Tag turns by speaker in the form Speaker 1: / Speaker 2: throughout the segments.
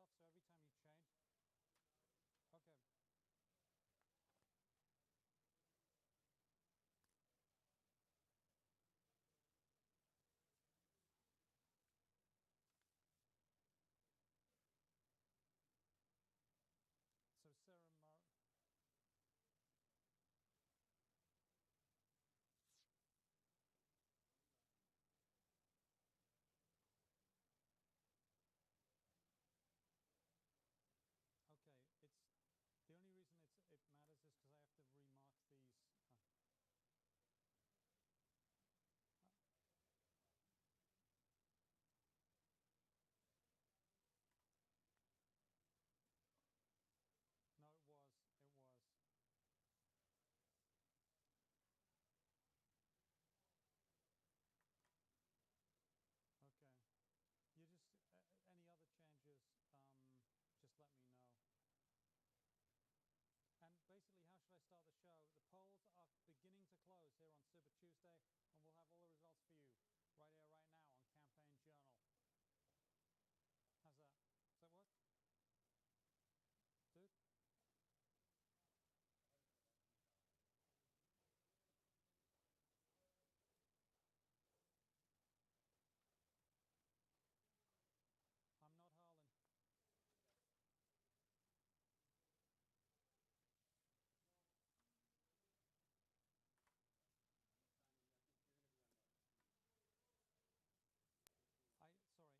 Speaker 1: off, so every time you change. Okay. So Sarah Mar. Okay, it's the only reason it matters is because I have to remark these. No, it was. It was. Okay. You just any other changes? Just let me know. And basically, how should I start the show? The polls are beginning to close here on Super Tuesday, and we'll have all the results for you right here, right now on Campaign Journal. How's that? Does that work? Dude? I'm not Harlan. Sorry, I just got to do this,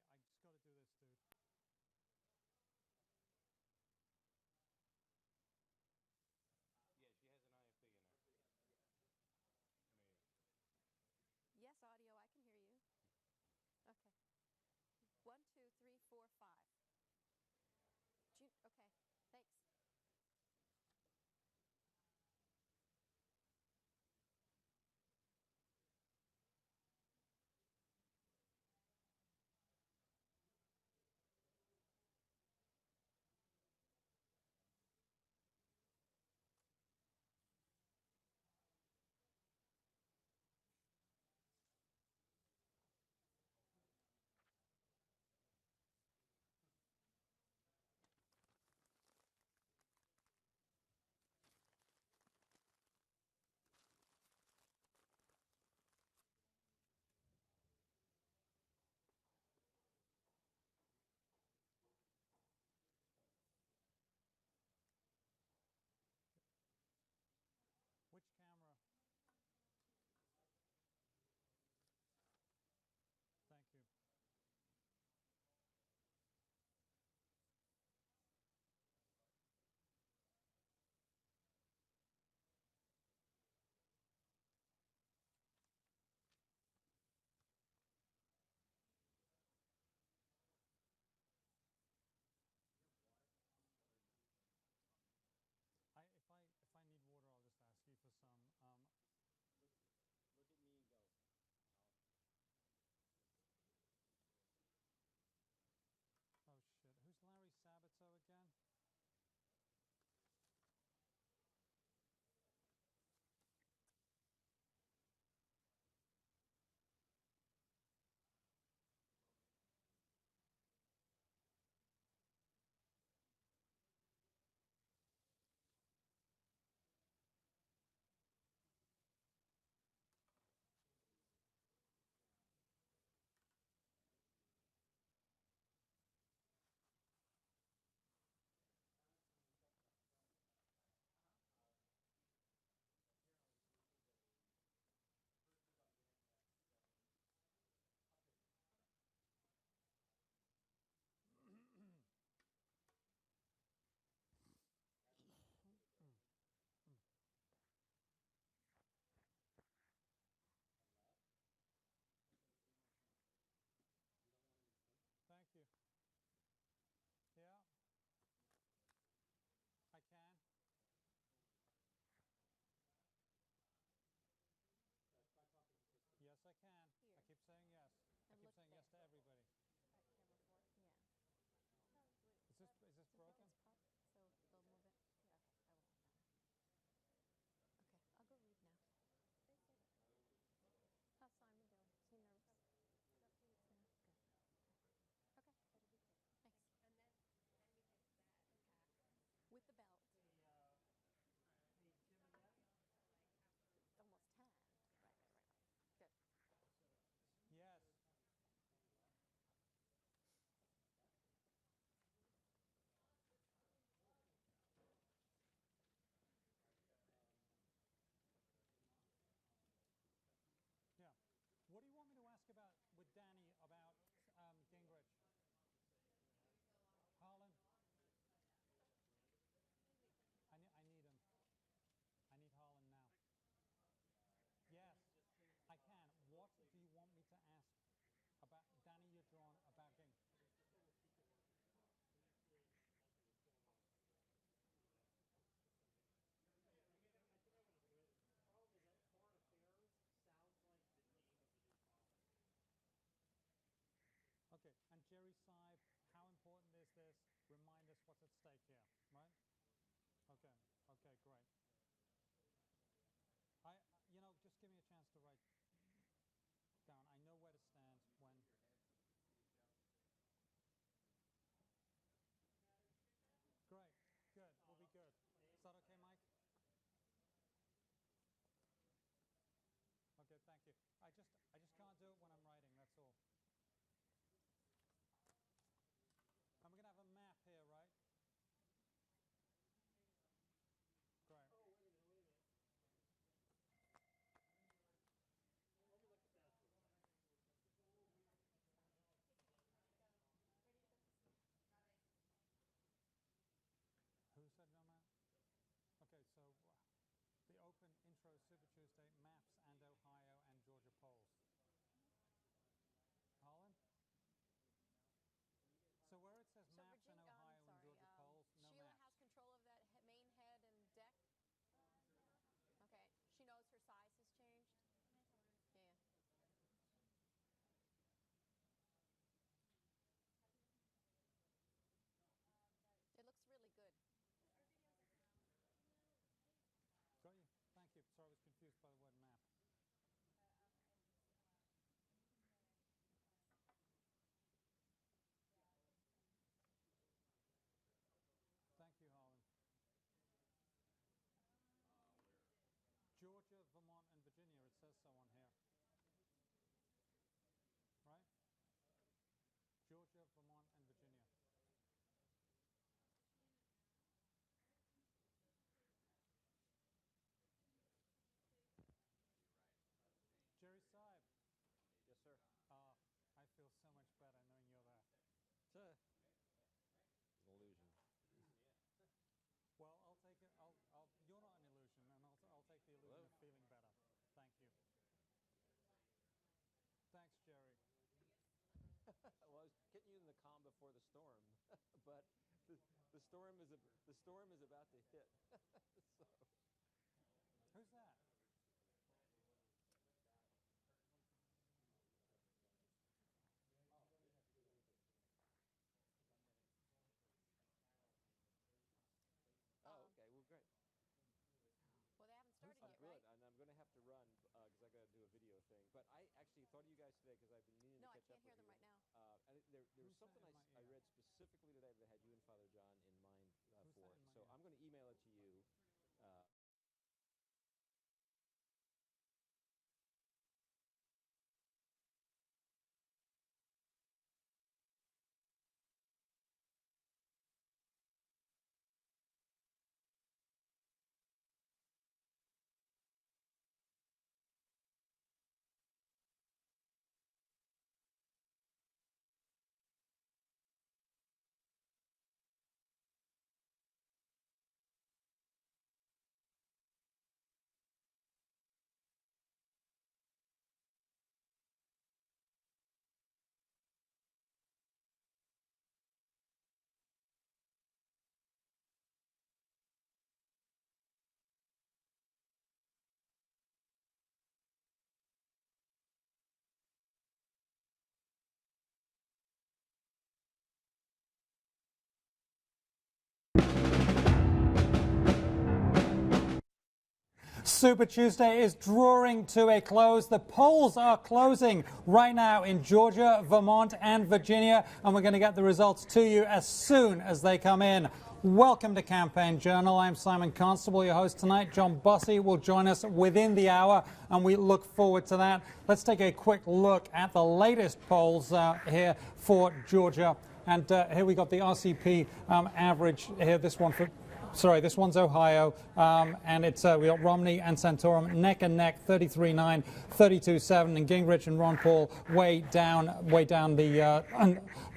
Speaker 1: dude.
Speaker 2: Yeah, she has an IFB in her.
Speaker 3: Yes, audio, I can hear you. Okay. 1, 2, 3, 4, 5. Okay, thanks.
Speaker 1: what's at stake here, right? Okay, okay, great. Just give me a chance to write down. I know where to stand when. Great, good, we'll be good. Is that okay, Mike? Okay, thank you. I just can't do it when I'm writing, that's all. And we're gonna have a map here, right? Great.
Speaker 4: Oh, wait a minute. Let me look at that for a second.
Speaker 1: Who said no map? Okay, so the open intro Super Tuesday maps and Ohio and Georgia polls. Holland? So where it says
Speaker 3: So
Speaker 1: maps in
Speaker 3: Virginia,
Speaker 1: Ohio and Georgia polls, no
Speaker 3: Sheila
Speaker 1: maps.
Speaker 3: has control of that main head and deck. Okay, she knows her size has changed. Yeah. It looks really good.
Speaker 1: Got you. Thank you. Sorry, I was confused by the word map. Thank you, Holland. Georgia, Vermont, and Virginia, it says so on here. Right? Georgia, Vermont, and Virginia. Jerry Seib.
Speaker 5: Yes, sir.
Speaker 1: I feel so much better knowing you're there.
Speaker 5: It's an illusion.
Speaker 1: Well, I'll take it. You're not an illusion, and I'll take the illusion of feeling better. Thank you. Thanks, Jerry.
Speaker 5: Well, I was getting you in the calm before the storm, but the storm is about to hit. So.
Speaker 1: Who's that?
Speaker 5: Oh, okay. Well, great.
Speaker 3: Well, they haven't started yet,
Speaker 5: Good,
Speaker 3: right?
Speaker 5: and I'm going to have to run because I got to do a video thing. But I actually thought of you guys today because I've been meaning
Speaker 3: No,
Speaker 5: to
Speaker 3: I
Speaker 5: catch
Speaker 3: can't
Speaker 5: up
Speaker 3: hear
Speaker 5: with
Speaker 3: them
Speaker 5: you.
Speaker 3: right now.
Speaker 5: And there was
Speaker 1: Who's
Speaker 5: something
Speaker 1: that in
Speaker 5: I
Speaker 1: my ear?
Speaker 5: read specifically today that I had you and Father John in mind
Speaker 1: Who's
Speaker 5: for.
Speaker 1: that in my
Speaker 5: So
Speaker 1: ear?
Speaker 5: I'm going to email it to you.
Speaker 1: Super Tuesday is drawing to a close. The polls are closing right now in Georgia, Vermont, and Virginia, and we're going to get the results to you as soon as they come in. Welcome to Campaign Journal. I'm Simon Constable, your host tonight. John Bussey will join us within the hour, and we look forward to that. Let's take a quick look at the latest polls here for Georgia. And here we got the RCP average here. This one's Ohio, and it's we got Romney and Santorum neck and neck, 33-9, 32-7, and Gingrich and Ron Paul way down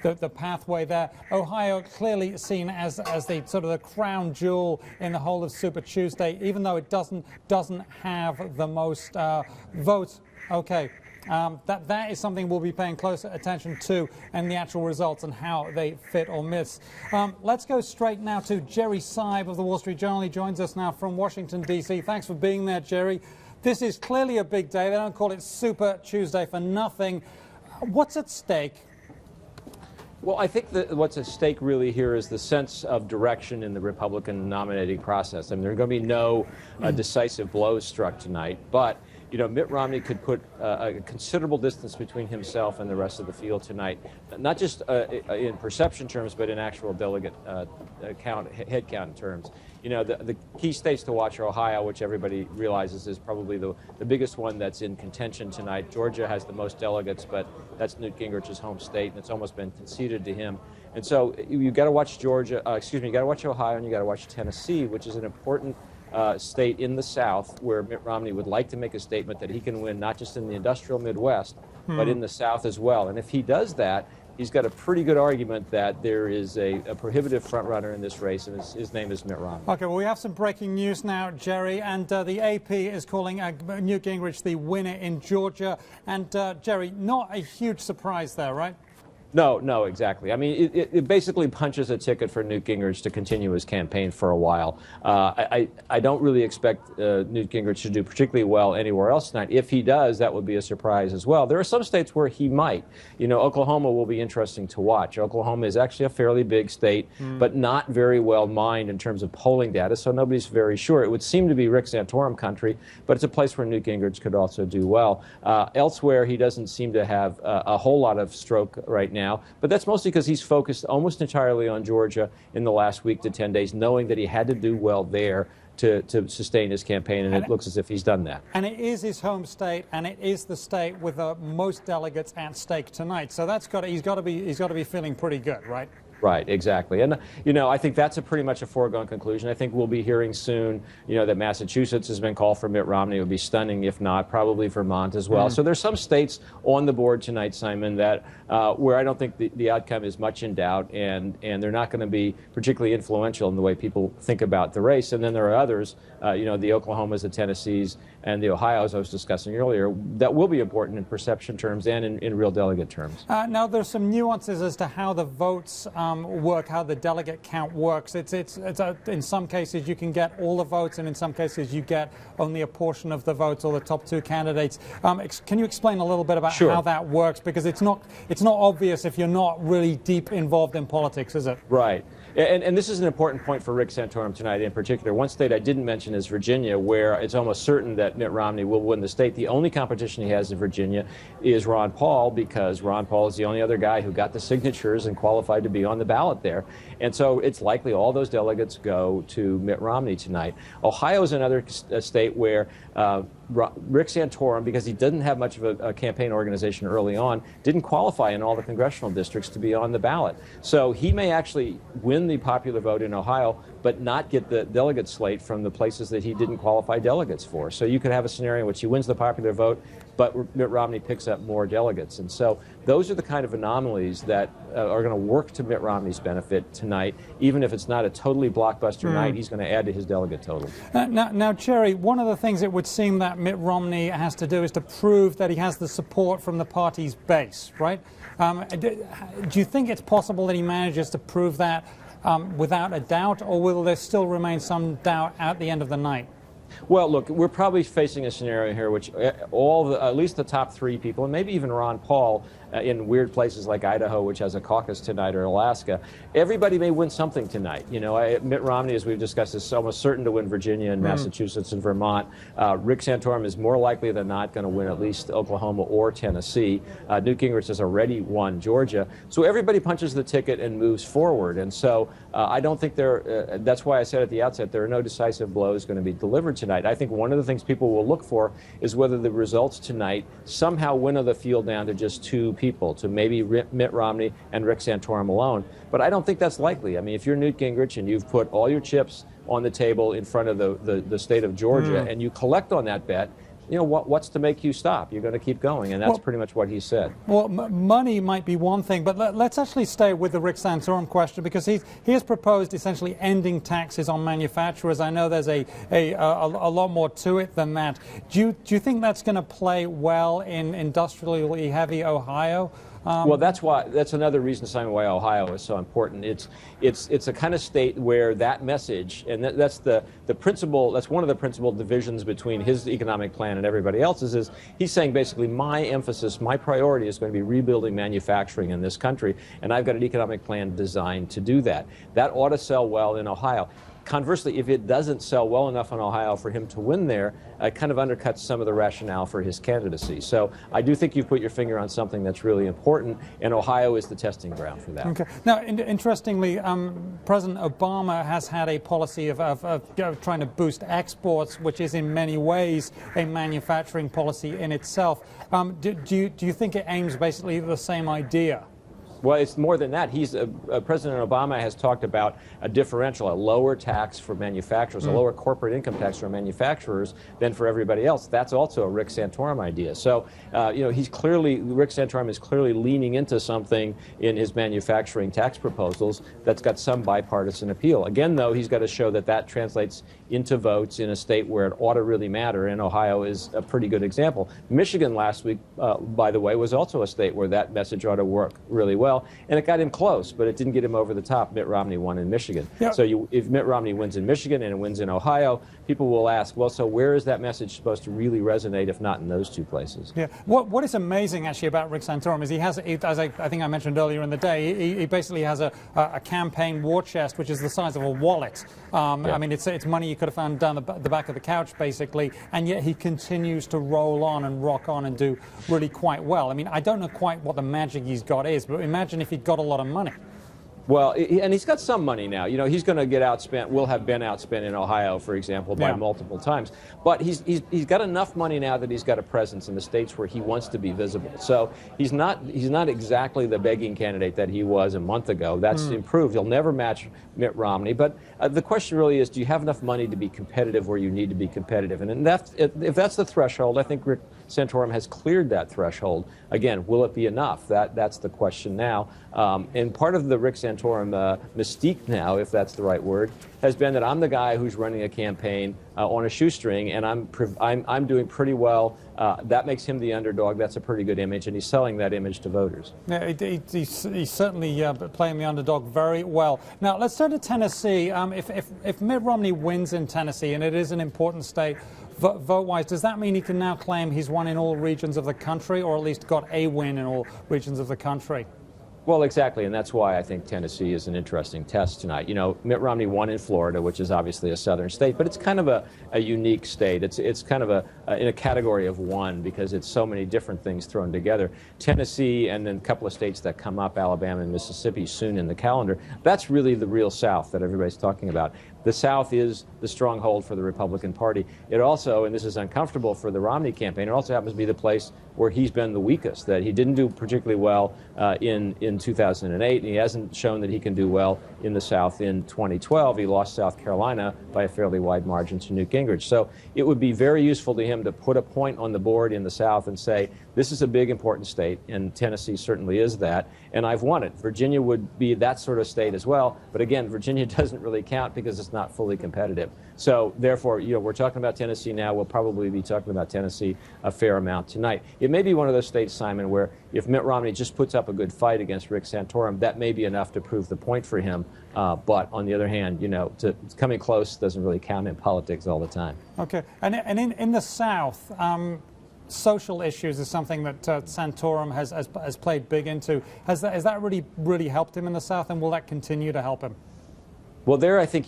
Speaker 1: the pathway there. Ohio clearly seen as the sort of the crown jewel in the whole of Super Tuesday, even though it doesn't have the most votes. Okay. That is something we'll be paying close attention to, and the actual results and how they fit or miss. Let's go straight now to Jerry Seib of the Wall Street Journal. He joins us now from Washington, D.C. Thanks for being there, Jerry. This is clearly a big day. They don't call it Super Tuesday for nothing. What's at stake?
Speaker 5: Well, I think that what's at stake really here is the sense of direction in the Republican nominating process. I mean, there are going to be no decisive blows struck tonight, but you know, Mitt Romney could put a considerable distance between himself and the rest of the field tonight, not just in perception terms, but in actual delegate head count terms. You know, the key states to watch are Ohio, which everybody realizes is probably the biggest one that's in contention tonight. Georgia has the most delegates, but that's Newt Gingrich's home state, and it's almost been conceded to him. And so you've got to watch Georgia, you got to watch Ohio, and you got to watch Tennessee, which is an important state in the South where Mitt Romney would like to make a statement that he can win not just in the industrial Midwest, but in the South as well. And if he does that, he's got a pretty good argument that there is a prohibitive front-runner in this race, and his name is Mitt Romney.
Speaker 1: Okay, well, we have some breaking news now, Jerry, and the AP is calling Newt Gingrich the winner in Georgia. And, Jerry, not a huge surprise there, right?
Speaker 5: No, exactly. I mean, it basically punches a ticket for Newt Gingrich to continue his campaign for a while. I don't really expect Newt Gingrich to do particularly well anywhere else tonight. If he does, that would be a surprise as well. There are some states where he might. You know, Oklahoma will be interesting to watch. Oklahoma is actually a fairly big state, but not very well mined in terms of polling data, so nobody's very sure. It would seem to be Rick Santorum country, but it's a place where Newt Gingrich could also do well. Elsewhere, he doesn't seem to have a whole lot of stroke right now. But that's mostly because he's focused almost entirely on Georgia in the last week to 10 days, knowing that he had to do well there to sustain his campaign, and it looks as if he's done that.
Speaker 1: And it is his home state, and it is the state with the most delegates at stake tonight. So he's got to be feeling pretty good, right?
Speaker 5: Right, exactly. And, you know, I think that's pretty much a foregone conclusion. I think we'll be hearing soon, you know, that Massachusetts has been called for Mitt Romney. It would be stunning if not, probably Vermont as well. So there's some states on the board tonight, Simon, that where I don't think the outcome is much in doubt, and they're not going to be particularly influential in the way people think about the race. And then there are others, you know, the Oklahomas, the Tennessees, and the Ohios I was discussing earlier, that will be important in perception terms and in real delegate terms.
Speaker 1: Now, there's some nuances as to how the votes work, how the delegate count works. In some cases you can get all the votes, and in some cases you get only a portion of the votes, or the top two candidates. Can you explain a little bit about how that works? Because it's not obvious if you're not really deep involved in politics, is it?
Speaker 5: Right. And this is an important point for Rick Santorum tonight in particular. One state I didn't mention is Virginia, where it's almost certain that Mitt Romney will win the state. The only competition he has in Virginia is Ron Paul, because Ron Paul is the only other guy who got the signatures and qualified to be on the ballot there. And so it's likely all those delegates go to Mitt Romney tonight. Ohio is another state where Rick Santorum, because he didn't have much of a campaign organization early on, didn't qualify in all the congressional districts to be on the ballot. So he may actually win the popular vote in Ohio, but not get the delegate slate from the places that he didn't qualify delegates for. So you could have a scenario in which he wins the popular vote, but Mitt Romney picks up more delegates. And so those are the kind of anomalies that are going to work to Mitt Romney's benefit tonight. Even if it's not a totally blockbuster night, he's going to add to his delegate total.
Speaker 1: Now, Jerry, one of the things it would seem that Mitt Romney has to do is to prove that he has the support from the party's base, right? Do you think it's possible that he manages to prove that without a doubt, or will there still remain some doubt at the end of the night?
Speaker 5: Well, look, we're probably facing a scenario here which at least the top three people, and maybe even Ron Paul, in weird places like Idaho, which has a caucus tonight, or Alaska, everybody may win something tonight. You know, Mitt Romney, as we've discussed, is almost certain to win Virginia and Massachusetts and Vermont. Rick Santorum is more likely than not going to win at least Oklahoma or Tennessee. Newt Gingrich has already won Georgia. So everybody punches the ticket and moves forward. And so I don't think that's why I said at the outset there are no decisive blows going to be delivered tonight. I think one of the things people will look for is whether the results tonight somehow winnow the field down to just two people, to maybe Mitt Romney and Rick Santorum alone. But I don't think that's likely. I mean, if you're Newt Gingrich and you've put all your chips on the table in front of the state of Georgia and you collect on that bet, you know, what's to make you stop? You're going to keep going, and that's pretty much what he said.
Speaker 1: Well, money might be one thing, but let's actually stay with the Rick Santorum question, because he has proposed essentially ending taxes on manufacturers. I know there's a lot more to it than that. Do you think that's going to play well in industrially heavy Ohio?
Speaker 5: Well, that's another reason, Simon, why Ohio is so important. It's a kind of state where that message, and that's the principal, that's one of the principal divisions between his economic plan and everybody else's, is he's saying basically my emphasis, my priority is going to be rebuilding manufacturing in this country, and I've got an economic plan designed to do that. That ought to sell well in Ohio. Conversely, if it doesn't sell well enough in Ohio for him to win there, it kind of undercuts some of the rationale for his candidacy. So I do think you put your finger on something that's really important, and Ohio is the testing ground for that.
Speaker 1: Okay. Now, interestingly, President Obama has had a policy of trying to boost exports, which is in many ways a manufacturing policy in itself. Do you think it aims basically at the same idea?
Speaker 5: Well, it's more than that. President Obama has talked about a differential, a lower tax for manufacturers, a lower corporate income tax for manufacturers than for everybody else. That's also a Rick Santorum idea. So, Rick Santorum is clearly leaning into something in his manufacturing tax proposals that's got some bipartisan appeal. Again, though, he's got to show that that translates into votes in a state where it ought to really matter, and Ohio is a pretty good example. Michigan last week, by the way, was also a state where that message ought to work really well. And it got him close, but it didn't get him over the top. Mitt Romney won in Michigan. Yeah. So if Mitt Romney wins in Michigan and it wins in Ohio, people will ask, well, so where is that message supposed to really resonate if not in those two places?
Speaker 1: Yeah. What is amazing actually about Rick Santorum is he has, as I think I mentioned earlier in the day, he basically has a campaign war chest which is the size of a wallet. I mean, it's money you could have found down the back of the couch, basically, and yet he continues to roll on and rock on and do really quite well. I mean, I don't know quite what the magic he's got is, but imagine if he'd got a lot of money.
Speaker 5: Well, and he's got some money now. You know, he's going to get outspent. Will have been outspent in Ohio, for example, by multiple times. But he's got enough money now that he's got a presence in the states where he wants to be visible. So he's not exactly the begging candidate that he was a month ago. That's improved. He'll never match Mitt Romney. But the question really is, do you have enough money to be competitive where you need to be competitive? And if that's the threshold, I think Rick Santorum has cleared that threshold. Again, will it be enough? That's the question now. And part of the Rick Santorum mystique now, if that's the right word, has been that I'm the guy who's running a campaign on a shoestring, and I'm doing pretty well. That makes him the underdog. That's a pretty good image, and he's selling that image to voters.
Speaker 1: Yeah, he's certainly playing the underdog very well. Now, let's turn to Tennessee. If Mitt Romney wins in Tennessee, and it is an important state vote-wise, does that mean he can now claim he's won in all regions of the country, or at least got a win in all regions of the country?
Speaker 5: Well, exactly, and that's why I think Tennessee is an interesting test tonight. You know, Mitt Romney won in Florida, which is obviously a southern state, but it's kind of a unique state. It's kind of in a category of one because it's so many different things thrown together. Tennessee and then a couple of states that come up, Alabama and Mississippi, soon in the calendar. That's really the real South that everybody's talking about. The South is the stronghold for the Republican Party. It also, and this is uncomfortable for the Romney campaign, it also happens to be the place where he's been the weakest, that he didn't do particularly well in 2008, and he hasn't shown that he can do well in the South in 2012. He lost South Carolina by a fairly wide margin to Newt Gingrich. So it would be very useful to him to put a point on the board in the South and say, this is a big, important state, and Tennessee certainly is that, and I've won it. Virginia would be that sort of state as well, but again, Virginia doesn't really count because it's not fully competitive. So therefore, you know, we're talking about Tennessee now. We'll probably be talking about Tennessee a fair amount tonight. It may be one of those states, Simon, where if Mitt Romney just puts up a good fight against Rick Santorum, that may be enough to prove the point for him. But on the other hand, you know, coming close doesn't really count in politics all the time.
Speaker 1: Okay. And in the South, social issues is something that Santorum has played big into. Has that really helped him in the South, and will that continue to help him?
Speaker 5: Well, there I think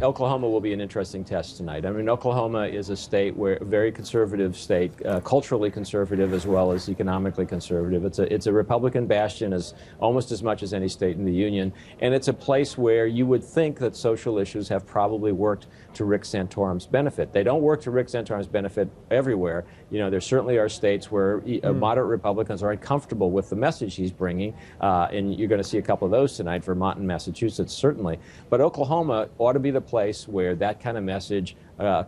Speaker 5: Oklahoma will be an interesting test tonight. I mean, Oklahoma is a state where a very conservative state, culturally conservative as well as economically conservative. It's a Republican bastion almost as much as any state in the union, and it's a place where you would think that social issues have probably worked to Rick Santorum's benefit. They don't work to Rick Santorum's benefit everywhere. You know, there certainly are states where moderate Republicans are uncomfortable with the message he's bringing, and you're going to see a couple of those tonight, Vermont and Massachusetts certainly. But Oklahoma ought to be the place where that kind of message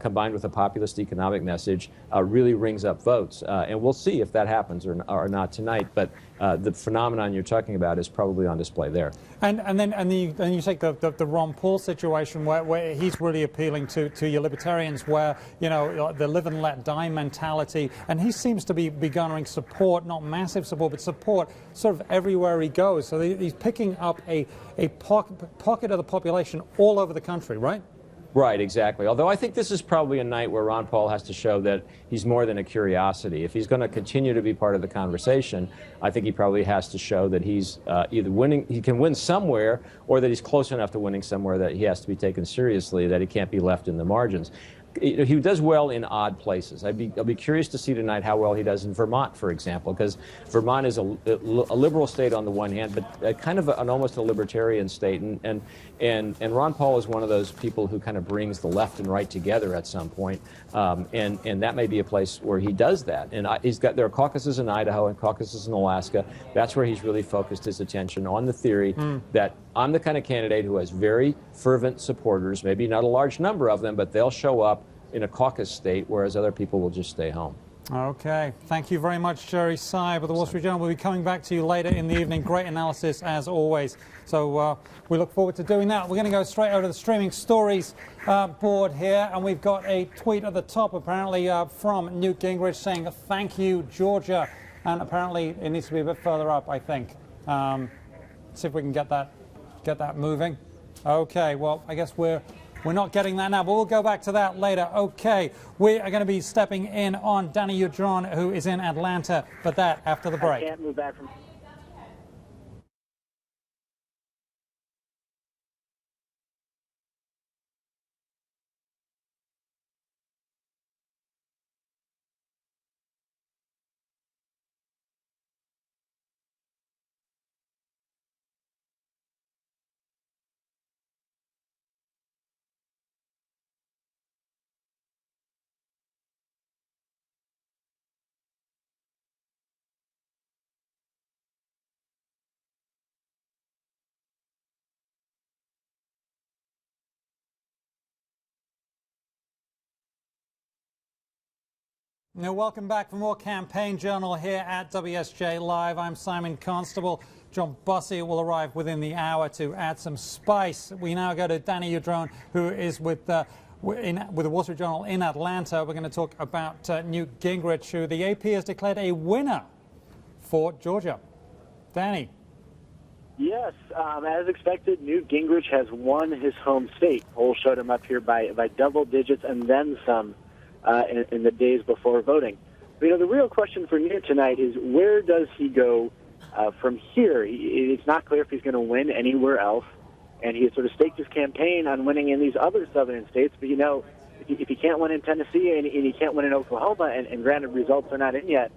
Speaker 5: combined with a populist economic message, really rings up votes. And we'll see if that happens or not tonight. But the phenomenon you're talking about is probably on display there.
Speaker 1: And then you take the Ron Paul situation where he's really appealing to your libertarians, where the live and let die mentality, and he seems to be garnering support, not massive support, but support sort of everywhere he goes. So he's picking up a pocket of the population all over the country, right?
Speaker 5: Right, exactly. Although I think this is probably a night where Ron Paul has to show that he's more than a curiosity. If he's going to continue to be part of the conversation, I think he probably has to show that he's either winning, he can win somewhere, or that he's close enough to winning somewhere that he has to be taken seriously, that he can't be left in the margins. He does well in odd places. I'll be curious to see tonight how well he does in Vermont, for example, because Vermont is a liberal state on the one hand, but kind of almost a libertarian state. And Ron Paul is one of those people who kind of brings the left and right together at some point. And that may be a place where he does that. And there are caucuses in Idaho and caucuses in Alaska. That's where he's really focused his attention on the theory that I'm the kind of candidate who has very fervent supporters, maybe not a large number of them, but they'll show up in a caucus state, whereas other people will just stay home.
Speaker 1: Okay. Thank you very much, Jerry Seib of the Wall Street Journal. We'll be coming back to you later in the evening. Great analysis, as always. So we look forward to doing that. We're going to go straight over to the streaming stories board here, and we've got a tweet at the top, apparently, from Newt Gingrich saying, "Thank you, Georgia." And apparently it needs to be a bit further up, I think. See if we can get that moving. Okay, well, I guess we're not getting that now, but we'll go back to that later. Okay, we are going to be stepping in on Danny Udron, who is in Atlanta, but that after the break.
Speaker 4: I can't move back from...
Speaker 1: Now, welcome back for more Campaign Journal here at WSJ Live. I'm Simon Constable. John Bussey will arrive within the hour to add some spice. We now go to Danny Udron, who is with the Wall Street Journal in Atlanta. We're going to talk about Newt Gingrich, who the AP has declared a winner for Georgia. Danny.
Speaker 4: Yes, as expected, Newt Gingrich has won his home state. Polls showed him up here by double digits and then some in the days before voting. But, the real question for Newt tonight is, where does he go from here? It's not clear if he's going to win anywhere else, and he has sort of staked his campaign on winning in these other southern states. But, if he can't win in Tennessee and he can't win in Oklahoma, and granted results are not in yet,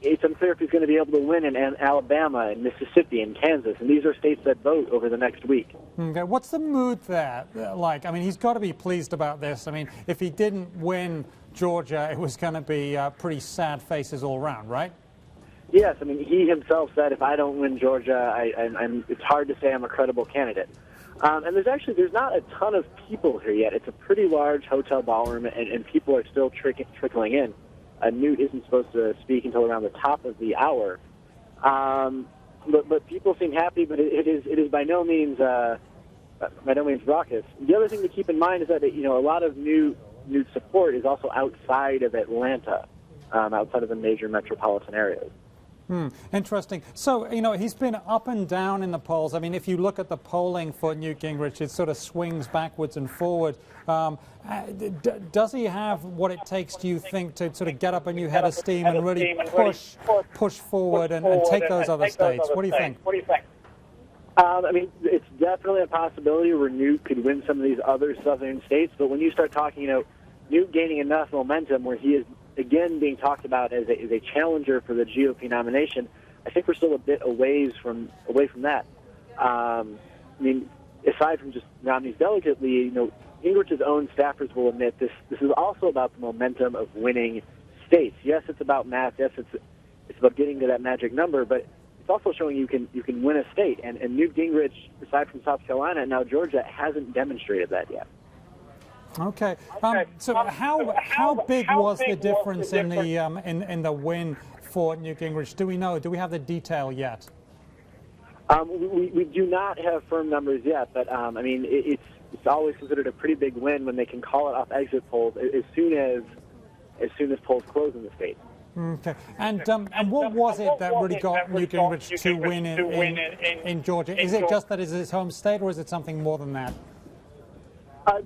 Speaker 4: it's unclear if he's going to be able to win in Alabama and Mississippi and Kansas, and these are states that vote over the next week.
Speaker 1: Okay, what's the mood there like? I mean, he's got to be pleased about this. I mean, if he didn't win Georgia, it was going to be pretty sad faces all around, right?
Speaker 4: Yes, I mean, he himself said, if I don't win Georgia, it's hard to say I'm a credible candidate. And there's not a ton of people here yet. It's a pretty large hotel ballroom, and people are still trickling in. Newt isn't supposed to speak until around the top of the hour, but people seem happy. But it is by no means raucous. The other thing to keep in mind is that a lot of Newt's support is also outside of Atlanta, outside of the major metropolitan areas.
Speaker 1: Interesting. So, he's been up and down in the polls. I mean, if you look at the polling for Newt Gingrich, it sort of swings backwards and forward. Does he have what it takes, do you think, to sort of get up a new head of steam and really push forward and take those other states? What do you think?
Speaker 4: I mean, it's definitely a possibility where Newt could win some of these other southern states. But when you start talking, Newt gaining enough momentum where he is again being talked about as a challenger for the GOP nomination, I think we're still a bit away from that. I mean, aside from just nominees delicately, Gingrich's own staffers will admit this is also about the momentum of winning states. Yes, it's about math. Yes, it's about getting to that magic number, but it's also showing you can win a state. And Newt Gingrich, aside from South Carolina and now Georgia, hasn't demonstrated that yet.
Speaker 1: Okay. So how big was the difference in the win for Newt Gingrich? Do we know? Do we have the detail yet?
Speaker 4: We do not have firm numbers yet, but I mean it's always considered a pretty big win when they can call it off exit polls as soon as polls close in the state.
Speaker 1: Okay. And what was it that really got Newt Gingrich to win in Georgia? Is it just that it's his home state, or is it something more than that?
Speaker 4: I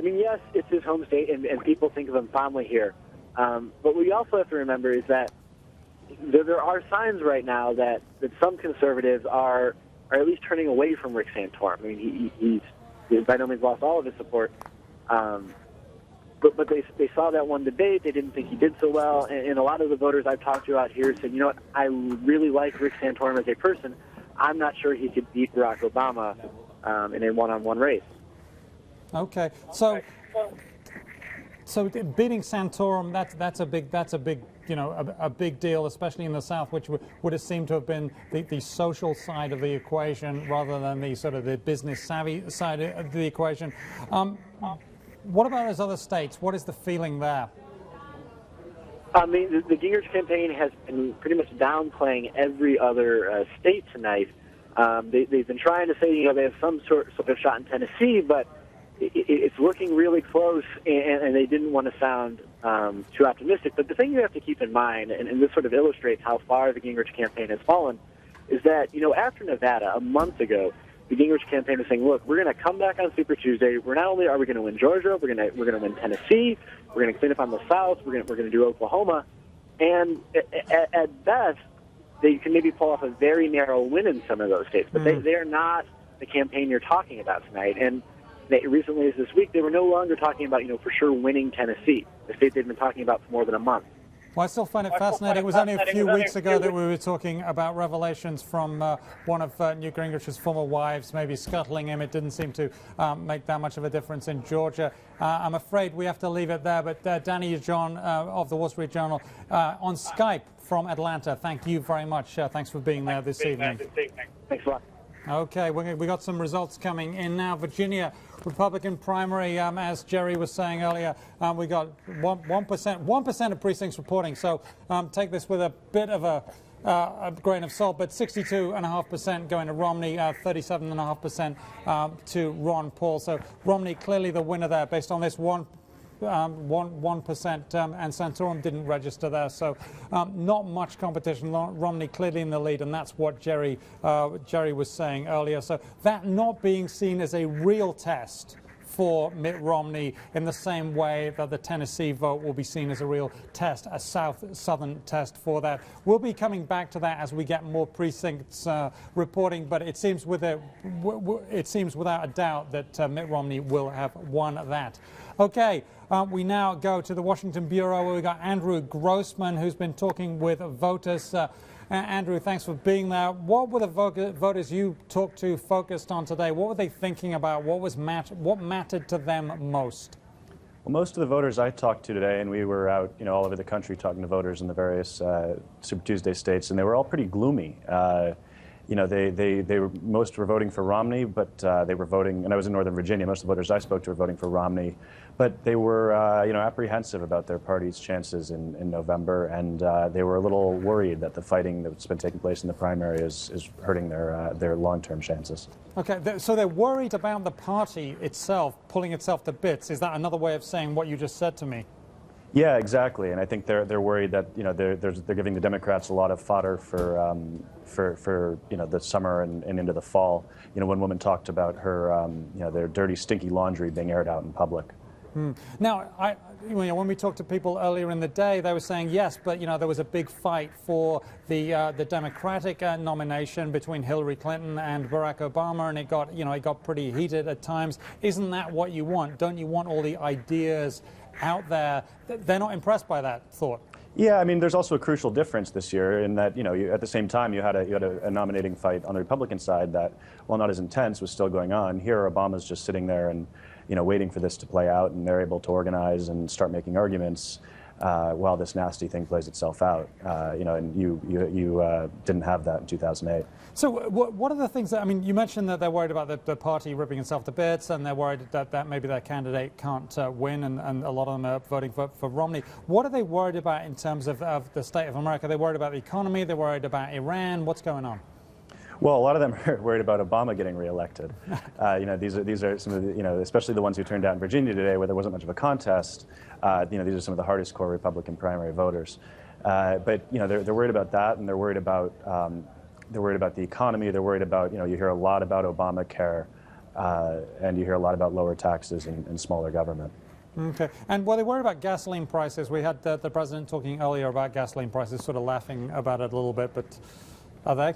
Speaker 4: mean, yes, it's his home state, and people think of him fondly here. But what we also have to remember is that there are signs right now that some conservatives are at least turning away from Rick Santorum. I mean, he's by no means lost all of his support. But they saw that one debate. They didn't think he did so well. And a lot of the voters I've talked to out here said, you know what, I really like Rick Santorum as a person. I'm not sure he could beat Barack Obama in a one-on-one race.
Speaker 1: Okay, so beating Santorum, that's a big a big deal, especially in the South, which would have seemed to have been the social side of the equation rather than the sort of the business savvy side of the equation. What about those other states? What is the feeling there?
Speaker 4: I mean, the Gingrich campaign has been pretty much downplaying every other state tonight. They've been trying to say, they have some sort of shot in Tennessee, but it's looking really close, and they didn't want to sound too optimistic. But the thing you have to keep in mind, and this sort of illustrates how far the Gingrich campaign has fallen, is that, after Nevada, a month ago, the Gingrich campaign was saying, look, we're going to come back on Super Tuesday. We're not only are we going to win Georgia, we're going to win Tennessee, we're going to clean up on the South, we're going to do Oklahoma, and at best, they can maybe pull off a very narrow win in some of those states. But they are not the campaign you're talking about tonight. And recently as this week, they were no longer talking about, for sure winning Tennessee, the state they've been talking about for more than a month.
Speaker 1: Well, I still find it fascinating. It was only a few weeks ago that we were talking about revelations from one of Newt Gingrich's former wives, maybe scuttling him. It didn't seem to make that much of a difference in Georgia. I'm afraid we have to leave it there. But Danny John of the Wall Street Journal on Skype from Atlanta, thank you very much. Thanks for being there this evening.
Speaker 4: Thanks a lot.
Speaker 1: Okay, we got some results coming in now. Virginia Republican primary, as Jerry was saying earlier, we got 1% of precincts reporting. So take this with a bit of a grain of salt, but 62.5% going to Romney, 37.5% to Ron Paul. So Romney clearly the winner there based on this 1%, and Santorum didn't register there, so not much competition. Romney clearly in the lead, and that's what Jerry was saying earlier. So that not being seen as a real test for Mitt Romney in the same way that the Tennessee vote will be seen as a real test, a southern test for that. We'll be coming back to that as we get more precincts reporting, but it seems without a doubt that Mitt Romney will have won that. Okay, we now go to the Washington Bureau, where we've got Andrew Grossman, who's been talking with voters. Andrew, thanks for being there. What were the voters you talked to focused on today? What were they thinking about? What mattered to them most?
Speaker 6: Well, most of the voters I talked to today, and we were out, all over the country talking to voters in the various Super Tuesday states, and they were all pretty gloomy. Most were voting for Romney, but they were voting, and I was in Northern Virginia, most of the voters I spoke to were voting for Romney, but they were, apprehensive about their party's chances in November, and they were a little worried that the fighting that's been taking place in the primary is hurting their long-term chances. Okay,
Speaker 1: so they're worried about the party itself pulling itself to bits. Is that another way of saying what you just said to me?
Speaker 6: Yeah, exactly, and I think they're worried that they're giving the Democrats a lot of fodder for the summer and into the fall. One woman talked about her their dirty, stinky laundry being aired out in public.
Speaker 1: Now, when we talked to people earlier in the day, they were saying yes, but there was a big fight for the Democratic nomination between Hillary Clinton and Barack Obama, and it got pretty heated at times. Isn't that what you want? Don't you want all the ideas out there? They're not impressed by that thought.
Speaker 6: Yeah, I mean, there's also a crucial difference this year in that, at the same time you had a nominating fight on the Republican side that, while not as intense, was still going on. Here, Obama's just sitting there and, waiting for this to play out, and they're able to organize and start making arguments. while this nasty thing plays itself out. And you didn't have that in 2008.
Speaker 1: So what are the things that, I mean, you mentioned that they're worried about the party ripping itself to bits, and they're worried that maybe their candidate can't win, and a lot of them are voting for Romney. What are they worried about in terms of the state of America? Are they worried about the economy? They're worried about Iran? What's going on?
Speaker 6: Well, a lot of them are worried about Obama getting reelected. These are some of the, especially the ones who turned out in Virginia today, where there wasn't much of a contest. These are some of the hardest core Republican primary voters. But they're worried about that, and they're worried about the economy. They're worried about, you hear a lot about Obamacare, and you hear a lot about lower taxes and smaller government.
Speaker 1: Okay. And were they worried about gasoline prices? We had the president talking earlier about gasoline prices, sort of laughing about it a little bit, but are they?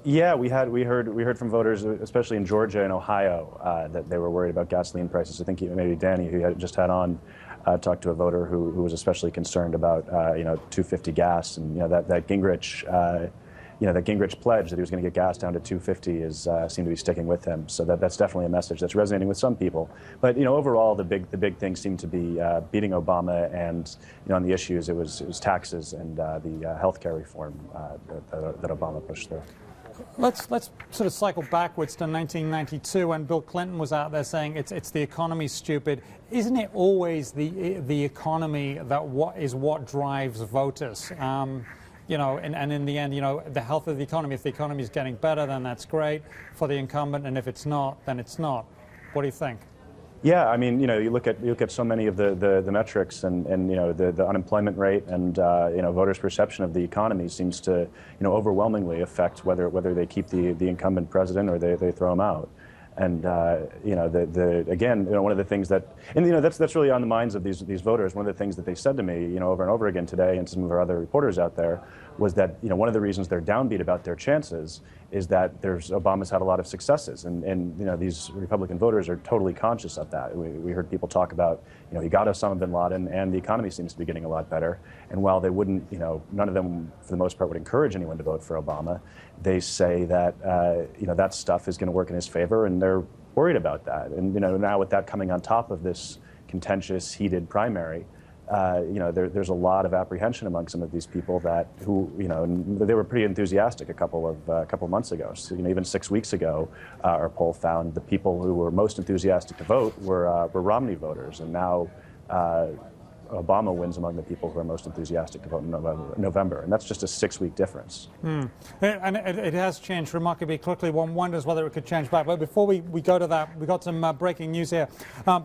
Speaker 6: Yeah, we heard from voters, especially in Georgia and Ohio, that they were worried about gasoline prices. I think maybe Danny, who just had on, talked to a voter who was especially concerned about $2.50 gas, and that Gingrich. That Gingrich pledge that he was going to get gas down to $2.50 seemed to be sticking with him. So that's definitely a message that's resonating with some people. But overall, the big thing seemed to be beating Obama, and on the issues, it was taxes and the health care reform that Obama pushed through.
Speaker 1: Let's sort of cycle backwards to 1992 when Bill Clinton was out there saying it's the economy, stupid. Isn't it always the economy that what drives voters? And in the end, the health of the economy. If the economy is getting better, then that's great for the incumbent, and if it's not, then it's not. What do you think?
Speaker 6: Yeah, I mean, you look at so many of the metrics, and the unemployment rate, and voters' perception of the economy seems to overwhelmingly affect whether they keep the incumbent president or they throw him out. And again, one of the things that, and that's really on the minds of these voters. One of the things that they said to me, over and over again today, and some of our other reporters out there, was that one of the reasons they're downbeat about their chances is that Obama's had a lot of successes, and these Republican voters are totally conscious of that. We heard people talk about he got Osama bin Laden, and the economy seems to be getting a lot better. And while they wouldn't, none of them for the most part would encourage anyone to vote for Obama, they say that that stuff is going to work in his favor, and they're worried about that. And now with that coming on top of this contentious, heated primary, there's a lot of apprehension among some of these people who they were pretty enthusiastic a couple months ago. So even 6 weeks ago, our poll found the people who were most enthusiastic to vote were Romney voters, and now Obama wins among the people who are most enthusiastic to vote in November, and that's just a 6-week difference.
Speaker 1: And it has changed remarkably quickly. One wonders whether it could change back. But before we go to that, we got some breaking news here.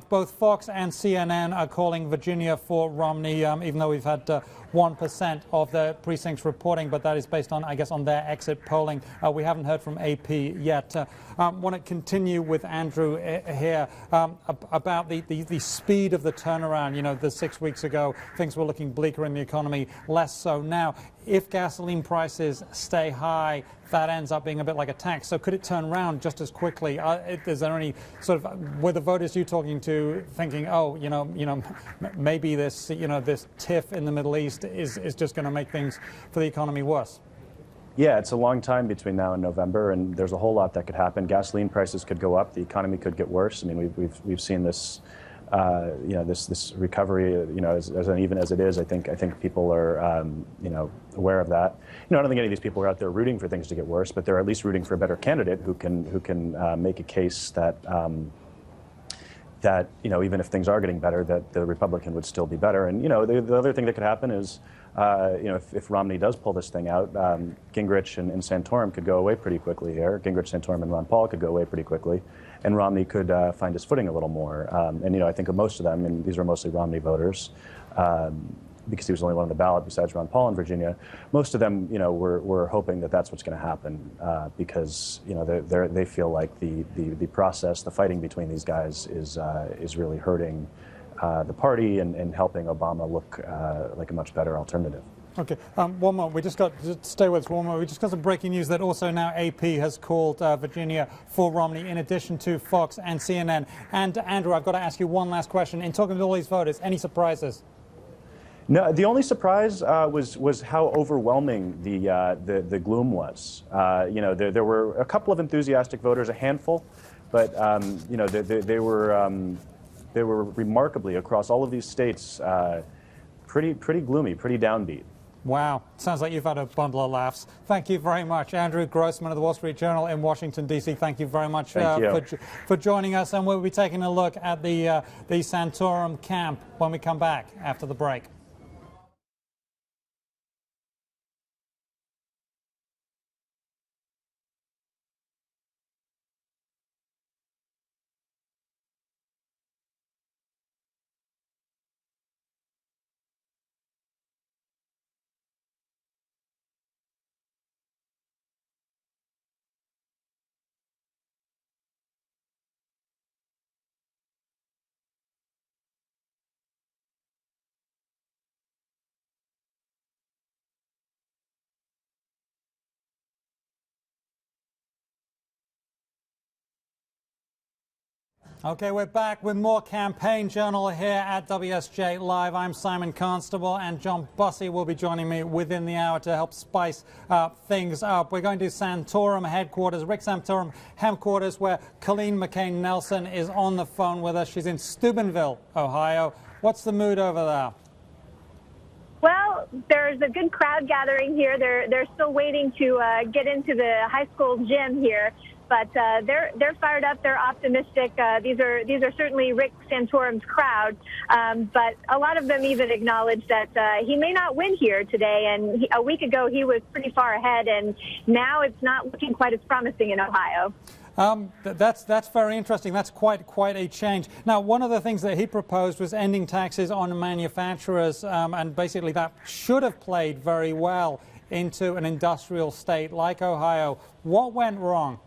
Speaker 1: Both Fox and CNN are calling Virginia for Romney, even though we've had 1% of the precincts reporting, but that is based on, I guess, on their exit polling. We haven't heard from AP yet. Want to continue with Andrew here about the speed of the turnaround. The 6 weeks ago, things were looking bleaker in the economy, less so now. If gasoline prices stay high, that ends up being a bit like a tax. So could it turn around just as quickly? Is there any sort of, were the voters you talking to thinking, maybe this, this tiff in the Middle East is just going to make things for the economy worse?
Speaker 6: Yeah, it's a long time between now and November, and there's a whole lot that could happen. Gasoline prices could go up. The economy could get worse. I mean, we've seen this. This recovery, as uneven as it is, I think people are, aware of that. I don't think any of these people are out there rooting for things to get worse, but they're at least rooting for a better candidate who can make a case that even if things are getting better, that the Republican would still be better. And the other thing that could happen is, if Romney does pull this thing out, Gingrich and Santorum could go away pretty quickly here. Gingrich, Santorum, and Ron Paul could go away pretty quickly, and Romney could find his footing a little more. And I think of most of them, and these are mostly Romney voters, because he was only one on the ballot besides Ron Paul in Virginia. Most of them, were hoping that that's what's going to happen, because they feel like the process, the fighting between these guys is really hurting the party and helping Obama look like a much better alternative.
Speaker 1: Okay, one more. We just got to stay with us one more. We just got some breaking news that also now AP has called Virginia for Romney, in addition to Fox and CNN. And Andrew, I've got to ask you one last question. In talking to all these voters, any surprises?
Speaker 6: No, the only surprise was how overwhelming the gloom was. There were a couple of enthusiastic voters, a handful, but they were remarkably across all of these states pretty gloomy, pretty downbeat.
Speaker 1: Wow, sounds like you've had a bundle of laughs. Thank you very much. Andrew Grossman of the Wall Street Journal in Washington, D.C., thank you very much for joining us. And we'll be taking a look at the Santorum camp when we come back after the break. Okay, we're back with more Campaign Journal here at WSJ Live. I'm Simon Constable, and John Bussey will be joining me within the hour to help spice things up. We're going to Santorum headquarters, Rick Santorum headquarters, where Colleen McCain-Nelson is on the phone with us. She's in Steubenville, Ohio. What's the mood over there?
Speaker 7: Well, there's a good crowd gathering here. They're still waiting to get into the high school gym here. But they're fired up. They're optimistic. These are certainly Rick Santorum's crowd. But a lot of them even acknowledge that he may not win here today. And a week ago he was pretty far ahead, and now it's not looking quite as promising in Ohio.
Speaker 1: That's very interesting. That's quite a change. Now, one of the things that he proposed was ending taxes on manufacturers, and basically that should have played very well into an industrial state like Ohio. What went wrong?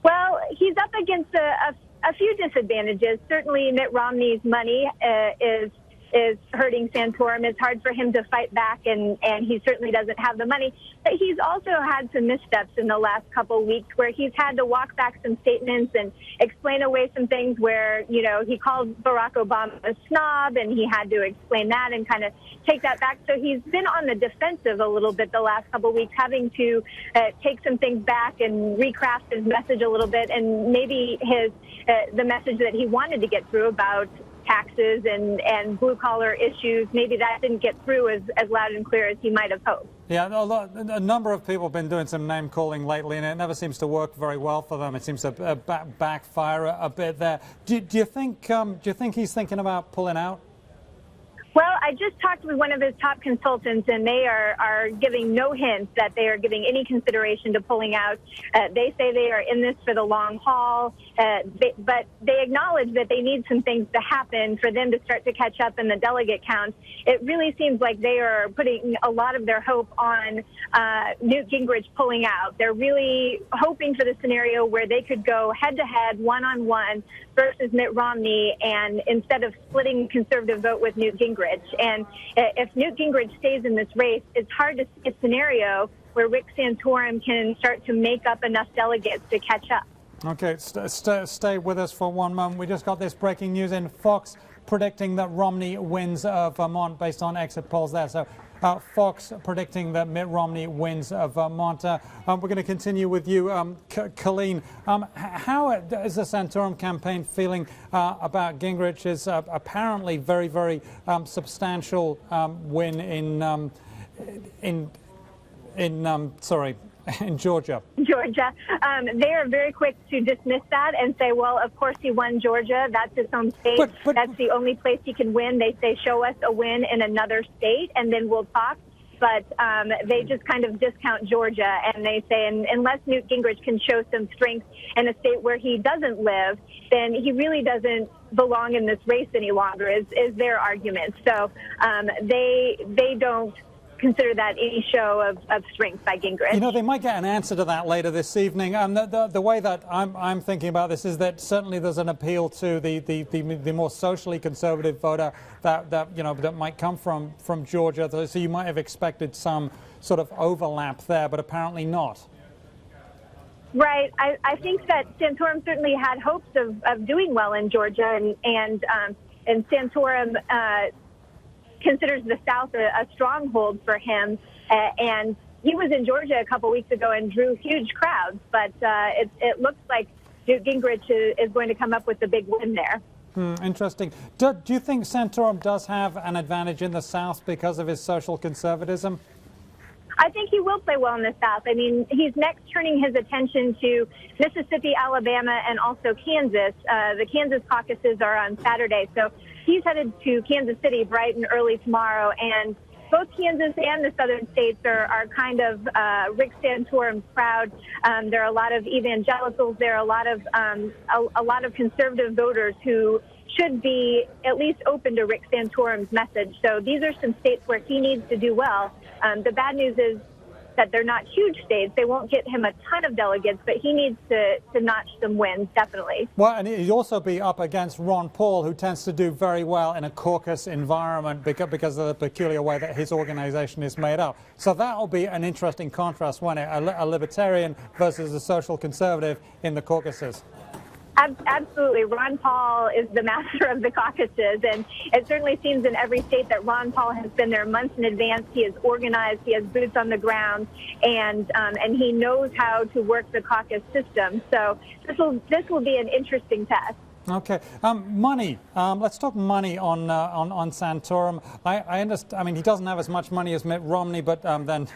Speaker 7: Well, he's up against a few disadvantages. Certainly, Mitt Romney's money is hurting Santorum. It's hard for him to fight back, and he certainly doesn't have the money. But he's also had some missteps in the last couple of weeks where he's had to walk back some statements and explain away some things where, you know, he called Barack Obama a snob, and he had to explain that and kind of take that back. So he's been on the defensive a little bit the last couple of weeks, having to take some things back and recraft his message a little bit, and maybe the message that he wanted to get through about taxes and blue-collar issues, maybe that didn't get through as loud and clear as he might have hoped.
Speaker 1: Yeah, a number of people have been doing some name-calling lately, and it never seems to work very well for them. It seems to backfire a bit there. Do you think he's thinking about pulling out?
Speaker 7: Well, I just talked with one of his top consultants, and they are giving no hints that they are giving any consideration to pulling out. They say they are in this for the long haul, but they acknowledge that they need some things to happen for them to start to catch up in the delegate count. It really seems like they are putting a lot of their hope on Newt Gingrich pulling out. They're really hoping for the scenario where they could go head-to-head, one-on-one versus Mitt Romney, and instead of splitting conservative vote with Newt Gingrich. And if Newt Gingrich stays in this race, it's hard to see a scenario where Rick Santorum can start to make up enough delegates to catch up.
Speaker 1: Okay, stay with us for one moment. We just got this breaking news in. Fox predicting that Romney wins Vermont based on exit polls there. So Fox predicting that Mitt Romney wins Vermont. We're going to continue with you, Colleen. How is the Santorum campaign feeling about Gingrich's apparently very substantial win in Georgia?
Speaker 7: Georgia. They are very quick to dismiss that and say, well, of course he won Georgia. That's his home state. But that's the only place he can win. They say, show us a win in another state, and then we'll talk. But they just kind of discount Georgia, and they say, unless Newt Gingrich can show some strength in a state where he doesn't live, then he really doesn't belong in this race any longer, is their argument. So they don't consider that any show of strength by Gingrich.
Speaker 1: You know, they might get an answer to that later this evening. The way that I'm thinking about this is that certainly there's an appeal to the more socially conservative voter that might come from Georgia. So you might have expected some sort of overlap there, but apparently not.
Speaker 7: Right. I think that Santorum certainly had hopes of doing well in Georgia, and Santorum considers the South a stronghold for him, and he was in Georgia a couple weeks ago and drew huge crowds, but it looks like Newt Gingrich is going to come up with the big win there.
Speaker 1: Interesting. Do you think Santorum does have an advantage in the South because of his social conservatism?
Speaker 7: I think he will play well in the South. I mean, he's next turning his attention to Mississippi, Alabama, and also Kansas. The Kansas caucuses are on Saturday, so he's headed to Kansas City bright and early tomorrow. And both Kansas and the southern states are kind of Rick Santorum's crowd. There are a lot of evangelicals. There are a lot of conservative voters who should be at least open to Rick Santorum's message. So these are some states where he needs to do well. The bad news is that they're not huge states. They won't get him a ton of delegates, but he needs to notch some wins, definitely.
Speaker 1: Well, and he'd also be up against Ron Paul, who tends to do very well in a caucus environment because of the peculiar way that his organization is made up. So that'll be an interesting contrast, won't it? A libertarian versus a social conservative in the caucuses.
Speaker 7: Absolutely. Ron Paul is the master of the caucuses, and it certainly seems in every state that Ron Paul has been there months in advance. He is organized, he has boots on the ground, and he knows how to work the caucus system. So this will be an interesting test.
Speaker 1: Okay, money. Let's talk money on Santorum. I understand. I mean, he doesn't have as much money as Mitt Romney, but then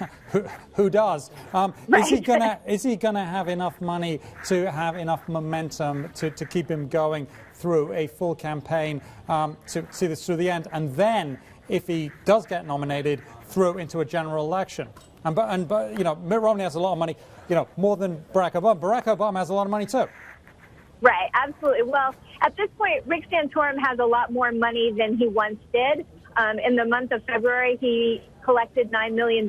Speaker 1: who does?
Speaker 7: Right.
Speaker 1: Is he gonna have enough money to have enough momentum to keep him going through a full campaign to see this through the end, and then if he does get nominated, through into a general election? But you know, Mitt Romney has a lot of money. You know, more than Barack Obama. Barack Obama has a lot of money too.
Speaker 7: Right, absolutely. Well, at this point, Rick Santorum has a lot more money than he once did. In the month of February, he collected $9 million.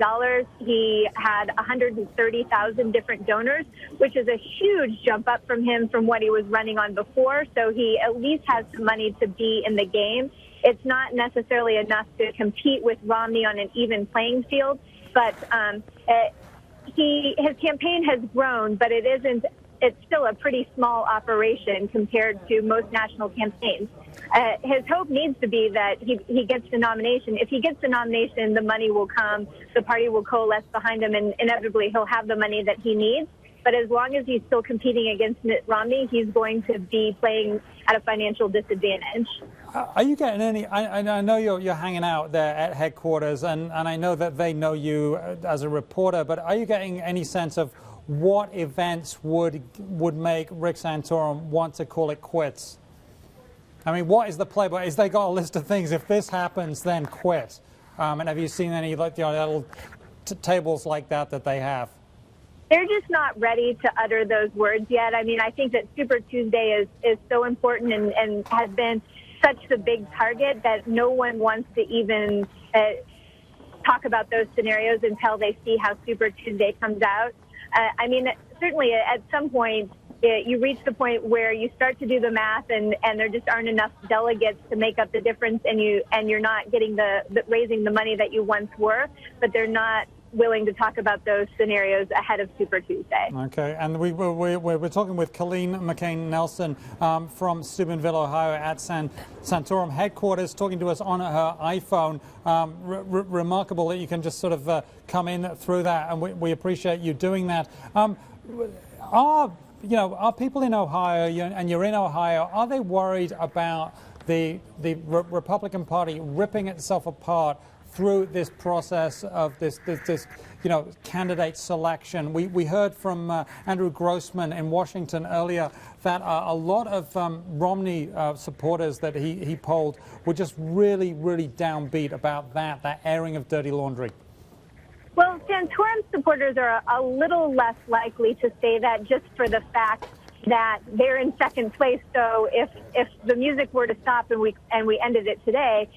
Speaker 7: He had 130,000 different donors, which is a huge jump up from him from what he was running on before. So he at least has some money to be in the game. It's not necessarily enough to compete with Romney on an even playing field, but his campaign has grown, but it's still a pretty small operation compared to most national campaigns. His hope needs to be that he gets the nomination. If he gets the nomination, the money will come, the party will coalesce behind him, and inevitably he'll have the money that he needs. But as long as he's still competing against Mitt Romney, he's going to be playing at a financial disadvantage.
Speaker 1: Are you getting any? I know you're hanging out there at headquarters, and I know that they know you as a reporter, but are you getting any sense of what events would make Rick Santorum want to call it quits? I mean, what is the playbook? Is they got a list of things? If this happens, then quit. And have you seen any little tables like that they have?
Speaker 7: They're just not ready to utter those words yet. I mean, I think that Super Tuesday is so important and has been such the big target that no one wants to even talk about those scenarios until they see how Super Tuesday comes out. I mean, certainly at some point, you reach the point where you start to do the math and there just aren't enough delegates to make up the difference, and you're not getting raising the money that you once were, but they're not willing to talk about those scenarios ahead of Super Tuesday.
Speaker 1: Okay, and we're talking with Colleen McCain-Nelson from Steubenville, Ohio, at Santorum headquarters, talking to us on her iPhone. Remarkable that you can just sort of come in through that, and we appreciate you doing that. Are people in Ohio, and you're in Ohio, are they worried about the Republican Party ripping itself apart through this process of this candidate selection? We heard from Andrew Grossman in Washington earlier that a lot of Romney supporters that he polled were just really, really downbeat about that airing of dirty laundry.
Speaker 7: Well, Santorum supporters are a little less likely to say that, just for the fact that they're in second place. So if the music were to stop and we ended it today,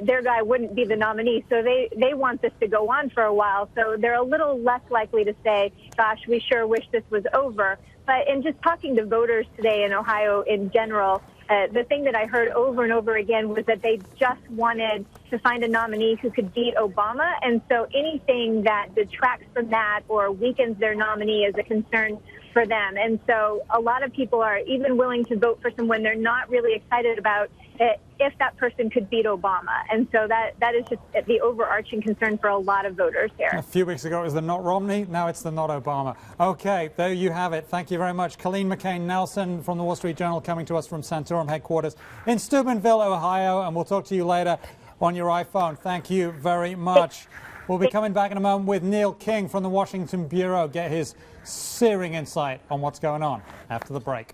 Speaker 7: their guy wouldn't be the nominee. So they want this to go on for a while. So they're a little less likely to say, gosh, we sure wish this was over. But in just talking to voters today in Ohio in general, the thing that I heard over and over again was that they just wanted to find a nominee who could beat Obama. And so anything that detracts from that or weakens their nominee is a concern for them. And so a lot of people are even willing to vote for someone they're not really excited about if that person could beat Obama. And so that is just the overarching concern for a lot of voters here.
Speaker 1: A few weeks ago it was the not Romney, now it's the not Obama. Okay, there you have it. Thank you very much. Colleen McCain-Nelson from the Wall Street Journal coming to us from Santorum headquarters in Steubenville, Ohio, and we'll talk to you later on your iPhone. Thank you very much. We'll be coming back in a moment with Neil King from the Washington Bureau, get his searing insight on what's going on after the break.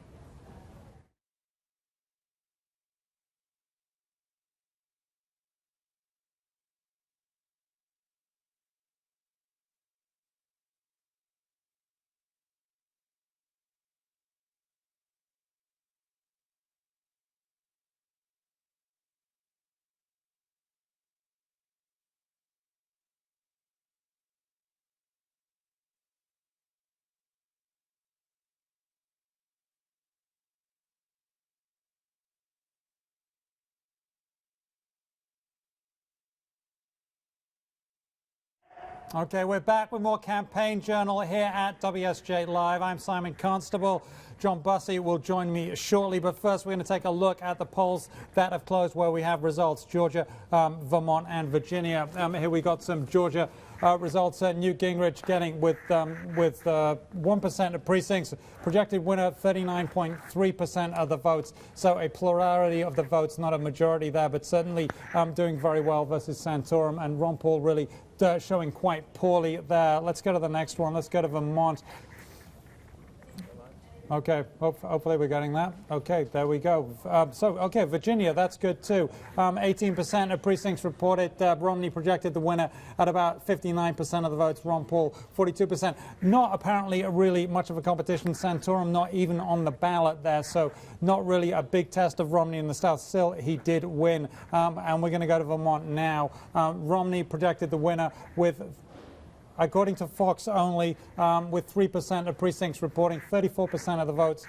Speaker 1: Okay, we're back with more Campaign Journal here at WSJ Live. I'm Simon Constable. John Bussey will join me shortly, but first we're going to take a look at the polls that have closed where we have results: Georgia, Vermont, and Virginia. Here we got some Georgia results. Newt Gingrich getting with 1% of precincts, projected winner 39.3% of the votes. So a plurality of the votes, not a majority there, but certainly doing very well versus Santorum, and Ron Paul really showing quite poorly there. Let's go to the next one. Let's go to Vermont. Okay, hopefully we're getting that. Okay, there we go. Okay, Virginia, that's good too. 18% of precincts reported. Romney projected the winner at about 59% of the votes. Ron Paul, 42%. Not apparently really much of a competition. Santorum not even on the ballot there, so not really a big test of Romney in the South. Still, he did win. And we're going to go to Vermont now. Romney projected the winner with, according to Fox only, with 3% of precincts reporting, 34% of the votes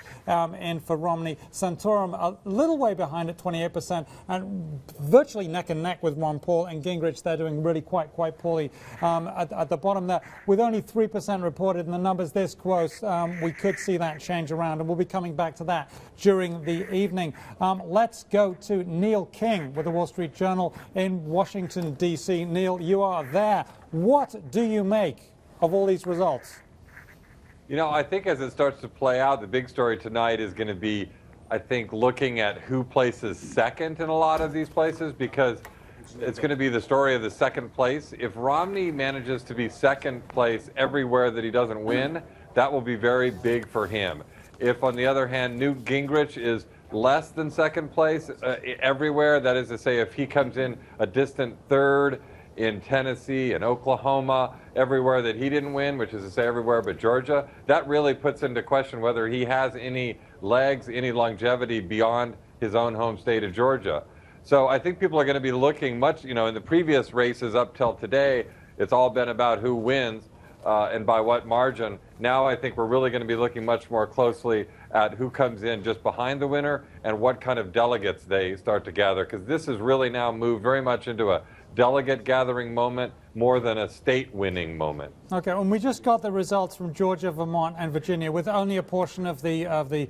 Speaker 1: in for Romney. Santorum a little way behind at 28%, and virtually neck and neck with Ron Paul and Gingrich. They're doing really quite poorly at the bottom there. With only 3% reported and the numbers this close, we could see that change around, and we'll be coming back to that during the evening. Let's go to Neil King with the Wall Street Journal in Washington, D.C. Neil, you are there. What do you make of all these results?
Speaker 8: You know, I think as it starts to play out, the big story tonight is going to be, I think, looking at who places second in a lot of these places, because it's going to be the story of the second place. If Romney manages to be second place everywhere that he doesn't win, that will be very big for him. If, on the other hand, Newt Gingrich is less than second place everywhere, that is to say, if he comes in a distant third in Tennessee and Oklahoma, everywhere that he didn't win, which is to say everywhere but Georgia, that really puts into question whether he has any legs, any longevity beyond his own home state of Georgia. So I think people are going to be looking much, in the previous races up till today, it's all been about who wins and by what margin. Now I think we're really going to be looking much more closely at who comes in just behind the winner and what kind of delegates they start to gather, because this has really now moved very much into a delegate gathering moment more than a state winning moment. Okay,
Speaker 1: and we just got the results from Georgia, Vermont, and Virginia with only a portion of the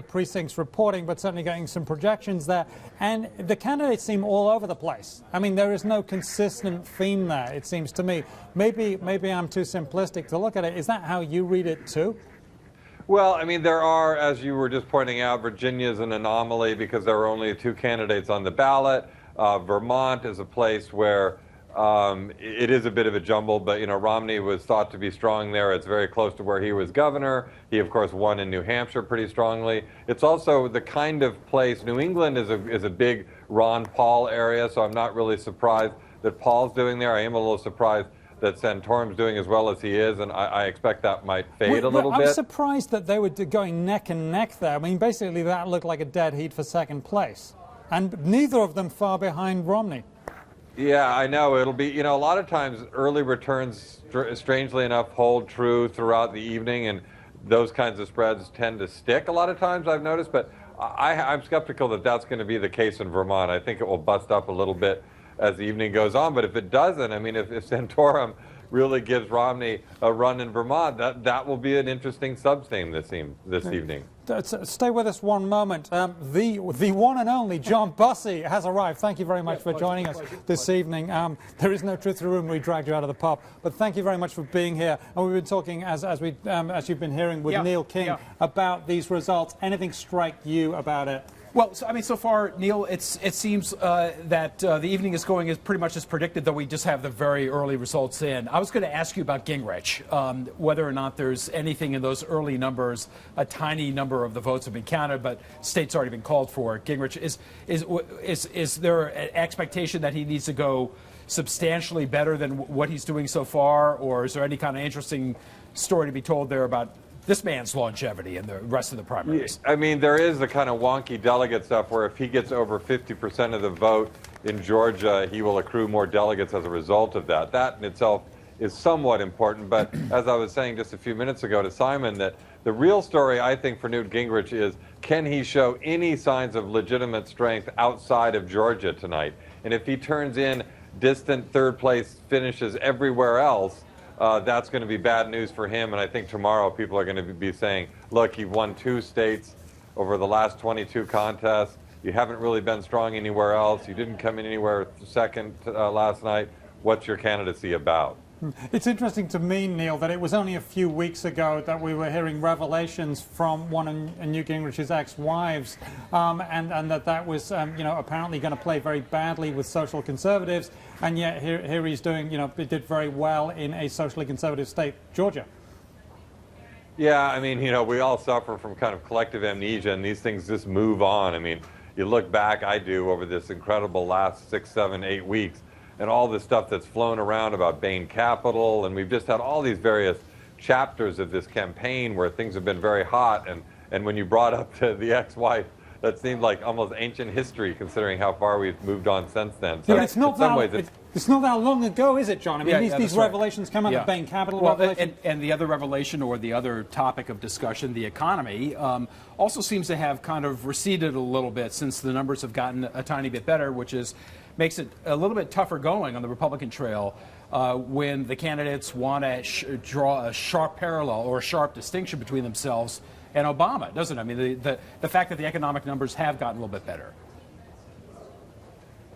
Speaker 1: precincts reporting, but certainly getting some projections there. And the candidates seem all over the place. I mean, there is no consistent theme there, it seems to me. Maybe I'm too simplistic to look at it. Is that how you read it too?
Speaker 8: Well, I mean, there are, as you were just pointing out, Virginia's an anomaly because there are only 2 candidates on the ballot. Vermont is a place where it is a bit of a jumble, but Romney was thought to be strong there. It's very close to where he was governor. He, of course, won in New Hampshire pretty strongly. It's also the kind of place. New England is a big Ron Paul area, so I'm not really surprised that Paul's doing there. I am a little surprised that Santorum's doing as well as he is, and I expect that might fade a little bit.
Speaker 1: I'm surprised that they were going neck and neck there. I mean, basically that looked like a dead heat for second place. And neither of them far behind Romney.
Speaker 8: Yeah, I know. It'll be, a lot of times early returns, strangely enough, hold true throughout the evening, and those kinds of spreads tend to stick a lot of times, I've noticed. But I'm skeptical that that's going to be the case in Vermont. I think it will bust up a little bit as the evening goes on. But if it doesn't, I mean, if Santorum really gives Romney a run in Vermont, that will be an interesting sub-theme this evening.
Speaker 1: Stay with us one moment. The one and only John Bussey has arrived. Thank you very much for joining us this evening. There is no truth to the room. We dragged you out of the pub, but thank you very much for being here. And we've been talking, as you've been hearing, with Neil King about these results. Anything strike you about it?
Speaker 9: Well, so far, Neil, it seems that the evening is going as pretty much as predicted, though we just have the very early results in. I was going to ask you about Gingrich, whether or not there's anything in those early numbers. A tiny number of the votes have been counted, but state's already been called for. Gingrich, is there an expectation that he needs to go substantially better than what he's doing so far, or is there any kind of interesting story to be told there about this man's longevity and the rest of the primaries?
Speaker 8: I mean, there is the kind of wonky delegate stuff where if he gets over 50% of the vote in Georgia, he will accrue more delegates as a result of that. That in itself is somewhat important. But as I was saying just a few minutes ago to Simon, that the real story, I think, for Newt Gingrich is, can he show any signs of legitimate strength outside of Georgia tonight? And if he turns in distant third place finishes everywhere else, that's going to be bad news for him, and I think tomorrow people are going to be saying, look, he won 2 states over the last 22 contests. You haven't really been strong anywhere else. You didn't come in anywhere second last night. What's your candidacy about?
Speaker 1: It's interesting to me, Neil, that it was only a few weeks ago that we were hearing revelations from one of Newt Gingrich's ex-wives, and that was, apparently going to play very badly with social conservatives, and yet here he's doing, he did very well in a socially conservative state, Georgia.
Speaker 8: Yeah, I mean, we all suffer from kind of collective amnesia, and these things just move on. I mean, you look back, I do, over this incredible last 6, 7, 8 weeks, and all the stuff that's flown around about Bain Capital, and we've just had all these various chapters of this campaign where things have been very hot, and when you brought up the ex-wife, that seemed like almost ancient history considering how far we've moved on since then. So
Speaker 1: it's not that long ago, is it, John? I mean, these revelations come out of Bain Capital.
Speaker 9: Well, and the other revelation, or the other topic of discussion, the economy, also seems to have kind of receded a little bit since the numbers have gotten a tiny bit better, which makes it a little bit tougher going on the Republican trail when the candidates want to draw a sharp parallel or a sharp distinction between themselves and Obama, doesn't it? I mean, the fact that the economic numbers have gotten a little bit better.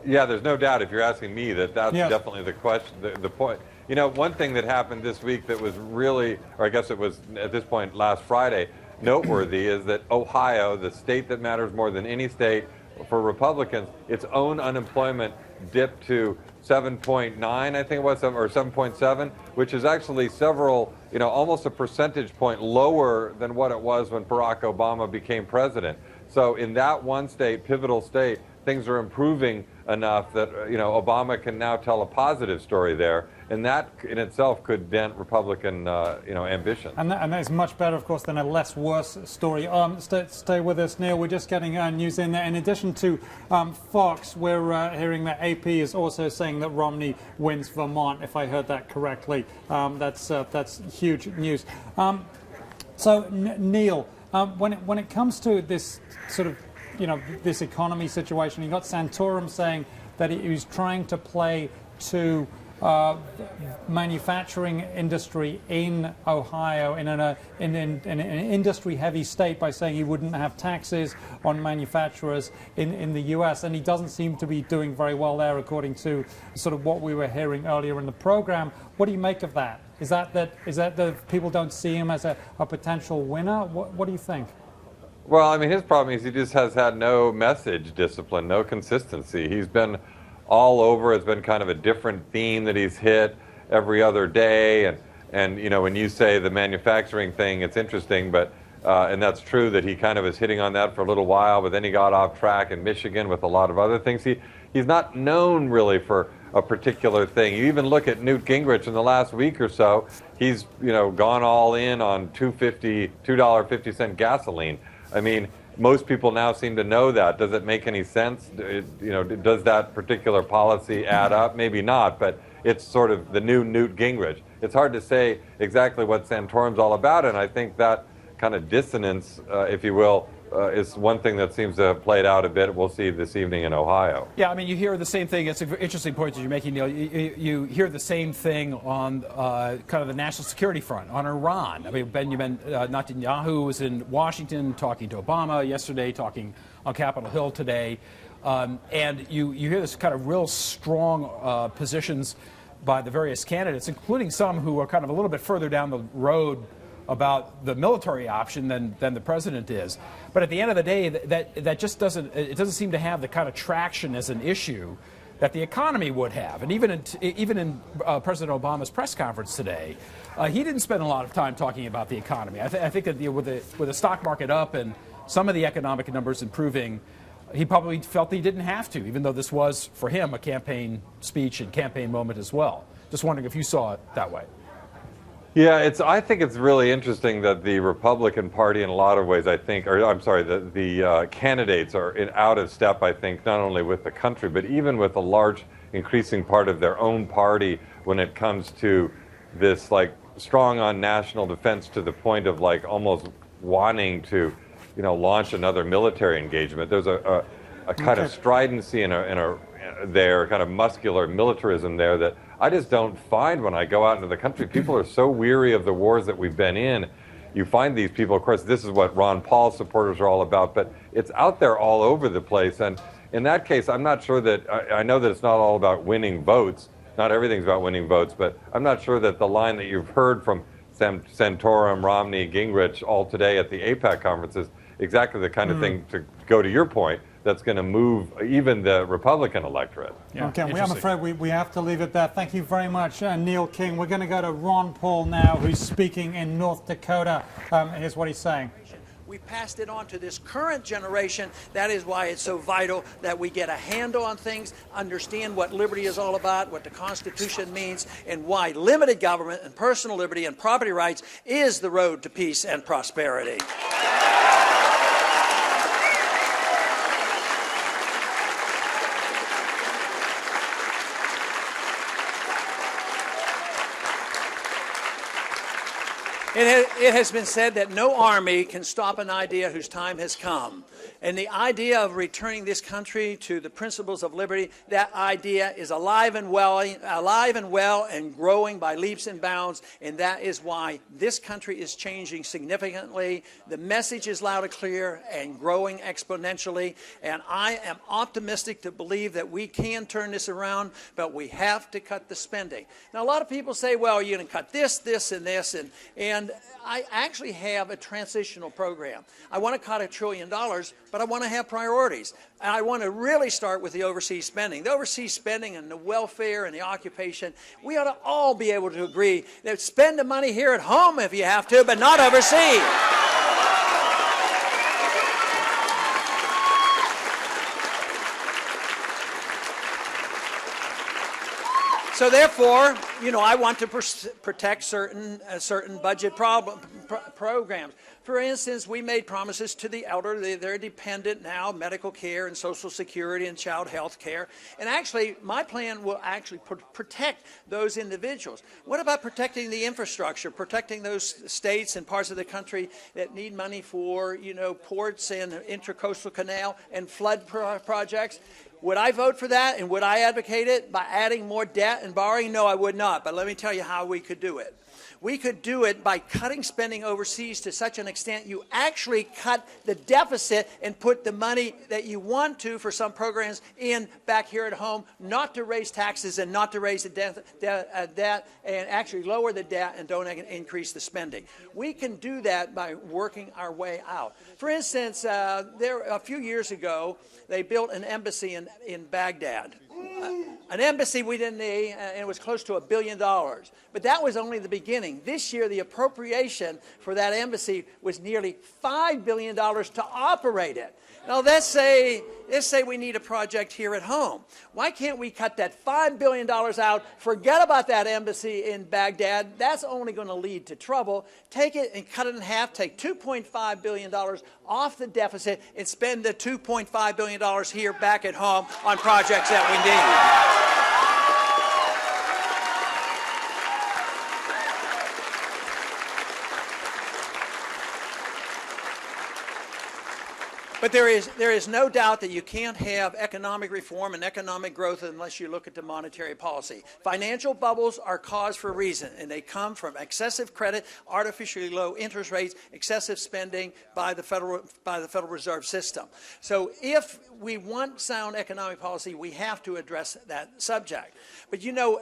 Speaker 8: Yeah, there's no doubt, if you're asking me, that's definitely the question, the point. One thing that happened this week that was really, or I guess it was at this point last Friday, noteworthy is that Ohio, the state that matters more than any state for Republicans, its own unemployment dipped to 7.9, I think it was, or 7.7, which is actually several, almost a percentage point lower than what it was when Barack Obama became president. So in that one state, pivotal state, things are improving enough that Obama can now tell a positive story there, and that in itself could dent Republican ambition.
Speaker 1: And that is much better, of course, than a less worse story. Stay with us, Neil. We're just getting news in there. In addition to Fox, we're hearing that AP is also saying that Romney wins Vermont, if I heard that correctly. That's huge news. So, Neil, when it comes to this sort of this economy situation, you got Santorum saying that he was trying to play to manufacturing industry in Ohio in an industry-heavy state by saying he wouldn't have taxes on manufacturers in the U.S. And he doesn't seem to be doing very well there, according to sort of what we were hearing earlier in the program. What do you make of that? Is that people don't see him as a potential winner? What do you think?
Speaker 8: Well, I mean, his problem is he just has had no message discipline, no consistency. He's been all over. It's been kind of a different theme that he's hit every other day. And when you say the manufacturing thing, it's interesting, but and that's true that he kind of is hitting on that for a little while, but then he got off track in Michigan with a lot of other things. He's not known really for a particular thing. You even look at Newt Gingrich in the last week or so, he's gone all in on $2.50 gasoline. I mean, most people now seem to know that. Does it make any sense? Does that particular policy add up? Maybe not, but it's sort of the new Newt Gingrich. It's hard to say exactly what Santorum's all about, and I think that kind of dissonance, if you will, is one thing that seems to have played out a bit. We'll see this evening in Ohio.
Speaker 9: Yeah, I mean, you hear the same thing. It's an interesting point that you're making, Neil. You hear the same thing on kind of the national security front, on Iran. I mean, Benjamin Netanyahu was in Washington talking to Obama yesterday, talking on Capitol Hill today. And you hear this kind of real strong positions by the various candidates, including some who are kind of a little bit further down the road about the military option than the president is. But at the end of the day, that just doesn't seem to have the kind of traction as an issue that the economy would have. And even in President Obama's press conference today, he didn't spend a lot of time talking about the economy. I think that with the stock market up and some of the economic numbers improving, he probably felt he didn't have to, even though this was, for him, a campaign speech and campaign moment as well. Just wondering if you saw it that way.
Speaker 8: Yeah, I think it's really interesting that the Republican Party, in a lot of ways, the candidates are out of step, I think, not only with the country, but even with a large, increasing part of their own party when it comes to this, like, strong on national defense to the point of, like, almost wanting to, launch another military engagement. There's a kind of stridency and their kind of muscular militarism there that I just don't find when I go out into the country. People are so weary of the wars that we've been in. You find these people, of course, this is what Ron Paul supporters are all about, but it's out there all over the place. And in that case, I'm not sure that, I know that it's not all about winning votes. Not everything's about winning votes, but I'm not sure that the line that you've heard from Santorum, Romney, Gingrich all today at the AIPAC conference is exactly the kind of thing, to go to your point, that's going to move even the Republican electorate.
Speaker 1: Yeah, okay, I'm afraid we have to leave it there. Thank you very much, Neil King. We're going to go to Ron Paul now, who's speaking in North Dakota. Here's what he's saying.
Speaker 10: We passed it on to this current generation. That is why it's so vital that we get a handle on things, understand what liberty is all about, what the Constitution means, and why limited government and personal liberty and property rights is the road to peace and prosperity. It has been said that no army can stop an idea whose time has come. And the idea of returning this country to the principles of liberty, that idea is alive and well and growing by leaps and bounds. And that is why this country is changing significantly. The message is loud and clear and growing exponentially. And I am optimistic to believe that we can turn this around, but we have to cut the spending. Now, a lot of people say, well, you're going to cut this, this, and this. And I actually have a transitional program. I want to cut $1 trillion, but I want to have priorities. And I want to really start with the overseas spending. The overseas spending and the welfare and the occupation, we ought to all be able to agree that spend the money here at home if you have to, but not overseas. So therefore, I want to protect certain budget programs. For instance, we made promises to the elderly. They're dependent now, medical care and Social Security and child health care. And actually, my plan will actually protect those individuals. What about protecting the infrastructure, protecting those states and parts of the country that need money for, ports and intracoastal canal and flood projects? Would I vote for that, and would I advocate it by adding more debt and borrowing? No, I would not, but let me tell you how we could do it. We could do it by cutting spending overseas to such an extent you actually cut the deficit and put the money that you want to for some programs in back here at home, not to raise taxes and not to raise the debt and actually lower the debt and don't increase the spending. We can do that by working our way out. For instance, a few years ago, they built an embassy in Baghdad. An embassy we didn't need, and it was close to $1 billion. But that was only the beginning. This year, the appropriation for that embassy was nearly $5 billion to operate it. Now, let's say we need a project here at home. Why can't we cut that $5 billion out, forget about that embassy in Baghdad? That's only going to lead to trouble. Take it and cut it in half. Take $2.5 billion off the deficit and spend the $2.5 billion here back at home on projects that we need. But there is no doubt that you can't have economic reform and economic growth unless you look at the monetary policy. Financial bubbles are caused for a reason, and they come from excessive credit, artificially low interest rates, excessive spending by the Federal Reserve System. So if we want sound economic policy, we have to address that subject. But you know,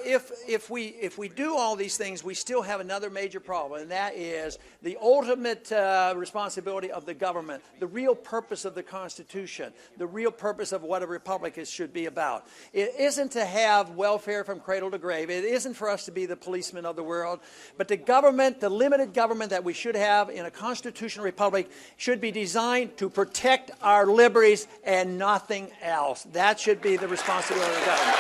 Speaker 10: if we do all these things, we still have another major problem, and that is the ultimate responsibility of the government, the real purpose of the Constitution, the real purpose of what a republic should be about. It isn't to have welfare from cradle to grave. It isn't for us to be the policemen of the world. But the government, the limited government that we should have in a constitutional republic, should be designed to protect our liberties and nothing else. That should be the responsibility of the government.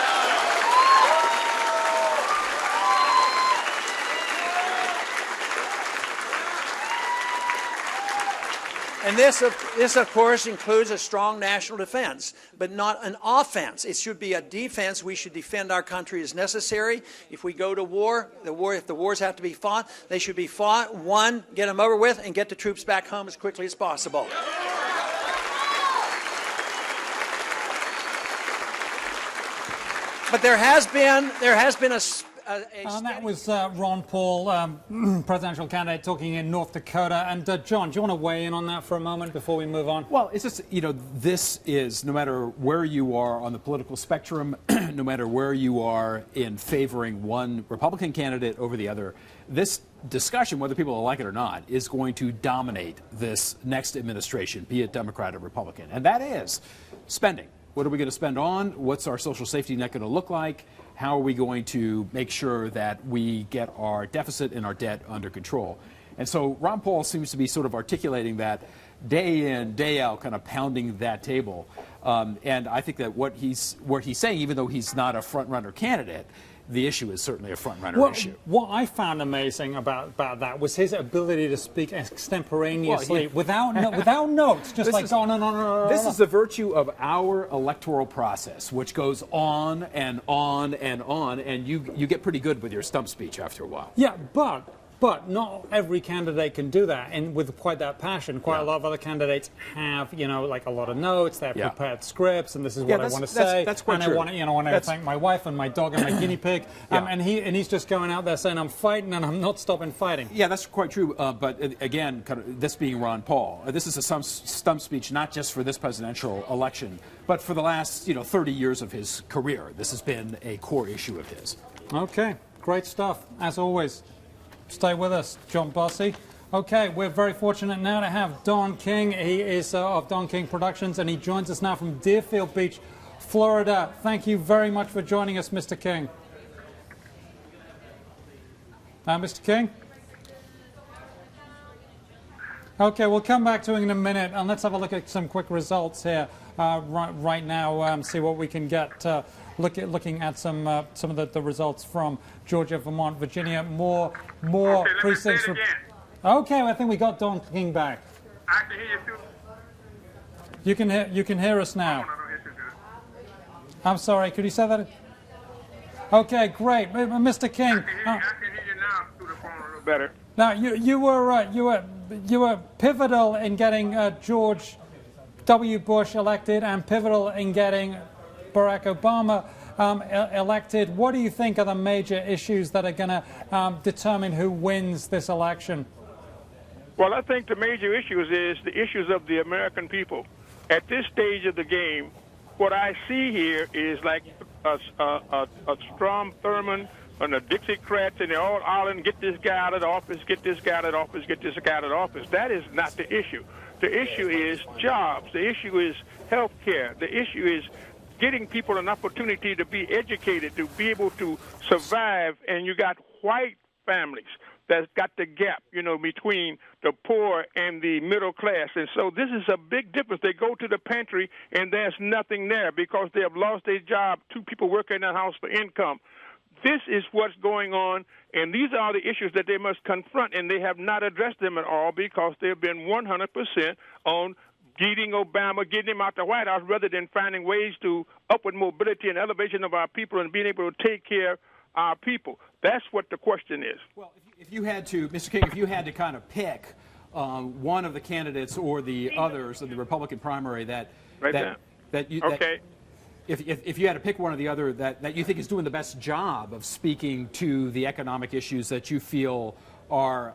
Speaker 10: And this, of course, includes a strong national defense, but not an offense. It should be a defense. We should defend our country as necessary. If we go to war, if the wars have to be fought, they should be fought. One, get them over with, and get the troops back home as quickly as possible. But there has been a
Speaker 1: and that was Ron Paul, presidential candidate, talking in North Dakota. And John, do you want to weigh in on that for a moment before we move on?
Speaker 9: Well, it's just, you know, this is, no matter where you are on the political spectrum, no matter where you are in favoring one Republican candidate over the other, this discussion, whether people like it or not, is going to dominate this next administration, be it Democrat or Republican. And that is spending. What are we going to spend on? What's our social safety net going to look like? How are we going to make sure that we get our deficit and our debt under control? And so Ron Paul seems to be sort of articulating that day in, day out, kind of pounding that table. And I think that what he's saying, even though he's not a front-runner candidate, the issue is certainly a front-runner issue.
Speaker 1: What I found amazing about that was his ability to speak extemporaneously without notes, just like on and on and on.
Speaker 9: This is the virtue of our electoral process, which goes on and on and on, and you get pretty good with your stump speech after a while.
Speaker 1: Yeah, but not every candidate can do that, and with quite that passion. Quite a lot of other candidates have, you know, like a lot of notes. They've prepared scripts, and this is what I want to say.
Speaker 9: That's quite true.
Speaker 1: I want to, I want to thank my wife and my dog and my guinea pig. And he's just going out there saying, "I'm fighting, and I'm not stopping fighting."
Speaker 9: Yeah, that's quite true. But again, kind of, this being Ron Paul, this is a stump speech not just for this presidential election, but for the last 30 years of his career. This has been a core issue of his.
Speaker 1: Okay, great stuff as always. Stay with us, John Bossy. Okay, we're very fortunate now to have Don King. He is of Don King Productions, and he joins us now from Deerfield Beach, Florida. Thank you very much for joining us, Mr. King. Mr. King? Okay, we'll come back to it in a minute, and let's have a look at some quick results here right now, see what we can get. Looking at some of the results from Georgia, Vermont, Virginia, more precincts. Okay, I think we got Don King back.
Speaker 11: I can hear you too.
Speaker 1: You can hear us now. I'm sorry, could you say that? Okay, great, Mr. King.
Speaker 11: I can hear you now through the phone a little better.
Speaker 1: Now you were pivotal in getting George W. Bush elected and pivotal in getting Barack Obama elected. What do you think are the major issues that are going to determine who wins this election?
Speaker 11: Well, I think the major issues is the issues of the American people. At this stage of the game, what I see here is like a Strom Thurmond and the Dixiecrats, and they're all hollering, get this guy out of the office, get this guy out of the office, get this guy out of the office. That is not the issue. The issue is jobs. The issue is health care. The issue is getting people an opportunity to be educated, to be able to survive, and you got white families that's got the gap, between the poor and the middle class. And so this is a big difference. They go to the pantry, and there's nothing there because they have lost their job, 2 people working in that house for income. This is what's going on, and these are the issues that they must confront, and they have not addressed them at all because they've been 100% on getting Obama, getting him out the White House, rather than finding ways to upward mobility and elevation of our people and being able to take care of our people. That's what the question is.
Speaker 9: Well, if you had to, Mr. King, if you had to kind of pick one of the candidates or the others in the Republican primary that you
Speaker 11: okay.
Speaker 9: If you had to pick one or the other that you think is doing the best job of speaking to the economic issues that you feel are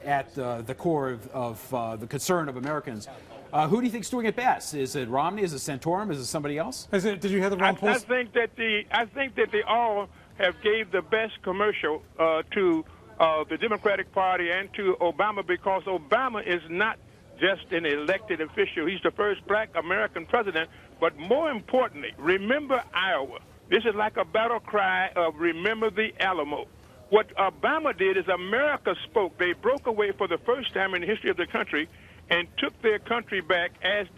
Speaker 9: at the core of the concern of Americans, who do you think is doing it best? Is it Romney? Is it Santorum? Is it somebody else?
Speaker 1: Did you hear the Ron Paul?
Speaker 11: I think that they all have gave the best commercial to the Democratic Party and to Obama, because Obama is not just an elected official. He's the first black American president. But more importantly, remember Iowa. This is like a battle cry of remember the Alamo. What Obama did is America spoke. They broke away for the first time in the history of the country and took their country back as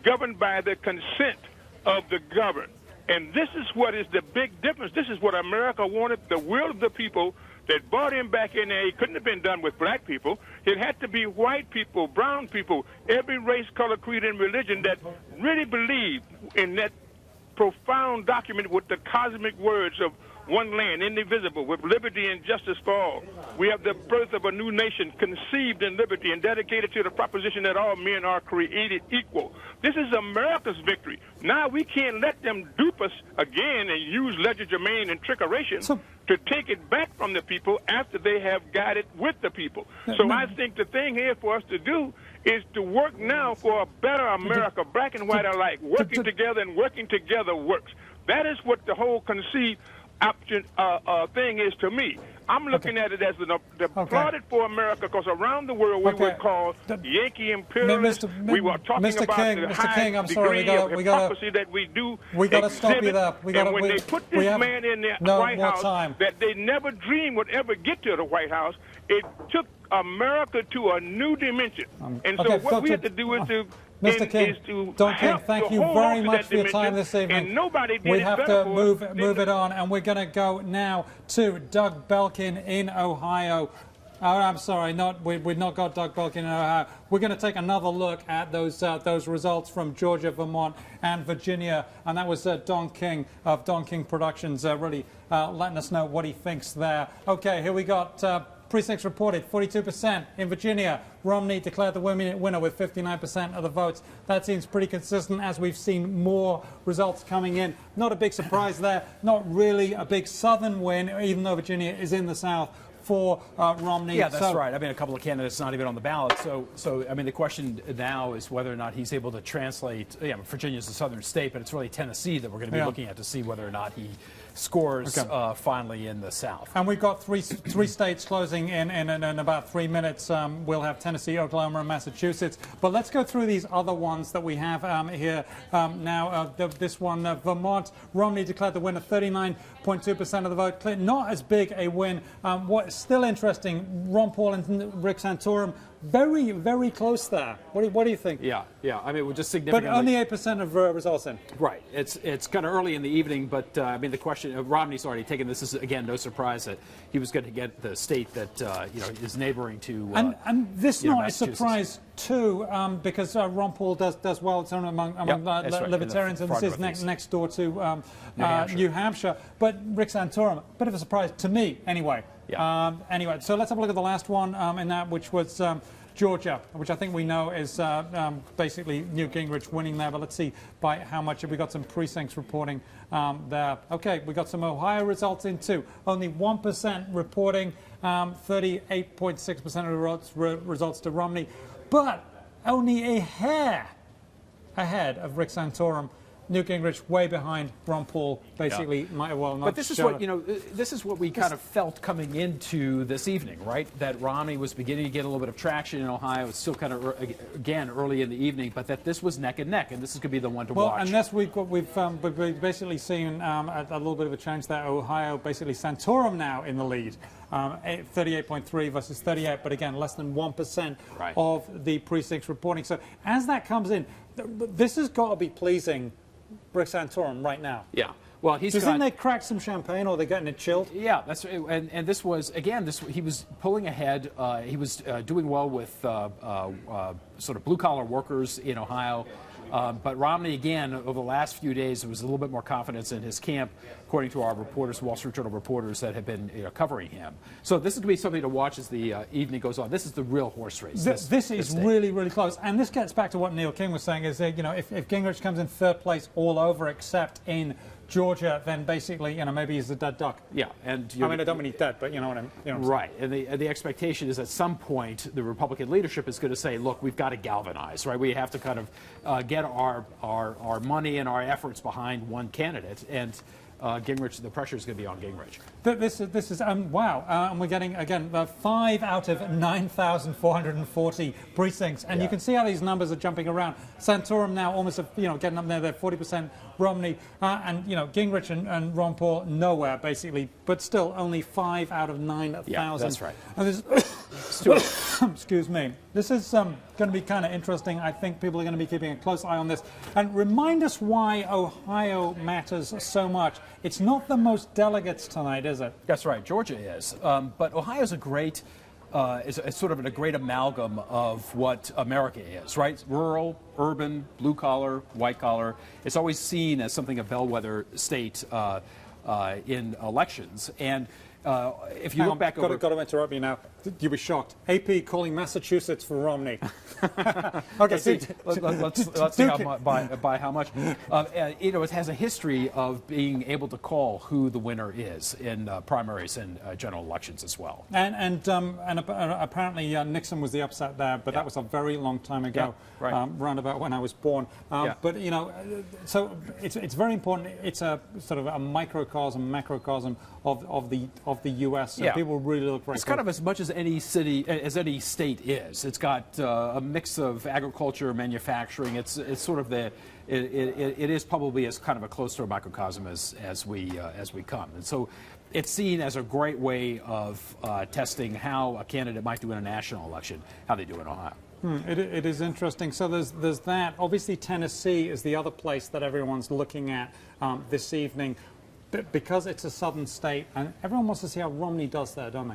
Speaker 11: governed by the consent of the governed. And this is what is the big difference. This is what America wanted, the will of the people that brought him back in there. It couldn't have been done with black people. It had to be white people, brown people, every race, color, creed, and religion that really believed in that profound document with the cosmic words of one land, indivisible, with liberty and justice for all. We have the birth of a new nation conceived in liberty and dedicated to the proposition that all men are created equal. This is America's victory. Now we can't let them dupe us again and use legerdemain and trickeration to take it back from the people after they have got it with the people. So I think the thing here for us to do is to work now for a better America, black and white alike. Working together, and working together works. That is what the whole conceived option thing is to me. I'm looking at it as the applauded for America, because around the world we were called Yankee imperialists. We were talking about the high degree of hypocrisy that we do.
Speaker 1: We got to stop you there.
Speaker 11: And when they put this man in the White House that they never dreamed would ever get to the White House, it took America to a new dimension. And so what we have to do is to
Speaker 1: Mr. King, Don King, thank you very much for your time this evening.
Speaker 11: And nobody did
Speaker 1: we have to move it on, and we're going to go now to Doug Belkin in Ohio. Oh, I'm sorry, we've not got Doug Belkin in Ohio. We're going to take another look at those results from Georgia, Vermont, and Virginia, and that was Don King of Don King Productions really letting us know what he thinks there. Okay, here we got precincts reported, 42% in Virginia. Romney declared the winner with 59% of the votes. That seems pretty consistent as we've seen more results coming in. Not a big surprise there. Not really a big southern win, even though Virginia is in the South, for Romney.
Speaker 9: Yeah, that's right. I mean, a couple of candidates not even on the ballot. So I mean, the question now is whether or not he's able to translate. Yeah, Virginia's a southern state, but it's really Tennessee that we're going to be looking at to see whether or not he scores finally in the South.
Speaker 1: And we've got three states closing in about 3 minutes. We'll have Tennessee, Oklahoma, and Massachusetts. But let's go through these other ones that we have here now. This one, Vermont, Romney declared the winner, 39.2% of the vote. Not as big a win. What's still interesting, Ron Paul and Rick Santorum, very, very close there. What do you think?
Speaker 9: Yeah. I mean, we're just significantly.
Speaker 1: But only 8% of results in.
Speaker 9: Right. It's kind of early in the evening, but I mean, the question. Romney's already taken this. Is again no surprise that he was going to get the state that is neighboring to.
Speaker 1: And this is not a surprise too, because Ron Paul does well among libertarians, and this is next door to New Hampshire. But Rick Santorum, a bit of a surprise to me, anyway. Anyway, so let's have a look at the last one in that, which was Georgia, which I think we know is basically Newt Gingrich winning there, but let's see by how much. We got some precincts reporting there. Okay, we got some Ohio results in too. Only 1% reporting, 38.6% of the results to Romney, but only a hair ahead of Rick Santorum. Newt Gingrich way behind. Ron Paul basically might well not.
Speaker 9: But this is what this is what we kind of felt coming into this evening, right? That Romney was beginning to get a little bit of traction in Ohio. It's still kind of again early in the evening, but that this was neck and neck, and this is going to be the one to watch.
Speaker 1: Well, and that's we've basically seen a little bit of a change there. Ohio basically Santorum now in the lead. 38.3 versus 38, but again, less than 1% of the precincts reporting. So as that comes in, this has got to be pleasing Rick Santorum right now.
Speaker 9: Yeah. Well, he's.
Speaker 1: Do you think they cracked some champagne, or they're getting it chilled?
Speaker 9: Yeah, that's and this was again. He was pulling ahead. He was doing well with sort of blue collar workers in Ohio. But Romney, again, over the last few days, there was a little bit more confidence in his camp, according to our reporters, Wall Street Journal reporters that have been covering him. So this is going to be something to watch as the evening goes on. This is the real horse race.
Speaker 1: This is really, really close. And this gets back to what Neil King was saying, is that, if Gingrich comes in third place all over except in Georgia, then basically, maybe he's a dead duck.
Speaker 9: Yeah, and
Speaker 1: I don't mean he's dead, but you know what I'm saying.
Speaker 9: Right, and the expectation is at some point the Republican leadership is going to say, look, we've got to galvanize, right? We have to kind of get our money and our efforts behind one candidate, and Gingrich, the pressure is going to be on Gingrich.
Speaker 1: This is wow, and we're getting again 5 out of 9,440 precincts, and you can see how these numbers are jumping around. Santorum now almost getting up there, 40%. Romney and Gingrich and Ron Paul nowhere basically, but still only 5 out of 9,000.
Speaker 9: Yeah, that's right.
Speaker 1: And excuse me. This is going to be kind of interesting. I think people are going to be keeping a close eye on this. And remind us why Ohio matters so much. It's not the most delegates tonight, is it?
Speaker 9: That's right. Georgia is. But Ohio's a great, is sort of a great amalgam of what America is, right? Rural, urban, blue collar, white collar. It's always seen as something a bellwether state in elections. And if you look back over...
Speaker 1: Got to interrupt you now. You'll be shocked. AP calling Massachusetts for Romney. Okay,
Speaker 9: let's see by how much. It has a history of being able to call who the winner is in primaries and general elections as well.
Speaker 1: And apparently Nixon was the upset there, but that was a very long time ago, round about when I was born. But so it's very important. It's a sort of a microcosm, macrocosm of the U.S. So people really look very.
Speaker 9: It's kind of as much as any city, as any state is. It's got a mix of agriculture, manufacturing. It's sort of it is probably as kind of a close to a microcosm as we come. And so it's seen as a great way of testing how a candidate might do in a national election, how they do in Ohio.
Speaker 1: It is interesting. So there's that. Obviously, Tennessee is the other place that everyone's looking at this evening, because it's a southern state, and everyone wants to see how Romney does there, don't they?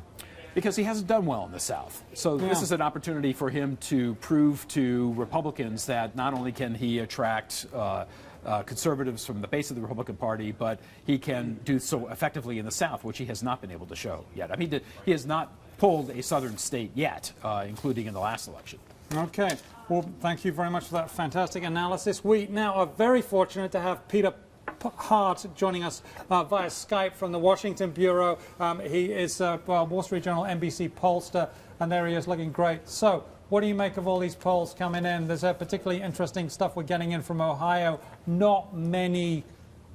Speaker 9: Because he hasn't done well in the South. So this is an opportunity for him to prove to Republicans that not only can he attract conservatives from the base of the Republican Party, but he can do so effectively in the South, which he has not been able to show yet. I mean, he has not pulled a southern state yet, including in the last election.
Speaker 1: Okay. Well, thank you very much for that fantastic analysis. We now are very fortunate to have Peter Hart joining us via Skype from the Washington Bureau. He is a Wall Street Journal NBC pollster, and there he is looking great. So what do you make of all these polls coming in? There's particularly interesting stuff we're getting in from Ohio. Not many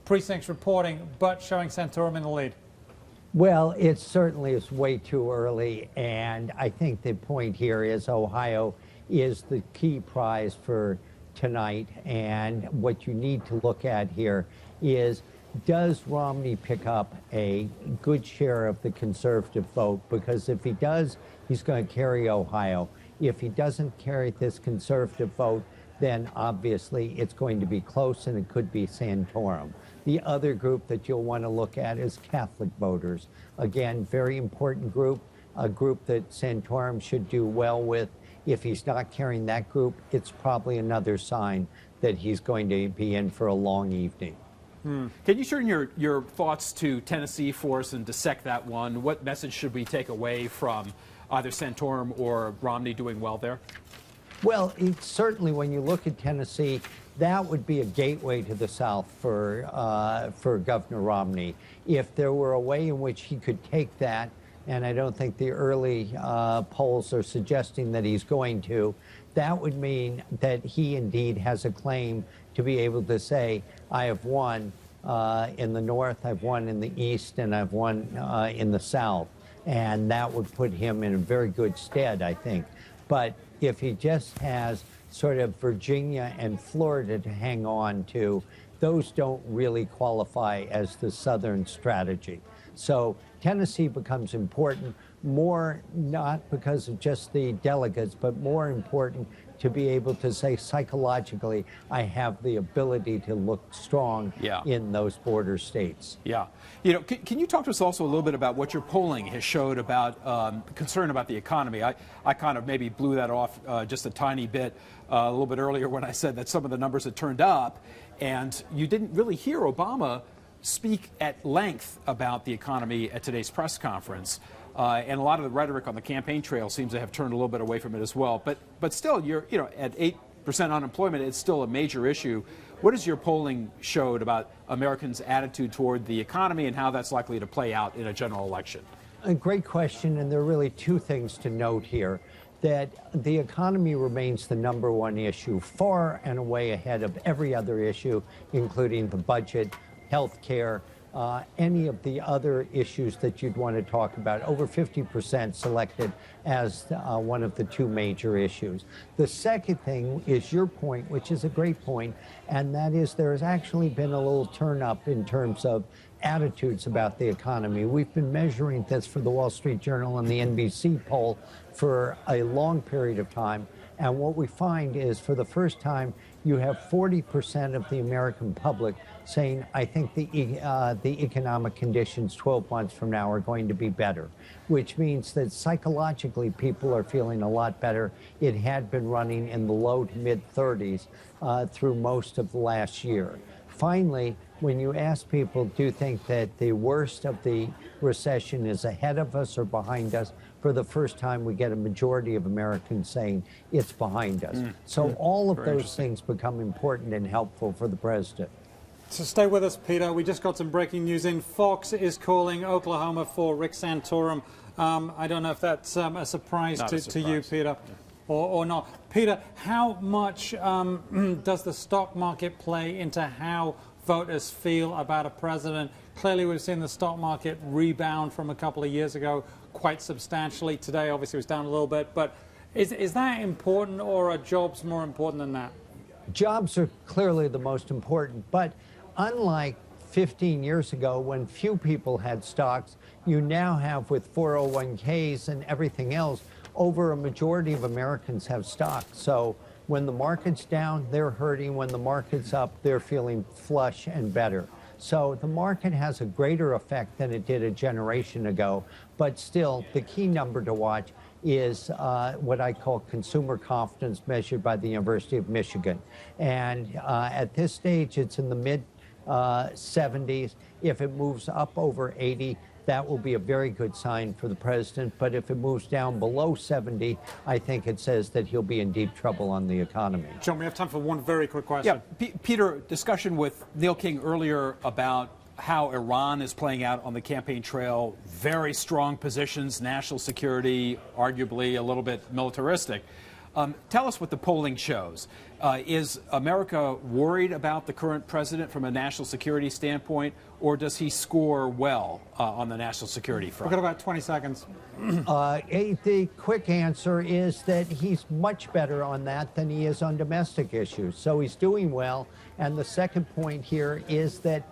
Speaker 1: precincts reporting, but showing Santorum in the lead.
Speaker 12: Well, it certainly is way too early, and I think the point here is Ohio is the key prize for tonight, and what you need to look at here is, does Romney pick up a good share of the conservative vote? Because if he does, he's going to carry Ohio. If he doesn't carry this conservative vote, then obviously it's going to be close, and it could be Santorum. The other group that you'll want to look at is Catholic voters. Again, very important group, a group that Santorum should do well with. If he's not carrying that group, it's probably another sign that he's going to be in for a long evening.
Speaker 9: Can you turn your thoughts to Tennessee for us and dissect that one? What message should we take away from either Santorum or Romney doing well there?
Speaker 12: Well, certainly when you look at Tennessee, that would be a gateway to the South for Governor Romney. If there were a way in which he could take that, and I don't think the early polls are suggesting that he's going to, that would mean that he indeed has a claim to be able to say, I have won in the North, I've won in the East, and I've won in the South. And that would put him in a very good stead, I think. But if he just has sort of Virginia and Florida to hang on to, those don't really qualify as the Southern strategy. So Tennessee becomes important, more not because of just the delegates, but more important to be able to say psychologically, I have the ability to look strong in those border states.
Speaker 9: Yeah. Can you talk to us also a little bit about what your polling has showed about concern about the economy? I kind of maybe blew that off just a tiny bit a little bit earlier when I said that some of the numbers had turned up, and you didn't really hear Obama speak at length about the economy at today's press conference. And a lot of the rhetoric on the campaign trail seems to have turned a little bit away from it as well. But still, you're at 8% unemployment, it's still a major issue. What has your polling showed about Americans' attitude toward the economy and how that's likely to play out in a general election?
Speaker 12: A great question, and there are really two things to note here. That the economy remains the #1 issue, far and away ahead of every other issue, including the budget, health care, any of the other issues that you'd want to talk about. Over 50% selected as one of the two major issues. The second thing is your point, which is a great point, and that is there has actually been a little turn up in terms of attitudes about the economy. We've been measuring this for the Wall Street Journal and the NBC poll for a long period of time, and what we find is for the first time you have 40% of the American public saying, I think the economic conditions 12 months from now are going to be better, which means that psychologically people are feeling a lot better. It had been running in the low to mid 30s through most of the last year. Finally, when you ask people, do you think that the worst of the recession is ahead of us or behind us? For the first time, we get a majority of Americans saying it's behind us. So all of those things become important and helpful for the president.
Speaker 1: So stay with us, Peter. We just got some breaking news in. Fox is calling Oklahoma for Rick Santorum. I don't know if that's a surprise to you, Peter, or not. Peter, how much does the stock market play into how voters feel about a president? Clearly, we've seen the stock market rebound from a couple of years ago quite substantially. Today, obviously, it was down a little bit. But is that important, or are jobs more important than that?
Speaker 12: Jobs are clearly the most important. But unlike 15 years ago, when few people had stocks, you now have, with 401ks and everything else, over a majority of Americans have stocks. So when the market's down, they're hurting. When the market's up, they're feeling flush and better. So the market has a greater effect than it did a generation ago. But still, the key number to watch is what I call consumer confidence, measured by the University of Michigan. And at this stage, it's in the mid-70s. If it moves up over 80, that will be a very good sign for the president. But if it moves down below 70, I think it says that he'll be in deep trouble on the economy.
Speaker 1: John, we have time for one very quick question.
Speaker 9: Yeah, Peter, discussion with Neil King earlier about how Iran is playing out on the campaign trail. Very strong positions, national security, arguably a little bit militaristic. Tell us what the polling shows. Is America worried about the current president from a national security standpoint, or does he score well on the national security front?
Speaker 1: We've got about 20 seconds.
Speaker 12: The quick answer is that he's much better on that than he is on domestic issues. So he's doing well. And the second point here is that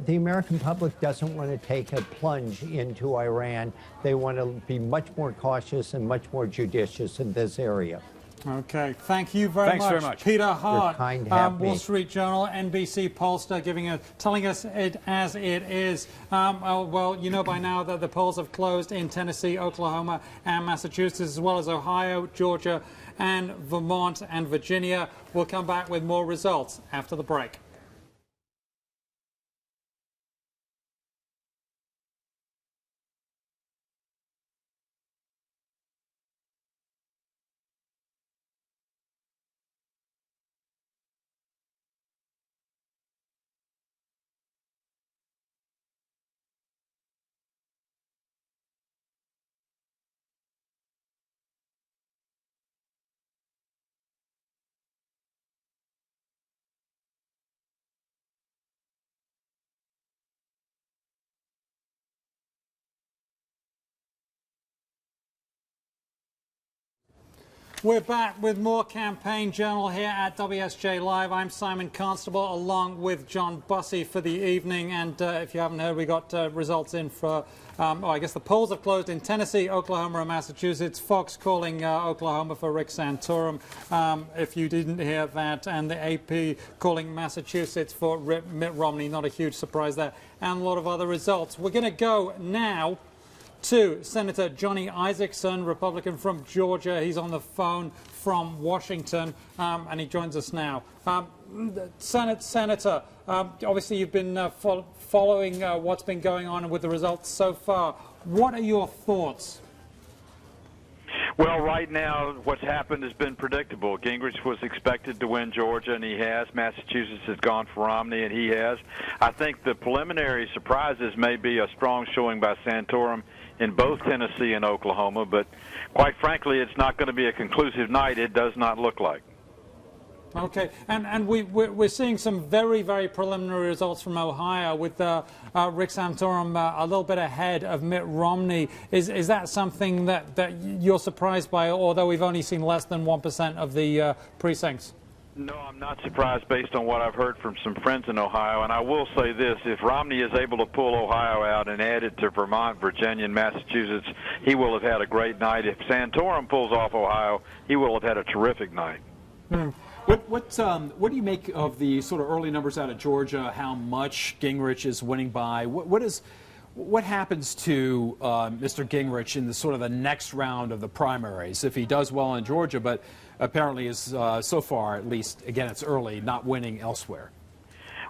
Speaker 12: the American public doesn't want to take a plunge into Iran. They want to be much more cautious and much more judicious in this area.
Speaker 1: Okay, thank you very much. Peter Hart, Wall Street Journal, NBC pollster, telling us it as it is. Well, you know by now that the polls have closed in Tennessee, Oklahoma, and Massachusetts, as well as Ohio, Georgia, and Vermont and Virginia. We'll come back with more results after the break. We're back with more Campaign Journal here at WSJ Live. I'm Simon Constable along with John Bussey for the evening. And if you haven't heard, we got results in for, I guess the polls have closed in Tennessee, Oklahoma, and Massachusetts. Fox calling Oklahoma for Rick Santorum, if you didn't hear that. And the AP calling Massachusetts for Mitt Romney. Not a huge surprise there. And a lot of other results. We're going to go now to Senator Johnny Isakson, Republican from Georgia. He's on the phone from Washington, and he joins us now. Senator, obviously you've been following what's been going on with the results so far. What are your thoughts?
Speaker 13: Well, right now, what's happened has been predictable. Gingrich was expected to win Georgia, and he has. Massachusetts has gone for Romney, and he has. I think the preliminary surprises may be a strong showing by Santorum in both Tennessee and Oklahoma, but quite frankly, it's not going to be a conclusive night. It does not look like.
Speaker 1: Okay, and we're seeing some very, very preliminary results from Ohio with Rick Santorum a little bit ahead of Mitt Romney. Is that something that you're surprised by, although we've only seen less than 1% of the precincts?
Speaker 13: No, I'm not surprised based on what I've heard from some friends in Ohio. And I will say this, if Romney is able to pull Ohio out and add it to Vermont, Virginia, and Massachusetts, he will have had a great night. If Santorum pulls off Ohio, he will have had a terrific night.
Speaker 9: What do you make of the sort of early numbers out of Georgia, how much Gingrich is winning by? What happens to Mr. Gingrich in the sort of the next round of the primaries if he does well in Georgia, but apparently is so far, at least, again, it's early, not winning elsewhere?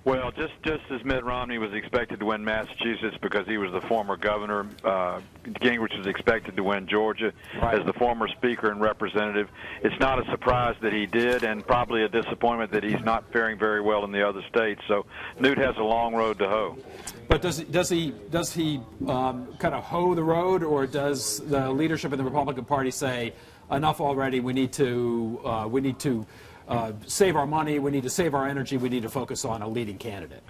Speaker 13: Well, just as Mitt Romney was expected to win Massachusetts because he was the former governor, Gingrich was expected to win Georgia as the former speaker and representative. It's not a surprise that he did, and probably a disappointment that he's not faring very well in the other states. So Newt has a long road to hoe.
Speaker 9: But does he kind of hoe the road, or does the leadership of the Republican Party say, enough already, we need to save our money, we need to save our energy, we need to focus on a leading candidate?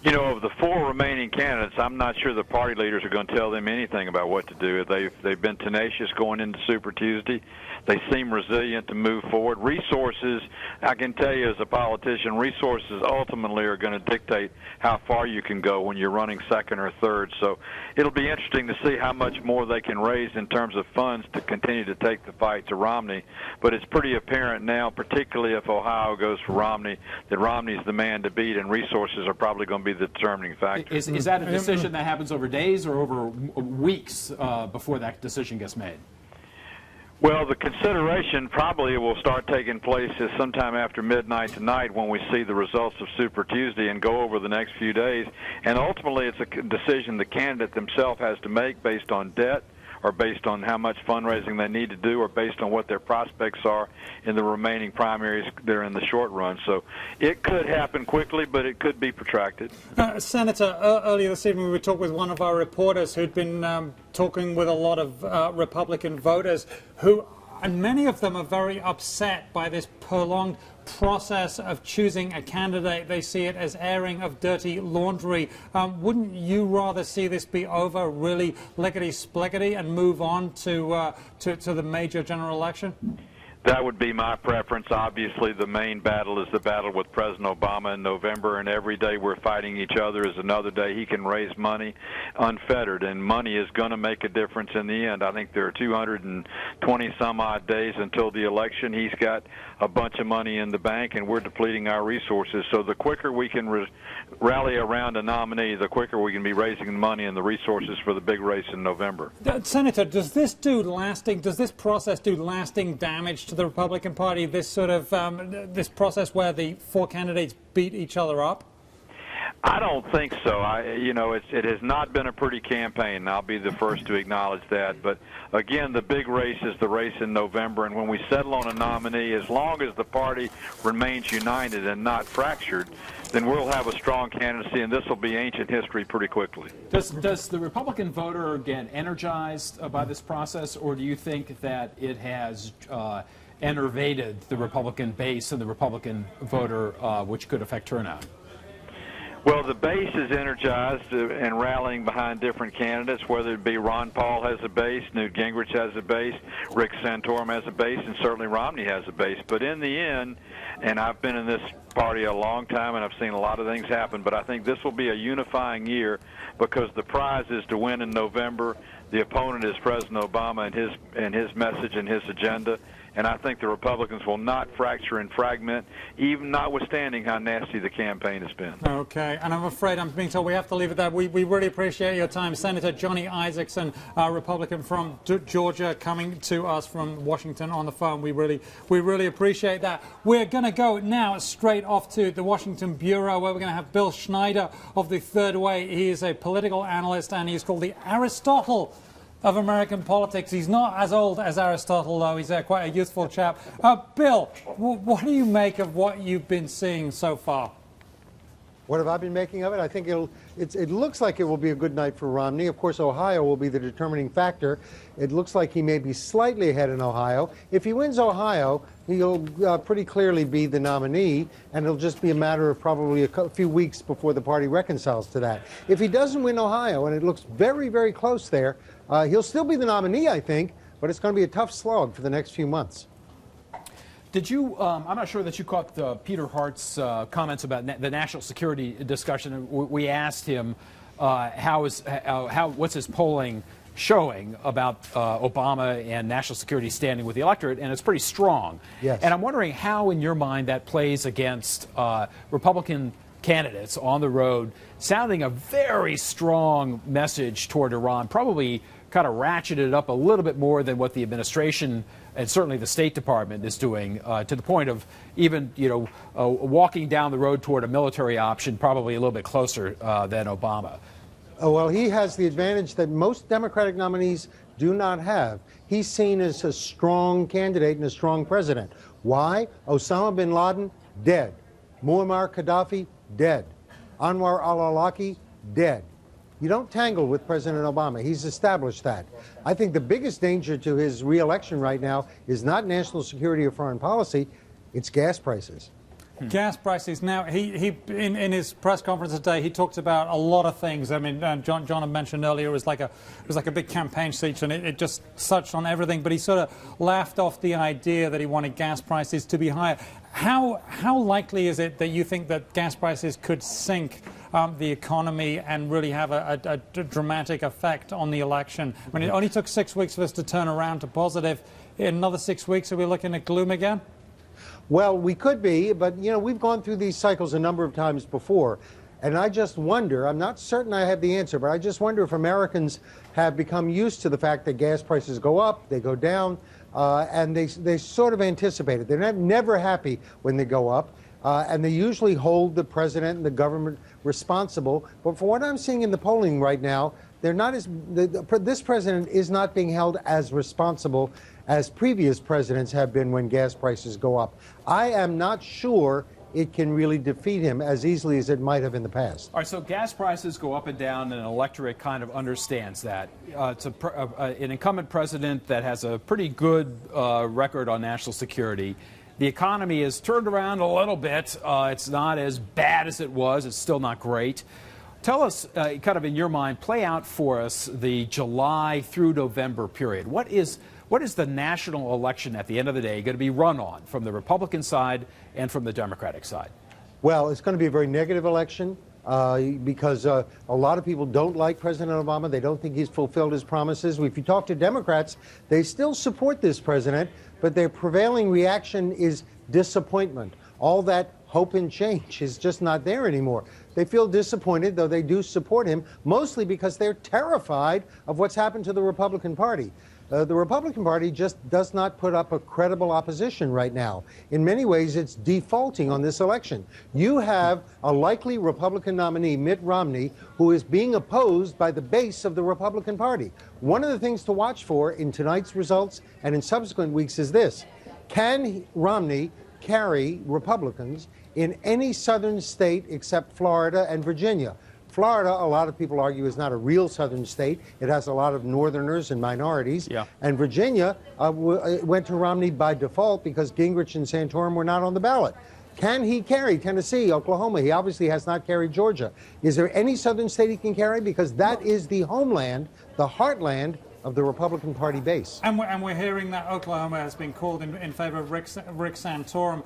Speaker 13: You know, of the four remaining candidates, I'm not sure the party leaders are going to tell them anything about what to do. They've been tenacious going into Super Tuesday. They seem resilient to move forward. Resources, I can tell you as a politician, resources ultimately are going to dictate how far you can go when you're running second or third. So it'll be interesting to see how much more they can raise in terms of funds to continue to take the fight to Romney. But it's pretty apparent now, particularly if Ohio goes for Romney, that Romney's the man to beat, and resources are probably going to be the determining factor.
Speaker 9: Is that a decision that happens over days or over weeks before that decision gets made?
Speaker 13: Well, the consideration probably will start taking place sometime after midnight tonight when we see the results of Super Tuesday and go over the next few days. And ultimately, it's a decision the candidate themselves has to make based on debt, or based on how much fundraising they need to do, or based on what their prospects are in the remaining primaries that are in the short run. So it could happen quickly, but it could be protracted.
Speaker 1: Senator, earlier this evening we were talking with one of our reporters who'd been talking with a lot of Republican voters who, and many of them are very upset by this prolonged process of choosing a candidate. They see it as airing of dirty laundry. Wouldn't you rather see this be over, really lickety-splickety, and move on to the major general election?
Speaker 13: That would be my preference. Obviously, the main battle is the battle with President Obama in November, and every day we're fighting each other is another day he can raise money unfettered, and money is going to make a difference in the end. I think there are 220-some-odd days until the election. He's got a bunch of money in the bank, and we're depleting our resources. So the quicker we can rally around a nominee, the quicker we can be raising the money and the resources for the big race in November.
Speaker 1: Senator, does this process do lasting damage to the Republican Party, this sort of this process where the four candidates beat each other up?
Speaker 13: I don't think so. It has not been a pretty campaign, and I'll be the first to acknowledge that. But again, the big race is the race in November, and when we settle on a nominee, as long as the party remains united and not fractured, then we'll have a strong candidacy, and this will be ancient history pretty quickly.
Speaker 9: Does the Republican voter get energized by this process, or do you think that it has enervated the Republican base and the Republican voter, which could affect turnout?
Speaker 13: Well, the base is energized and rallying behind different candidates, whether it be Ron Paul has a base, Newt Gingrich has a base, Rick Santorum has a base, and certainly Romney has a base. But in the end, and I've been in this party a long time and I've seen a lot of things happen, but I think this will be a unifying year because the prize is to win in November. The opponent is President Obama and his message and his agenda. And I think the Republicans will not fracture and fragment, even notwithstanding how nasty the campaign has been.
Speaker 1: Okay, and I'm afraid I'm being told we have to leave it there. We really appreciate your time. Senator Johnny Isakson, Republican from Georgia, coming to us from Washington on the phone. We really appreciate that. We're going to go now straight off to the Washington Bureau, where we're going to have Bill Schneider of the Third Way. He is a political analyst, and he's called the Aristotle of American politics. He's not as old as Aristotle, though. He's quite a youthful chap. Bill, what do you make of what you've been seeing so far?
Speaker 14: What have I been making of it? I think it looks like it will be a good night for Romney. Of course, Ohio will be the determining factor. It looks like he may be slightly ahead in Ohio. If he wins Ohio, he'll pretty clearly be the nominee, and it'll just be a matter of probably a few weeks before the party reconciles to that. If he doesn't win Ohio, and it looks very, very close there, he'll still be the nominee, I think, but it's going to be a tough slog for the next few months.
Speaker 9: Did you, I'm not sure that you caught Peter Hart's comments about the national security discussion. We asked him what's his polling showing about Obama and national security standing with the electorate, and it's pretty strong.
Speaker 14: Yes.
Speaker 9: And I'm wondering how, in your mind, that plays against Republican candidates on the road sounding a very strong message toward Iran, probably kind of ratcheted up a little bit more than what the administration and certainly the State Department is doing, to the point of even, walking down the road toward a military option, probably a little bit closer than Obama.
Speaker 14: Oh, well, he has the advantage that most Democratic nominees do not have. He's seen as a strong candidate and a strong president. Why? Osama bin Laden, dead. Muammar Gaddafi, dead. Anwar al-Awlaki, dead. You don't tangle with President Obama. He's established that. I think the biggest danger to his re-election right now is not national security or foreign policy, it's gas prices.
Speaker 1: Gas prices. Now, he in his press conference today, he talked about a lot of things. I mean, John had mentioned earlier, it was like a big campaign speech, and it just touched on everything. But he sort of laughed off the idea that he wanted gas prices to be higher. How likely is it that you think that gas prices could sink the economy and really have a dramatic effect on the election? I mean, it only took 6 weeks for this to turn around to positive. In another 6 weeks, are we looking at gloom again?
Speaker 14: Well, we could be, but, we've gone through these cycles a number of times before. And I just wonder, I'm not certain I have the answer, but I just wonder if Americans have become used to the fact that gas prices go up, they go down, and they sort of anticipate it. They're never happy when they go up, and they usually hold the president and the government responsible. But for what I'm seeing in the polling right now, they're not this president is not being held as responsible as previous presidents have been when gas prices go up. I am not sure it can really defeat him as easily as it might have in the past.
Speaker 9: All right, so gas prices go up and down, and an electorate kind of understands that. It's an incumbent president that has a pretty good record on national security. The economy has turned around a little bit. It's not as bad as it was. It's still not great. Tell us, kind of in your mind, play out for us the July through November period. What is the national election at the end of the day going to be run on from the Republican side and from the Democratic side?
Speaker 14: Well, it's going to be a very negative election because a lot of people don't like President Obama. They don't think he's fulfilled his promises. If you talk to Democrats, they still support this president, but their prevailing reaction is disappointment. All that hope and change is just not there anymore. They feel disappointed, though they do support him, mostly because they're terrified of what's happened to the Republican Party. The Republican Party just does not put up a credible opposition right now. In many ways, it's defaulting on this election. You have a likely Republican nominee, Mitt Romney, who is being opposed by the base of the Republican Party. One of the things to watch for in tonight's results and in subsequent weeks is this. Can Romney carry Republicans in any southern state except Florida and Virginia? Florida, a lot of people argue, is not a real southern state. It has a lot of northerners and minorities. Yeah. And Virginia went to Romney by default because Gingrich and Santorum were not on the ballot. Can he carry Tennessee, Oklahoma? He obviously has not carried Georgia. Is there any southern state he can carry? Because that is the homeland, the heartland of the Republican Party base.
Speaker 1: And we're hearing that Oklahoma has been called in favor of Rick Santorum.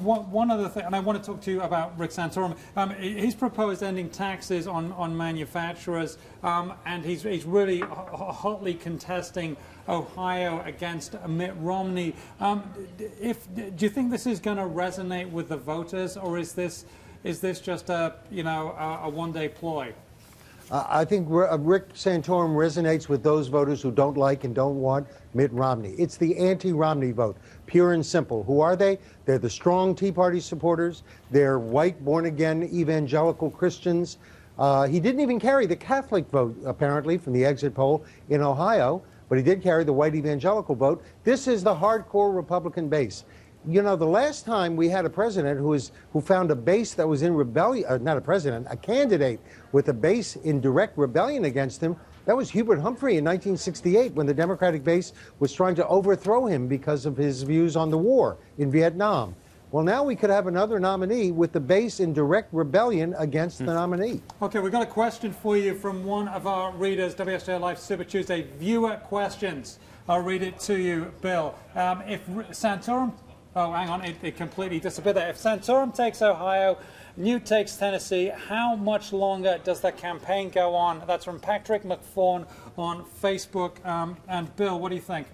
Speaker 1: One other thing, and I want to talk to you about Rick Santorum. He's proposed ending taxes on manufacturers, and he's really hotly contesting Ohio against Mitt Romney. Do you think this is going to resonate with the voters, or is this just a one-day ploy?
Speaker 14: I think Rick Santorum resonates with those voters who don't like and don't want Mitt Romney. It's the anti-Romney vote, pure and simple. Who are they? They're the strong Tea Party supporters. They're white, born-again, evangelical Christians. He didn't even carry the Catholic vote, apparently, from the exit poll in Ohio, but he did carry the white evangelical vote. This is the hardcore Republican base. You know, the last time we had a president who found a base that was in rebellion, not a president, a candidate with a base in direct rebellion against him, that was Hubert Humphrey in 1968 when the Democratic base was trying to overthrow him because of his views on the war in Vietnam. Well, now we could have another nominee with the base in direct rebellion against the nominee.
Speaker 1: Okay, we've got a question for you from one of our readers, WSJ Live Super Tuesday viewer questions. I'll read it to you, Bill. If Santorum... Oh, hang on, it completely disappeared there. If Santorum takes Ohio, Newt takes Tennessee, how much longer does the campaign go on? That's from Patrick McFawn on Facebook. And Bill, what do you think?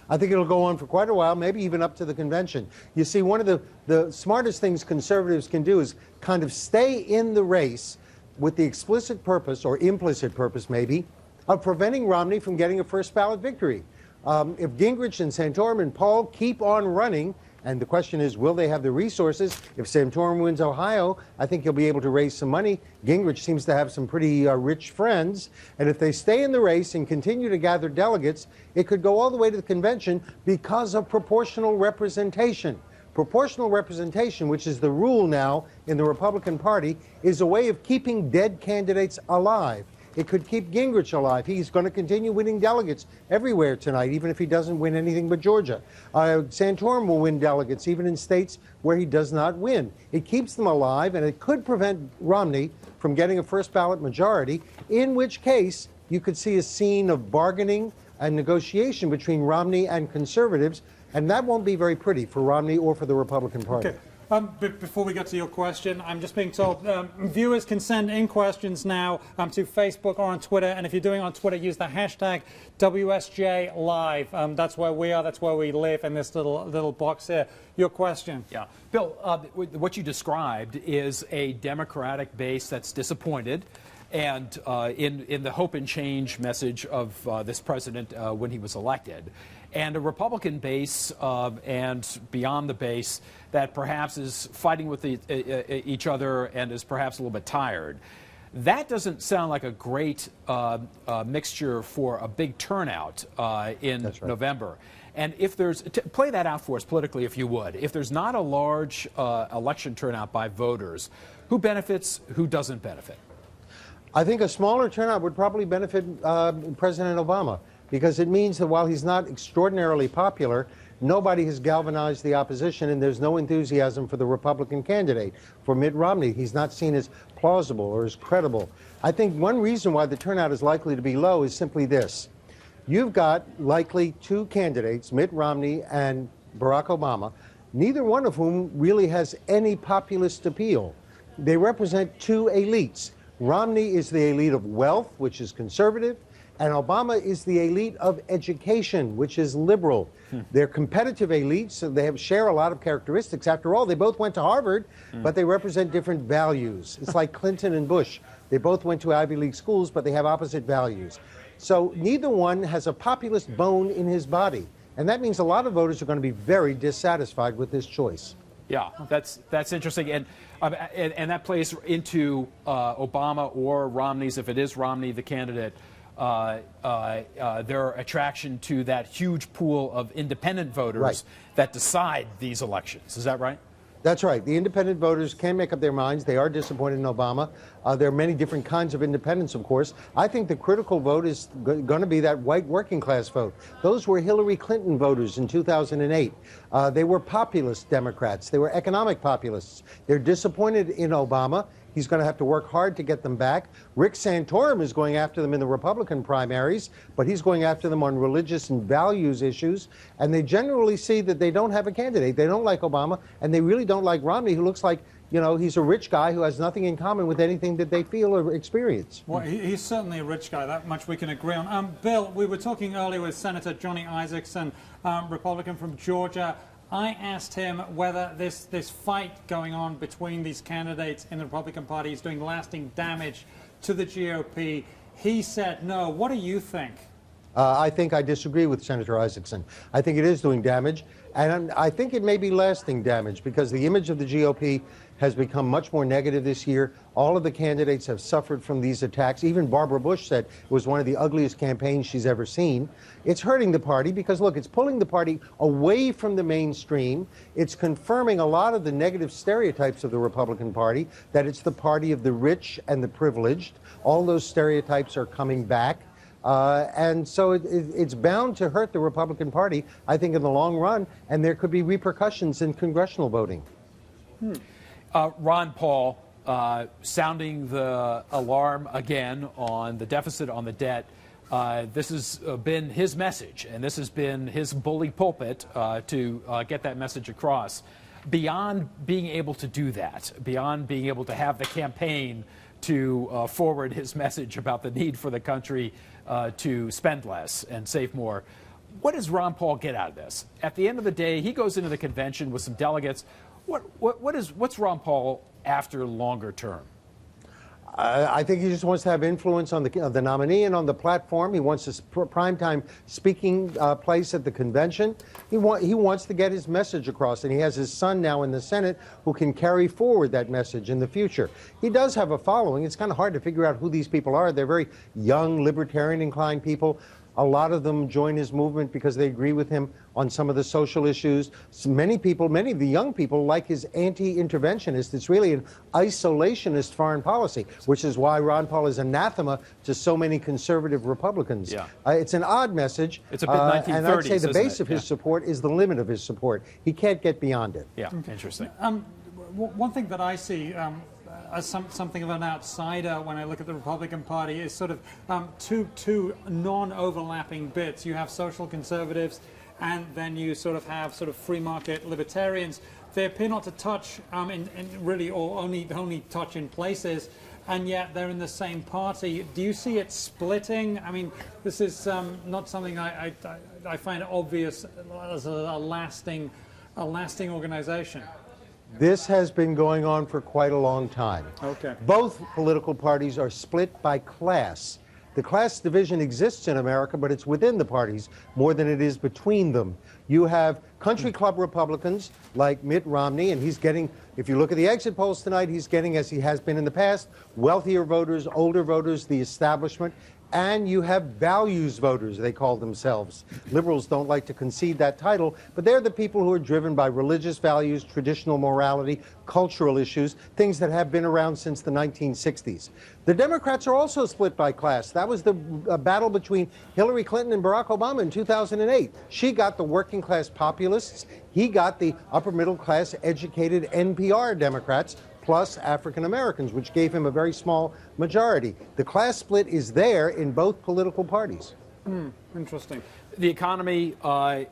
Speaker 14: I think it'll go on for quite a while, maybe even up to the convention. You see, one of the smartest things conservatives can do is kind of stay in the race with the explicit purpose, or implicit purpose maybe, of preventing Romney from getting a first ballot victory. If Gingrich and Santorum and Paul keep on running, and the question is, will they have the resources? If Santorum wins Ohio, I think he'll be able to raise some money. Gingrich seems to have some pretty rich friends. And if they stay in the race and continue to gather delegates, it could go all the way to the convention because of proportional representation. Proportional representation, which is the rule now in the Republican Party, is a way of keeping dead candidates alive. It could keep Gingrich alive. He's going to continue winning delegates everywhere tonight, even if he doesn't win anything but Georgia. Santorum will win delegates, even in states where he does not win. It keeps them alive, and it could prevent Romney from getting a first ballot majority, in which case you could see a scene of bargaining and negotiation between Romney and conservatives, and that won't be very pretty for Romney or for the Republican Party.
Speaker 1: Okay. Before we get to your question, I'm just being told viewers can send in questions now to Facebook or on Twitter. And if you're doing it on Twitter, use the hashtag WSJ Live. That's where we are. That's where we live in this little box here. Your question.
Speaker 9: Yeah. Bill, what you described is a Democratic base that's disappointed. And in the hope and change message of this president when he was elected, and a Republican base and beyond the base that perhaps is fighting with each other and is perhaps a little bit tired. That doesn't sound like a great mixture for a big turnout in November. And if there's, play that out for us politically, if you would. If there's not a large election turnout by voters, who benefits, who doesn't benefit?
Speaker 14: I think a smaller turnout would probably benefit President Obama, because it means that while he's not extraordinarily popular, nobody has galvanized the opposition, and there's no enthusiasm for the Republican candidate. For Mitt Romney, he's not seen as plausible or as credible. I think one reason why the turnout is likely to be low is simply this. You've got likely two candidates, Mitt Romney and Barack Obama, neither one of whom really has any populist appeal. They represent two elites. Romney is the elite of wealth, which is conservative, and Obama is the elite of education, which is liberal. They're competitive elites, so they share a lot of characteristics. After all, they both went to Harvard, but they represent different values. It's like Clinton and Bush. They both went to Ivy League schools, but they have opposite values. So neither one has a populist bone in his body. And that means a lot of voters are going to be very dissatisfied with this choice.
Speaker 9: Yeah, that's interesting, and that plays into Obama or Romney's, if it is Romney, the candidate, their attraction to that huge pool of independent voters that decide these elections. Is that right?
Speaker 14: That's right. The independent voters can make up their minds. They are disappointed in Obama. There are many different kinds of independents, of course. I think the critical vote is going to be that white working class vote. Those were Hillary Clinton voters in 2008. They were populist Democrats. They were economic populists. They're disappointed in Obama. He's going to have to work hard to get them back. Rick Santorum is going after them in the Republican primaries, but he's going after them on religious and values issues. And they generally see that they don't have a candidate. They don't like Obama, and they really don't like Romney, who looks like, you know, he's a rich guy who has nothing in common with anything that they feel or experience.
Speaker 1: Well, he's certainly a rich guy. That much we can agree on. Bill, we were talking earlier with Senator Johnny Isakson, Republican from Georgia. I asked him whether this fight going on between these candidates in the Republican Party is doing lasting damage to the GOP. He said no. What do you think?
Speaker 14: I think I disagree with Senator Isakson. I think it is doing damage, and I think it may be lasting damage because the image of the GOP has become much more negative this year. All of the candidates have suffered from these attacks. Even Barbara Bush said it was one of the ugliest campaigns she's ever seen. It's hurting the party because, look, it's pulling the party away from the mainstream. It's confirming a lot of the negative stereotypes of the Republican Party, that it's the party of the rich and the privileged. All those stereotypes are coming back. And so it's bound to hurt the Republican Party, I think, in the long run, and there could be repercussions in congressional voting.
Speaker 9: Ron Paul sounding the alarm again on the deficit, on the debt. This has been his message, and this has been his bully pulpit to get that message across. Beyond being able to do that, beyond being able to have the campaign to forward his message about the need for the country to spend less and save more, what does Ron Paul get out of this? At the end of the day, he goes into the convention with some delegates. What's Ron Paul after longer term?
Speaker 14: I think he just wants to have influence on the nominee and on the platform. He wants a primetime speaking place at the convention. He wants to get his message across, and he has his son now in the Senate who can carry forward that message in the future. He does have a following. It's kind of hard to figure out who these people are. They're very young, libertarian-inclined people. A lot of them join his movement because they agree with him on some of the social issues. So many of the young people like his anti-interventionist. It's really an isolationist foreign policy, which is why Ron Paul is anathema to so many conservative Republicans.
Speaker 9: Yeah.
Speaker 14: It's an odd message.
Speaker 9: It's a bit 1930s,
Speaker 14: and I'd say the base of
Speaker 9: his
Speaker 14: support is the limit of his support. He can't get beyond it.
Speaker 9: Yeah, interesting.
Speaker 1: One thing that I see as something of an outsider when I look at the Republican Party is sort of two non-overlapping bits. You have social conservatives, and then you sort of have sort of free market libertarians. They appear not to touch really, or only touch in places, and yet they're in the same party. Do you see it splitting? I mean, this is not something I find obvious as a lasting organization.
Speaker 14: This has been going on for quite a long time.
Speaker 1: Okay.
Speaker 14: Both political parties are split by class. The class division exists in America, but it's within the parties more than it is between them. You have country club Republicans like Mitt Romney, and he's getting, if you look at the exit polls tonight, he's getting, as he has been in the past, wealthier voters, older voters, the establishment. And you have values voters, they call themselves. Liberals don't like to concede that title, but they're the people who are driven by religious values, traditional morality, cultural issues, things that have been around since the 1960s. The Democrats are also split by class. That was the battle between Hillary Clinton and Barack Obama in 2008. She got the working class populists. He got the upper middle class educated NPR Democrats, plus African Americans, which gave him a very small majority. The class split is there in both political parties.
Speaker 1: Interesting.
Speaker 9: The economy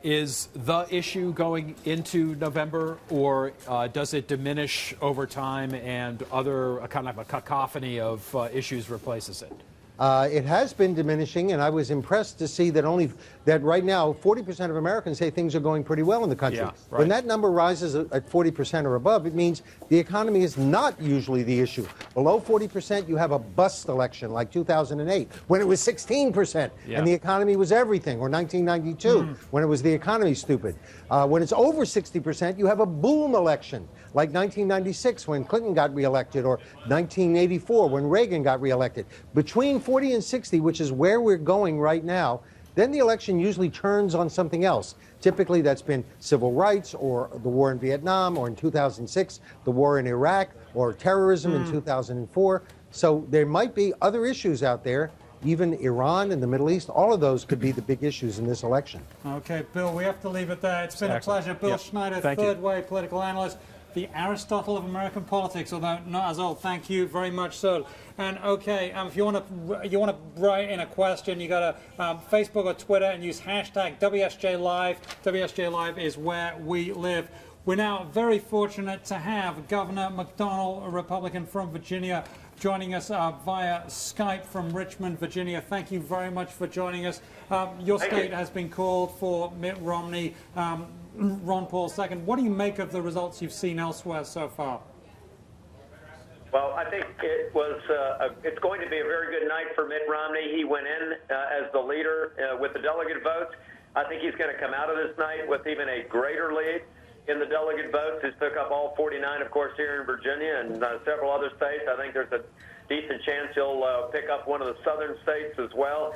Speaker 9: is the issue going into November, or does it diminish over time and other kind of a cacophony of issues replaces it?
Speaker 14: It has been diminishing, and I was impressed to see that right now 40% of Americans say things are going pretty well in the country.
Speaker 9: Yeah, right.
Speaker 14: When that number rises at 40% or above, it means the economy is not usually the issue. Below 40%, you have a bust election like 2008, when it was 16%, and the economy was everything, or 1992, when it was the economy stupid. When it's over 60%, you have a boom election, like 1996 when Clinton got reelected, or 1984 when Reagan got reelected. Between 40 and 60, which is where we're going right now, then the election usually turns on something else. Typically, that's been civil rights or the war in Vietnam, or in 2006, the war in Iraq, or terrorism in 2004. So there might be other issues out there, even Iran and the Middle East. All of those could be the big issues in this election.
Speaker 1: Okay, Bill, we have to leave it there. It's been a pleasure. Bill Schneider, Third Way political analyst, the Aristotle of American politics, although not as old. Thank you very much, so. And okay, if you want to write in a question, you go to Facebook or Twitter and use hashtag WSJ Live. WSJ Live is where we live. We're now very fortunate to have Governor McDonnell, a Republican from Virginia, joining us via Skype from Richmond, Virginia. Thank you very much for joining us. Your state has been called for Mitt Romney, Ron Paul second. What do you make of the results you've seen elsewhere so far?
Speaker 15: Well, I think it's going to be a very good night for Mitt Romney. He went in as the leader with the delegate votes. I think he's going to come out of this night with even a greater lead in the delegate votes. He's took up all 49, of course, here in Virginia and several other states. I think there's a decent chance he'll pick up one of the southern states as well.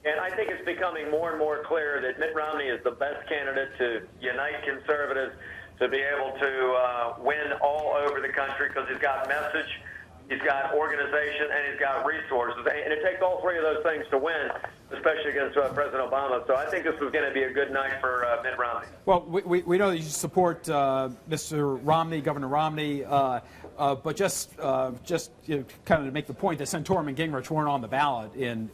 Speaker 15: And I think it's becoming more and more clear that Mitt Romney is the best candidate to unite conservatives, to be able to win all over the country, because he's got message, he's got organization, and he's got resources. And it takes all three of those things to win, especially against President Obama. So I think this is going to be a good night for Mitt Romney.
Speaker 9: Well, we know that you support Mr. Romney, Governor Romney, but just kind of to make the point that Santorum and Gingrich weren't on the ballot in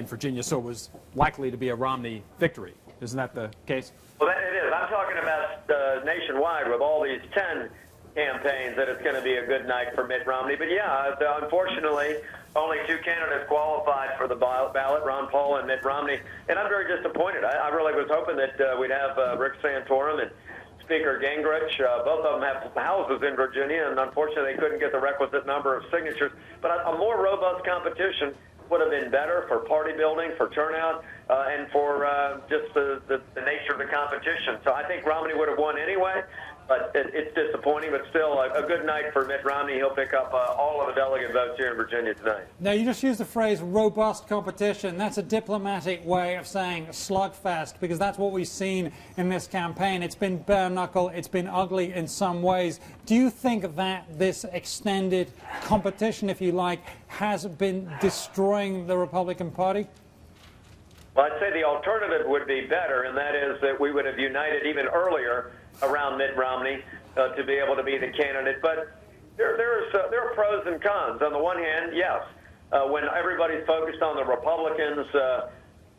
Speaker 9: Virginia, so it was likely to be a Romney victory. Isn't that the case?
Speaker 15: Well, it is. I'm talking about nationwide with all these 10 campaigns that it's going to be a good night for Mitt Romney. But yeah, unfortunately, only 2 candidates qualified for the ballot, Ron Paul and Mitt Romney. And I'm very disappointed. I really was hoping that we'd have Rick Santorum and Speaker Gingrich. Both of them have houses in Virginia, and unfortunately they couldn't get the requisite number of signatures. But a more robust competition would have been better for party building, for turnout, and for just the nature of the competition. So I think Romney would have won anyway, but it's disappointing, but still a good night for Mitt Romney. He'll pick up all of the delegate votes here in Virginia tonight.
Speaker 1: Now, you just used the phrase robust competition. That's a diplomatic way of saying slugfest, because that's what we've seen in this campaign. It's been bare knuckle. It's been ugly in some ways. Do you think that this extended competition, if you like, has been destroying the Republican Party?
Speaker 15: Well, I'd say the alternative would be better, and that is that we would have united even earlier around Mitt Romney to be able to be the candidate. But there are pros and cons. On the one hand, yes, when everybody's focused on the Republicans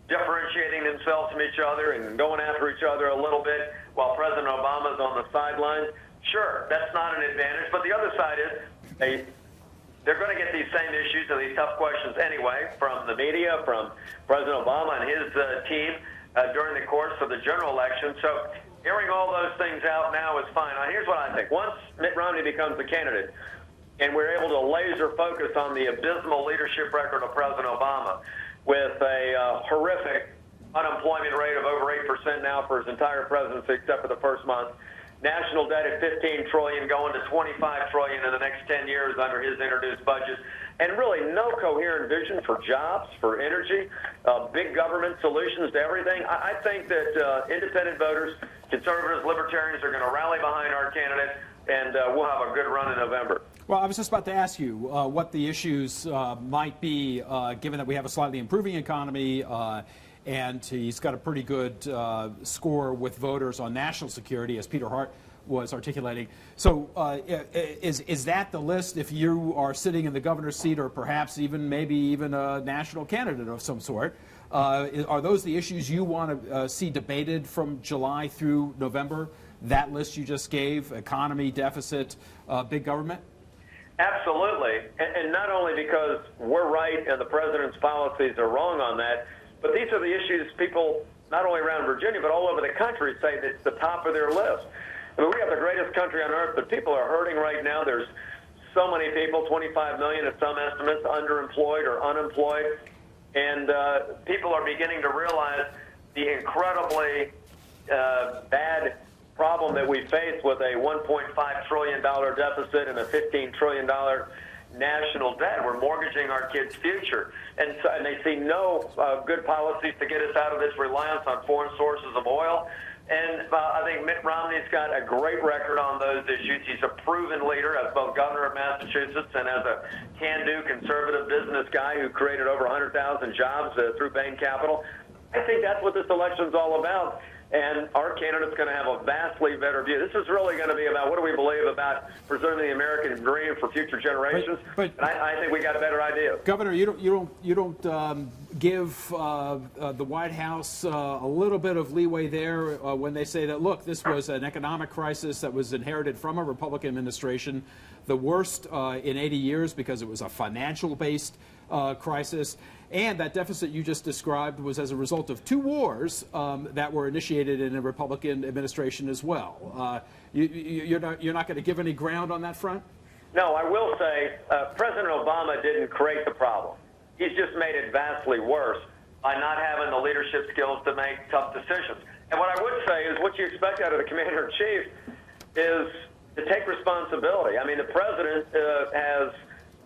Speaker 15: differentiating themselves from each other and going after each other a little bit while President Obama's on the sidelines, sure, that's not an advantage. But the other side is they're going to get these same issues and these tough questions anyway from the media, from President Obama and his team during the course of the general election. So hearing all those things out now is fine. Now, here's what I think. Once Mitt Romney becomes the candidate and we're able to laser focus on the abysmal leadership record of President Obama with a horrific unemployment rate of over 8% now for his entire presidency except for the first month, national debt at $15 trillion, going to $25 trillion in the next 10 years under his introduced budget, and really no coherent vision for jobs, for energy, big government solutions to everything. I think that independent voters, conservatives, libertarians are going to rally behind our candidate, and we'll have a good run in November.
Speaker 9: Well, I was just about to ask you what the issues might be, given that we have a slightly improving economy, and he's got a pretty good score with voters on national security, as Peter Hart was articulating. So is that the list if you are sitting in the governor's seat, or perhaps maybe even a national candidate of some sort? Are those the issues you want to see debated from July through November? That list you just gave, economy, deficit, big government?
Speaker 15: Absolutely. And not only because we're right and the president's policies are wrong on that, but these are the issues people, not only around Virginia, but all over the country, say that's the top of their list. I mean, we have the greatest country on earth, but people are hurting right now. There's so many people, 25 million at some estimates, underemployed or unemployed. And people are beginning to realize the incredibly bad problem that we face with a $1.5 trillion deficit and a $15 trillion national debt. We're mortgaging our kids' future. And they see no good policies to get us out of this reliance on foreign sources of oil. And I think Mitt Romney's got a great record on those issues. He's a proven leader as both governor of Massachusetts and as a can-do conservative business guy who created over 100,000 jobs through Bain Capital. I think that's what this election's all about. And our candidate's going to have a vastly better view. This is really going to be about what do we believe about preserving the American dream for future generations. And I think we got a better idea.
Speaker 9: Governor, you don't give the White House a little bit of leeway there when they say that, look, this was an economic crisis that was inherited from a Republican administration, the worst in 80 years because it was a financial-based crisis. And that deficit you just described was as a result of 2 wars that were initiated in a Republican administration as well. You're not going to give any ground on that front?
Speaker 15: No, I will say President Obama didn't create the problem. He's just made it vastly worse by not having the leadership skills to make tough decisions. And what I would say is what you expect out of the commander-in-chief is to take responsibility. I mean, the president has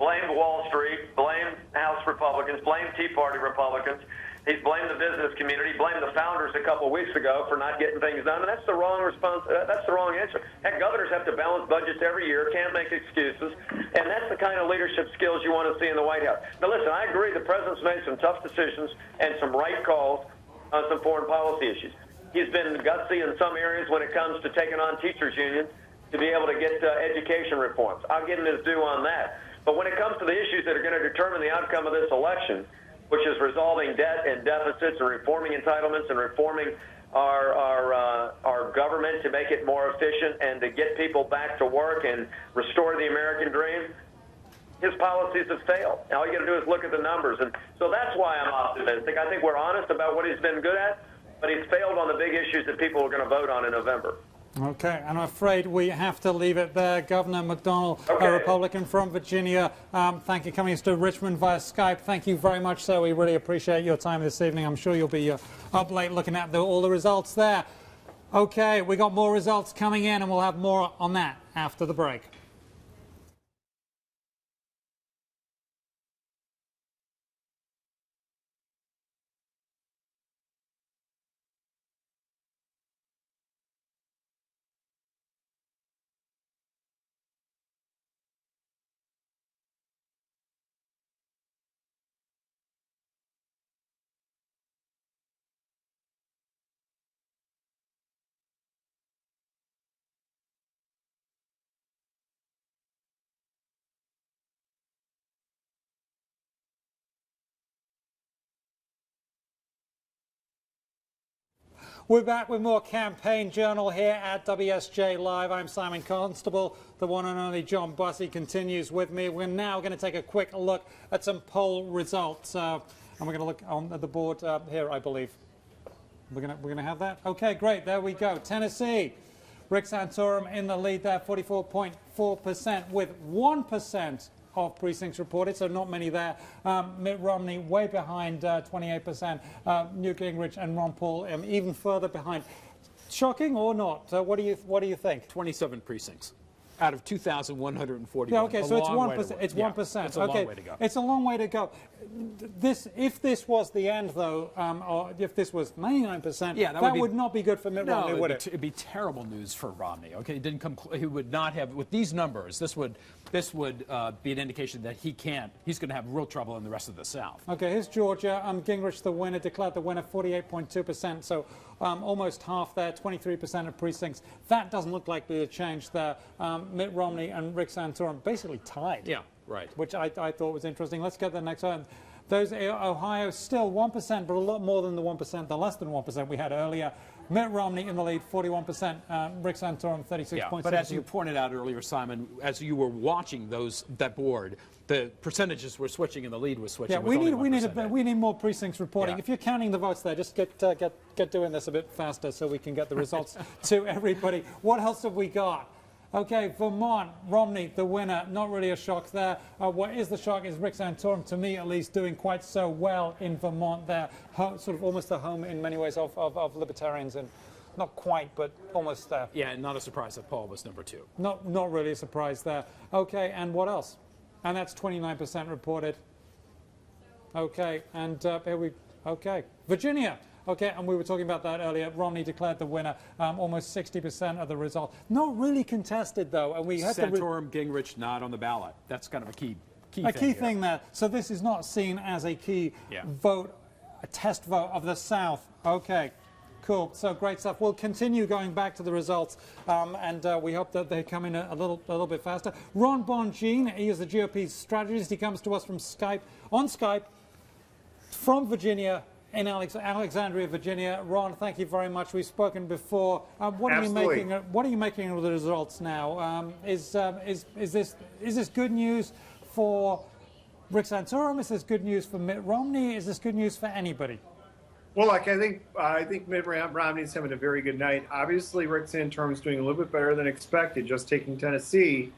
Speaker 15: blamed Wall Street, blamed House Republicans, blamed Tea Party Republicans. He's blamed the business community, blamed the founders a couple of weeks ago for not getting things done, and that's the wrong response. That's the wrong answer. Heck, governors have to balance budgets every year, can't make excuses, and that's the kind of leadership skills you want to see in the White House. Now, listen, I agree the president's made some tough decisions and some right calls on some foreign policy issues. He's been gutsy in some areas when it comes to taking on teachers' unions to be able to get education reforms. I'll give him his due on that. But when it comes to the issues that are going to determine the outcome of this election, which is resolving debt and deficits and reforming entitlements and reforming our government to make it more efficient and to get people back to work and restore the American dream, his policies have failed. All you got to do is look at the numbers. And so that's why I'm optimistic. I think we're honest about what he's been good at, but he's failed on the big issues that people are going to vote on in November.
Speaker 1: Okay, and I'm afraid we have to leave it there. Governor McDonnell, a Republican from Virginia, thank you for coming to Richmond via Skype. Thank you very much, sir. We really appreciate your time this evening. I'm sure you'll be up late looking at all the results there. Okay, we got more results coming in, and we'll have more on that after the break. We're back with more Campaign Journal here at WSJ Live. I'm Simon Constable. The one and only John Bussey continues with me. We're now going to take a quick look at some poll results. And we're going to look on the board here, I believe. We're going to have that? Okay, great. There we go. Tennessee. Rick Santorum in the lead there, 44.4% with 1% of precincts reported, so not many there. Mitt Romney way behind, 28%. Newt Gingrich and Ron Paul even further behind. Shocking or not? What do you think?
Speaker 9: 27 precincts out of 2,141.
Speaker 1: Yeah, okay, so it's 1%. It's 1%.
Speaker 9: It's a long way to go.
Speaker 1: It's a long way to go. If this was the end, though, or if this was 99%, that would not be good for Mitt Romney, would it?
Speaker 9: It'd be terrible news for Romney. Okay, it didn't come. He would not have with these numbers. This would be an indication that he's going to have real trouble in the rest of the South.
Speaker 1: Okay, here's Georgia. Gingrich, the winner, declared the winner, 48.2%. So almost half there, 23% of precincts. That doesn't look like a change there. Mitt Romney and Rick Santorum basically tied.
Speaker 9: Yeah, right.
Speaker 1: Which I thought was interesting. Let's get the next one. Those Ohio still 1%, but a lot more than the 1%, the less than 1% we had earlier. Mitt Romney in the lead, 41%. Rick Santorum, 36.6%.
Speaker 9: Yeah, but as you pointed out earlier, Simon, as you were watching that board, the percentages were switching and the lead was switching.
Speaker 1: Yeah, we need more precincts reporting.
Speaker 9: Yeah.
Speaker 1: If you're counting the votes there, just get doing this a bit faster so we can get the results to everybody. What else have we got? Okay, Vermont, Romney, the winner. Not really a shock there. What is the shock is Rick Santorum, to me at least, doing quite so well in Vermont there. Sort of almost the home in many ways of libertarians, and not quite, but almost there.
Speaker 9: Yeah, not a surprise that Paul was number 2.
Speaker 1: Not really a surprise there. Okay, and what else? And that's 29% reported. Okay, and okay. Virginia. Okay, and we were talking about that earlier. Romney declared the winner, almost 60% of the result. Not really contested, though. And we had
Speaker 9: Santorum, Gingrich not on the ballot. That's kind of a key
Speaker 1: thing there. So this is not seen as a key vote, a test vote of the South. Okay, cool. So great stuff. We'll continue going back to the results, and we hope that they come in a little bit faster. Ron Bonjean, he is the GOP's strategist. He comes to us from on Skype, from Virginia, in Alexandria, Virginia. Ron, thank you very much. We've spoken before. What are you making of the results now? Is this good news for Rick Santorum? Is this good news for Mitt Romney? Is this good news for anybody?
Speaker 16: Well, look, I think Mitt Romney's having a very good night. Obviously, Rick Santorum's doing a little bit better than expected, just taking Tennessee.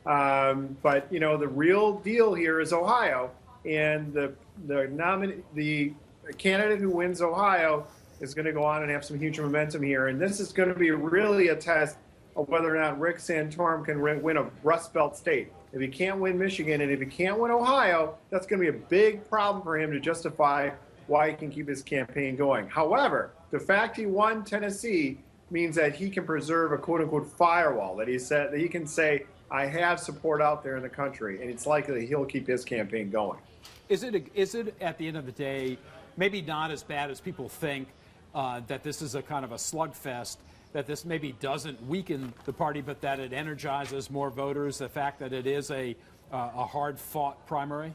Speaker 16: But the real deal here is Ohio, and the candidate who wins Ohio is going to go on and have some huge momentum here. And this is going to be really a test of whether or not Rick Santorum can win a Rust Belt state. If he can't win Michigan and if he can't win Ohio, that's going to be a big problem for him to justify why he can keep his campaign going. However, the fact he won Tennessee means that he can preserve a quote-unquote firewall, that he can say, I have support out there in the country, and it's likely he'll keep his campaign going.
Speaker 9: Is it at the end of the day, maybe not as bad as people think, that this is a kind of a slugfest, that this maybe doesn't weaken the party, but that it energizes more voters, the fact that it is a hard-fought primary?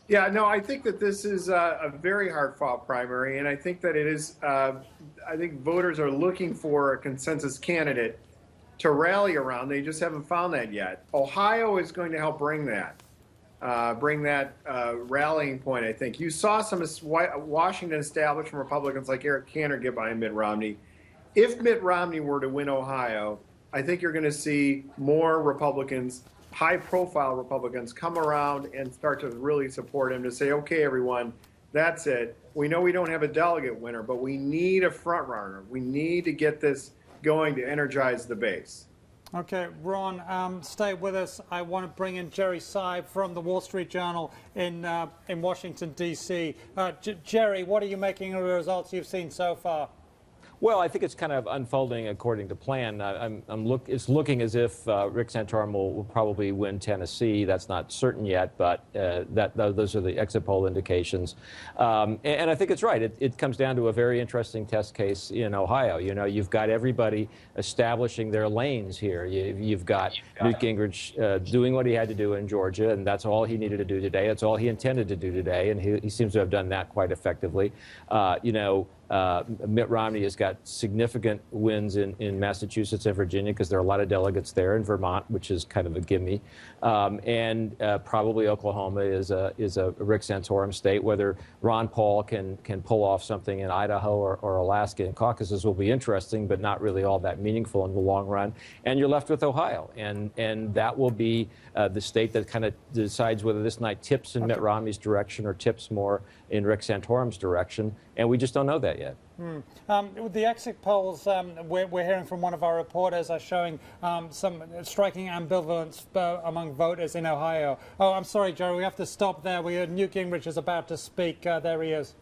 Speaker 16: Yeah, no, I think that this is a very hard-fought primary, and I think that it is, I think voters are looking for a consensus candidate to rally around. They just haven't found that yet. Ohio is going to help bring that rallying point, I think. You saw some Washington establishment Republicans like Eric Cantor get behind Mitt Romney. If Mitt Romney were to win Ohio, I think you're going to see more Republicans, high-profile Republicans, come around and start to really support him, to say, okay, everyone, that's it. We know we don't have a delegate winner, but we need a front-runner. We need to get this going to energize the base.
Speaker 1: Okay, Ron, stay with us. I want to bring in Jerry Seib from the Wall Street Journal in Washington, D.C. Jerry, what are you making of the results you've seen so far?
Speaker 5: Well, I think it's kind of unfolding according to plan. It's looking as if Rick Santorum will probably win Tennessee. That's not certain yet, but those are the exit poll indications. And I think it's right. It comes down to a very interesting test case in Ohio. You've got everybody establishing their lanes here. You've got Newt Gingrich doing what he had to do in Georgia, and that's all he needed to do today. That's all he intended to do today, and he seems to have done that quite effectively. Mitt Romney has got significant wins in Massachusetts and Virginia because there are a lot of delegates there, in Vermont, which is kind of a gimme, and probably Oklahoma is a Rick Santorum state. Whether Ron Paul can pull off something in Idaho or Alaska and caucuses will be interesting, but not really all that meaningful in the long run. And you're left with Ohio, and that will be the state that kind of decides whether this night tips in Mitt Romney's direction or tips more in Rick Santorum's direction, and we just don't know that yet.
Speaker 1: The exit polls we're hearing from one of our reporters are showing some striking ambivalence among voters in Ohio. Oh, I'm sorry, Jerry, we have to stop there. Newt Gingrich is about to speak. There he is.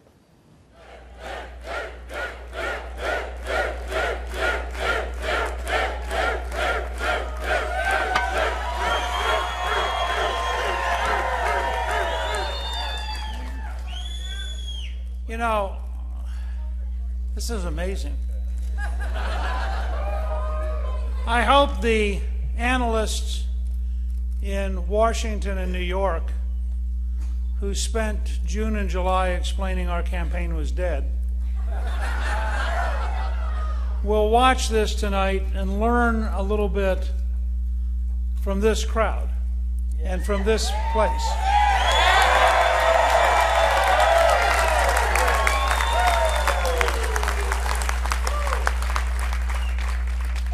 Speaker 17: This is amazing. I hope the analysts in Washington and New York who spent June and July explaining our campaign was dead will watch this tonight and learn a little bit from this crowd and from this place.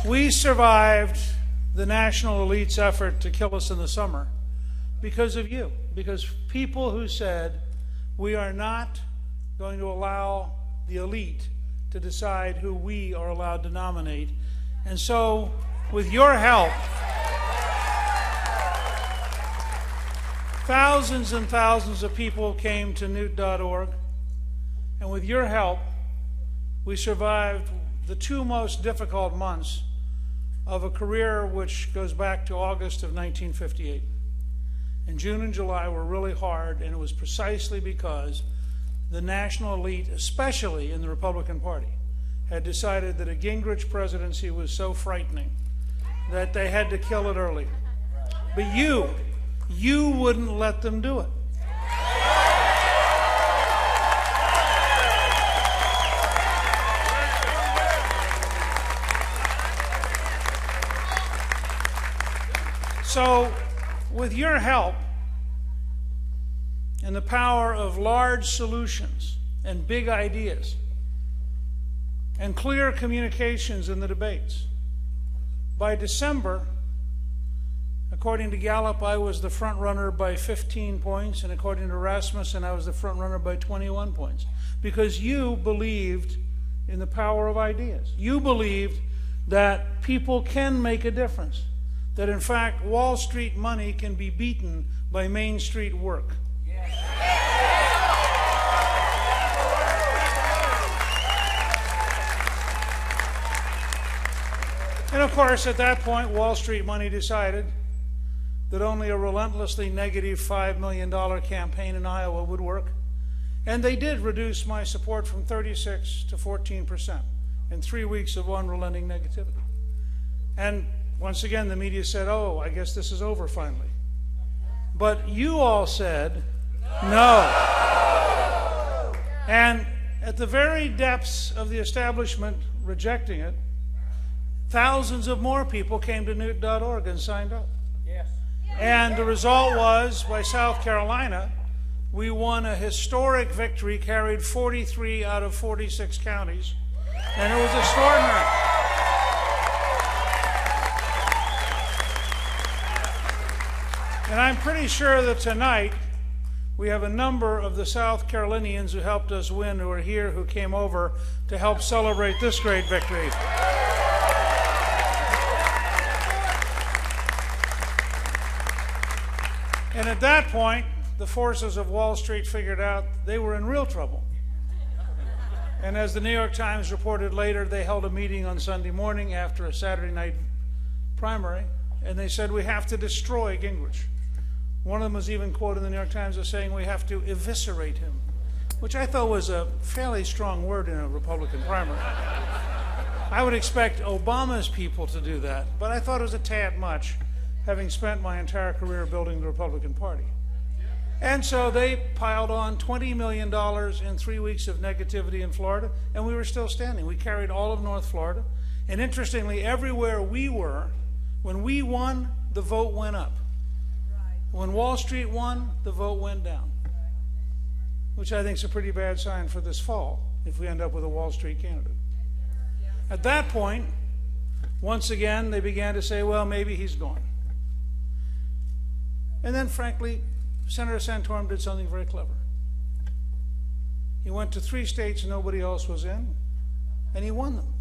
Speaker 17: We survived the national elite's effort to kill us in the summer because of you, because people who said we are not going to allow the elite to decide who we are allowed to nominate. And so, with your help, Thousands and thousands of people came to newt.org, and with your help, we survived the 2 most difficult months of a career which goes back to August of 1958. And June and July were really hard, and it was precisely because the national elite, especially in the Republican Party, had decided that a Gingrich presidency was so frightening that they had to kill it early. But you wouldn't let them do it. So, with your help and the power of large solutions and big ideas and clear communications in the debates, by December, according to Gallup, I was the front runner by 15 points, and according to Rasmussen, I was the front runner by 21 points. Because you believed in the power of ideas. You believed that people can make a difference. That in fact, Wall Street money can be beaten by Main Street work. And of course, at that point, Wall Street money decided that only a relentlessly negative $5 million campaign in Iowa would work. And they did reduce my support from 36% to 14% in 3 weeks of unrelenting negativity. And once again, the media said, oh, I guess this is over finally. But you all said no. And at the very depths of the establishment rejecting it, thousands of more people came to newt.org and signed up. Yes. And the result was, by South Carolina, we won a historic victory, carried 43 out of 46 counties, and it was extraordinary. And I'm pretty sure that tonight we have a number of the South Carolinians who helped us win who are here, who came over to help celebrate this great victory. And at that point, the forces of Wall Street figured out they were in real trouble. And as the New York Times reported later, they held a meeting on Sunday morning after a Saturday night primary, and they said, we have to destroy Gingrich. One of them was even quoted in the New York Times as saying, we have to eviscerate him, which I thought was a fairly strong word in a Republican primary. I would expect Obama's people to do that, but I thought it was a tad much, having spent my entire career building the Republican Party. And so they piled on $20 million in 3 weeks of negativity in Florida, and we were still standing. We carried all of North Florida. And interestingly, everywhere we were, when we won, the vote went up. When Wall Street won, the vote went down, which I think is a pretty bad sign for this fall if we end up with a Wall Street candidate. At that point, once again, they began to say, well, maybe he's gone. And then, frankly, Senator Santorum did something very clever. He went to 3 states nobody else was in, and he won them.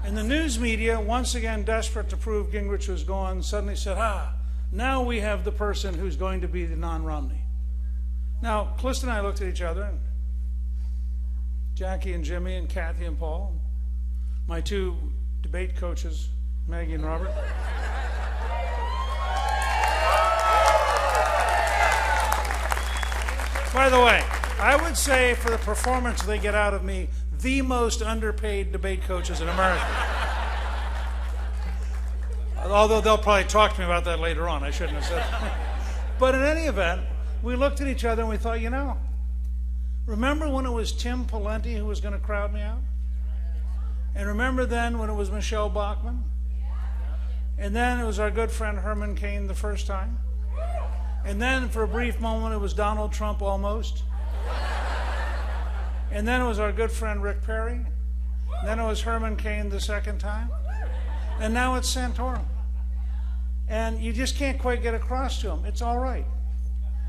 Speaker 17: And the news media, once again desperate to prove Gingrich was gone, suddenly said, now we have the person who's going to be the non-Romney. Now, Callista and I looked at each other, and Jackie and Jimmy and Kathy and Paul, my 2 debate coaches, Maggie and Robert. By the way, I would say for the performance they get out of me, the most underpaid debate coaches in America. Although they'll probably talk to me about that later on. I shouldn't have said that. But in any event, we looked at each other and we thought, remember when it was Tim Pawlenty who was going to crowd me out? And remember then when it was Michelle Bachmann? And then it was our good friend Herman Cain the first time? And then for a brief moment it was Donald Trump almost. And then it was our good friend Rick Perry. And then it was Herman Cain the second time. And now it's Santorum. And you just can't quite get across to him. It's all right.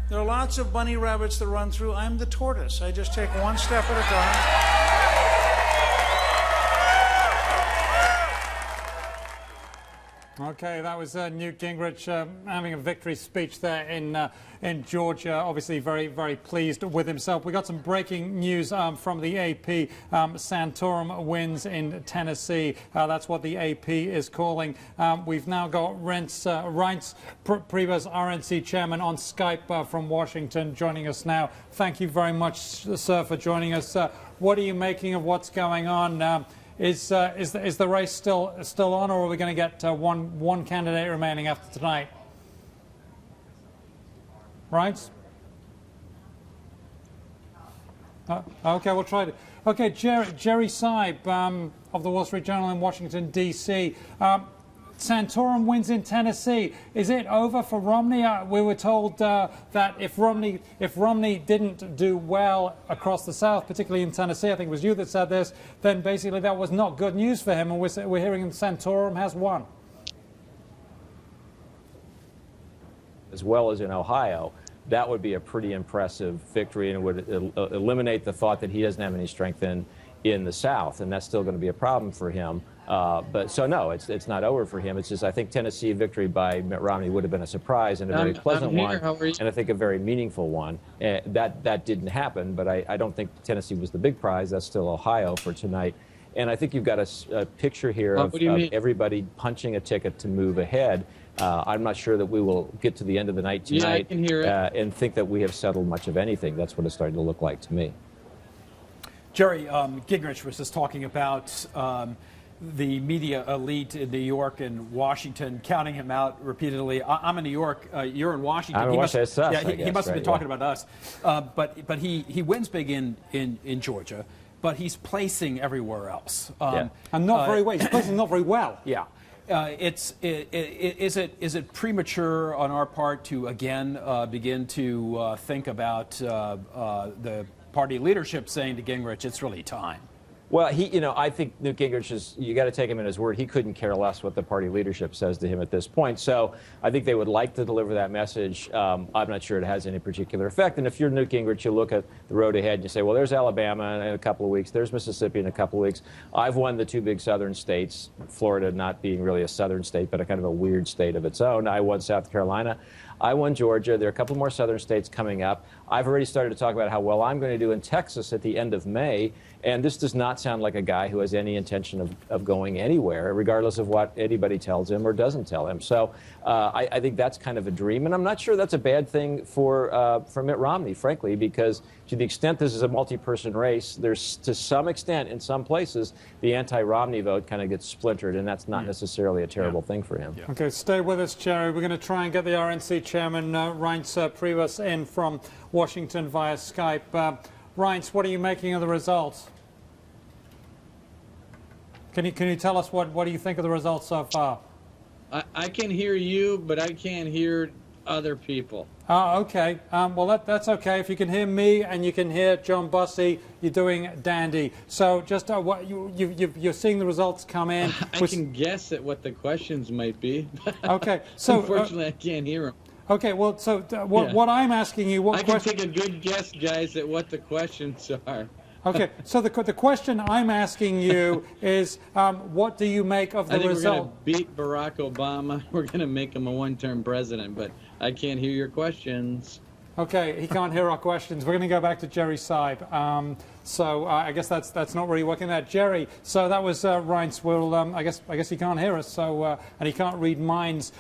Speaker 17: There are lots of bunny rabbits that run through. I'm the tortoise. I just take one step at a time.
Speaker 1: Okay, that was Newt Gingrich having a victory speech there in Georgia. Obviously, very, very pleased with himself. We got some breaking news from the AP. Santorum wins in Tennessee. That's what the AP is calling. We've now got Reince Priebus, RNC chairman, on Skype from Washington, joining us now. Thank you very much, sir, for joining us. What are you making of what's going on? Is the race still on, or are we going to get one candidate remaining after tonight? Right? Okay, we'll try to. Okay, Jerry Seib of the Wall Street Journal in Washington, D.C. Santorum wins in Tennessee. Is it over for Romney? We were told that if Romney didn't do well across the South, particularly in Tennessee, I think it was you that said this, then basically that was not good news for him, and we're hearing Santorum has won.
Speaker 5: As well as in Ohio, that would be a pretty impressive victory, and it would eliminate the thought that he doesn't have any strength in the South, and that's still going to be a problem for him. But so no, it's not over for him. It's just I think Tennessee victory by Mitt Romney would have been a surprise and a very pleasant one, and I think a very meaningful one. That didn't happen, but I don't think Tennessee was the big prize. That's still Ohio for tonight. And I think you've got a picture here of everybody punching a ticket to move ahead. I'm not sure that we will get to the end of the night tonight
Speaker 18: I can hear it.
Speaker 5: And think that we have settled much of anything. That's what it's starting to look like to me.
Speaker 9: Jerry, Gingrich was just talking about the media elite in New York and Washington counting him out repeatedly. I'm in New York. You're in Washington.
Speaker 5: I'm in Washington.
Speaker 9: He must have been talking about us. But he wins big in Georgia, but he's placing everywhere else.
Speaker 1: And not very well. He's placing not very well.
Speaker 9: Yeah. Is it premature on our part to again begin to think about the party leadership saying to Gingrich, it's really time?
Speaker 5: Well, I think Newt Gingrich you got to take him at his word. He couldn't care less what the party leadership says to him at this point. So I think they would like to deliver that message. I'm not sure it has any particular effect. And if you're Newt Gingrich, you look at the road ahead and you say, well, there's Alabama in a couple of weeks. There's Mississippi in a couple of weeks. I've won the two big southern states, Florida not being really a southern state, but a kind of a weird state of its own. I won South Carolina. I won Georgia. There are a couple more southern states coming up. I've already started to talk about how well I'm going to do in Texas at the end of May. And this does not sound like a guy who has any intention of going anywhere, regardless of what anybody tells him or doesn't tell him. So I think that's kind of a dream. And I'm not sure that's a bad thing for Mitt Romney, frankly, because to the extent this is a multi-person race, there's to some extent in some places the anti-Romney vote kind of gets splintered, and that's not necessarily a terrible thing for him.
Speaker 1: Okay, stay with us, Jerry. We're going to try and get the RNC chairman, Reince Priebus, in from Washington via Skype. Reince, what are you making of the results? Can you tell us what do you think of the results so far?
Speaker 18: I can hear you, but I can't hear other people.
Speaker 1: Okay. Well, that's okay. If you can hear me and you can hear John Bussey, you're doing dandy. So just what you're seeing the results come in.
Speaker 18: I can guess at what the questions might be.
Speaker 1: Okay. So
Speaker 18: unfortunately, I can't hear them.
Speaker 1: Okay. Well, so what I'm asking you,
Speaker 18: I can take a good guess, guys, at what the questions are.
Speaker 1: Okay, so the question I'm asking you is, what do you make of the result?
Speaker 18: We're going to beat Barack Obama. We're going to make him a one-term president, but I can't hear your questions.
Speaker 1: Okay, he can't hear our questions. We're going to go back to Jerry Seib. So I guess that's not really working out. Jerry, so that was Reince. Well, I guess he can't hear us. So and he can't read minds.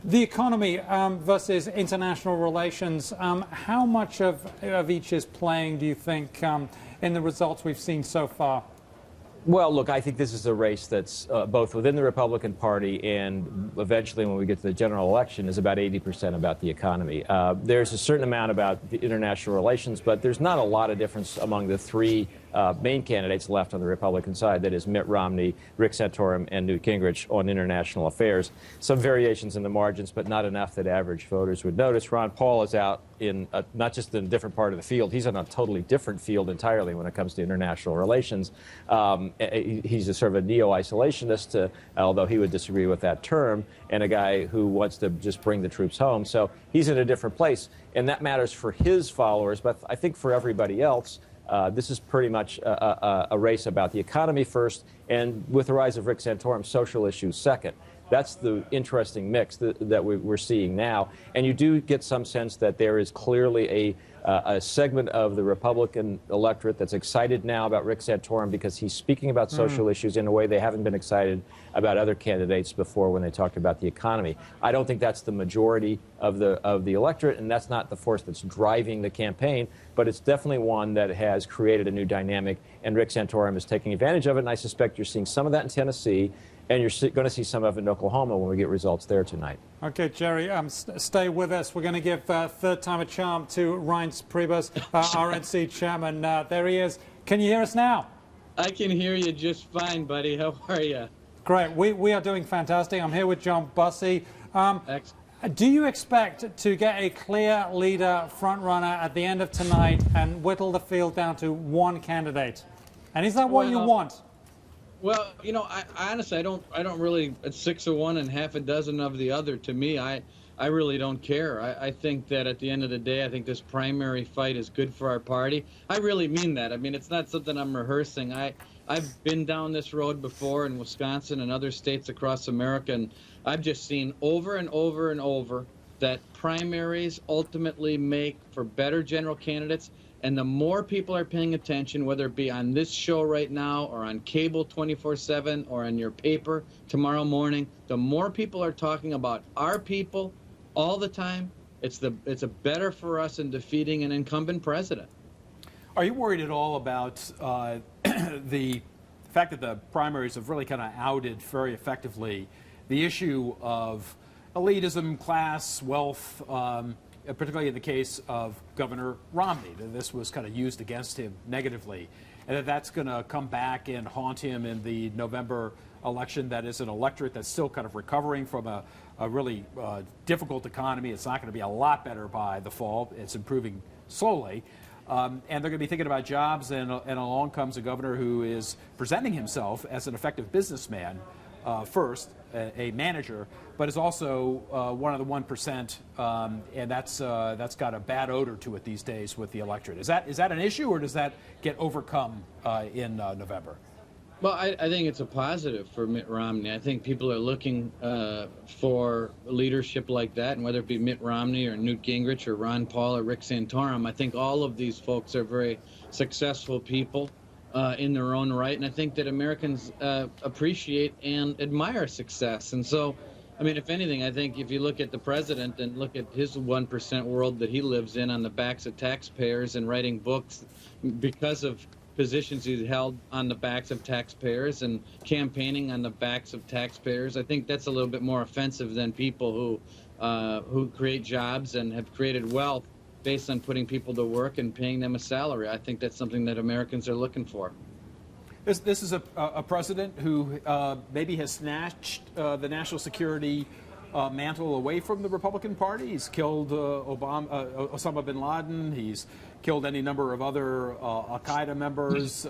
Speaker 1: The economy versus international relations, how much of each is playing, do you think, in the results we've seen so far?
Speaker 5: Well, look, I think this is a race that's both within the Republican Party and eventually when we get to the general election is about 80% about the economy. There's a certain amount about the international relations, but there's not a lot of difference among the three main candidates left on the Republican side, that is Mitt Romney, Rick Santorum, and Newt Gingrich on international affairs. Some variations in the margins, but not enough that average voters would notice. Ron Paul is out in not just in a different part of the field, he's on a totally different field entirely when it comes to international relations. He's a sort of a neo-isolationist, although he would disagree with that term, and a guy who wants to just bring the troops home. So he's in a different place, and that matters for his followers, but I think for everybody else, This is pretty much a race about the economy first, and with the rise of Rick Santorum, social issues second. That's the interesting mix that we're seeing now. And you do get some sense that there is clearly a segment of the Republican electorate that's excited now about Rick Santorum because he's speaking about social issues in a way they haven't been excited about other candidates before when they talked about the economy. I don't think that's the majority of the electorate, and that's not the force that's driving the campaign, but it's definitely one that has created a new dynamic, and Rick Santorum is taking advantage of it, and I suspect you're seeing some of that in Tennessee, and you're going to see some of it in Oklahoma when we get results there tonight.
Speaker 1: Okay, Jerry, stay with us. We're going to give third time a charm to Reince Priebus, RNC chairman. There he is. Can you hear us now?
Speaker 18: I can hear you just fine, buddy. How are you?
Speaker 1: Great. We are doing fantastic. I'm here with John Bussey. Do you expect to get a clear leader, front runner at the end of tonight and whittle the field down to one candidate? And is that what you want?
Speaker 18: Well, you know, I honestly, I don't really, it's 6 of one and half a dozen of the other. To me, I really don't care. I think that at the end of the day, I think this primary fight is good for our party. I really mean that. I mean, it's not something I'm rehearsing. I've been down this road before in Wisconsin and other states across America, and I've just seen over and over and over that primaries ultimately make for better general candidates. And the more people are paying attention, whether it be on this show right now or on cable 24/7 or on your paper tomorrow morning, the more people are talking about our people all the time, it's a better for us in defeating an incumbent president.
Speaker 9: Are you worried at all about the fact that the primaries have really kind of outed very effectively the issue of elitism, class, wealth, particularly in the case of Governor Romney, that this was kind of used against him negatively, and that's going to come back and haunt him in the November election? That is an electorate that's still kind of recovering from a really difficult economy. It's not going to be a lot better by the fall. It's improving slowly. And they're going to be thinking about jobs, and along comes a governor who is presenting himself as an effective businessman first, a manager, but is also one of the 1%, and that's got a bad odor to it these days with the electorate. Is that an issue, or does that get overcome in November?
Speaker 18: Well, I think it's a positive for Mitt Romney. I think people are looking for leadership like that, and whether it be Mitt Romney or Newt Gingrich or Ron Paul or Rick Santorum, I think all of these folks are very successful people in their own right, and I think that Americans appreciate and admire success. And so, I mean, if anything, I think if you look at the president and look at his 1% world that he lives in on the backs of taxpayers and writing books because of positions he's held on the backs of taxpayers and campaigning on the backs of taxpayers, I think that's a little bit more offensive than people who create jobs and have created wealth based on putting people to work and paying them a salary. I think that's something that Americans are looking for.
Speaker 9: This is a president who maybe has snatched the national security mantle away from the Republican Party. He's killed Osama bin Laden. He's killed any number of other Al-Qaeda members.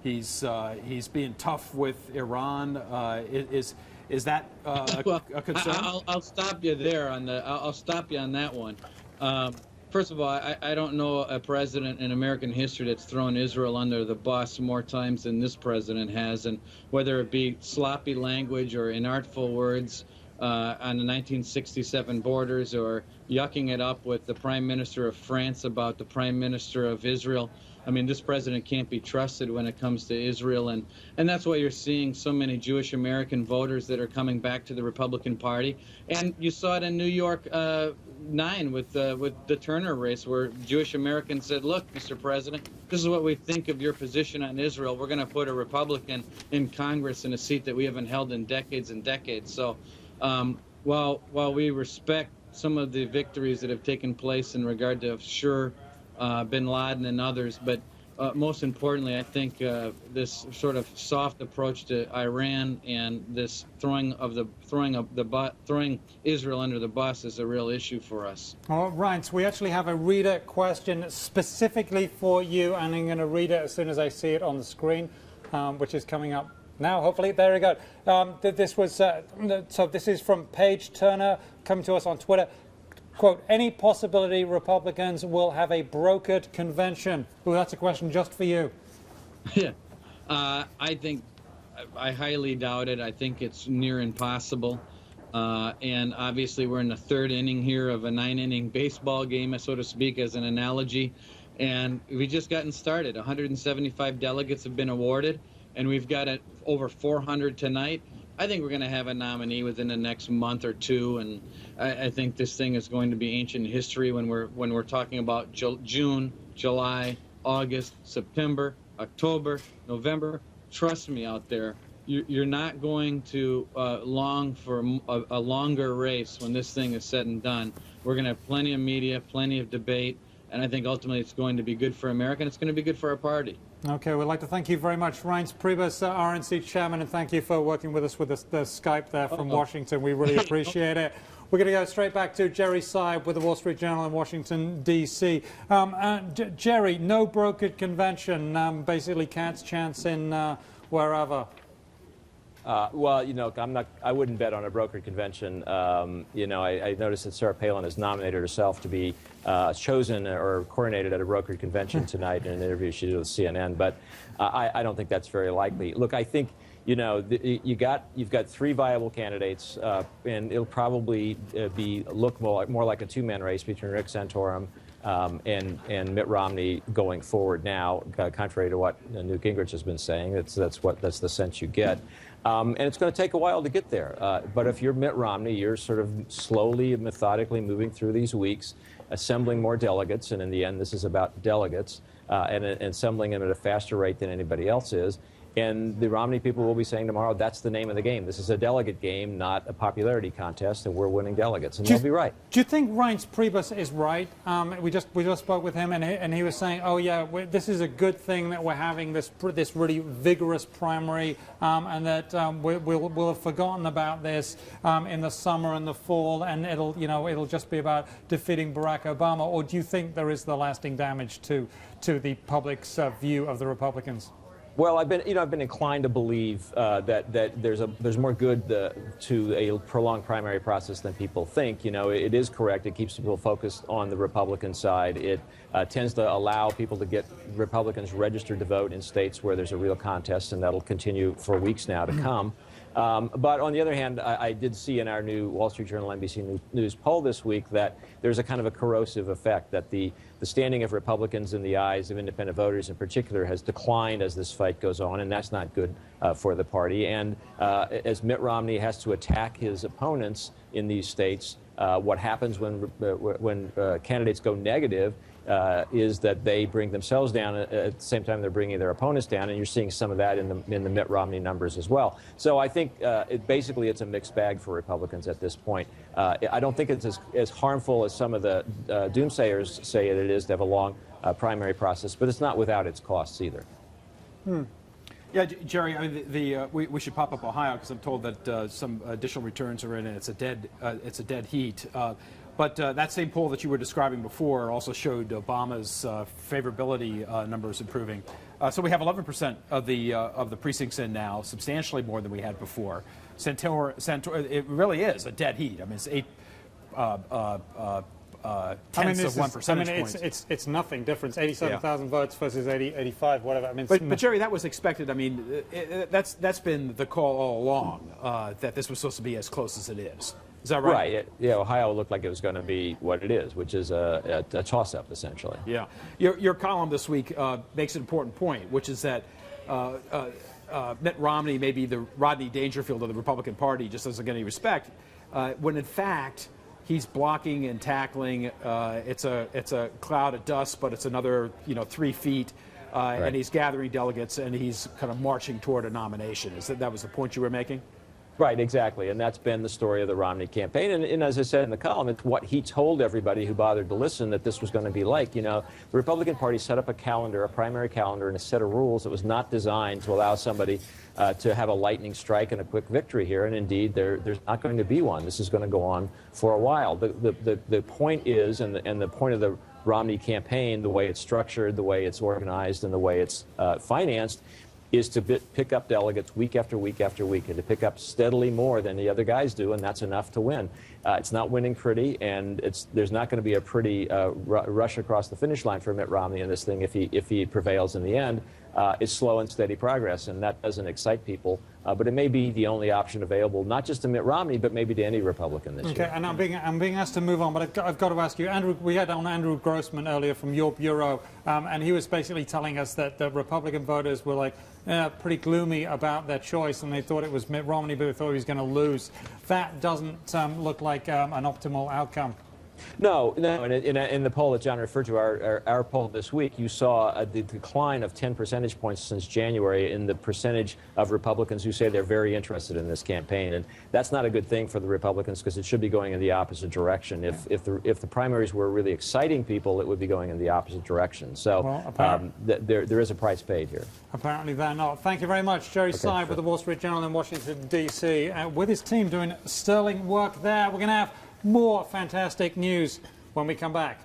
Speaker 9: He's being tough with Iran. Is that a concern?
Speaker 18: I'll stop you there on I'll stop you on that one. First of all, I don't know a president in American history that's thrown Israel under the bus more times than this president has, and whether it be sloppy language or inartful words on the 1967 borders, or yucking it up with the Prime Minister of France about the Prime Minister of Israel. I mean, this president can't be trusted when it comes to Israel, and that's why you're seeing so many Jewish American voters that are coming back to the Republican Party. And you saw it in New York 9 with the Turner race, where Jewish Americans said, "Look, Mr. President, this is what we think of your position on Israel. We're going to put a Republican in Congress in a seat that we haven't held in decades and decades." So while we respect some of the victories that have taken place in regard to bin Laden and others, but most importantly, I think this sort of soft approach to Iran and this throwing Israel under the bus is a real issue for us.
Speaker 1: All right, so we actually have a reader question specifically for you, and I'm going to read it as soon as I see it on the screen, which is coming up now, hopefully. There we go. This is from Paige Turner, coming to us on Twitter. quote, any possibility Republicans will have a brokered convention? Ooh, that's a question just for you.
Speaker 18: Yeah, I think I highly doubt it. I think it's near impossible. And obviously we're in the third inning here of a 9-inning baseball game, so to speak, as an analogy. And we just gotten started. 175 delegates have been awarded, and we've got over 400 tonight. I think we're going to have a nominee within the next month or two, and I think this thing is going to be ancient history when we're talking about June, July, August, September, October, November. Trust me out there, you're not going to long for a longer race when this thing is said and done. We're going to have plenty of media, plenty of debate, and I think ultimately it's going to be good for America, and it's going to be good for our party.
Speaker 1: Okay, we'd like to thank you very much, Reince Priebus, RNC chairman, and thank you for working with us with the Skype there from Washington. We really appreciate it. We're going to go straight back to Jerry Seib with the Wall Street Journal in Washington, D.C. Jerry, no brokered convention, basically cat's chance in wherever.
Speaker 5: Well, you know, I wouldn't bet on a brokered convention. You know, I noticed that Sarah Palin has nominated herself to be chosen or coronated at a brokered convention tonight in an interview she did with CNN. But I don't think that's very likely. Look, I think, you know, you've got three viable candidates, and it'll probably look more like a two-man race between Rick Santorum and Mitt Romney going forward now, contrary to what Newt Gingrich has been saying. That's the sense you get. And it's going to take a while to get there. But if you're Mitt Romney, you're sort of slowly and methodically moving through these weeks, assembling more delegates, and in the end, this is about delegates, and assembling them at a faster rate than anybody else is. And the Romney people will be saying tomorrow, that's the name of the game. This is a delegate game, not a popularity contest, and we're winning delegates. And they'll be right.
Speaker 1: Do you think Reince Priebus is right? We just spoke with him, and he was saying, oh, yeah, this is a good thing that we're having this really vigorous primary, and that we'll have forgotten about this in the summer and the fall, and it'll just be about defeating Barack Obama. Or do you think there is the lasting damage to the public's view of the Republicans?
Speaker 5: Well, I've been inclined to believe that there's more good to a prolonged primary process than people think. You know, it is correct. It keeps people focused on the Republican side. It tends to allow people to get Republicans registered to vote in states where there's a real contest, and that'll continue for weeks now to come. But on the other hand, I did see in our new Wall Street Journal NBC News poll this week that there's a kind of a corrosive effect, that the standing of Republicans in the eyes of independent voters in particular has declined as this fight goes on, and that's not good for the party. And as Mitt Romney has to attack his opponents in these states, what happens when candidates go negative is that they bring themselves down at the same time they're bringing their opponents down, and you're seeing some of that in the Mitt Romney numbers as well. So I think basically it's a mixed bag for Republicans at this point. I don't think it's as harmful as some of the doomsayers say it is to have a long primary process, but it's not without its costs either.
Speaker 9: Yeah, Jerry, I mean, we should pop up Ohio because I'm told that some additional returns are in, and it's a dead heat. But that same poll that you were describing before also showed Obama's favorability numbers improving. So we have 11% of the precincts in now, substantially more than we had before. Santorum, it really is a dead heat. I mean, it's 8 tenths of 1 percentage point.
Speaker 1: It's nothing difference. 87,000 votes versus 85, whatever. I mean,
Speaker 9: but Jerry, that was expected. I mean, that's been the call all along, that this was supposed to be as close as it is. Is that right?
Speaker 5: Right. Yeah, Ohio looked like it was going to be what it is, which is a toss-up, essentially.
Speaker 9: Yeah. Your column this week makes an important point, which is that Mitt Romney may be the Rodney Dangerfield of the Republican Party, just doesn't get any respect, when in fact he's blocking and tackling. It's a cloud of dust, but it's another 3 feet, right. And he's gathering delegates, and he's kind of marching toward a nomination. That was the point you were making?
Speaker 5: Right, exactly, and that's been the story of the Romney campaign. And as I said in the column, it's what he told everybody who bothered to listen that this was going to be like. You know, the Republican Party set up a calendar, a primary calendar, and a set of rules that was not designed to allow somebody to have a lightning strike and a quick victory here. And indeed, there's not going to be one. This is going to go on for a while. The point is, and the point of the Romney campaign, the way it's structured, the way it's organized, and the way it's financed, is to pick up delegates week after week after week, and to pick up steadily more than the other guys do, and that's enough to win. It's not winning pretty, and there's not going to be a pretty rush across the finish line for Mitt Romney in this thing if he prevails in the end. It's slow and steady progress, and that doesn't excite people. But it may be the only option available, not just to Mitt Romney, but maybe to any Republican this year.
Speaker 1: Okay, and I'm being asked to move on, but I've got to ask you, Andrew. We had on Andrew Grossman earlier from your bureau, and he was basically telling us that the Republican voters were like pretty gloomy about their choice, and they thought it was Mitt Romney, but they thought he was going to lose. That doesn't look like an optimal outcome.
Speaker 5: No. And in the poll that John referred to, our poll this week, you saw the decline of 10 percentage points since January in the percentage of Republicans who say they're very interested in this campaign. And that's not a good thing for the Republicans, because it should be going in the opposite direction. If the primaries were really exciting people, it would be going in the opposite direction. So there is a price paid here.
Speaker 1: Apparently they're not. Thank you very much. Jerry Seib with the Wall Street Journal in Washington, D.C. With his team doing sterling work there. We're going to have more fantastic news when we come back.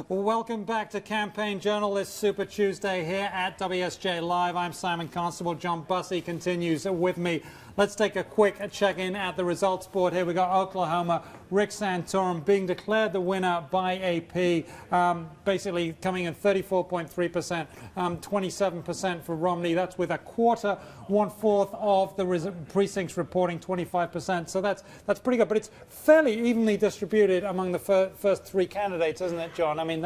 Speaker 1: Well, welcome back to Campaign Journal this Super Tuesday here at WSJ Live. I'm Simon Constable. John Bussey continues with me. Let's take a quick check-in at the results board here. We've got Oklahoma, Rick Santorum being declared the winner by AP, basically coming in 34.3%, 27% for Romney. That's with a quarter, 1/4 of the precincts reporting 25%. So that's pretty good. But it's fairly evenly distributed among the first three candidates, isn't it, John? I mean,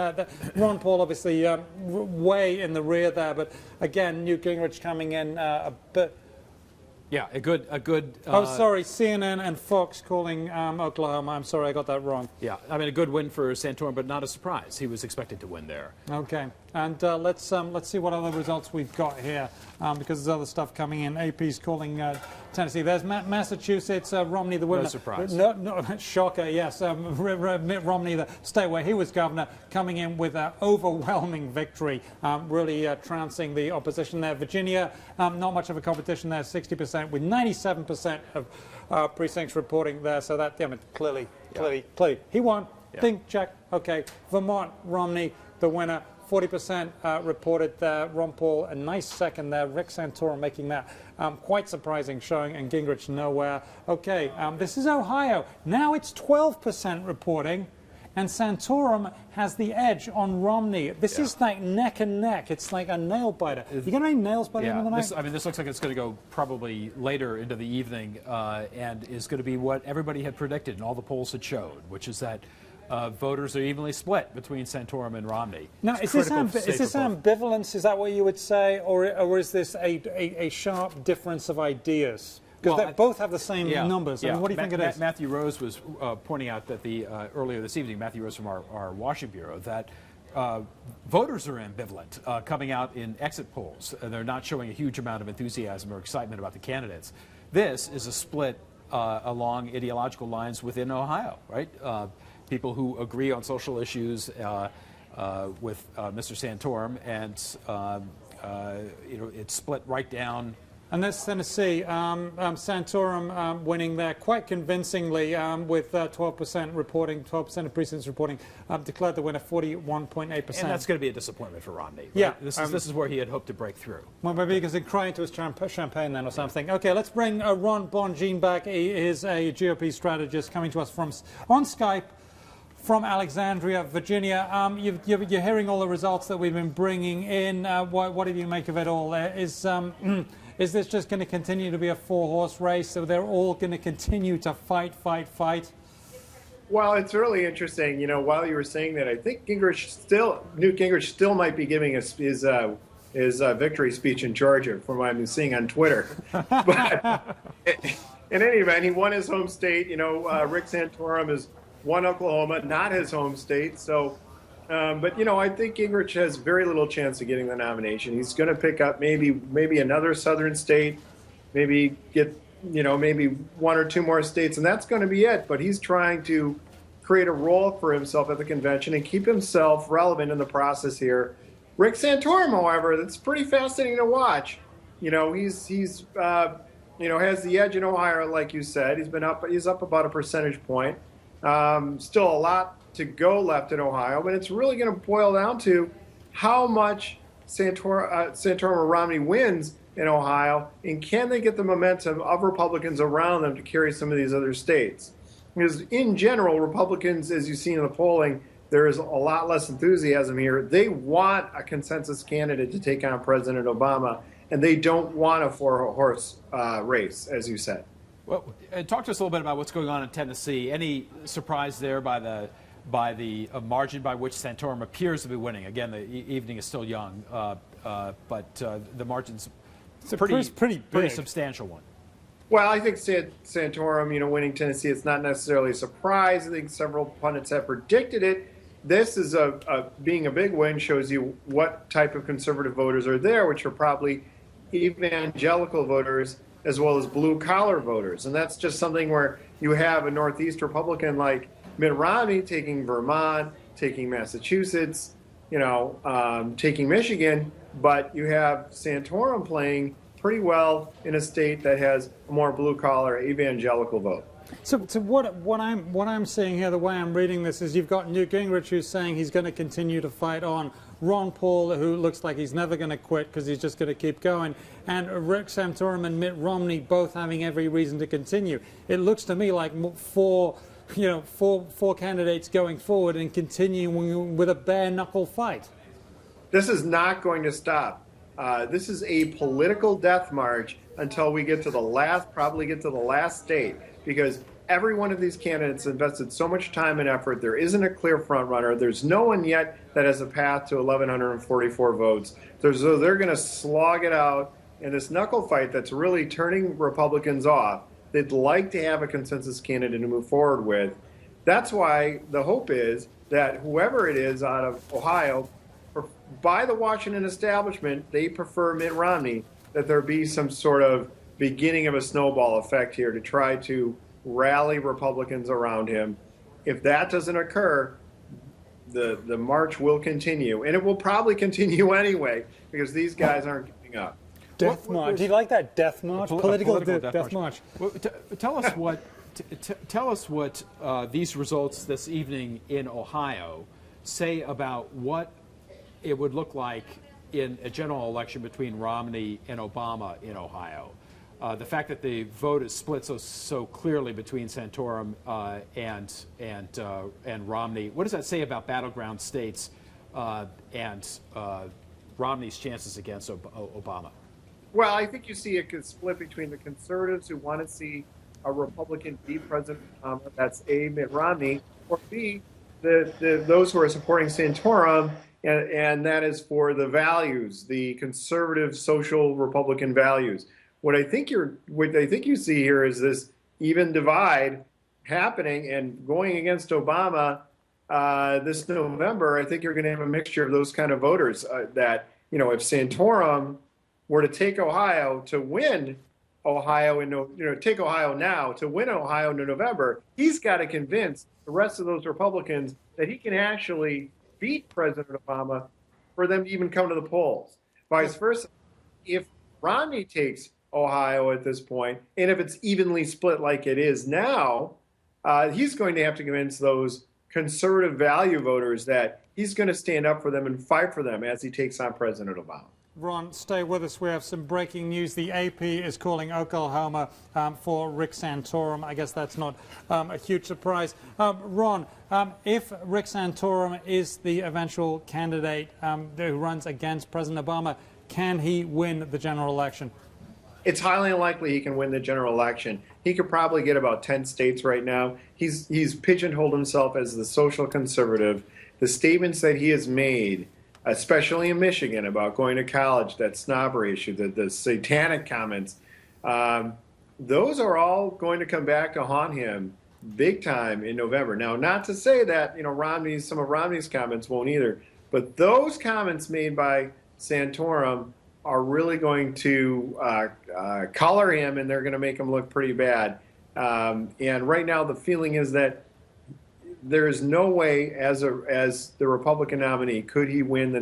Speaker 1: Ron Paul obviously way in the rear there. But again, Newt Gingrich coming in a bit.
Speaker 9: Yeah, a good.
Speaker 1: Oh, sorry, CNN and Fox calling Oklahoma. I'm sorry, I got that wrong.
Speaker 9: Yeah, I mean, a good win for Santorum, but not a surprise. He was expected to win there.
Speaker 1: Okay, and let's see what other results we've got here, because there's other stuff coming in. AP's calling Tennessee. There's Massachusetts, Romney the winner.
Speaker 9: No surprise.
Speaker 1: No, shocker, yes. Mitt Romney, stay where he was governor, coming in with an overwhelming victory, really trouncing the opposition there. Virginia, not much of a competition there, 60%, with 97% of precincts reporting there. So that, clearly, he won. Yeah. Ding, check. Okay. Vermont, Romney, the winner. 40% reported there. Ron Paul, a nice second there. Rick Santorum making that quite surprising showing, and Gingrich nowhere. Okay, this is Ohio. Now it's 12% reporting, and Santorum has the edge on Romney. This is like neck and neck. It's like a nail biter. You got any nails by the end of the night?
Speaker 9: This looks like it's going to go probably later into the evening, and is going to be what everybody had predicted and all the polls had showed, which is that voters are evenly split between Santorum and Romney.
Speaker 1: Now, is this ambivalence? Is that what you would say, or is this a sharp difference of ideas? Because they both have the same numbers. I mean, what do you think it is?
Speaker 9: Matthew Rose was pointing out that earlier this evening, Matthew Rose from our Washington bureau, that voters are ambivalent coming out in exit polls. They're not showing a huge amount of enthusiasm or excitement about the candidates. This is a split along ideological lines within Ohio, right? People who agree on social issues with Mr. Santorum, and it's split right down.
Speaker 1: And that's Tennessee. Santorum winning there quite convincingly with 12% reporting, 12% of precincts reporting, declared the winner 41.8%.
Speaker 9: And that's going to be a disappointment for Romney. Right?
Speaker 1: Yeah.
Speaker 9: This is where he had hoped to break through.
Speaker 1: Well, maybe because he's crying to his champagne then or something. Okay, let's bring Ron Bonjean back. He is a GOP strategist coming to us on Skype from Alexandria, Virginia. You're hearing all the results that we've been bringing in. What do you make of it all? Is this just going to continue to be a four-horse race? So they're all going to continue to fight?
Speaker 16: Well, it's really interesting. You know, while you were saying that, I think Newt Gingrich still might be giving his victory speech in Georgia, from what I'm seeing on Twitter. But in any event, he won his home state. You know, Rick Santorum has won Oklahoma, not his home state. So But I think Gingrich has very little chance of getting the nomination. He's going to pick up maybe another southern state, maybe get maybe one or two more states, and that's going to be it. But he's trying to create a role for himself at the convention and keep himself relevant in the process here. Rick Santorum, however, that's pretty fascinating to watch. He's has the edge in Ohio, like you said. He's up about a percentage point. Still a lot to go left in Ohio, but it's really going to boil down to how much Santorum or Romney wins in Ohio, and can they get the momentum of Republicans around them to carry some of these other states? Because in general, Republicans, as you've seen in the polling, there is a lot less enthusiasm here. They want a consensus candidate to take on President Obama, and they don't want a four-horse race, as you said.
Speaker 9: Well, talk to us a little bit about what's going on in Tennessee. Any surprise there by the margin by which Santorum appears to be winning? Again, the evening is still young, but the margin's pretty big. Substantial one.
Speaker 16: Well, I think Santorum, winning Tennessee, it's not necessarily a surprise. I think several pundits have predicted it. This is being a big win shows you what type of conservative voters are there, which are probably evangelical voters as well as blue-collar voters. And that's just something where you have a Northeast Republican like Mitt Romney taking Vermont, taking Massachusetts, taking Michigan, but you have Santorum playing pretty well in a state that has a more blue-collar evangelical vote.
Speaker 1: So what I'm seeing here, the way I'm reading this, is you've got Newt Gingrich who's saying he's going to continue to fight on, Ron Paul who looks like he's never going to quit because he's just going to keep going, and Rick Santorum and Mitt Romney both having every reason to continue. It looks to me like four candidates going forward and continuing with a bare-knuckle fight.
Speaker 16: This is not going to stop. This is a political death march until we get to the last state, because every one of these candidates invested so much time and effort. There isn't a clear front runner. There's no one yet that has a path to 1,144 votes. So they're going to slog it out in this knuckle fight that's really turning Republicans off. They'd like to have a consensus candidate to move forward with. That's why the hope is that whoever it is out of Ohio, by the Washington establishment, they prefer Mitt Romney, that there be some sort of beginning of a snowball effect here to try to rally Republicans around him. If that doesn't occur, the march will continue, and it will probably continue anyway because these guys aren't giving up.
Speaker 1: Death march. Do you like that? Death march? Political death march.
Speaker 9: Well, tell us what. Tell us what these results this evening in Ohio say about what it would look like in a general election between Romney and Obama in Ohio. The fact that the vote is split so clearly between Santorum and Romney, what does that say about battleground states and Romney's chances against Obama?
Speaker 16: Well, I think you see a split between the conservatives who want to see a Republican beat President Obama, that's A, Mitt Romney, or B, those who are supporting Santorum, and that is for the values, the conservative social Republican values. What I think you see here is this even divide happening and going against Obama this November. I think you're going to have a mixture of those kind of voters that, if Santorum were to take Ohio to win Ohio take Ohio now to win Ohio in November, he's got to convince the rest of those Republicans that he can actually beat President Obama for them to even come to the polls. Vice versa, if Romney takes Ohio at this point, and if it's evenly split like it is now, he's going to have to convince those conservative value voters that he's going to stand up for them and fight for them as he takes on President Obama.
Speaker 1: Ron, stay with us. We have some breaking news. The AP is calling Oklahoma for Rick Santorum. I guess that's not a huge surprise. Ron, if Rick Santorum is the eventual candidate who runs against President Obama, can he win the general election?
Speaker 16: It's highly unlikely he can win the general election. He could probably get about 10 states right now. He's pigeonholed himself as the social conservative. The statements that he has made, especially in Michigan, about going to college, that snobbery issue, the satanic comments, those are all going to come back to haunt him big time in November. Now, not to say that, some of Romney's comments won't either, but those comments made by Santorum are really going to color him, and they're going to make him look pretty bad. And right now, the feeling is that there is no way, as the Republican nominee, could he win the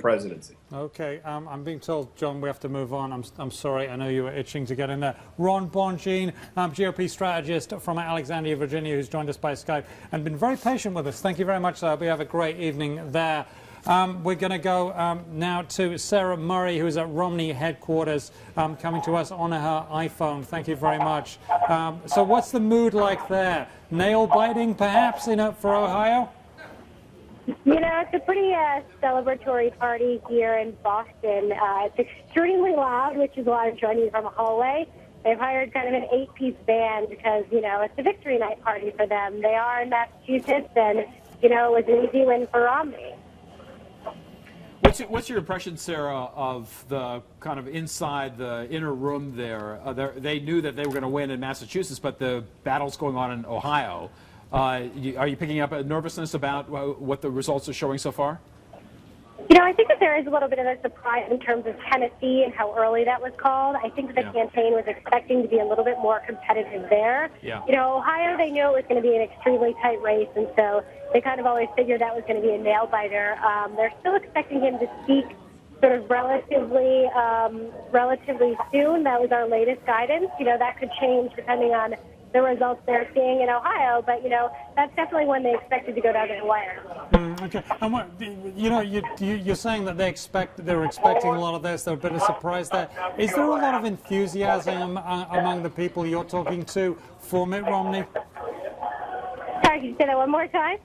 Speaker 16: presidency.
Speaker 1: Okay, I'm being told, John, we have to move on. I'm sorry, I know you were itching to get in there. Ron Bonjean, GOP strategist from Alexandria, Virginia, who's joined us by Skype and been very patient with us. Thank you very much, sir. We have a great evening there. We're going to go now to Sarah Murray, who's at Romney headquarters, coming to us on her iPhone. Thank you very much. So what's the mood like there? Nail-biting, perhaps, for Ohio?
Speaker 7: It's a pretty celebratory party here in Boston. It's extremely loud, which is why I'm joining you from a hallway. They've hired kind of an 8-piece band because, it's a victory night party for them. They are in Massachusetts, and, it was an easy win for Romney.
Speaker 9: What's your impression, Sarah, of the kind of inside the inner room there? They knew that they were going to win in Massachusetts, but the battle's going on in Ohio. Are you picking up a nervousness about what the results are showing so far?
Speaker 7: I think that there is a little bit of a surprise in terms of Tennessee and how early that was called. I think the campaign was expecting to be a little bit more competitive there.
Speaker 9: Yeah.
Speaker 7: Ohio, they knew it was going to be an extremely tight race, and so they kind of always figured that was going to be a nail-biter. They're still expecting him to speak sort of relatively soon. That was our latest guidance. That could change depending on the results they're seeing in Ohio, but that's definitely when they expected to go down to the wire.
Speaker 1: Okay, and what you're saying that they were expecting a lot of this. They're a bit of surprise there. Is there a lot of enthusiasm among the people you're talking to for Mitt Romney?
Speaker 7: Sorry, can you say that one more time?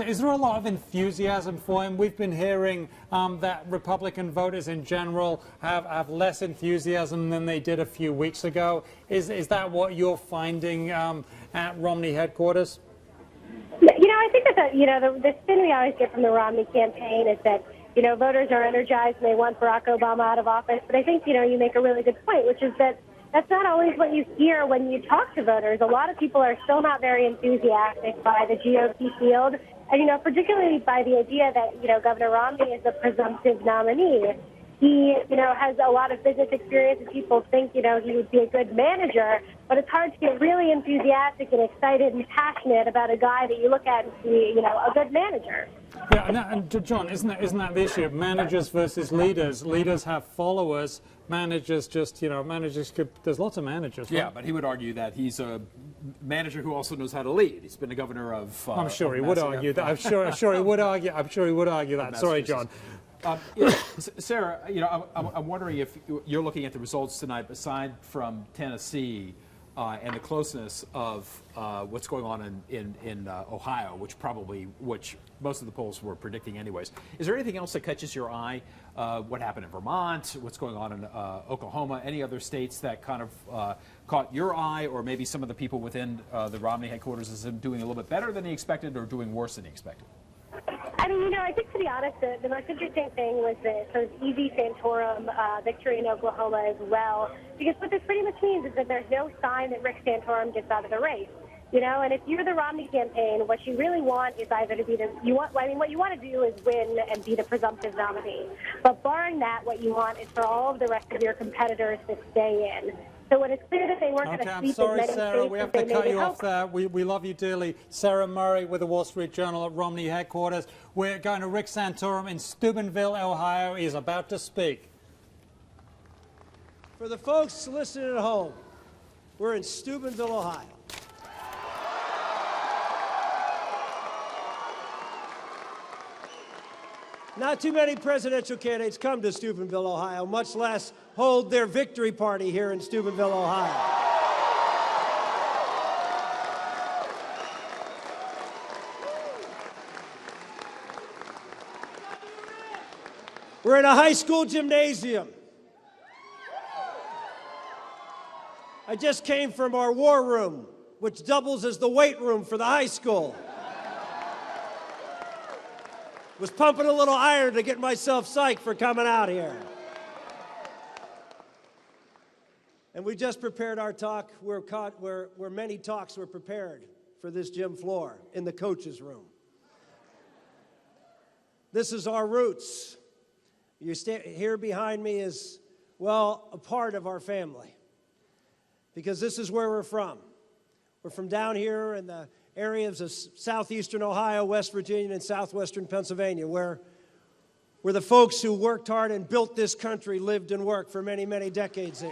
Speaker 1: Is there a lot of enthusiasm for him? We've been hearing that Republican voters in general have less enthusiasm than they did a few weeks ago. Is that what you're finding at Romney headquarters?
Speaker 7: I think that the spin we always get from the Romney campaign is that voters are energized and they want Barack Obama out of office. But I think you make a really good point, which is that that's not always what you hear when you talk to voters. A lot of people are still not very enthusiastic by the GOP field, and, particularly by the idea that, Governor Romney is a presumptive nominee. He, has a lot of business experience, and people think, he would be a good manager, but it's hard to get really enthusiastic and excited and passionate about a guy that you look at and see, a good manager.
Speaker 1: Yeah, and John, isn't that the issue? Managers versus leaders. Leaders have followers. Managers just, there's lots of managers. Right?
Speaker 9: Yeah, but he would argue that he's a manager who also knows how to lead. He's been a governor of.
Speaker 1: I'm sure he would argue that. I'm sure he would argue. I'm sure he would argue that. Sorry, John.
Speaker 9: Sarah, I'm wondering if you're looking at the results tonight, aside from Tennessee and the closeness of what's going on in Ohio, which most of the polls were predicting anyways. Is there anything else that catches your eye? What happened in Vermont? What's going on in Oklahoma? Any other states that kind of caught your eye, or maybe some of the people within the Romney headquarters is doing a little bit better than he expected, or doing worse than he expected?
Speaker 7: I think, to be honest, the most interesting thing was the sort of easy Santorum victory in Oklahoma as well. Because what this pretty much means is that there's no sign that Rick Santorum gets out of the race. And if you're the Romney campaign, what you really want is either to be what you want to do is win and be the presumptive nominee. But barring that, what you want is for all of the rest of your competitors to stay in. So when it's clear that they weren't going to sweep
Speaker 1: I'm sorry,
Speaker 7: as many
Speaker 1: Sarah,
Speaker 7: states
Speaker 1: we have
Speaker 7: as
Speaker 1: to
Speaker 7: they
Speaker 1: cut
Speaker 7: maybe
Speaker 1: you off
Speaker 7: hoped.
Speaker 1: there. We love you dearly. Sarah Murray with the Wall Street Journal at Romney headquarters. We're going to Rick Santorum in Steubenville, Ohio. He is about to speak.
Speaker 19: For the folks listening at home, we're in Steubenville, Ohio. Not too many presidential candidates come to Steubenville, Ohio, much less hold their victory party here in Steubenville, Ohio. We're in a high school gymnasium. I just came from our war room, which doubles as the weight room for the high school. Was pumping a little iron to get myself psyched for coming out here. And we just prepared our talk where many talks were prepared for this gym floor in the coach's room. This is our roots. Here behind me is, well, a part of our family, because this is where we're from. We're from down here in the areas of southeastern Ohio, West Virginia, and southwestern Pennsylvania, where the folks who worked hard and built this country lived and worked for many, many decades.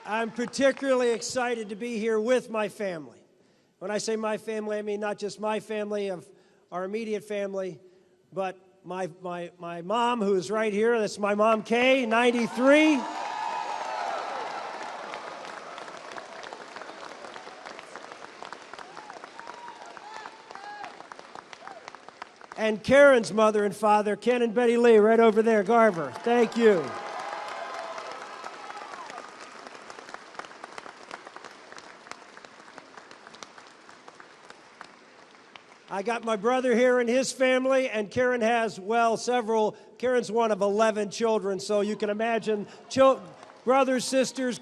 Speaker 19: I'm particularly excited to be here with my family. When I say my family, I mean not just my family of our immediate family, but my mom, who is right here. That's my mom, Kay, 93. And Karen's mother and father, Ken and Betty Lee, right over there, Garver. Thank you. I got my brother here and his family, and Karen has, well, several. Karen's one of 11 children, so you can imagine brothers, sisters,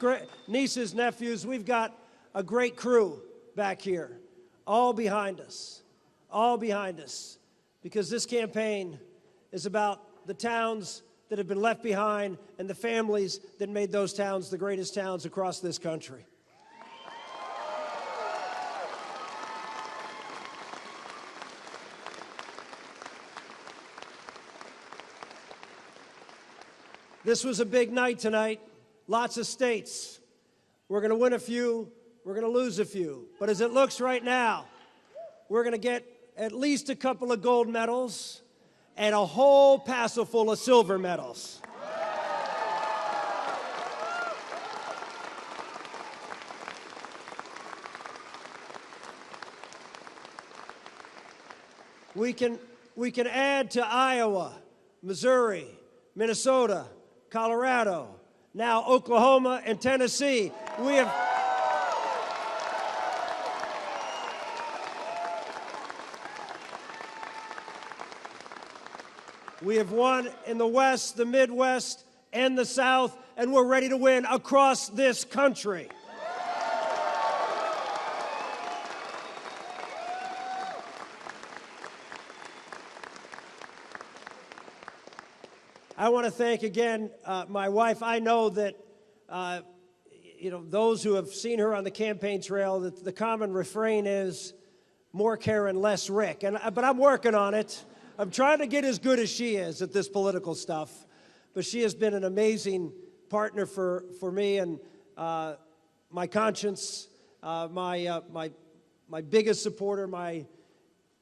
Speaker 19: nieces, nephews. We've got a great crew back here, all behind us, because this campaign is about the towns that have been left behind and the families that made those towns the greatest towns across this country. This was a big night tonight. Lots of states. We're going to win a few. We're going to lose a few. But as it looks right now, we're going to get at least a couple of gold medals and a whole passel full of silver medals. We can add to Iowa, Missouri, Minnesota, Colorado, now Oklahoma and Tennessee. We have won in the West, the Midwest, and the South, and we're ready to win across this country. I want to thank again my wife. I know that those who have seen her on the campaign trail, that the common refrain is more Karen, less Rick. But I'm working on it. I'm trying to get as good as she is at this political stuff. But she has been an amazing partner for me and my conscience, my biggest supporter, my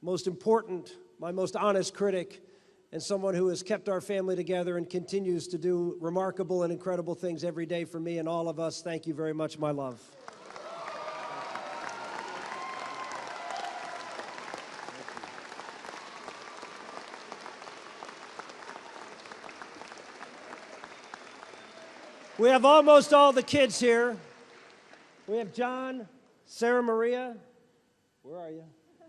Speaker 19: most important, my most honest critic, and someone who has kept our family together and continues to do remarkable and incredible things every day for me and all of us. Thank you very much, my love. We have almost all the kids here. We have John, Sarah Maria, where are you?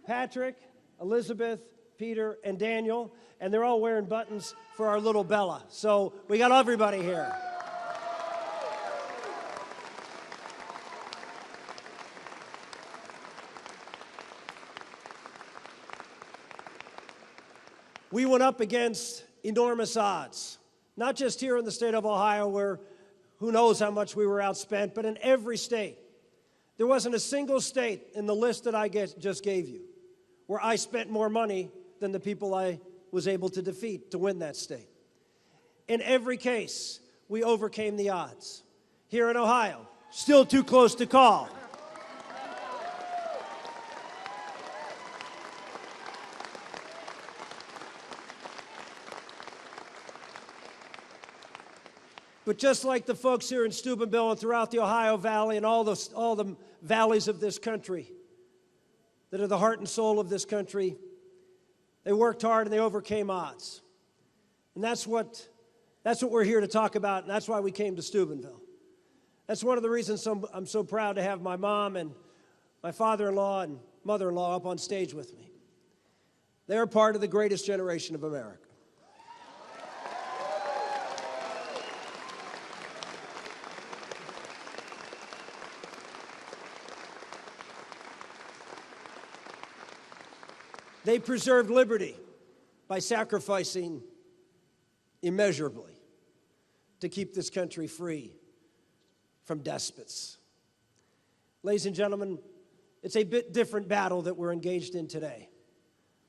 Speaker 19: Patrick, Elizabeth, Peter, and Daniel, and they're all wearing buttons for our little Bella. So we got everybody here. We went up against enormous odds, not just here in the state of Ohio, where who knows how much we were outspent, but in every state. There wasn't a single state in the list that I just gave you where I spent more money than the people I was able to defeat to win that state. In every case, we overcame the odds. Here in Ohio, still too close to call. But just like the folks here in Steubenville and throughout the Ohio Valley and all the valleys of this country that are the heart and soul of this country, they worked hard and they overcame odds. And that's what we're here to talk about, and that's why we came to Steubenville. That's one of the reasons I'm so proud to have my mom and my father-in-law and mother-in-law up on stage with me. They're part of the greatest generation of America. They preserved liberty by sacrificing immeasurably to keep this country free from despots. Ladies and gentlemen, it's a bit different battle that we're engaged in today,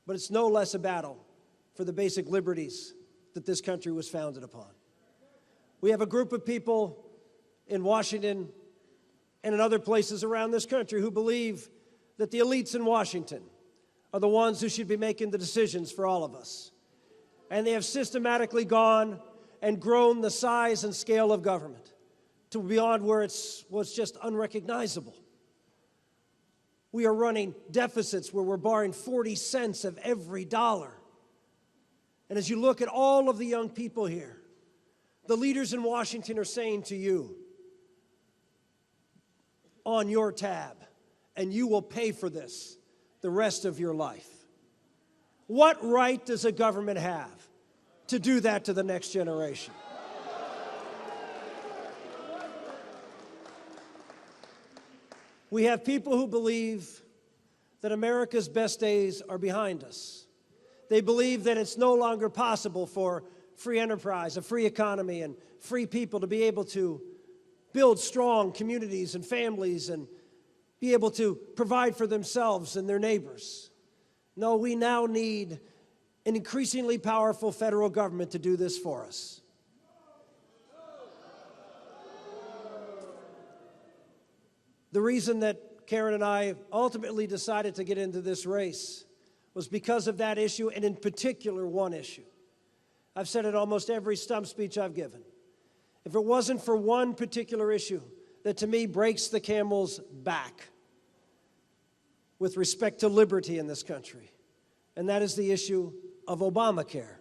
Speaker 19: but it's no less a battle for the basic liberties that this country was founded upon. We have a group of people in Washington and in other places around this country who believe that the elites in Washington are the ones who should be making the decisions for all of us. And they have systematically gone and grown the size and scale of government to beyond where it's just unrecognizable. We are running deficits where we're borrowing 40 cents of every dollar. And as you look at all of the young people here, the leaders in Washington are saying to you, on your tab, and you will pay for this the rest of your life. What right does a government have to do that to the next generation? We have people who believe that America's best days are behind us. They believe that it's no longer possible for free enterprise, a free economy, and free people to be able to build strong communities and families and be able to provide for themselves and their neighbors. No, we now need an increasingly powerful federal government to do this for us. The reason that Karen and I ultimately decided to get into this race was because of that issue, and in particular, one issue. I've said it almost every stump speech I've given. If it wasn't for one particular issue that to me breaks the camel's back with respect to liberty in this country, and that is the issue of Obamacare.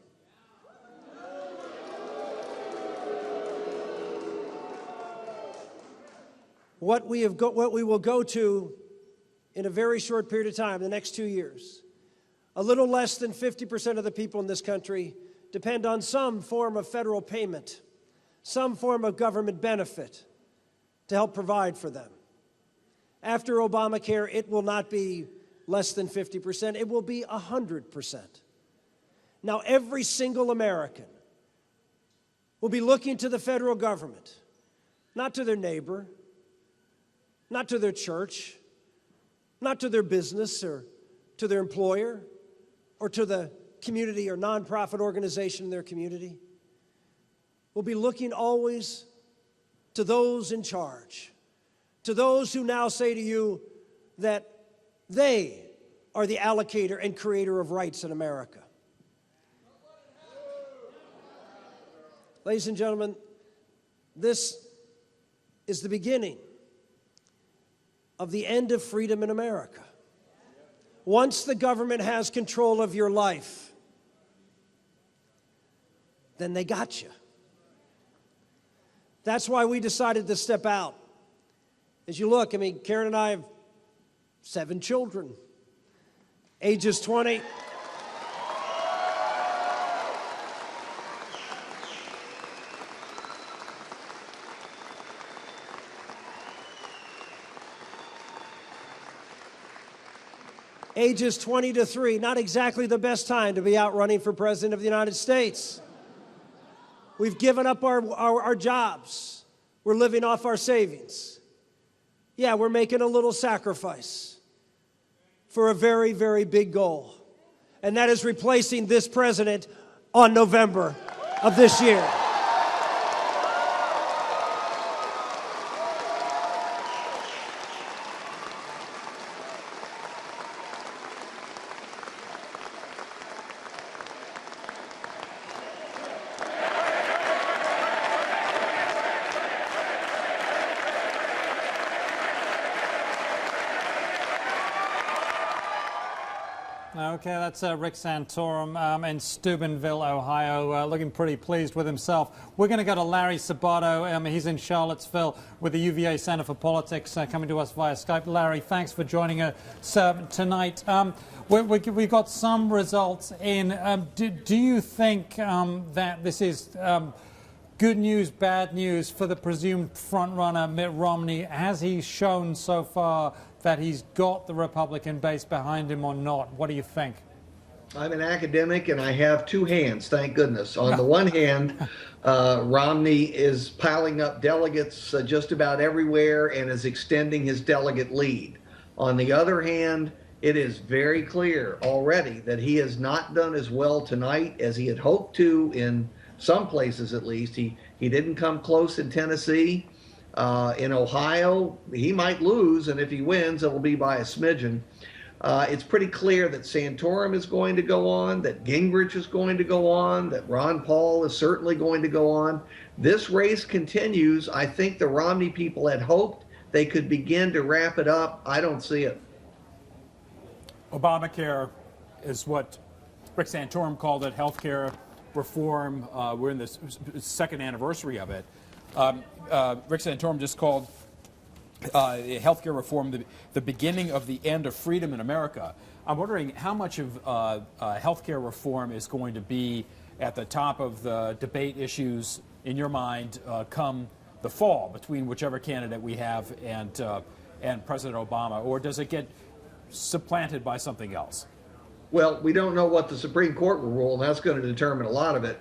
Speaker 19: What we will go to in a very short period of time, the next 2 years, a little less than 50% of the people in this country depend on some form of federal payment, some form of government benefit to help provide for them. After Obamacare, it will not be less than 50%, it will be 100%. Now, every single American will be looking to the federal government, not to their neighbor, not to their church, not to their business or to their employer or to the community or nonprofit organization in their community. We'll be looking always to those in charge, to those who now say to you that they are the allocator and creator of rights in America. Ladies and gentlemen, this is the beginning of the end of freedom in America. Once the government has control of your life, then they got you. That's why we decided to step out. As you look, I mean, Karen and I have 7 children, ages 20. Ages 20 to 3, not exactly the best time to be out running for President of the United States. We've given up our jobs. We're living off our savings. Yeah, we're making a little sacrifice for a very, very big goal. And that is replacing this president on November of this year.
Speaker 1: Okay, that's Rick Santorum in Steubenville, Ohio, looking pretty pleased with himself. We're going to go to Larry Sabato. He's in Charlottesville with the UVA Center for Politics, coming to us via Skype. Larry, thanks for joining us tonight. We've got some results in. Do you think that this is good news, bad news for the presumed frontrunner Mitt Romney? Has he shown so far that he's got the Republican base behind him or not? What do you think?
Speaker 20: I'm an academic and I have two hands, thank goodness. On the one hand, Romney is piling up delegates just about everywhere and is extending his delegate lead. On the other hand, it is very clear already that he has not done as well tonight as he had hoped to in some places at least. He didn't come close in Tennessee. In Ohio, he might lose, and if he wins, it will be by a smidgen. It's pretty clear that Santorum is going to go on, that Gingrich is going to go on, that Ron Paul is certainly going to go on. This race continues. I think the Romney people had hoped they could begin to wrap it up. I don't see it.
Speaker 9: Obamacare is what Rick Santorum called it, health care reform. We're in the second anniversary of it. Rick Santorum just called health care reform the beginning of the end of freedom in America. I'm wondering how much of health care reform is going to be at the top of the debate issues in your mind come the fall between whichever candidate we have and President Obama, or does it get supplanted by something else?
Speaker 20: Well, we don't know what the Supreme Court will rule, and that's going to determine a lot of it.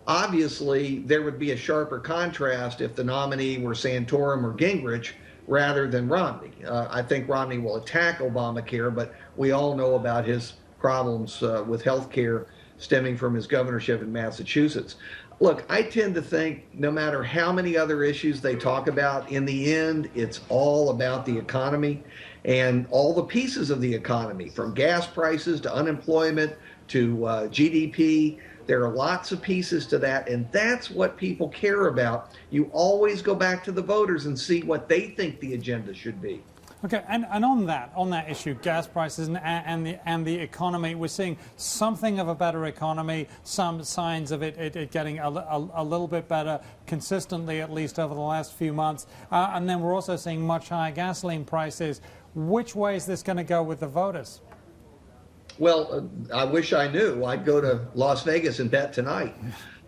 Speaker 20: Obviously, there would be a sharper contrast if the nominee were Santorum or Gingrich rather than Romney. I think Romney will attack Obamacare, but we all know about his problems with health care stemming from his governorship in Massachusetts. Look, I tend to think no matter how many other issues they talk about, in the end, it's all about the economy and all the pieces of the economy, from gas prices to unemployment to GDP. There are lots of pieces to that, and that's what people care about. You always go back to the voters and see what they think the agenda should be.
Speaker 1: Okay, and on that issue, gas prices and the economy, we're seeing something of a better economy, some signs of it getting a little bit better consistently, at least over the last few months. And then we're also seeing much higher gasoline prices. Which way is this going to go with the voters?
Speaker 20: Well, I wish I knew. I'd go to Las Vegas and bet tonight.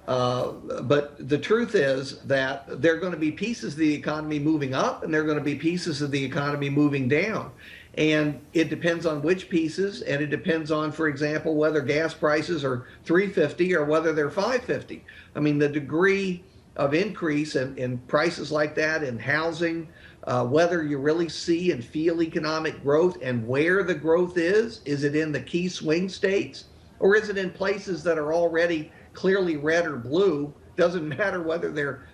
Speaker 20: But the truth is that there are going to be pieces of the economy moving up and there are going to be pieces of the economy moving down. And it depends on which pieces, and it depends on, for example, whether gas prices are $3.50 or whether they're $5.50. I mean, the degree of increase in prices like that in housing, whether you really see and feel economic growth and where the growth is it in the key swing states or is it in places that are already clearly red or blue? Doesn't matter whether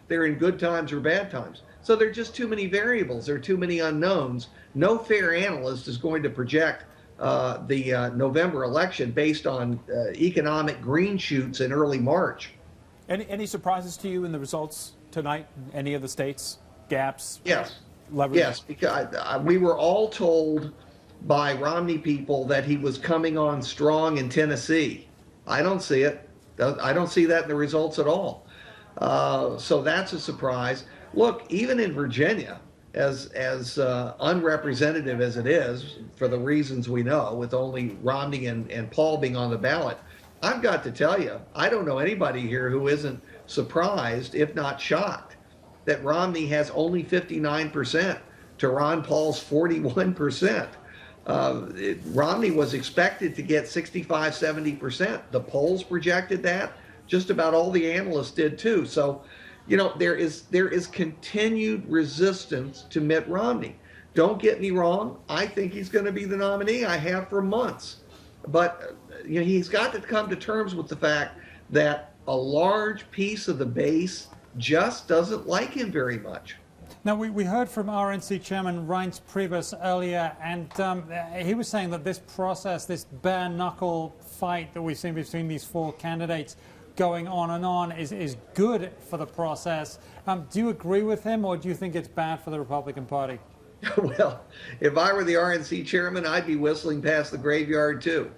Speaker 20: they're in good times or bad times. So there are just too many variables. There are too many unknowns. No fair analyst is going to project the November election based on economic green shoots in early March.
Speaker 9: Any surprises to you in the results tonight? Any of the states? Gaps?
Speaker 20: Yes.
Speaker 9: Leverage?
Speaker 20: Yes, because we were all told by Romney people that he was coming on strong in Tennessee. I don't see it. I don't see that in the results at all. So that's a surprise. Look, even in Virginia, as unrepresentative as it is, for the reasons we know, with only Romney and Paul being on the ballot, I've got to tell you, I don't know anybody here who isn't surprised, if not shocked, that Romney has only 59% to Ron Paul's 41%. Romney was expected to get 65, 70%. The polls projected that. Just about all the analysts did too. So, you know, there is continued resistance to Mitt Romney. Don't get me wrong. I think he's going to be the nominee. I have for months. But you know, he's got to come to terms with the fact that a large piece of the base just doesn't like him very much.
Speaker 1: Now, we heard from RNC Chairman Reince Priebus earlier, and he was saying that this process, this bare-knuckle fight that we've seen between these four candidates going on, is good for the process. Do you agree with him, or do you think it's bad for the Republican Party?
Speaker 20: Well, if I were the RNC chairman, I'd be whistling past the graveyard, too.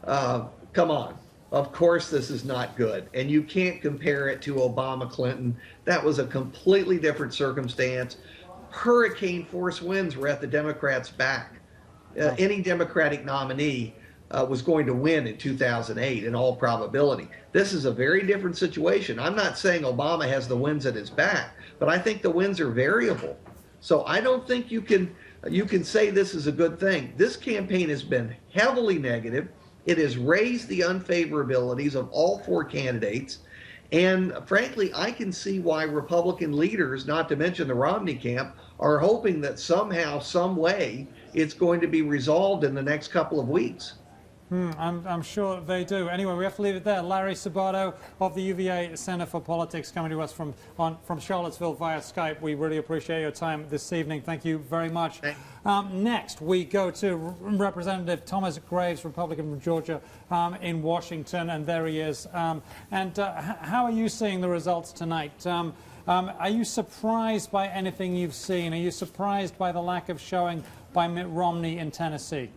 Speaker 20: Come on. Of course this is not good. And you can't compare it to Obama-Clinton. That was a completely different circumstance. Hurricane force winds were at the Democrats' back. Any Democratic nominee was going to win in 2008 in all probability. This is a very different situation. I'm not saying Obama has the winds at his back, but I think the winds are variable. So I don't think you can say this is a good thing. This campaign has been heavily negative. It has raised the unfavorabilities of all four candidates. And frankly, I can see why Republican leaders, not to mention the Romney camp, are hoping that somehow, some way, it's going to be resolved in the next couple of weeks.
Speaker 1: I'm sure they do. Anyway, we have to leave it there. Larry Sabato of the UVA Center for Politics coming to us from Charlottesville via Skype. We really appreciate your time this evening. Thank you very much. Next, we go to Representative Thomas Graves, Republican from Georgia, in Washington, and there he is. How are you seeing the results tonight? Are you surprised by anything you've seen? Are you surprised by the lack of showing by Mitt Romney in Tennessee?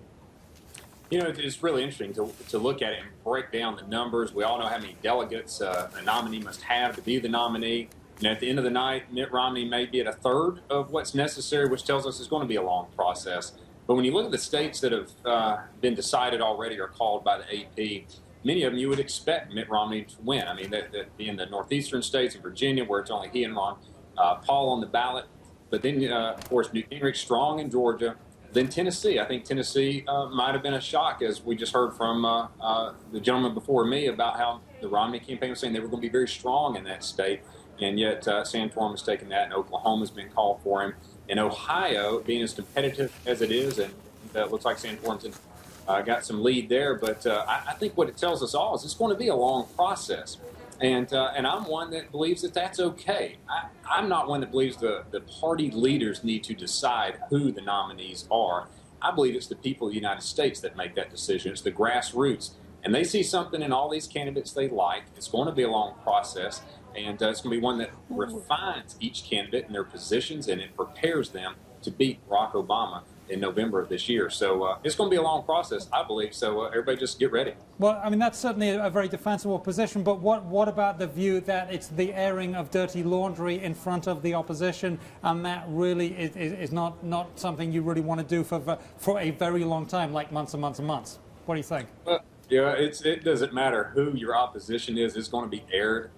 Speaker 21: You know, it's really interesting to look at it and break down the numbers. We all know how many delegates a nominee must have to be the nominee. And at the end of the night, Mitt Romney may be at a third of what's necessary, which tells us it's going to be a long process. But when you look at the states that have been decided already or called by the AP, many of them you would expect Mitt Romney to win. I mean, in the northeastern states, in Virginia, where it's only he and Ron Paul on the ballot. But then, of course, Newt Gingrich strong in Georgia. Then Tennessee. I think Tennessee might have been a shock, as we just heard from the gentleman before me about how the Romney campaign was saying they were going to be very strong in that state. And yet Santorum has taken that, and Oklahoma's been called for him. In Ohio, being as competitive as it is, and it looks like Santorum's got some lead there. But I think what it tells us all is it's going to be a long process. And I'm one that believes that that's okay. I'm not one that believes the party leaders need to decide who the nominees are. I believe it's the people of the United States that make that decision. It's the grassroots. And they see something in all these candidates they like. It's going to be a long process. And it's going to be one that refines each candidate and their positions, and it prepares them to beat Barack Obama in November of this year. So it's going to be a long process, I believe. So everybody just get ready.
Speaker 1: Well, I mean, that's certainly a very defensible position. But what about the view that it's the airing of dirty laundry in front of the opposition, and that really is not something you really want to do for a very long time, like months and months and months? What do you think?
Speaker 21: Yeah, it doesn't matter who your opposition is. It's going to be aired.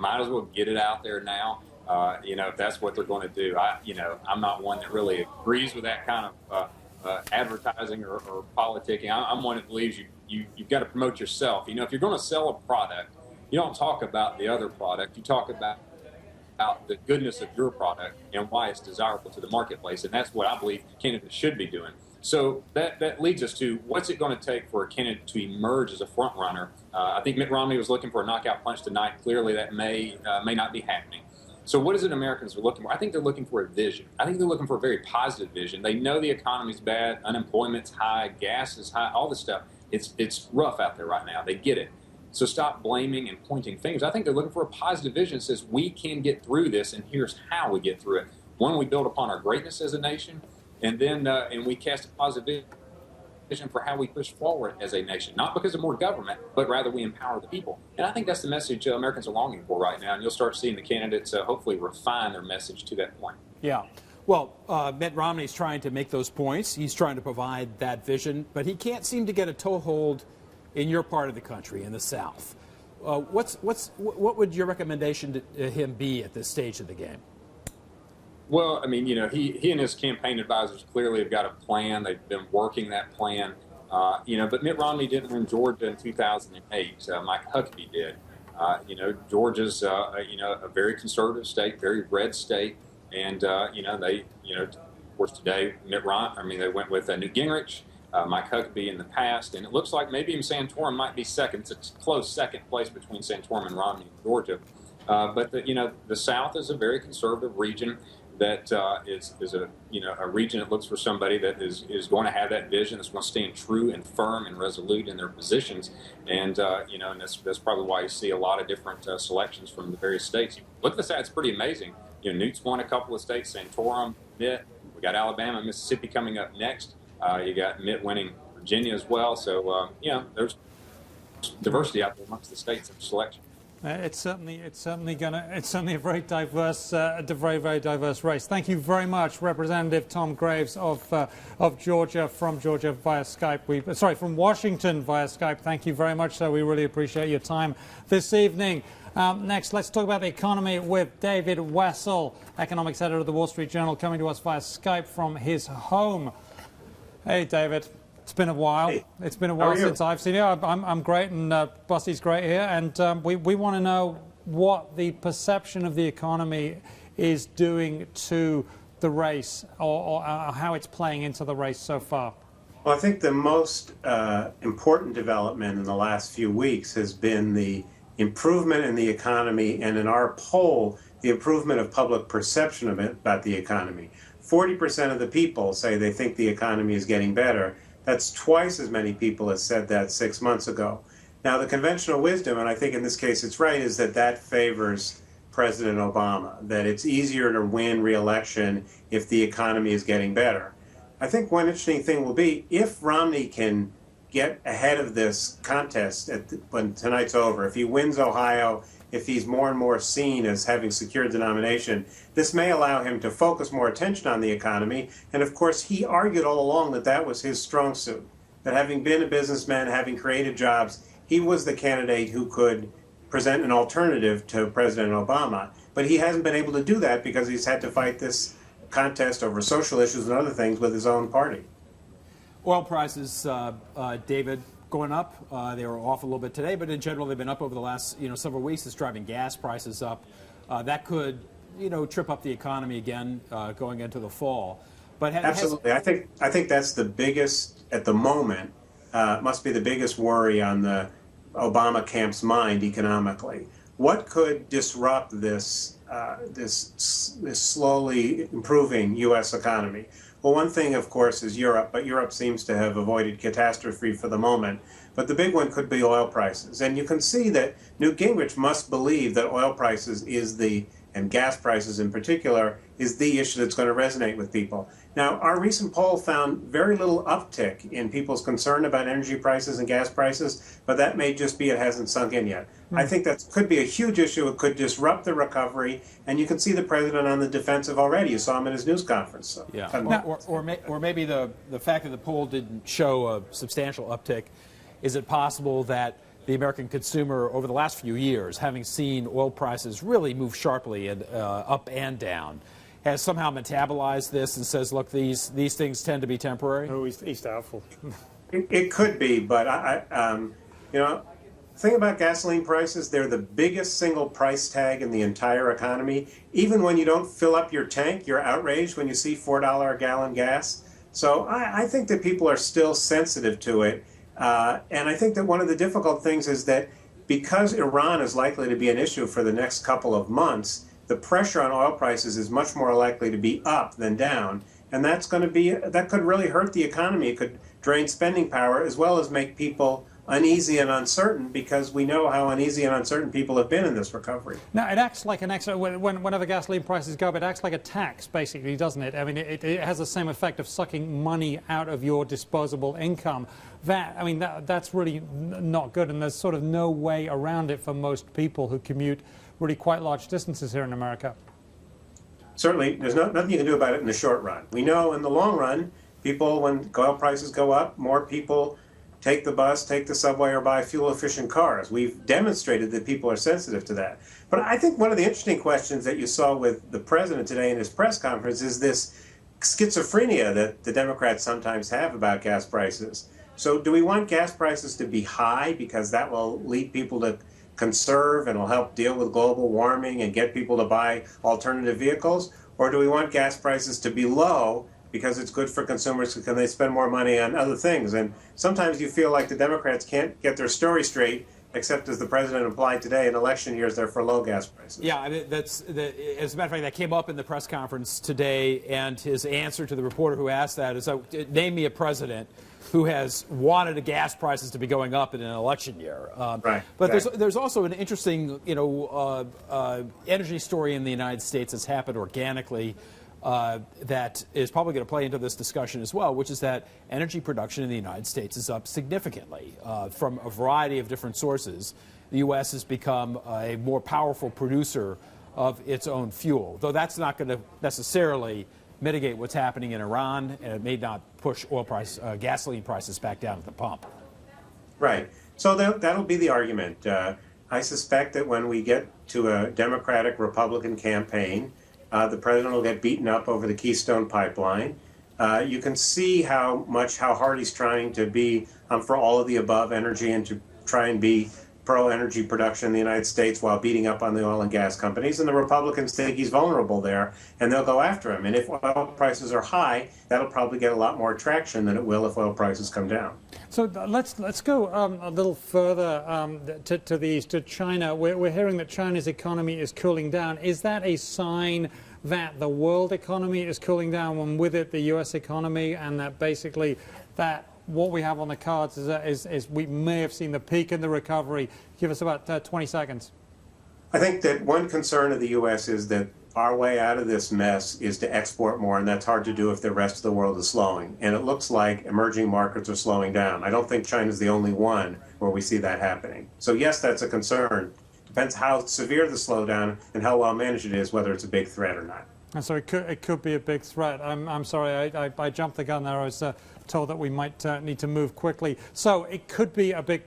Speaker 21: Might as well get it out there now. If that's what they're going to do. I'm not one that really agrees with that kind of advertising or politicking. I'm one that believes you've got to promote yourself. If you're going to sell a product, you don't talk about the other product. You talk about the goodness of your product and why it's desirable to the marketplace. And that's what I believe candidates should be doing. So that leads us to what's it going to take for a candidate to emerge as a front runner. I think Mitt Romney was looking for a knockout punch tonight. Clearly that may not be happening. So what is it Americans are looking for? I think they're looking for a vision. I think they're looking for a very positive vision. They know the economy's bad, unemployment's high, gas is high, all this stuff. It's rough out there right now. They get it. So stop blaming and pointing fingers. I think they're looking for a positive vision that says we can get through this, and here's how we get through it. One, we build upon our greatness as a nation, and then and we cast a positive vision for how we push forward as a nation, not because of more government, but rather we empower the people. And I think that's the message Americans are longing for right now, and you'll start seeing the candidates hopefully refine their message to that point.
Speaker 9: Yeah. Well, Mitt Romney's trying to make those points. He's trying to provide that vision, but he can't seem to get a toehold in your part of the country, in the South. What would your recommendation to him be at this stage of the game?
Speaker 21: Well, I mean, he and his campaign advisors clearly have got a plan. They've been working that plan. But Mitt Romney didn't win Georgia in 2008. Mike Huckabee did. Georgia's, a very conservative state, very red state. And, of course, today, they went with Newt Gingrich, Mike Huckabee in the past. And it looks like maybe even Santorum might be second. It's a close second place between Santorum and Romney in Georgia. But the South is a very conservative region. That is a region that looks for somebody that is going to have that vision, that's going to stand true and firm and resolute in their positions. And, and that's probably why you see a lot of different selections from the various states. Look at the side, it's pretty amazing. Newt's won a couple of states, Santorum, Mitt. We got Alabama, Mississippi coming up next. You got Mitt winning Virginia as well. So, there's diversity out there amongst the states of selection.
Speaker 1: It's certainly a very diverse, very diverse race. Thank you very much, Representative Tom Graves of Georgia, from Georgia via Skype. From Washington via Skype. Thank you very much, sir. We really appreciate your time this evening. Next, let's talk about the economy with David Wessel, economics editor of the Wall Street Journal, coming to us via Skype from his home. Hey, David. It's been a while.
Speaker 2: Hey.
Speaker 1: It's been a while since I've seen you. I'm great, and Busty's great here. And we want to know what the perception of the economy is doing to the race, or how it's playing into the race so far.
Speaker 2: Well, I think the most important development in the last few weeks has been the improvement in the economy, and in our poll, the improvement of public perception of it, about the economy. 40% of the people say they think the economy is getting better. That's twice as many people as said that 6 months ago. Now, the conventional wisdom, and I think in this case it's right, is that favors President Obama, that it's easier to win re-election if the economy is getting better. I think one interesting thing will be if Romney can get ahead of this contest when tonight's over, if he wins Ohio, if he's more and more seen as having secured the nomination, this may allow him to focus more attention on the economy. And of course, he argued all along that was his strong suit, that having been a businessman, having created jobs, he was the candidate who could present an alternative to President Obama. But he hasn't been able to do that because he's had to fight this contest over social issues and other things with his own party.
Speaker 9: Oil prices, David, going up. They were off a little bit today, but in general they've been up over the last several weeks. It's driving gas prices up. That could trip up the economy again going into the fall. But
Speaker 2: absolutely, I think that's the biggest at the moment. Must be the biggest worry on the Obama camp's mind economically. What could disrupt this slowly improving U.S. economy? Well, one thing, of course, is Europe, but Europe seems to have avoided catastrophe for the moment. But the big one could be oil prices. And you can see that Newt Gingrich must believe that oil prices and gas prices in particular, is the issue that's going to resonate with people. Now, our recent poll found very little uptick in people's concern about energy prices and gas prices, but that may just be it hasn't sunk in yet. I think that could be a huge issue. It could disrupt the recovery, and you can see the president on the defensive already. You saw him at his news conference. So.
Speaker 9: Yeah. Or maybe the fact that the poll didn't show a substantial uptick. Is it possible that the American consumer over the last few years, having seen oil prices really move sharply and up and down, has somehow metabolized this and says, look, these things tend to be temporary?
Speaker 1: Oh, he's doubtful.
Speaker 2: It could be, but the thing about gasoline prices, they're the biggest single price tag in the entire economy. Even when you don't fill up your tank, you're outraged when you see $4 a gallon gas. So I think that people are still sensitive to it. And I think that one of the difficult things is that because Iran is likely to be an issue for the next couple of months, the pressure on oil prices is much more likely to be up than down. And that could really hurt the economy. It could drain spending power as well as make people uneasy and uncertain, because we know how uneasy and uncertain people have been in this recovery.
Speaker 1: Now, it acts like an extra, whenever gasoline prices go up, it acts like a tax, basically, doesn't it? I mean, it has the same effect of sucking money out of your disposable income. That's really not good, and there's sort of no way around it for most people who commute really quite large distances here in America.
Speaker 2: Certainly, there's nothing you can do about it in the short run. We know in the long run, people, when oil prices go up, more people take the bus, take the subway, or buy fuel-efficient cars. We've demonstrated that people are sensitive to that. But I think one of the interesting questions that you saw with the president today in his press conference is this schizophrenia that the Democrats sometimes have about gas prices. So do we want gas prices to be high because that will lead people to conserve and will help deal with global warming and get people to buy alternative vehicles? Or do we want gas prices to be low because it's good for consumers because they spend more money on other things? And sometimes you feel like the Democrats can't get their story straight, except as the president implied today, in election years they're for low gas prices.
Speaker 9: Yeah, I mean, as a matter of fact, that came up in the press conference today, and his answer to the reporter who asked that is, name me a president who has wanted the gas prices to be going up in an election year.
Speaker 2: Right.
Speaker 9: But there's also an interesting, energy story in the United States that's happened organically. that is probably going to play into this discussion as well, which is that energy production in the United States is up significantly from a variety of different sources. The U.S. has become a more powerful producer of its own fuel, though that's not going to necessarily mitigate what's happening in Iran, and it may not push gasoline prices back down at the pump.
Speaker 2: Right. So that'll be the argument. I suspect that when we get to a Democratic-Republican campaign, the president will get beaten up over the Keystone Pipeline. You can see how hard he's trying to be for all of the above energy and to try and be pro-energy production in the United States while beating up on the oil and gas companies. And the Republicans think he's vulnerable there, and they'll go after him. And if oil prices are high, that'll probably get a lot more traction than it will if oil prices come down.
Speaker 1: So let's go a little further to the east, to China. We're hearing that China's economy is cooling down. Is that a sign that the world economy is cooling down, and with it the U.S. economy, and that basically that what we have on the cards is we may have seen the peak in the recovery? Give us about 20 seconds.
Speaker 2: I think that one concern of the U.S. is that our way out of this mess is to export more, and that's hard to do if the rest of the world is slowing. And it looks like emerging markets are slowing down. I don't think China's the only one where we see that happening. So yes, that's a concern. Depends how severe the slowdown and how well managed it is, whether it's a big threat or not.
Speaker 1: And so it could be a big threat. I'm sorry, I jumped the gun there. I was told that we might need to move quickly. So it could be a big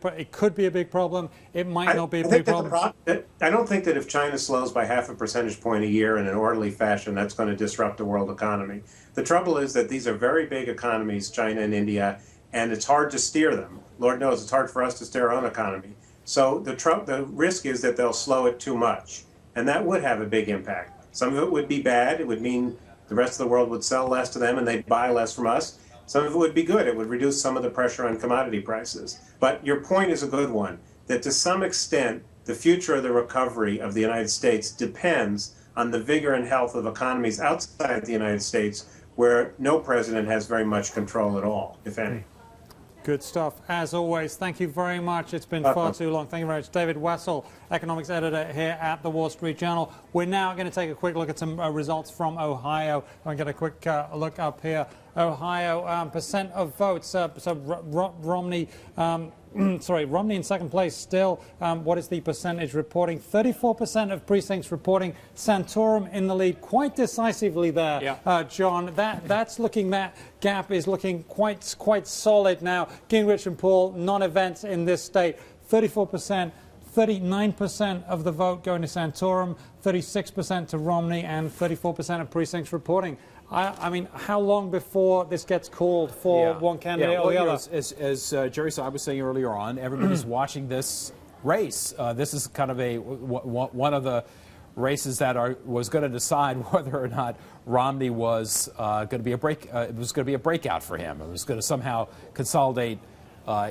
Speaker 1: problem. It might not be a big problem.
Speaker 2: I don't think that if China slows by 0.5 percentage point a year in an orderly fashion, that's going to disrupt the world economy. The trouble is that these are very big economies, China and India, and it's hard to steer them. Lord knows it's hard for us to steer our own economy. So the risk is that they'll slow it too much, and that would have a big impact. Some of it would be bad. It would mean the rest of the world would sell less to them and they'd buy less from us. Some of it would be good. It would reduce some of the pressure on commodity prices. But your point is a good one, that to some extent, the future of the recovery of the United States depends on the vigor and health of economies outside the United States, where no president has very much control at all, if any.
Speaker 1: Good stuff. As always, thank you very much. It's been far too long. Thank you very much. David Wessel, economics editor here at the Wall Street Journal. We're now going to take a quick look at some results from Ohio. I'm going to get a quick look up here. Ohio, percent of votes. So Romney, Romney in second place still. What is the percentage reporting? 34% of precincts reporting. Santorum in the lead quite decisively there, yeah. John. That gap is looking quite solid now. Gingrich and Paul, non-events in this state. 34%. 39% of the vote going to Santorum, 36% to Romney, and 34% of precincts reporting. I mean, how long before this gets called for one candidate or the other?
Speaker 9: As Jerry saw, I was saying earlier on, everybody's watching this race. This is kind of one of the races that was going to decide whether or not Romney was going to be it was going to be a breakout for him. It was going to somehow consolidate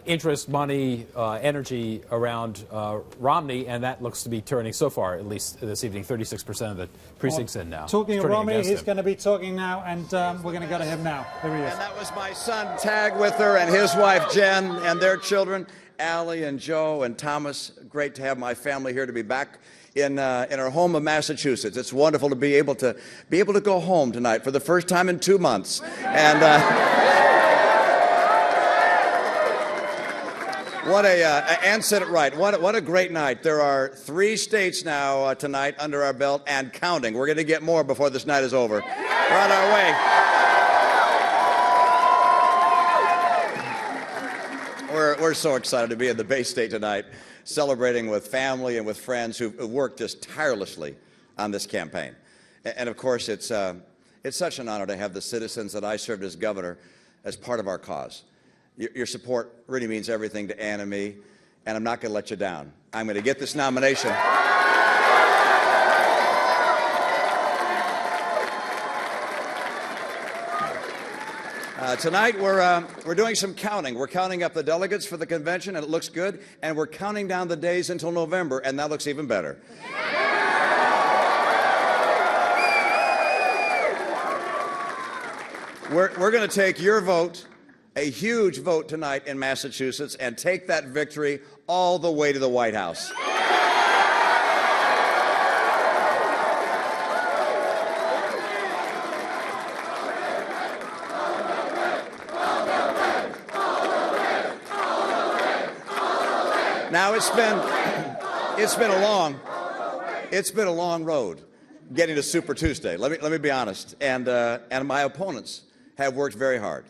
Speaker 9: interest, money, energy around Romney, and that looks to be turning so far, at least this evening, 36% of the precincts in now.
Speaker 1: Talking of Romney, he's going to be talking now, and we're going to go to him now. Here he is.
Speaker 3: And that was my son, Tag, with her, and his wife, Jen, and their children, Allie and Joe and Thomas. Great to have my family here, to be back in our home of Massachusetts. It's wonderful to be able to go home tonight for the first time in 2 months. And Ann said it right. What a great night. There are 3 states now tonight under our belt and counting. We're going to get more before this night is over. We're on our way. We're so excited to be in the Bay State tonight, celebrating with family and with friends who worked just tirelessly on this campaign. And of course, it's such an honor to have the citizens that I served as governor as part of our cause. Your support really means everything to Ann and me, and I'm not going to let you down. I'm going to get this nomination. Tonight we're doing some counting. We're counting up the delegates for the convention, and it looks good, and we're counting down the days until November, and that looks even better. We're going to take your vote, a huge vote tonight in Massachusetts, and take that victory all the way to the White House. Now it's been a long road getting to Super Tuesday. Let me be honest, and my opponents have worked very hard.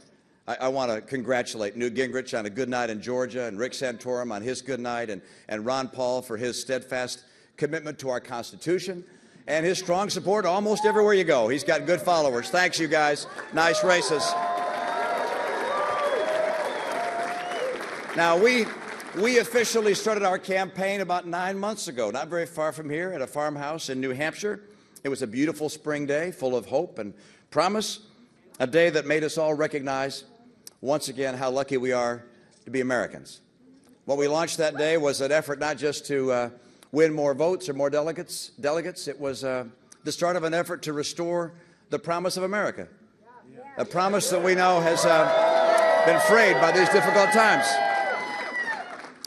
Speaker 3: I want to congratulate Newt Gingrich on a good night in Georgia, and Rick Santorum on his good night, and Ron Paul for his steadfast commitment to our Constitution and his strong support almost everywhere you go. He's got good followers. Thanks, you guys. Nice races. Now, we officially started our campaign about 9 months ago, not very far from here at a farmhouse in New Hampshire. It was a beautiful spring day full of hope and promise, a day that made us all recognize once again how lucky we are to be Americans. What we launched that day was an effort not just to win more votes or more delegates. It was the start of an effort to restore the promise of America, a promise that we know has been frayed by these difficult times.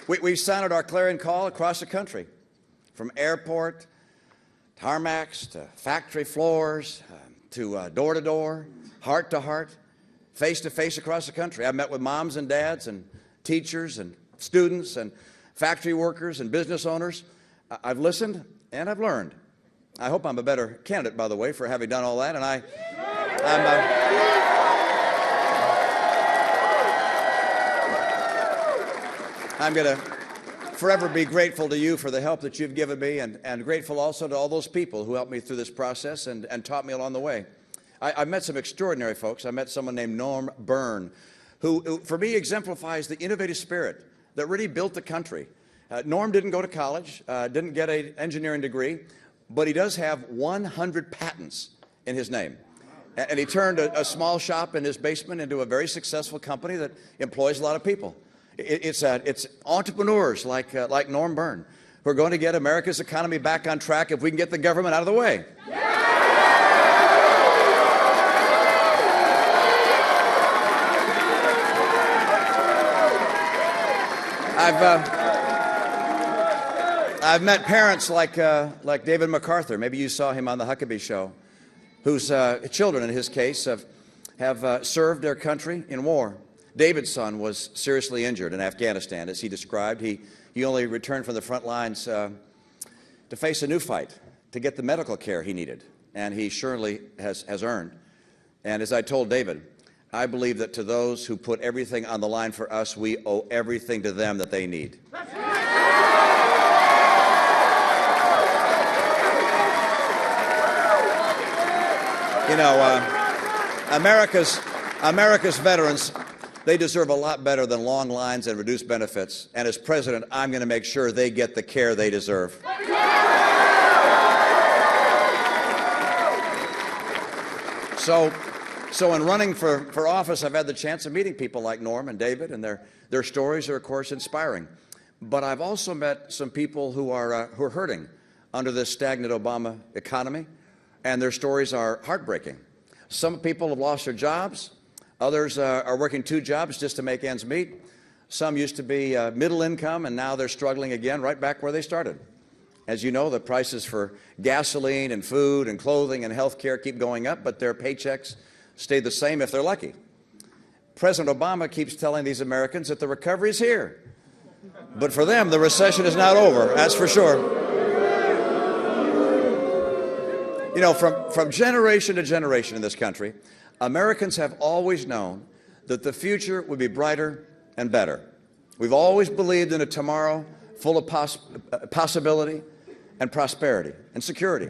Speaker 3: We sounded our clarion call across the country, from airport, tarmacs, to factory floors, to door to door, heart to heart, face to face across the country. I met with moms and dads and teachers and students and factory workers and business owners. I've listened and I've learned. I hope I'm a better candidate, by the way, for having done all that. And I'm going to forever be grateful to you for the help that you've given me, and grateful also to all those people who helped me through this process and taught me along the way. I've met some extraordinary folks. I met someone named Norm Byrne, who for me exemplifies the innovative spirit that really built the country. Norm didn't go to college, didn't get an engineering degree, but he does have 100 patents in his name. And he turned a small shop in his basement into a very successful company that employs a lot of people. It's entrepreneurs like Norm Byrne who are going to get America's economy back on track if we can get the government out of the way. I've met parents like David MacArthur. Maybe you saw him on the Huckabee Show, whose children, in his case, have served their country in war. David's son was seriously injured in Afghanistan, as he described. He only returned from the front lines to face a new fight, to get the medical care he needed, and he surely has earned. And as I told David, I believe that to those who put everything on the line for us, we owe everything to them that they need. You know, America's veterans, they deserve a lot better than long lines and reduced benefits. And as president, I'm going to make sure they get the care they deserve. So in running for office, I've had the chance of meeting people like Norm and David, and their stories are, of course, inspiring. But I've also met some people who are hurting under this stagnant Obama economy, and their stories are heartbreaking. Some people have lost their jobs. Others are working 2 jobs just to make ends meet. Some used to be middle income, and now they're struggling again right back where they started. As you know, the prices for gasoline and food and clothing and health care keep going up, but their paychecks stay the same if they're lucky. President Obama keeps telling these Americans that the recovery is here. But for them, the recession is not over, that's for sure. You know, from generation to generation in this country, Americans have always known that the future would be brighter and better. We've always believed in a tomorrow full of possibility and prosperity and security.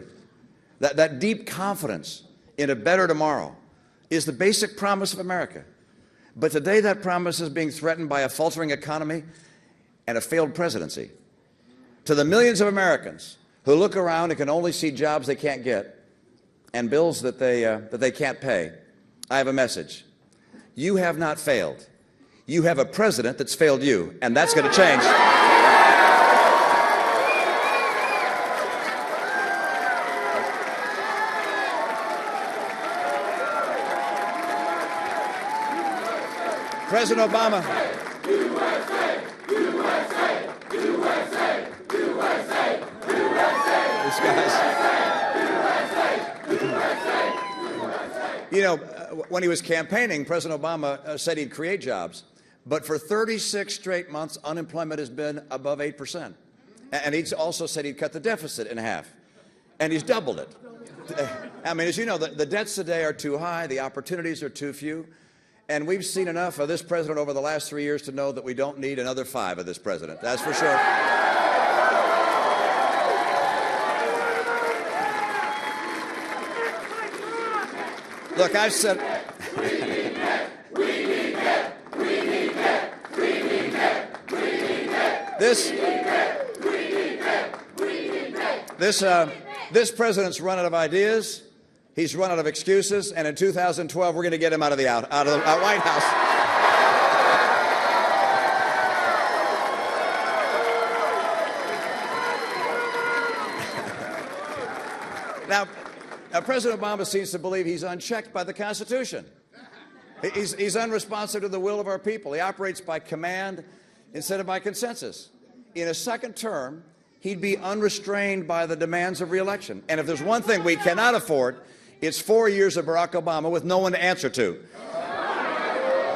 Speaker 3: That deep confidence in a better tomorrow is the basic promise of America. But today that promise is being threatened by a faltering economy and a failed presidency. To the millions of Americans who look around and can only see jobs they can't get and bills that they can't pay, I have a message. You have not failed. You have a president that's failed you, and that's going to change. President Obama. USA, USA, USA, USA, USA. These guys. You know, when he was campaigning, President Obama said he'd create jobs. But for 36 straight months, unemployment has been above 8%. And he's also said he'd cut the deficit in half. And he's doubled it. I mean, as you know, the debts today are too high, the opportunities are too few. And we've seen enough of this president over the last 3 years to know that we don't need another 5 of this president. That's for sure. Look, I've said... This president's run out of ideas. He's run out of excuses, and in 2012, we're going to get him out of the White House. Now, President Obama seems to believe he's unchecked by the Constitution. He's unresponsive to the will of our people. He operates by command instead of by consensus. In a second term, he'd be unrestrained by the demands of re-election. And if there's one thing we cannot afford, it's 4 years of Barack Obama with no one to answer to.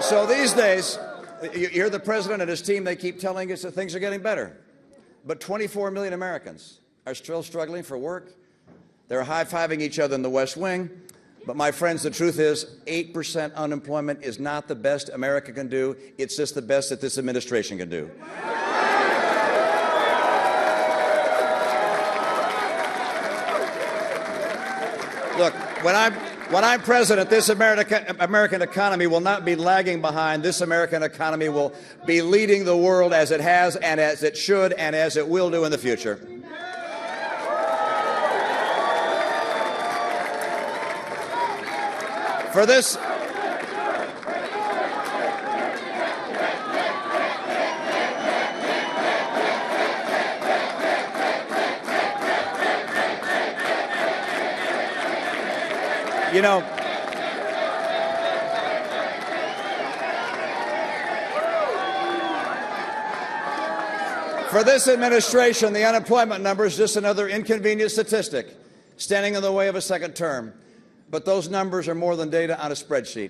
Speaker 3: So these days, you hear the president and his team, they keep telling us that things are getting better. But 24 million Americans are still struggling for work. They're high-fiving each other in the West Wing. But my friends, the truth is 8% unemployment is not the best America can do. It's just the best that this administration can do. Look, when I'm president, this American economy will not be lagging behind. This American economy will be leading the world as it has and as it should and as it will do in the future. For this, you know, for this administration, the unemployment number is just another inconvenient statistic standing in the way of a second term. But those numbers are more than data on a spreadsheet.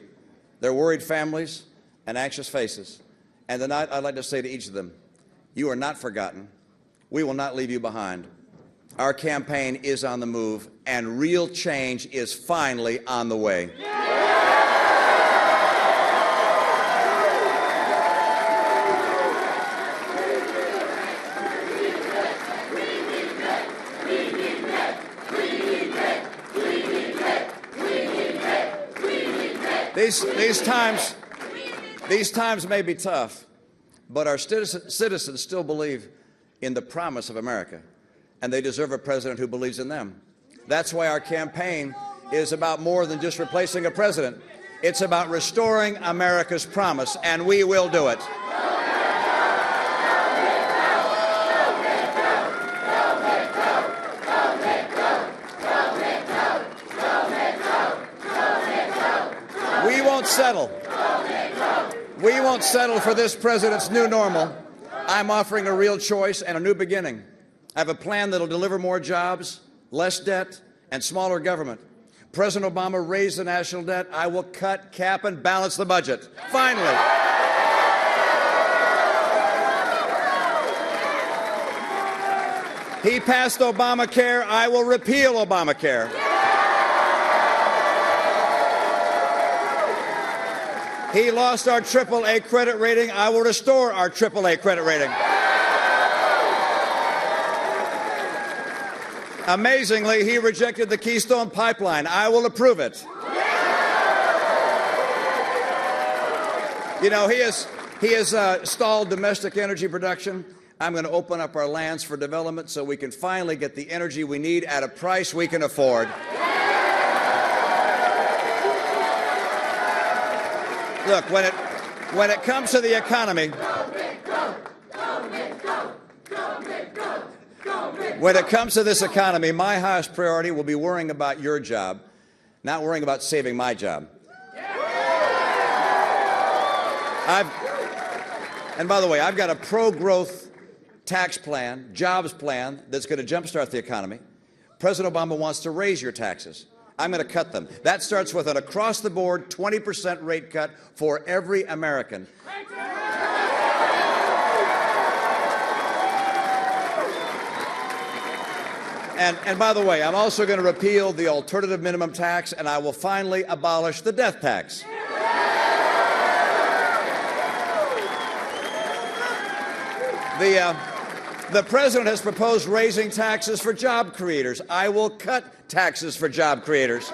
Speaker 3: They're worried families and anxious faces. And tonight, I'd like to say to each of them, you are not forgotten. We will not leave you behind. Our campaign is on the move, and real change is finally on the way. These times may be tough, but our citizens still believe in the promise of America, and they deserve a president who believes in them. That's why our campaign is about more than just replacing a president. It's about restoring America's promise, and we will do it. We won't settle for this president's new normal. I'm offering a real choice and a new beginning. I have a plan that'll deliver more jobs, less debt, and smaller government. President Obama raised the national debt. I will cut, cap, and balance the budget. Finally. He passed Obamacare. I will repeal Obamacare. He lost our AAA credit rating. I will restore our AAA credit rating. Amazingly, he rejected the Keystone Pipeline. I will approve it. You know, he has stalled domestic energy production. I'm going to open up our lands for development so we can finally get the energy we need at a price we can afford. Look, when it comes to the economy, when it comes to this economy, my highest priority will be worrying about your job, not worrying about saving my job. And by the way, I've got a pro-growth tax plan, jobs plan that's going to jumpstart the economy. President Obama wants to raise your taxes. I'm going to cut them. That starts with an across-the-board 20% rate cut for every American. And by the way, I'm also going to repeal the alternative minimum tax, and I will finally abolish the death tax. The president has proposed raising taxes for job creators. I will cut taxes for job creators.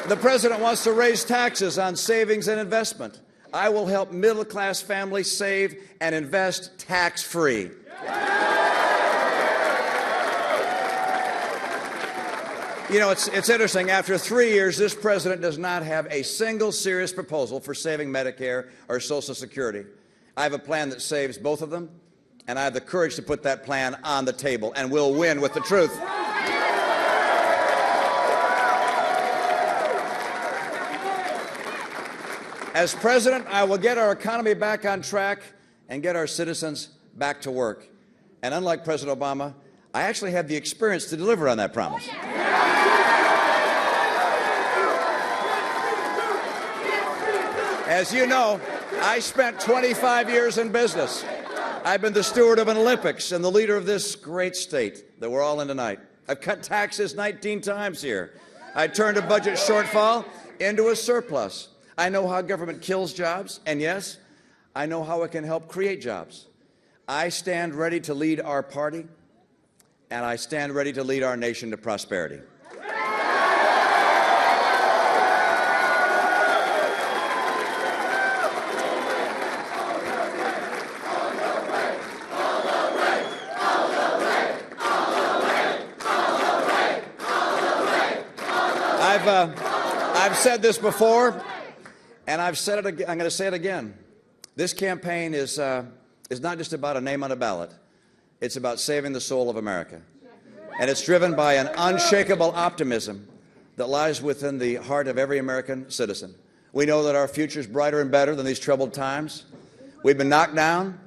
Speaker 3: The president wants to raise taxes on savings and investment. I will help middle-class families save and invest tax-free. You know, it's interesting. After 3 years, this president does not have a single serious proposal for saving Medicare or Social Security. I have a plan that saves both of them, and I have the courage to put that plan on the table, and we'll win with the truth. As president, I will get our economy back on track and get our citizens back to work. And unlike President Obama, I actually have the experience to deliver on that promise. As you know, I spent 25 years in business. I've been the steward of an Olympics and the leader of this great state that we're all in tonight. I've cut taxes 19 times here. I turned a budget shortfall into a surplus. I know how government kills jobs, and yes, I know how it can help create jobs. I stand ready to lead our party, and I stand ready to lead our nation to prosperity. I've said this before, and I've said it again. I'm going to say it again. This campaign is not just about a name on a ballot. It's about saving the soul of America. And it's driven by an unshakable optimism that lies within the heart of every American citizen. We know that our future is brighter and better than these troubled times. We've been knocked down.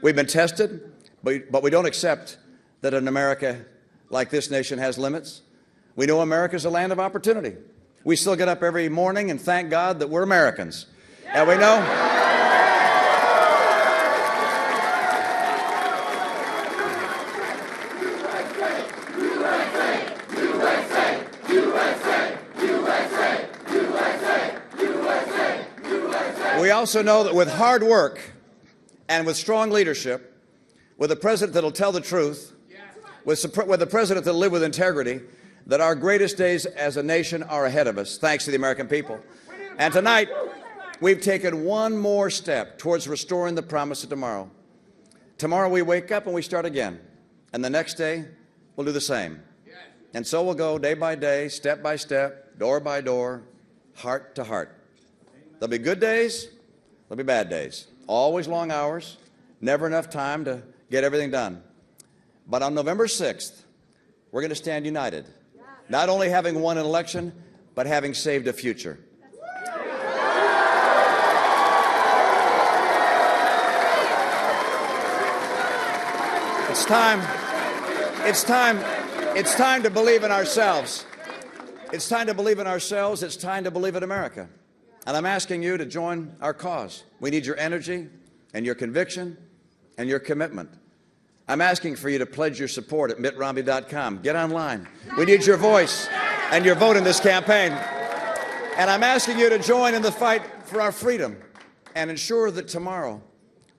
Speaker 3: We've been tested. But we don't accept that an America like this nation has limits. We know America is a land of opportunity. We still get up every morning and thank God that we're Americans. And we know we also know that with hard work and with strong leadership, with a president that will tell the truth, with a president that will live with integrity, that our greatest days as a nation are ahead of us, thanks to the American people. And tonight, we've taken one more step towards restoring the promise of tomorrow. Tomorrow we wake up and we start again. And the next day, we'll do the same. And so we'll go day by day, step by step, door by door, heart to heart. There'll be good days, there'll be bad days. Always long hours, never enough time to get everything done. But on November 6th, we're going to stand united. Not only having won an election, but having saved a future. It's time to believe in ourselves. It's time to believe in ourselves. It's time to believe in America. And I'm asking you to join our cause. We need your energy and your conviction and your commitment. I'm asking for you to pledge your support at mittromney.com. Get online. We need your voice and your vote in this campaign. And I'm asking you to join in the fight for our freedom and ensure that tomorrow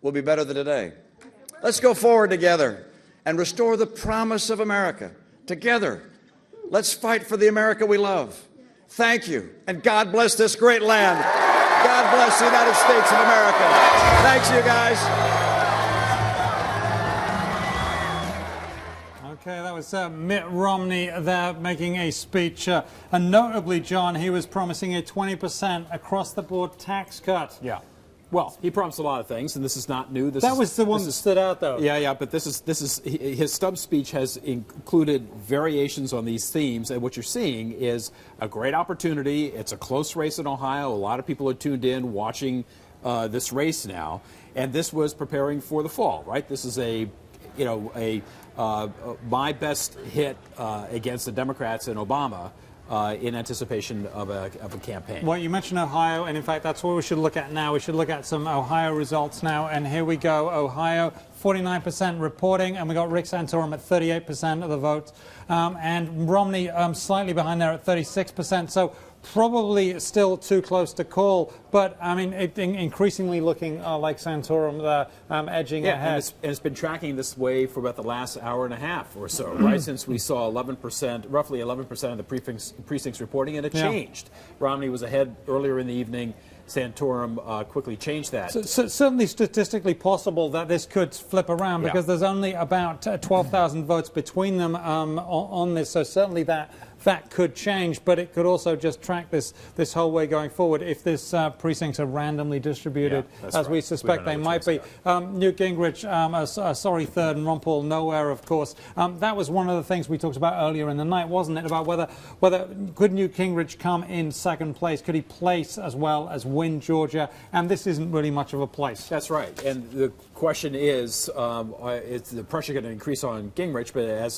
Speaker 3: will be better than today. Let's go forward together and restore the promise of America. Together, let's fight for the America we love. Thank you, and God bless this great land. God bless the United States of America. Thanks, you guys.
Speaker 1: Okay, that was Mitt Romney there making a speech. And notably, John, he was promising a 20% across-the-board tax cut.
Speaker 9: Yeah. Well, he promised a lot of things, and this is not new.
Speaker 1: That was the one that stood out, though.
Speaker 9: Yeah, but this is his stump speech has included variations on these themes, and what you're seeing is a great opportunity. It's a close race in Ohio. A lot of people are tuned in, watching this race now, and this was preparing for the fall, right? This is my best hit against the Democrats and Obama in anticipation of a campaign.
Speaker 1: Well, you mentioned Ohio, and in fact, that's what we should look at now. We should look at some Ohio results now, and here we go. Ohio, 49% reporting, and we got Rick Santorum at 38% of the votes, and Romney slightly behind there at 36%. So probably still too close to call, but I mean, increasingly looking like Santorum edging ahead.
Speaker 9: And it's been tracking this way for about the last hour and a half or so, right? Since we saw 11%, roughly 11% of the precincts reporting, and it changed. Romney was ahead earlier in the evening. Santorum quickly changed that.
Speaker 1: So, certainly statistically possible that this could flip around because there's only about 12,000 votes between them on this, so certainly that could change, but it could also just track this whole way going forward if this precincts are randomly distributed, as we suspect they might be. Newt Gingrich, sorry third, and Ron Paul nowhere, of course. That was one of the things we talked about earlier in the night, wasn't it, about whether could Newt Gingrich come in second place? Could he place as well as win Georgia? And this isn't really much of a place.
Speaker 9: That's right. And the question is the pressure going to increase on Gingrich? But as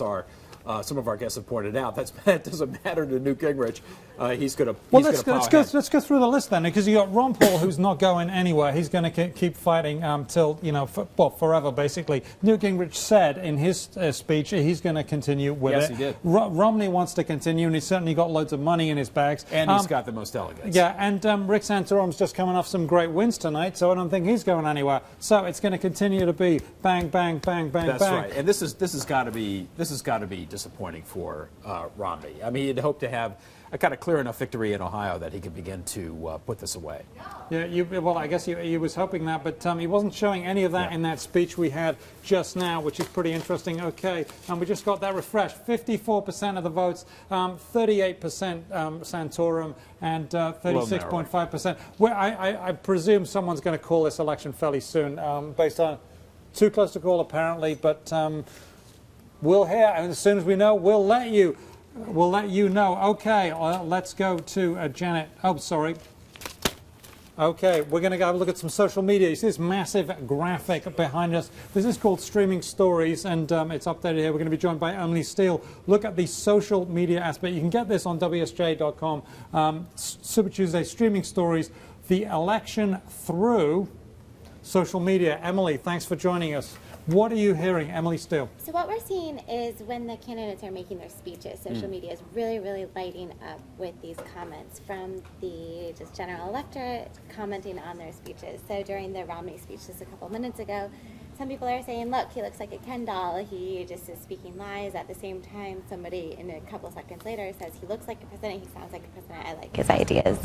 Speaker 9: some of our guests have pointed out, that doesn't matter to Newt Gingrich. He's going to
Speaker 1: let's go through the list then, because you got Ron Paul, who's not going anywhere. He's going to keep fighting till forever, basically. Newt Gingrich said in his speech he's going to continue with it.
Speaker 9: Yes, he did.
Speaker 1: Romney wants to continue, and he's certainly got loads of money in his bags.
Speaker 9: And he's got the most delegates.
Speaker 1: Yeah, and Rick Santorum's just coming off some great wins tonight, so I don't think he's going anywhere. So it's going to continue to be bang, bang, bang, bang,
Speaker 9: That's
Speaker 1: bang.
Speaker 9: right. And this has got to be disappointing for Romney. I mean, he'd hoped to have a kind of clear enough victory in Ohio that he could begin to put this away.
Speaker 1: Yeah, well, I guess he was hoping that, but he wasn't showing any of that in that speech we had just now, which is pretty interesting. Okay, and we just got that refreshed. 54% of the votes, 38% Santorum, and 36.5%. Well, I presume someone's going to call this election fairly soon, based on too close to call apparently, but we'll hear, and as soon as we know, we'll let you know. Okay, let's go to Janet. Oh, sorry. Okay, we're going to go have a look at some social media. You see this massive graphic behind us. This is called Streaming Stories, and it's updated here. We're going to be joined by Emily Steele. Look at the social media aspect. You can get this on WSJ.com. Super Tuesday Streaming Stories, the election through social media. Emily, thanks for joining us. What are you hearing, Emily Steele?
Speaker 4: So what we're seeing is when the candidates are making their speeches, social media is really, really lighting up with these comments from the just general electorate commenting on their speeches. So during the Romney speech just a couple minutes ago, some people are saying, look, he looks like a Ken doll. He just is speaking lies. At the same time, somebody in a couple seconds later says he looks like a president. He sounds like a president. I like his ideas.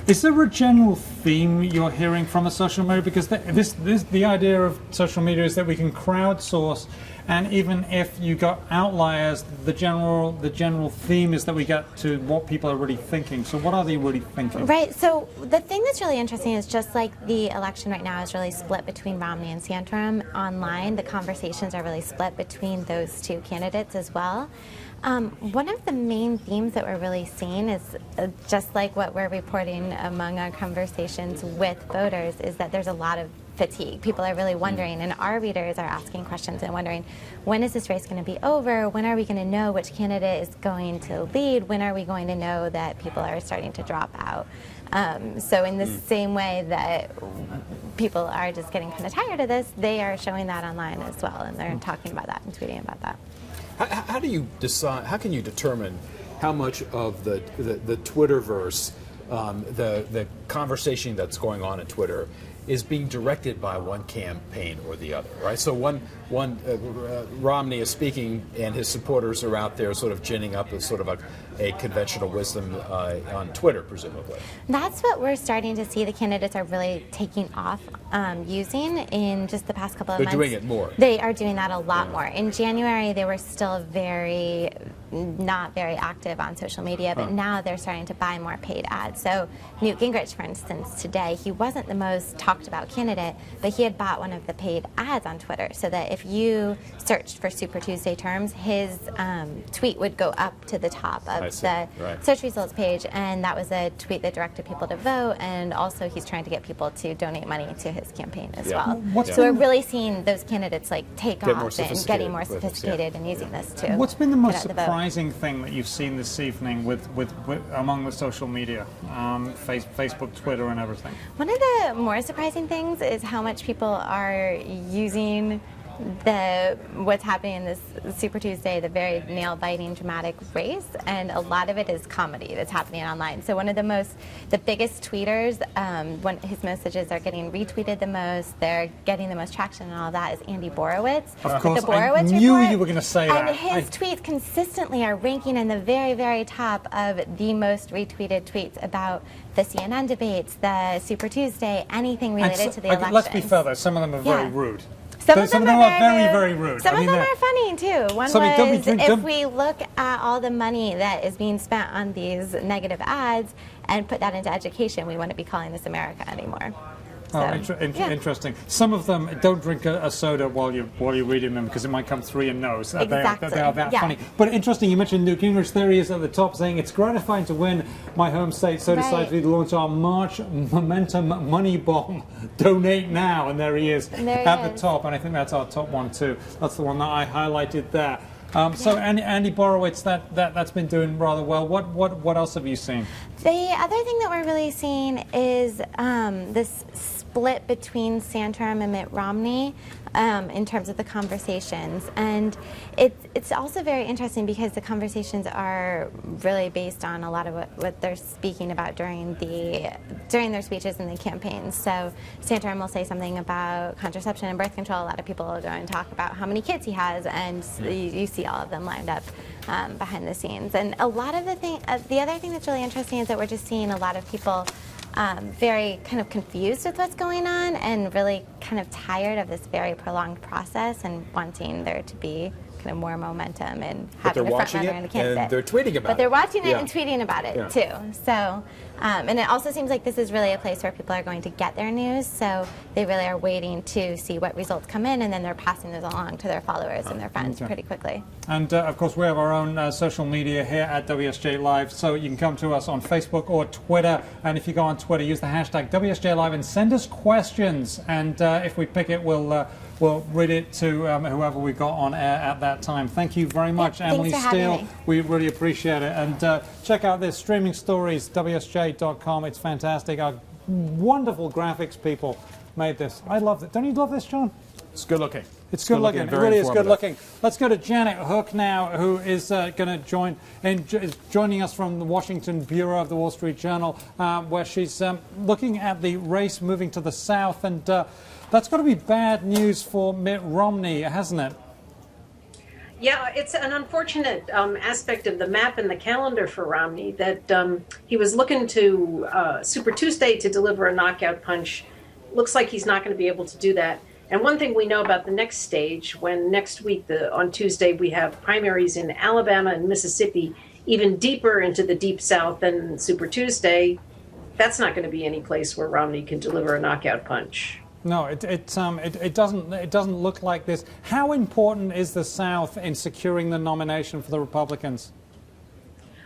Speaker 1: Is there a general theme you're hearing from a social media? Because the idea of social media is that we can crowdsource, and even if you got outliers, the general theme is that we get to what people are really thinking. So what are they really thinking?
Speaker 4: Right. So the thing that's really interesting is just like the election right now is really split between Romney and Santorum online, the conversations are really split between those two candidates as well. One of the main themes that we're really seeing is just like what we're reporting among our conversations with voters is that there's a lot of fatigue. People are really wondering, and our readers are asking questions and wondering, when is this race going to be over? When are we going to know which candidate is going to lead? When are we going to know that people are starting to drop out? So in the same way that people are just getting kind of tired of this, they are showing that online as well, and they're talking about that and tweeting about that.
Speaker 9: How do you decide? How can you determine how much of the Twitterverse, the conversation that's going on in Twitter, is being directed by one campaign or the other, right? So Romney is speaking, and his supporters are out there sort of ginning up as sort of a conventional wisdom on Twitter, presumably.
Speaker 4: That's what we're starting to see. The candidates are really taking off using in just the past couple of months.
Speaker 9: They're doing it more.
Speaker 4: They are doing that a lot more. In January, they were still not very active on social media, but now they're starting to buy more paid ads. So Newt Gingrich, for instance, today, he wasn't the most talked about candidate, but he had bought one of the paid ads on Twitter so that if you searched for Super Tuesday terms, his tweet would go up to the top of the search results page, and that was a tweet that directed people to vote, and also he's trying to get people to donate money to his campaign as well. So we're really seeing those candidates like take off and getting more sophisticated and using this too.
Speaker 1: What's been the most surprising surprising thing that you've seen this evening with among the social media, Facebook, Twitter, and everything?
Speaker 4: One of the more surprising things is how much people are using what's happening in this Super Tuesday, the very nail-biting, dramatic race, and a lot of it is comedy that's happening online. So one of the biggest tweeters, when his messages are getting retweeted the most, they're getting the most traction and all that, is Andy Borowitz.
Speaker 1: Of course,
Speaker 4: the Borowitz
Speaker 1: I knew
Speaker 4: report,
Speaker 1: you were going to say that.
Speaker 4: And his tweets consistently are ranking in the very, very top of the most retweeted tweets about the CNN debates, the Super Tuesday, anything related to the election.
Speaker 1: Let's be fair, though, some of them are very rude.
Speaker 4: Some of them
Speaker 1: are very, very rude.
Speaker 4: Some of them are funny, too. One was, if we look at all the money that is being spent on these negative ads and put that into education, we wouldn't be calling this America anymore.
Speaker 1: Interesting. Some of them don't drink a soda while you're reading them because it might come through your nose.
Speaker 4: Exactly.
Speaker 1: They are that funny. But interesting, you mentioned Newt Gingrich's theory is at the top, saying it's gratifying to win my home state, so decidedly to launch our March Momentum Money Bomb. Donate now, and there he is at the top. And I think that's our top one too. That's the one that I highlighted there. So Andy Borowitz, that's been doing rather well. What else have you seen?
Speaker 4: The other thing that we're really seeing is this split between Santorum and Mitt Romney in terms of the conversations, and it's also very interesting because the conversations are really based on a lot of what they're speaking about during their speeches in the campaigns. So Santorum will say something about contraception and birth control. A lot of people will go and talk about how many kids he has, and you see all of them lined up behind the scenes. And a lot of the other thing that's really interesting is that we're just seeing a lot of people very kind of confused with what's going on and really kind of tired of this very prolonged process and wanting there to be kind of more momentum and having a front runner and a candidate.
Speaker 6: And they're tweeting about it.
Speaker 4: But they're watching it and tweeting about it too. So, and it also seems like this is really a place where people are going to get their news. So they really are waiting to see what results come in, and then they're passing those along to their followers and their friends pretty quickly.
Speaker 1: And of course, we have our own social media here at WSJ Live, so you can come to us on Facebook or Twitter. And if you go on Twitter, use the hashtag WSJ Live and send us questions. And if we pick it, we'll read it to whoever we got on air at that time. Thank you very much, Emily Steele. We really appreciate it. And check out this streaming stories, WSJ.com. It's fantastic. Our wonderful graphics people made this. I love it. Don't you love this, John?
Speaker 6: It's good looking.
Speaker 1: It's good looking. It really is good looking. Let's go to Janet Hook now, who is going to is joining us from the Washington Bureau of the Wall Street Journal, where she's looking at the race moving to the south, and that's got to be bad news for Mitt Romney, hasn't it?
Speaker 22: Yeah, it's an unfortunate aspect of the map and the calendar for Romney that he was looking to Super Tuesday to deliver a knockout punch. Looks like he's not going to be able to do that. And one thing we know about the next stage, when next week, on Tuesday, we have primaries in Alabama and Mississippi, even deeper into the deep south than Super Tuesday, that's not going to be any place where Romney can deliver a knockout punch.
Speaker 1: No, it doesn't look like this. How important is the South in securing the nomination for the Republicans?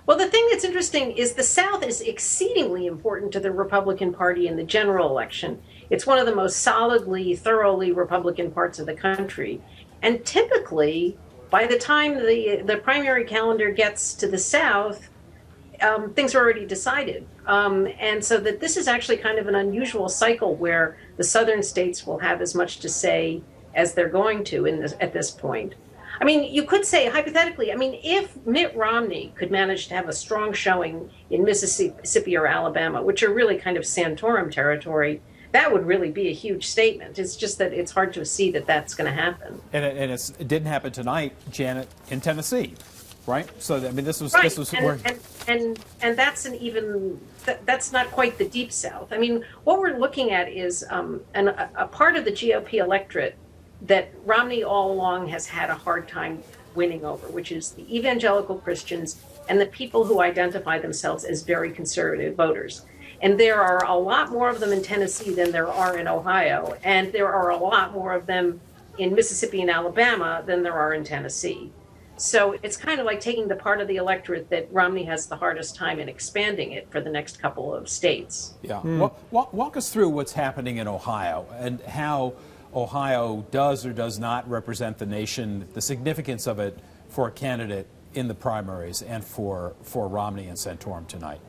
Speaker 22: Well, the thing that's interesting is the South is exceedingly important to the Republican Party in the general election. It's one of the most solidly, thoroughly Republican parts of the country. And typically, by the time the primary calendar gets to the South, things are already decided. And so that this is actually kind of an unusual cycle where the southern states will have as much to say as they're going to at this point. I mean, you could say, hypothetically, I mean, if Mitt Romney could manage to have a strong showing in Mississippi or Alabama, which are really kind of Santorum territory, that would really be a huge statement. It's just that it's hard to see that that's going to happen.
Speaker 6: And it didn't happen tonight, Janet, in Tennessee, right? So, I mean, this was
Speaker 22: and that's that's not quite the deep South. I mean, what we're looking at is a part of the GOP electorate that Romney all along has had a hard time winning over, which is the evangelical Christians and the people who identify themselves as very conservative voters. And there are a lot more of them in Tennessee than there are in Ohio, and there are a lot more of them in Mississippi and Alabama than there are in Tennessee. So it's kind of like taking the part of the electorate that Romney has the hardest time in expanding it for the next couple of states.
Speaker 6: Yeah. Walk us through what's happening in Ohio and how Ohio does or does not represent the nation, the significance of it for a candidate
Speaker 9: in the primaries and for Romney and Santorum tonight?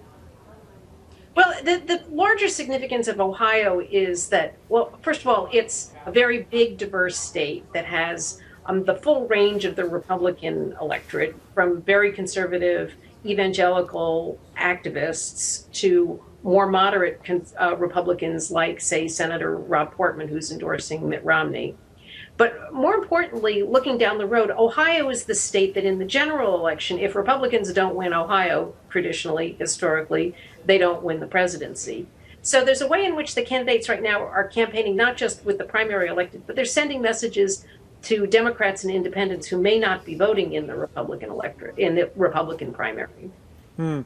Speaker 22: Well, the larger significance of Ohio is that, well, first of all, it's a very big, diverse state that has the full range of the Republican electorate, from very conservative evangelical activists to more moderate Republicans like, say, Senator Rob Portman, who's endorsing Mitt Romney. But more importantly, looking down the road, Ohio is the state that in the general election, if Republicans don't win Ohio, traditionally, historically, they don't win the presidency. So there's a way in which the candidates right now are campaigning not just with the primary elected, but they're sending messages to Democrats and independents who may not be voting in the Republican electorate, in the Republican primary.
Speaker 1: And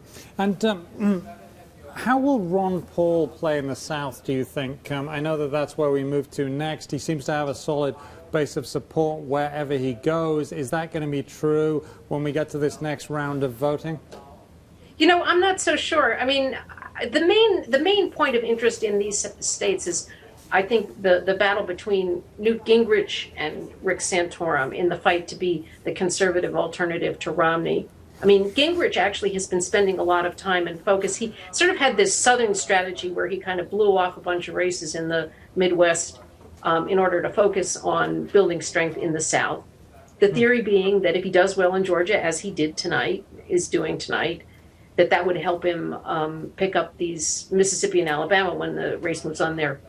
Speaker 1: how will Ron Paul play in the South, do you think? I know that that's where we move to next. He seems to have a solid base of support wherever he goes. Is that going to be true when we get to this next round of voting?
Speaker 22: You know, I'm not so sure. I mean, the main point of interest in these states is, I think, the battle between Newt Gingrich and Rick Santorum in the fight to be the conservative alternative to Romney. I mean, Gingrich actually has been spending a lot of time and focus. He sort of had this Southern strategy where he kind of blew off a bunch of races in the Midwest in order to focus on building strength in the South. The theory being that if he does well in Georgia, as he did tonight, is doing tonight, that would help him pick up these Mississippi and Alabama when the race moves on there.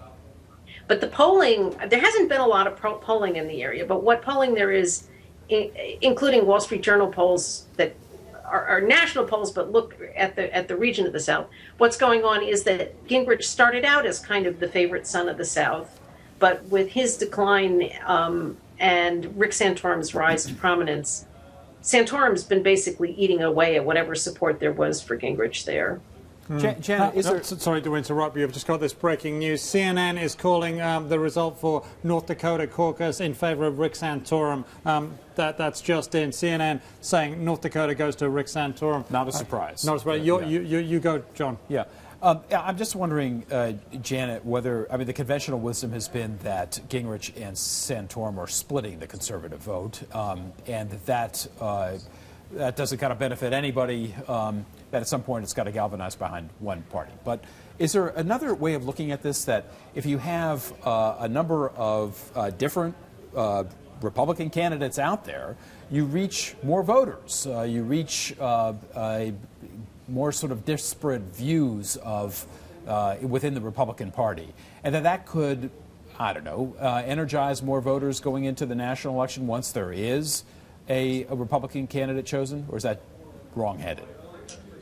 Speaker 22: But the polling, there hasn't been a lot of polling in the area, but what polling there is, including Wall Street Journal polls that are national polls, but look at the region of the South. What's going on is that Gingrich started out as kind of the favorite son of the South, but with his decline and Rick Santorum's rise to prominence, Santorum's been basically eating away at whatever support there was for Gingrich there.
Speaker 9: Janet, is there...
Speaker 1: Sorry to interrupt you. I've just got this breaking news. CNN is calling the result for North Dakota caucus in favor of Rick Santorum. That's just in. CNN saying North Dakota goes to Rick Santorum.
Speaker 9: Not a surprise.
Speaker 1: Not a surprise. You go, John.
Speaker 9: Yeah. I'm just wondering, Janet, whether, I mean, the conventional wisdom has been that Gingrich and Santorum are splitting the conservative vote, and that doesn't kind of benefit anybody, that at some point it's got to galvanize behind one party. But is there another way of looking at this, that if you have a number of different Republican candidates out there, you reach more voters, you reach more sort of disparate views of within the Republican Party, and that could, I don't know, energize more voters going into the national election once there is a Republican candidate chosen, or is that wrong-headed?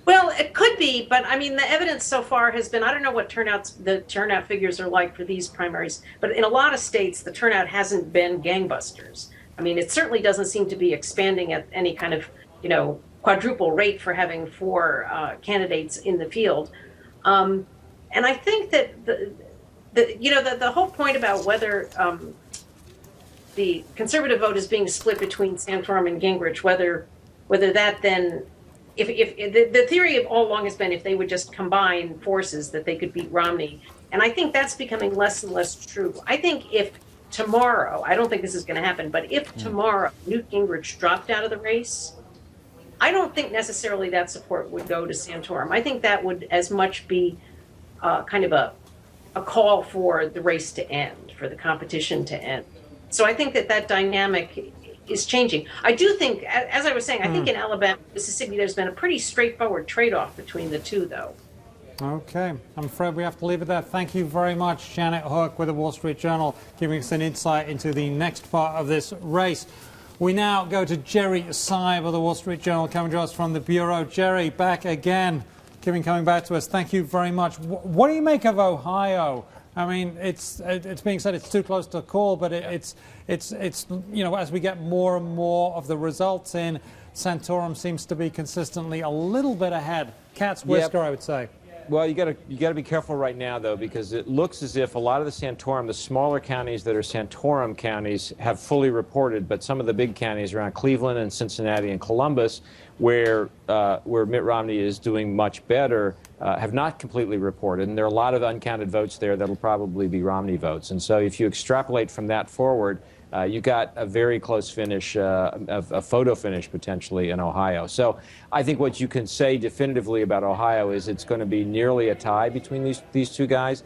Speaker 22: Well, it could be, but I mean, the evidence so far has been, I don't know what the turnout figures are like for these primaries, but in a lot of states, the turnout hasn't been gangbusters. I mean, it certainly doesn't seem to be expanding at any kind of, quadruple rate for having 4 candidates in the field. And I think that the whole point about whether the conservative vote is being split between Santorum and Gingrich, whether that then, if the theory of all along has been if they would just combine forces that they could beat Romney, and I think that's becoming less and less true. I think if tomorrow, I don't think this is going to happen, but if tomorrow Newt Gingrich dropped out of the race, I don't think necessarily that support would go to Santorum. I think that would as much be kind of a call for the race to end, for the competition to end. So I think that dynamic is changing. I do think, as I was saying, I think in Alabama, Mississippi, there's been a pretty straightforward trade-off between the two, though.
Speaker 1: Okay, I'm afraid we have to leave it there. Thank you very much, Janet Hook with the Wall Street Journal, giving us an insight into the next part of this race. We now go to Jerry Seib of the Wall Street Journal, coming to us from the Bureau. Jerry, back again, coming back to us. Thank you very much. What do you make of Ohio? I mean, it's being said it's too close to call, but it's as we get more and more of the results in, Santorum seems to be consistently a little bit ahead. Cat's whisker, I would say.
Speaker 5: Well, you got to be careful right now, though, because it looks as if a lot of the Santorum, the smaller counties that are Santorum counties, have fully reported, but some of the big counties around Cleveland and Cincinnati and Columbus, where Mitt Romney is doing much better, have not completely reported, and there are a lot of uncounted votes there that'll probably be Romney votes. And so if you extrapolate from that forward, You got a very close finish, a photo finish potentially in Ohio. So I think what you can say definitively about Ohio is it's going to be nearly a tie between these two guys.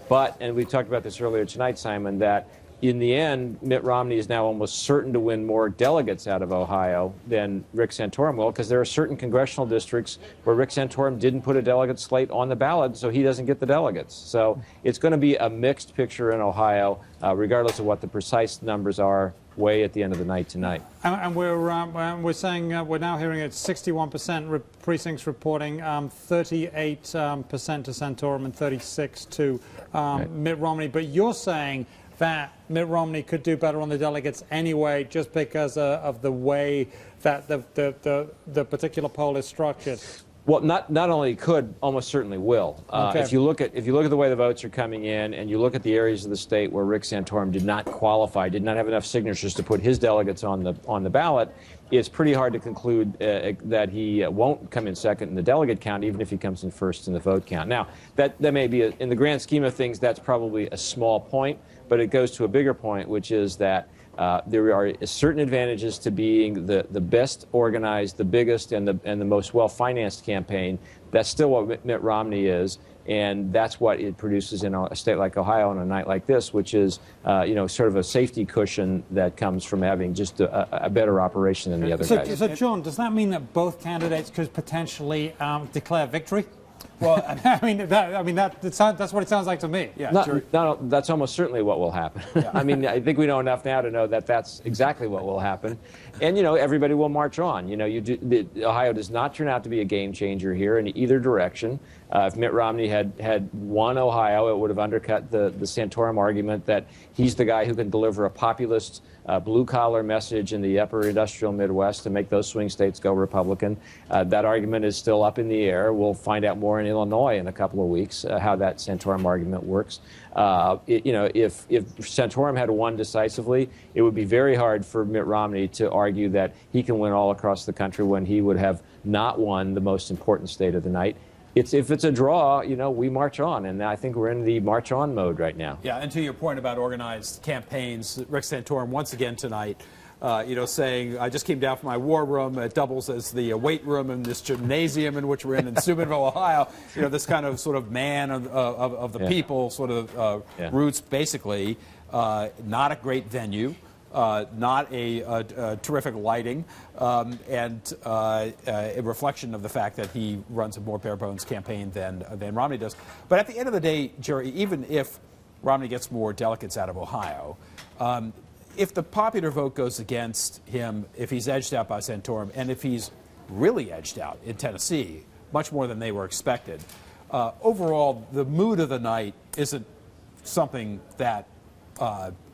Speaker 5: But, and we talked about this earlier tonight, Simon, that in the end, Mitt Romney is now almost certain to win more delegates out of Ohio than Rick Santorum will, because there are certain congressional districts where Rick Santorum didn't put a delegate slate on the ballot, so he doesn't get the delegates. So it's going to be a mixed picture in Ohio, regardless of what the precise numbers are way at the end of the night tonight.
Speaker 1: And we're saying we're now hearing it's 61% precincts reporting, 38% to Santorum and 36% to Mitt Romney. But you're saying that Mitt Romney could do better on the delegates anyway, just because of the way that the particular poll is structured.
Speaker 5: Well, not only could, almost certainly will.
Speaker 1: Okay.
Speaker 5: If you look at the way the votes are coming in, and you look at the areas of the state where Rick Santorum did not qualify, did not have enough signatures to put his delegates on the ballot, it's pretty hard to conclude that he won't come in second in the delegate count, even if he comes in first in the vote count. Now, that may be in the grand scheme of things, that's probably a small point, but it goes to a bigger point, which is that there are certain advantages to being the best organized, the biggest, and the most well-financed campaign. That's still what Mitt Romney is, and that's what it produces in a state like Ohio on a night like this, which is sort of a safety cushion that comes from having just a better operation than the other guys.
Speaker 1: So, John, does that mean that both candidates could potentially declare victory?
Speaker 9: Well,
Speaker 1: that's what it sounds like to me.
Speaker 5: Yeah, that's almost certainly what will happen. Yeah. I mean, I think we know enough now to know that that's exactly what will happen, and everybody will march on. Ohio does not turn out to be a game changer here in either direction. If Mitt Romney had won Ohio, it would have undercut the Santorum argument that he's the guy who can deliver a populist, blue-collar message in the upper industrial Midwest to make those swing states go Republican. That argument is still up in the air. We'll find out more in Illinois in a couple of weeks how that Santorum argument works. If Santorum had won decisively, it would be very hard for Mitt Romney to argue that he can win all across the country when he would have not won the most important state of the night. If it's a draw, we march on, and I think we're in the march on mode right now.
Speaker 9: Yeah, and to your point about organized campaigns, Rick Santorum once again tonight, saying, I just came down from my war room. It doubles as the weight room in this gymnasium in which we're in Steubenville, Ohio. This kind of sort of man of the people sort of roots, basically. Not a great venue. Not a terrific lighting, and a reflection of the fact that he runs a more bare-bones campaign than Romney does. But at the end of the day, Jerry, even if Romney gets more delegates out of Ohio, if the popular vote goes against him, if he's edged out by Santorum, and if he's really edged out in Tennessee, much more than they were expected, overall, the mood of the night isn't something that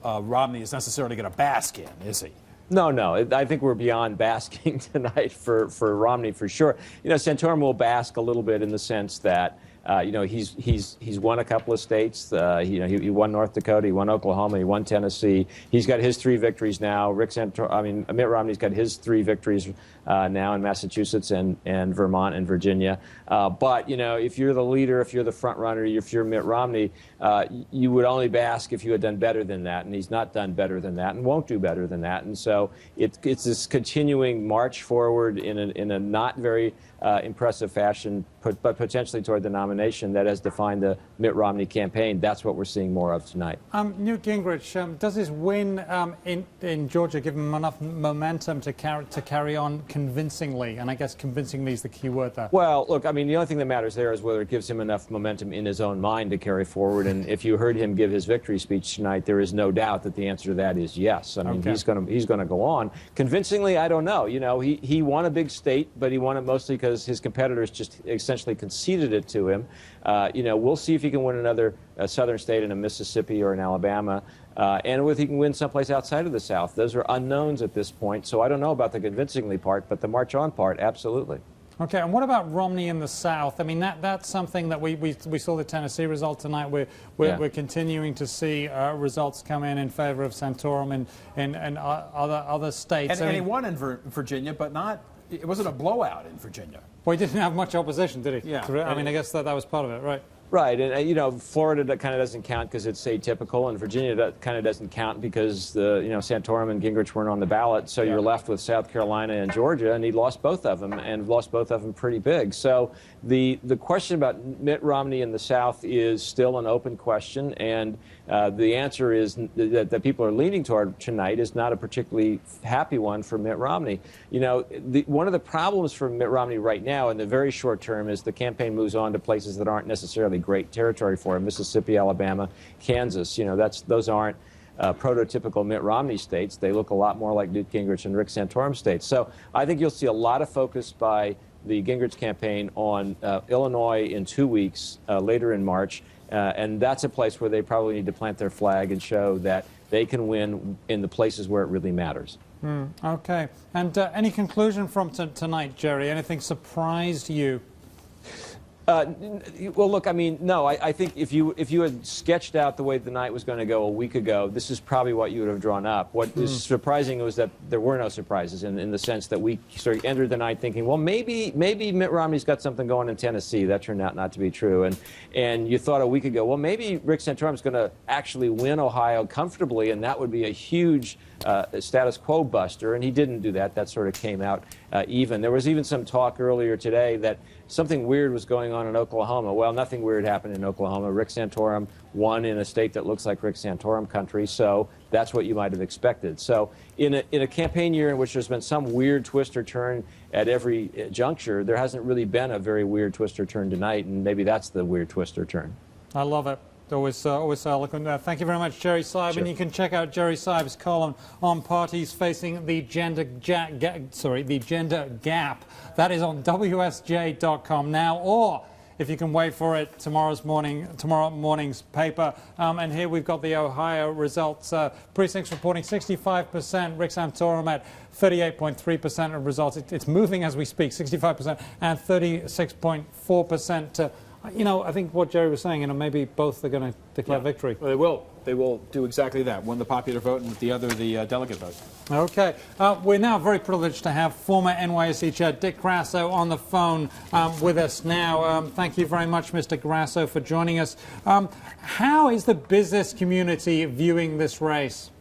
Speaker 9: Romney is necessarily going to bask in, is he?
Speaker 5: No. I think we're beyond basking tonight for Romney for sure. Santorum will bask a little bit in the sense that he's won a couple of states. He won North Dakota, he won Oklahoma, he won Tennessee. He's got his 3 victories now. Mitt Romney's got his 3 victories now in Massachusetts and Vermont and Virginia. But if you're the leader, if you're the front runner, if you're Mitt Romney, you would only bask if you had done better than that, and he's not done better than that, and won't do better than that. And so it's this continuing march forward in a not very impressive fashion, but potentially toward the nomination that has defined the Mitt Romney campaign. That's what we're seeing more of tonight.
Speaker 1: Newt Gingrich, does his win in Georgia give him enough momentum to carry on convincingly? And I guess convincingly is the key word there.
Speaker 5: Well, look, the only thing that matters there is whether it gives him enough momentum in his own mind to carry forward. And if you heard him give his victory speech tonight, there is no doubt that the answer to that is yes. He's going to go on convincingly. I don't know. He won a big state, but he won it mostly because his competitors just essentially conceded it to him. We'll see if he can win another southern state in a Mississippi or an Alabama, and if he can win someplace outside of the South. Those are unknowns at this point, so I don't know about the convincingly part, but the march on part, absolutely.
Speaker 1: Okay, and what about Romney in the South? That's something that we saw the Tennessee result tonight. We're continuing to see results come in favor of Santorum in other states.
Speaker 9: And he won in Virginia, but it wasn't a blowout in Virginia.
Speaker 1: Well, he didn't have much opposition, did he?
Speaker 9: Yeah.
Speaker 1: I guess that was part of it, right?
Speaker 5: Right, and you know, Florida kind of doesn't count because it's atypical, and Virginia kind of doesn't count because Santorum and Gingrich weren't on the ballot. So you're left with South Carolina and Georgia, and he lost both of them, and lost both of them pretty big. So the question about Mitt Romney in the South is still an open question, and the answer is that people are leaning toward tonight is not a particularly happy one for Mitt Romney. You know, one of the problems for Mitt Romney right now in the very short term is the campaign moves on to places that aren't necessarily great territory for him: Mississippi, Alabama, Kansas. You know, those aren't prototypical Mitt Romney states. They look a lot more like Newt Gingrich and Rick Santorum states. So I think you'll see a lot of focus by the Gingrich campaign on Illinois in 2 weeks, later in March, and that's a place where they probably need to plant their flag and show that they can win in the places where it really matters.
Speaker 1: Okay. And any conclusion from tonight, Jerry? Anything surprised you?
Speaker 5: Well, look, I mean, no, I think if you had sketched out the way the night was going to go a week ago, this is probably what you would have drawn up. What is surprising was that there were no surprises in the sense that we sort of entered the night thinking, well, maybe Mitt Romney's got something going in Tennessee. That turned out not to be true. And you thought a week ago, well, maybe Rick Santorum's going to actually win Ohio comfortably, and that would be a huge status quo buster, and he didn't do that. That sort of came out even. There was even some talk earlier today that something weird was going on in Oklahoma. Well, nothing weird happened in Oklahoma. Rick Santorum won in a state that looks like Rick Santorum country, so that's what you might have expected. So in a campaign year in which there's been some weird twist or turn at every juncture, there hasn't really been a very weird twist or turn tonight, and maybe that's the weird twist or turn.
Speaker 1: I love it. Always eloquent. Thank you very much, Jerry Seib.
Speaker 5: Sure.
Speaker 1: And you can check out Jerry Seib's column on parties facing the gender gap. That is on WSJ.com now, or if you can wait for it, tomorrow morning's paper. And here we've got the Ohio results. Precincts reporting 65%. Rick Santorum at 38.3% of results. It's moving as we speak, 65% and 36.4%. You know, I think what Jerry was saying, maybe both are going to declare victory.
Speaker 6: Well, they will. They will do exactly that. One the popular vote, and with the other the delegate vote.
Speaker 1: Okay. We're now very privileged to have former NYSE Chair Dick Grasso on the phone with us now. Thank you very much, Mr. Grasso, for joining us. How is the business community viewing this race?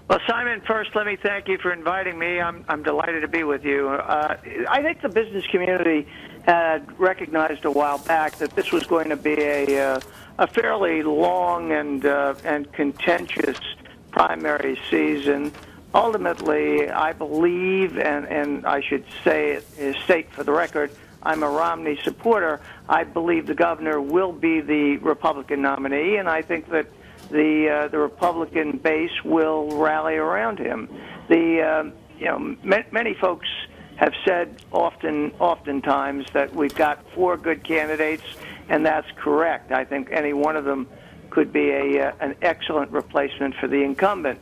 Speaker 8: Well, Simon, first, let me thank you for inviting me. I'm delighted to be with you. I think the business community had recognized a while back that this was going to be a fairly long and contentious primary season. Ultimately, I believe, and I should state for the record, I'm a Romney supporter. I believe the governor will be the Republican nominee, and I think that the Republican base will rally around him. Many folks have said oftentimes that we've got 4 good candidates, and that's correct. I think any one of them could be an excellent replacement for the incumbent.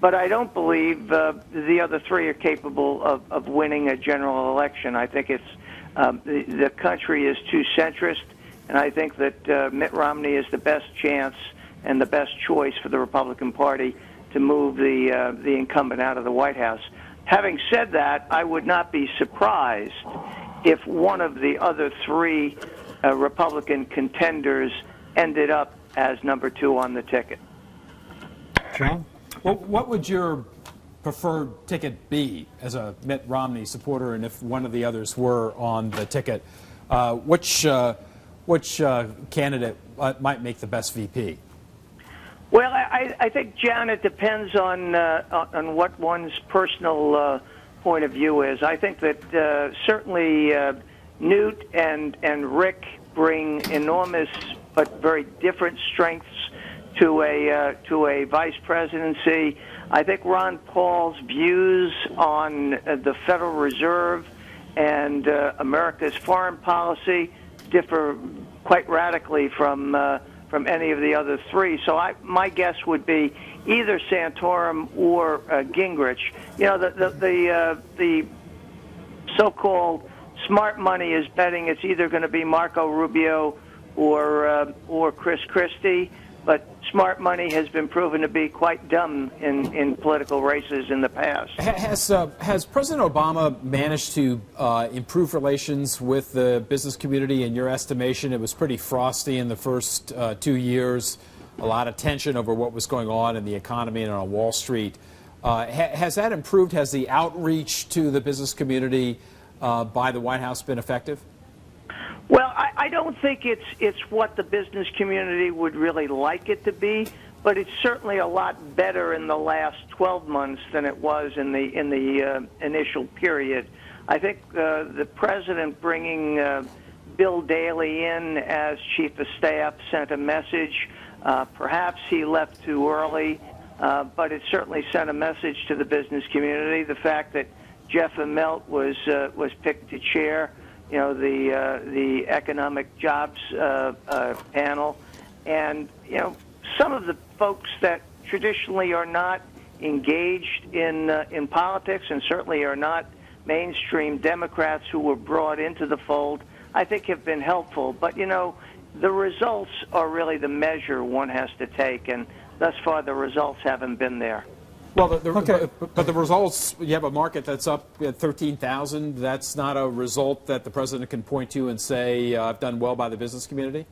Speaker 8: But I don't believe the other 3 are capable of winning a general election. I think it's the country is too centrist, and I think that Mitt Romney is the best chance and the best choice for the Republican Party to move the incumbent out of the White House. Having said that, I would not be surprised if one of the other 3 Republican contenders ended up as number 2 on the ticket.
Speaker 1: John?
Speaker 6: Well, what would your preferred ticket be as a Mitt Romney supporter, and if one of the others were on the ticket, which candidate might make the best VP?
Speaker 8: Well, I think, John, it depends on what one's personal point of view is. I think that certainly Newt and Rick bring enormous but very different strengths to a vice presidency. I think Ron Paul's views on the Federal Reserve and America's foreign policy differ quite radically from any of the other 3. So my guess would be either Santorum or Gingrich. You know, the so-called smart money is betting it's either going to be Marco Rubio or Chris Christie. but smart money has been proven to be quite dumb in political races in the past.
Speaker 6: Has President Obama managed to improve relations with the business community? In your estimation, it was pretty frosty in the first 2 years, a lot of tension over what was going on in the economy and on Wall Street. Has that improved? Has the outreach to the business community by the White House been effective?
Speaker 8: Well, I don't think it's what the business community would really like it to be, but it's certainly a lot better in the last 12 months than it was in the initial period. I think the president bringing Bill Daley in as chief of staff sent a message. Perhaps he left too early, but it certainly sent a message to the business community. The fact that Jeff Immelt was picked to chair, the economic jobs panel, and some of the folks that traditionally are not engaged in politics and certainly are not mainstream Democrats who were brought into the fold, I think have been helpful. But the results are really the measure one has to take, and thus far the results haven't been there.
Speaker 6: Well, but the results, you have a market that's up at 13,000. That's not a result that the president can point to and say, I've done well by the business community?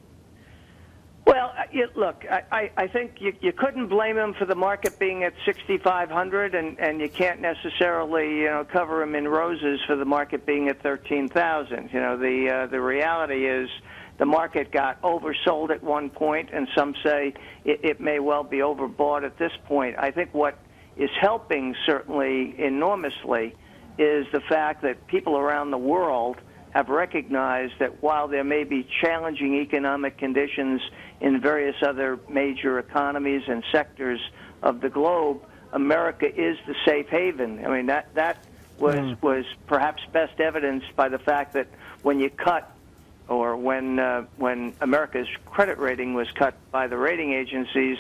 Speaker 8: Well, look, I think you couldn't blame him for the market being at 6,500, and you can't necessarily cover him in roses for the market being at 13,000. The reality is the market got oversold at one point, and some say it may well be overbought at this point. I think what is helping certainly enormously is the fact that people around the world have recognized that while there may be challenging economic conditions in various other major economies and sectors of the globe, America is the safe haven. I mean, that was perhaps best evidenced by the fact that when you cut, or when America's credit rating was cut by the rating agencies,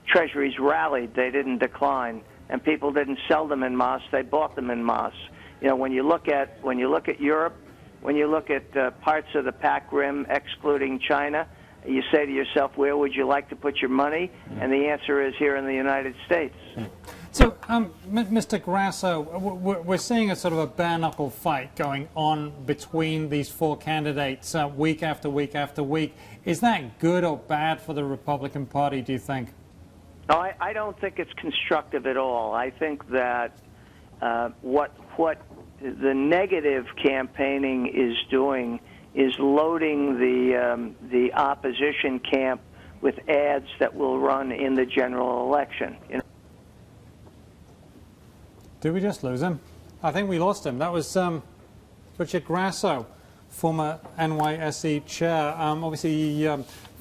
Speaker 8: treasuries rallied. They didn't decline, and people didn't sell them en masse. They bought them en masse. When you look at Europe, when you look at parts of the PAC Rim, excluding China, you say to yourself, where would you like to put your money? And the answer is here in the United States.
Speaker 1: So, Mr. Grasso, we're seeing a sort of a bare-knuckle fight going on between these four candidates week after week after week. Is that good or bad for the Republican Party, do you think?
Speaker 8: No, I don't think it's constructive at all. I think that what the negative campaigning is doing is loading the opposition camp with ads that will run in the general election.
Speaker 1: Did we just lose him? I think we lost him. That was Richard Grasso, former NYSE chair. Obviously, he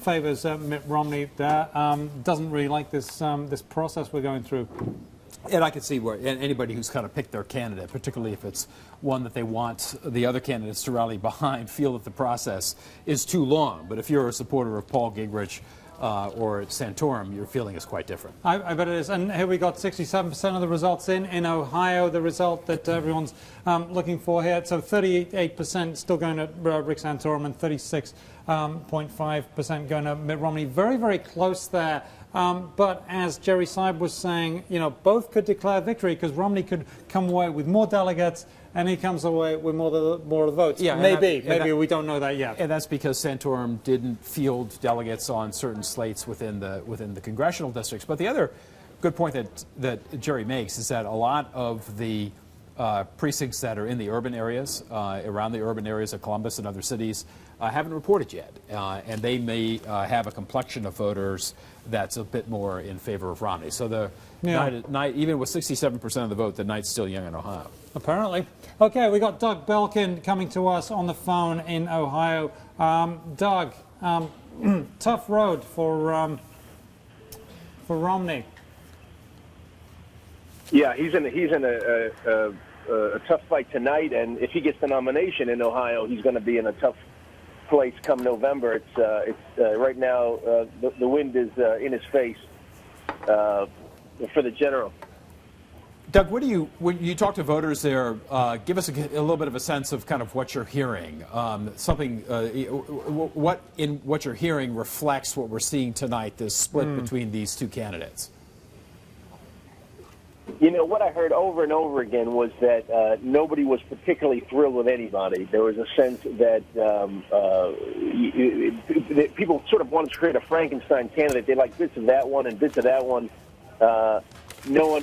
Speaker 1: favors Mitt Romney there. Doesn't really like this this process we're going through.
Speaker 6: And I can see where anybody who's kind of picked their candidate, particularly if it's one that they want the other candidates to rally behind, feel that the process is too long. But if you're a supporter of Paul Gingrich or Santorum, your feeling is quite different.
Speaker 1: I bet it is. And here we got 67% of the results in Ohio, the result that everyone's looking for here. So 38% still going to Rick Santorum and 36.5% going to Mitt Romney. Very, very close there. But as Jerry Seib was saying, both could declare victory because Romney could come away with more delegates and he comes away with more of the votes. Yeah, maybe we don't know that yet.
Speaker 6: And that's because Santorum didn't field delegates on certain slates within the congressional districts. But the other good point that Jerry makes is that a lot of the precincts that are in the urban areas, around the urban areas of Columbus and other cities, haven't reported yet. And they may have a complexion of voters that's a bit more in favor of Romney. So night, even with 67% of the vote, the night's still young in Ohio.
Speaker 1: Apparently. Okay, we got Doug Belkin coming to us on the phone in Ohio. Doug, tough road for Romney.
Speaker 10: Yeah, he's in a tough fight tonight, and if he gets the nomination in Ohio, he's going to be in a tough place come November. It's right now the wind is in his face for the general.
Speaker 6: Doug, when you talk to voters there, give us a little bit of a sense of kind of what you're hearing. What you're hearing reflects what we're seeing tonight, this split between these two candidates.
Speaker 10: What I heard over and over again was that nobody was particularly thrilled with anybody. There was a sense that people sort of wanted to create a Frankenstein candidate. They liked bits of that one and bits of that one. No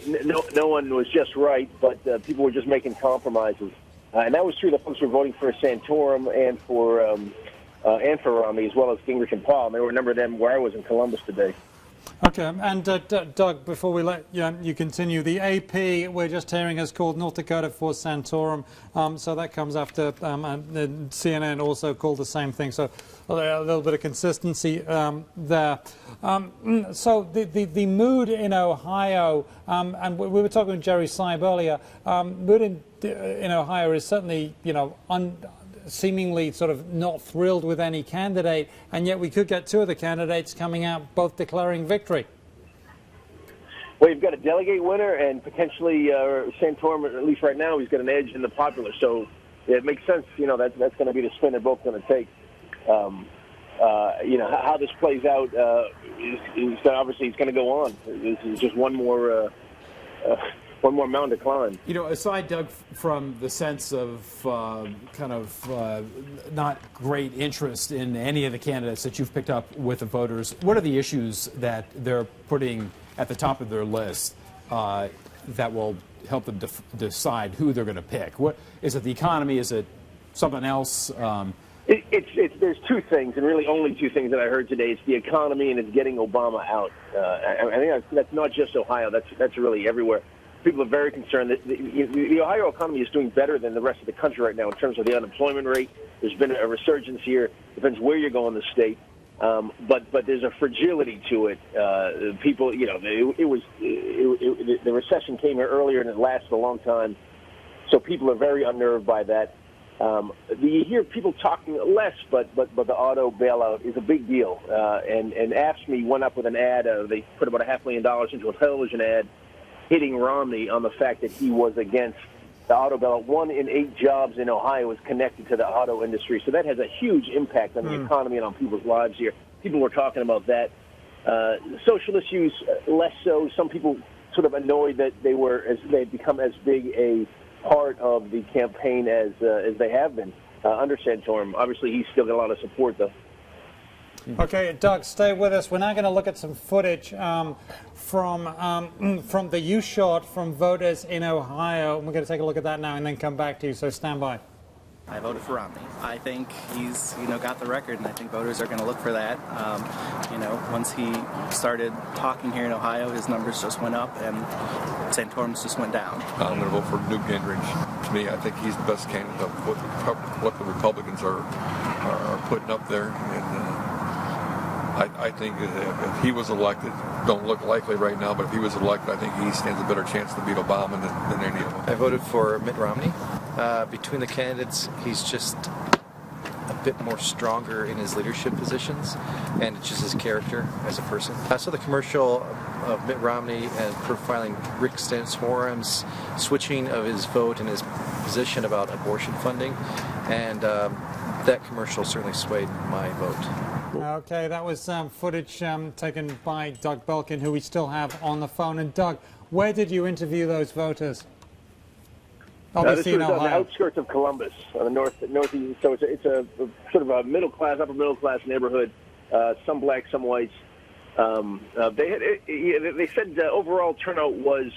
Speaker 10: one was just right, but people were just making compromises, and that was true. The folks were voting for Santorum and for Romney, as well as Gingrich and Paul. And there were a number of them where I was in Columbus today.
Speaker 1: Okay, and Doug, before we let you continue, the AP we're just hearing is called North Dakota for Santorum, so that comes after CNN also called the same thing, so a little bit of consistency there. So the mood in Ohio, and we were talking with Jerry Seib earlier, mood in Ohio is certainly, seemingly sort of not thrilled with any candidate, and yet we could get two of the candidates coming out both declaring victory.
Speaker 10: Well, you've got a delegate winner, and potentially Santorum, at least right now, he's got an edge in the popular. So it makes sense, that's going to be the spin they're both going to take. How this plays out is obviously it's going to go on. This is just one more mountain to climb.
Speaker 6: Aside, Doug, from the sense of not great interest in any of the candidates that you've picked up with the voters, what are the issues that they're putting at the top of their list that will help them decide who they're going to pick? What is it? The economy? Is it something else?
Speaker 10: There's two things, and really only two things that I heard today. It's the economy and it's getting Obama out. I think that's not just Ohio. That's really everywhere. People are very concerned that the Ohio economy is doing better than the rest of the country right now in terms of the unemployment rate. There's been a resurgence here. Depends where you go in the state, but there's a fragility to it. People, the recession came here earlier and it lasted a long time, so people are very unnerved by that. You hear people talking less, but the auto bailout is a big deal. And AFSCME went up with an ad. They put about $500,000 into a television ad hitting Romney on the fact that he was against the auto bailout. 1 in 8 jobs in Ohio is connected to the auto industry. So that has a huge impact on the economy and on people's lives here. People were talking about that. Social issues, less so. Some people sort of annoyed that they had become as big a part of the campaign as they have been under Santorum. Obviously, he's still got a lot of support, though.
Speaker 1: Okay, Doug, stay with us. We're now going to look at some footage from the U shot from voters in Ohio. And we're going to take a look at that now and then come back to you, so stand by.
Speaker 11: I voted for Romney. I think he's, got the record, and I think voters are going to look for that. Once he started talking here in Ohio, his numbers just went up, and Santorum's just went down.
Speaker 12: I'm going to vote for Newt Gingrich. To me, I think he's the best candidate of what the Republicans are putting up there, and I think if he was elected, don't look likely right now, but if he was elected, I think he stands a better chance to beat Obama than any of them.
Speaker 23: I voted for Mitt Romney. Between the candidates, he's just a bit more stronger in his leadership positions, and it's just his character as a person. So the commercial of Mitt Romney and profiling Rick Santorum's switching of his vote and his position about abortion funding, and that commercial certainly swayed my vote.
Speaker 1: Okay, that was footage taken by Doug Belkin, who we still have on the phone. And Doug, where did you interview those voters?
Speaker 10: This was on the outskirts of Columbus, on the northeast. So it's a sort of a upper middle class neighborhood. Some black, some whites. They said overall turnout was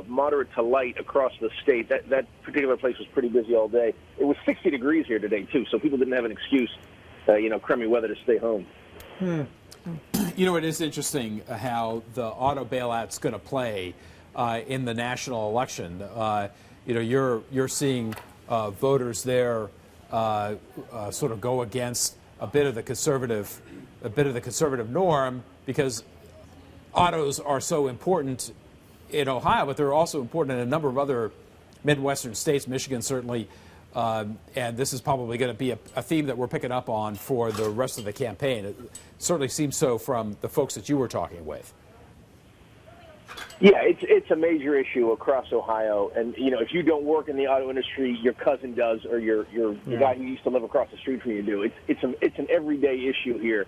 Speaker 10: moderate to light across the state. That particular place was pretty busy all day. It was 60 degrees here today too, so people didn't have an excuse, crummy weather to stay home.
Speaker 6: It is interesting how the auto bailout's going to play in the national election. You're seeing voters there sort of go against a bit of the conservative norm, because autos are so important in Ohio, but they're also important in a number of other Midwestern states, Michigan certainly, and this is probably going to be a theme that we're picking up on for the rest of the campaign. It certainly seems so from the folks that you were talking with.
Speaker 10: Yeah, it's a major issue across Ohio, and if you don't work in the auto industry, your cousin does, or the guy who used to live across the street from you do. It's an everyday issue here,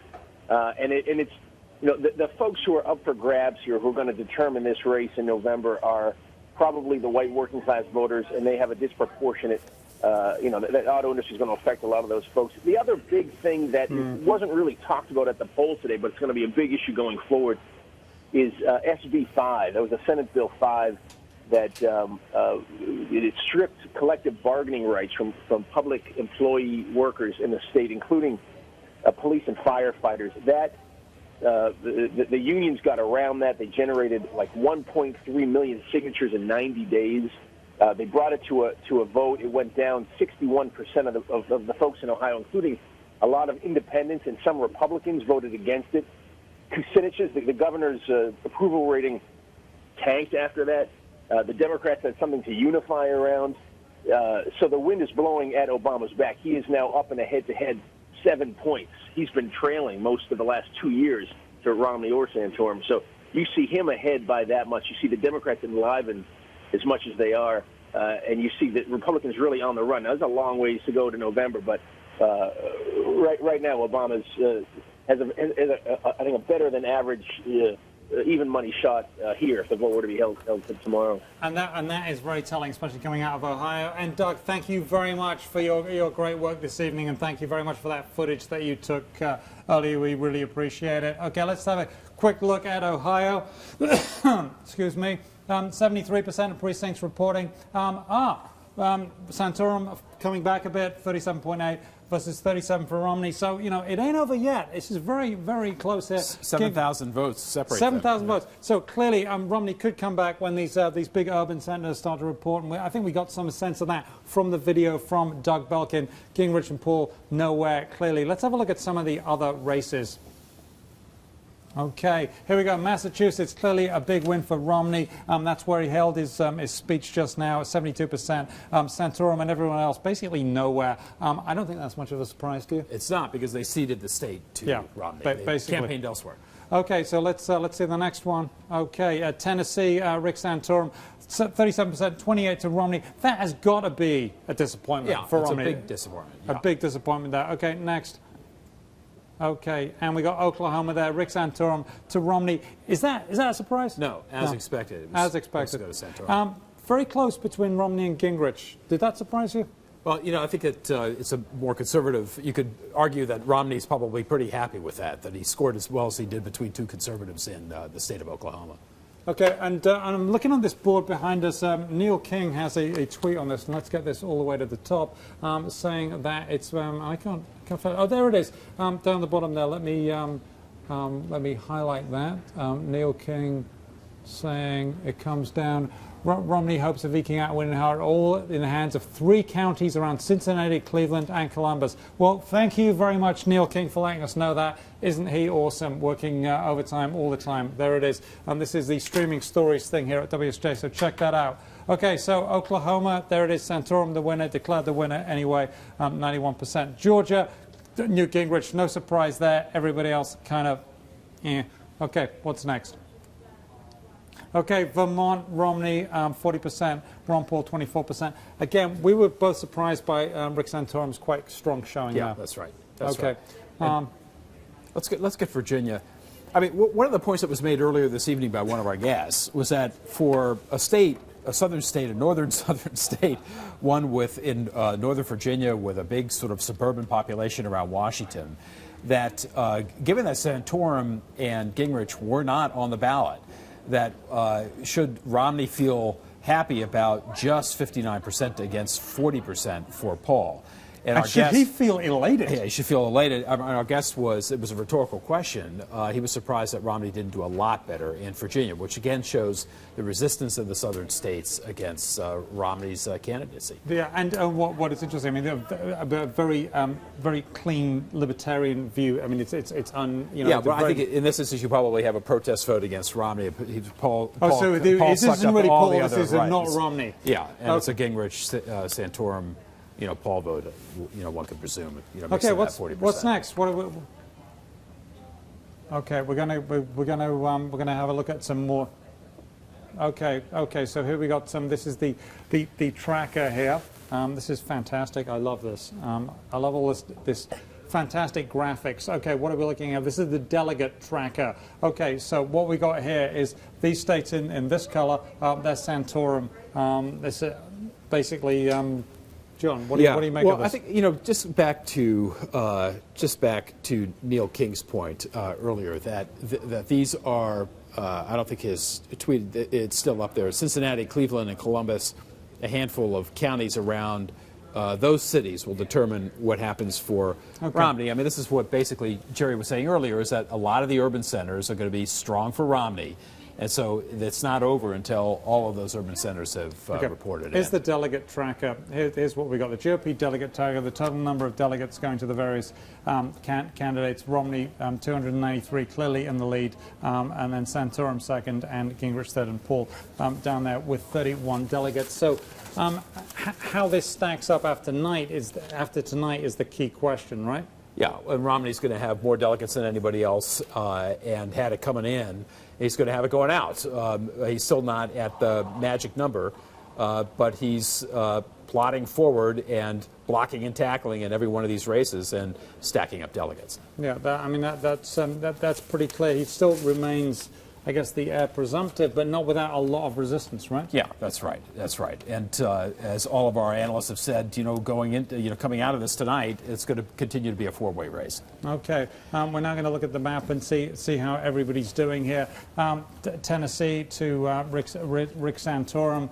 Speaker 10: and it's the folks who are up for grabs here, who are going to determine this race in November, are probably the white working class voters, and they have a disproportionate. That auto industry is going to affect a lot of those folks. The other big thing that wasn't really talked about at the polls today, but it's going to be a big issue going forward, is SB 5. That was a Senate Bill 5 that it stripped collective bargaining rights from public employee workers in the state, including police and firefighters. That the unions got around that. They generated like 1.3 million signatures in 90 days. They brought it to a vote. It went down. 61% of the folks in Ohio, including a lot of independents and some Republicans, voted against it. Kucinich's, the governor's approval rating tanked after that. The Democrats had something to unify around. So the wind is blowing at Obama's back. He is now up in a head-to-head 7 points. He's been trailing most of the last 2 years to Romney or Santorum. So you see him ahead by that much. You see the Democrats enlivened as much as they are, and you see that Republicans really on the run. Now, there's a long ways to go to November, but right now Obama's has I think a better than average even money shot here if the vote were to be held for tomorrow.
Speaker 1: And that is very telling, especially coming out of Ohio. And Doug, thank you very much for your great work this evening, and thank you very much for that footage that you took earlier. We really appreciate it. Okay, let's have a quick look at Ohio. Excuse me. 73% of precincts reporting Santorum coming back a bit, 37.8 versus 37 for Romney. So, it ain't over yet. This is very, very close here.
Speaker 6: 7,000 votes separate.
Speaker 1: 7,000 votes. So clearly, Romney could come back when these big urban centers start to report. And I think we got some sense of that from the video from Doug Belkin. Gingrich and Paul nowhere clearly. Let's have a look at some of the other races. Okay, here we go. Massachusetts, clearly a big win for Romney. That's where he held his speech just now, 72%. Santorum and everyone else basically nowhere. I don't think that's much of a surprise to you.
Speaker 6: It's not, because they ceded the state to Romney. They campaigned elsewhere.
Speaker 1: Okay, so let's see the next one. Okay, Tennessee, Rick Santorum, 37%, 28 to Romney. That has got to be a disappointment for Romney.
Speaker 6: Yeah, it's a big disappointment.
Speaker 1: A big disappointment there. Okay, next. Okay, and we got Oklahoma there, Rick Santorum to Romney. Is that a surprise?
Speaker 6: No, as expected.
Speaker 1: As expected.
Speaker 6: Go to Santorum.
Speaker 1: Very close between Romney and Gingrich. Did that surprise you?
Speaker 6: Well, I think it's a more conservative. You could argue that Romney's probably pretty happy with that he scored as well as he did between two conservatives in the state of Oklahoma.
Speaker 1: Okay, and I'm looking on this board behind us. Neil King has a tweet on this, and let's get this all the way to the top, saying that it's I can't find. Oh, there it is, down the bottom there. Let me highlight that. Neil King saying it comes down. Romney hopes of eking out a win in Ohio, all in the hands of 3 counties around Cincinnati, Cleveland, and Columbus. Well, thank you very much, Neil King, for letting us know that. Isn't he awesome, working overtime all the time? There it is. This is the streaming stories thing here at WSJ, so check that out. Okay, so Oklahoma, there it is. Santorum, the winner, declared the winner anyway, 91%. Georgia, Newt Gingrich, no surprise there. Everybody else kind of, Okay, what's next? Okay, Vermont, Romney, 40%, Ron Paul, 24%. Again, we were both surprised by Rick Santorum's quite strong showing there.
Speaker 6: Yeah, that's right. That's
Speaker 1: okay.
Speaker 6: Right. Let's get Virginia. I mean, one of the points that was made earlier this evening by one of our guests was that for a state, a southern state, a northern southern state, one in Northern Virginia with a big sort of suburban population around Washington, that given that Santorum and Gingrich were not on the ballot, that should Romney feel happy about just 59% against 40% for Paul.
Speaker 1: And should he feel elated?
Speaker 6: Yeah, he should feel elated. Our guest it was a rhetorical question. He was surprised that Romney didn't do a lot better in Virginia, which again shows the resistance of the southern states against Romney's candidacy.
Speaker 1: Yeah, and what is interesting, I mean, a very very clean libertarian view. I mean, it's
Speaker 6: Yeah, but I think in this instance you probably have a protest vote against Romney. Paul
Speaker 1: so this isn't really Paul, this is not Romney.
Speaker 6: Yeah, and it's a Gingrich, Santorum, Paul vote, one could presume.
Speaker 1: Okay, what's next? Okay, we're gonna have a look at some more. Okay. So here we got some. This is the tracker here. This is fantastic. I love this. I love all this fantastic graphics. Okay, what are we looking at? This is the delegate tracker. Okay, so what we got here is these states in this color. That's Santorum. This basically. John, what do you make of this?
Speaker 6: I think just back to Neil King's point earlier that these are. I don't think his tweet. It's still up there. Cincinnati, Cleveland, and Columbus, a handful of counties around those cities will determine what happens for Romney. I mean, this is what basically Jerry was saying earlier, is that a lot of the urban centers are going to be strong for Romney. And so it's not over until all of those urban centers have reported.
Speaker 1: Here's the delegate tracker. Here's what we got. The GOP delegate tracker, the total number of delegates going to the various candidates. Romney, 293, clearly in the lead. And then Santorum second, and Gingrich third, and Paul down there with 31 delegates. So how this stacks up after tonight is the key question, right?
Speaker 6: Yeah, and Romney's going to have more delegates than anybody else, and had it coming in, he's going to have it going out. He's still not at the magic number, but he's plodding forward and blocking and tackling in every one of these races and stacking up delegates.
Speaker 1: Yeah, that's pretty clear. He still remains, I guess, the heir presumptive, but not without a lot of resistance, right?
Speaker 6: Yeah, that's right. That's right. And as all of our analysts have said, coming out of this tonight, it's going to continue to be a four-way race. Okay,
Speaker 1: we're now going to look at the map and see how everybody's doing here. Tennessee to Rick Santorum.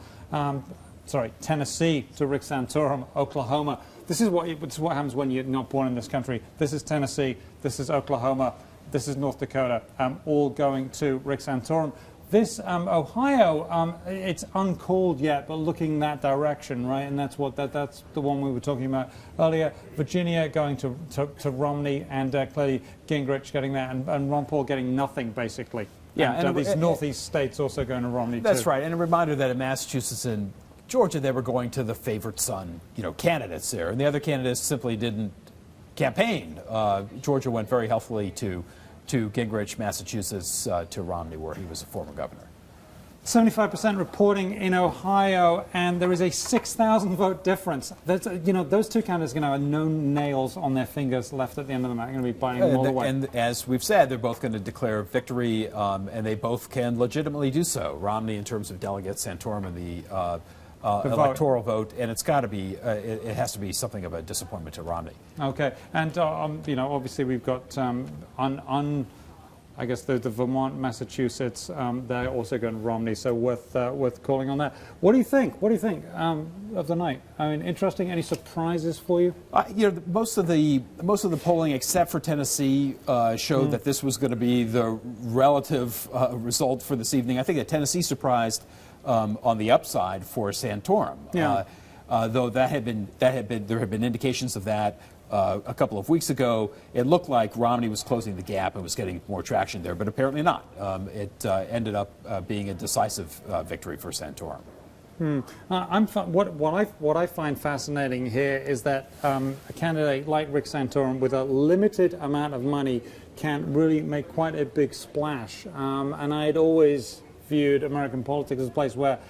Speaker 1: Tennessee to Rick Santorum. Oklahoma. This is what happens when you're not born in this country. This is Tennessee. This is Oklahoma. This is North Dakota, all going to Rick Santorum. This Ohio, it's uncalled yet, but looking that direction, right? And that's the one we were talking about earlier. Virginia going to Romney, and clearly Gingrich getting that, and Ron Paul getting nothing, basically.
Speaker 6: Yeah,
Speaker 1: and these northeast states also going to Romney.
Speaker 6: That's
Speaker 1: too.
Speaker 6: right, and a reminder that in Massachusetts and Georgia, they were going to the favorite son, candidates there, and the other candidates simply didn't campaign. Georgia went very healthily to Gingrich, Massachusetts to Romney, where he was a former governor.
Speaker 1: 75% reporting in Ohio, and there is a 6,000 vote difference. That's, those two candidates are going to have no nails on their fingers left at the end of the night. They're going to be biting them all the way.
Speaker 6: And as we've said, they're both going to declare victory, and they both can legitimately do so. Romney in terms of delegates, Santorum in the electoral vote, and it's got to be, it has to be something of a disappointment to Romney.
Speaker 1: Okay, and obviously we've got I guess the Vermont, Massachusetts, they're also going to Romney, so worth calling on that. What do you think? What do you think of the night? I mean, interesting. Any surprises for you?
Speaker 6: Most of the polling, except for Tennessee, showed that this was going to be the relative result for this evening. I think that Tennessee surprised on the upside for Santorum.
Speaker 1: Yeah.
Speaker 6: Though there had been indications of that a couple of weeks ago. It looked like Romney was closing the gap and was getting more traction there, but apparently not. It ended up being a decisive victory for Santorum.
Speaker 1: What I find fascinating here is that a candidate like Rick Santorum with a limited amount of money can really make quite a big splash. And I had always viewed American politics as a place where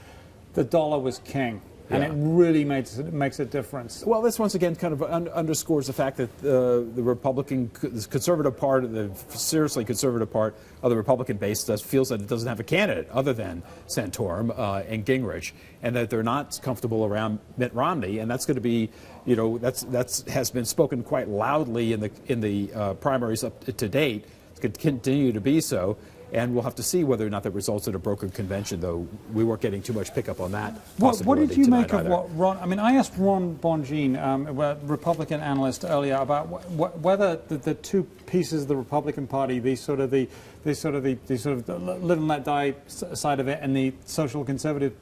Speaker 1: the dollar was king. And it really makes a difference.
Speaker 6: Well, this once again kind of underscores the fact that the Republican, conservative part, the seriously conservative part of the Republican base feels that it doesn't have a candidate other than Santorum and Gingrich, and that they're not comfortable around Mitt Romney, and that's going to be, that's has been spoken quite loudly in the primaries up to date. It's going to continue to be so. And we'll have to see whether or not that results in a brokered convention, though we weren't getting too much pickup on that possibility.
Speaker 1: What did you make of what Ron? I mean, I asked Ron Bonjean, a Republican analyst, earlier about whether the two pieces of the Republican Party, the sort of live and let die side of it and the social conservative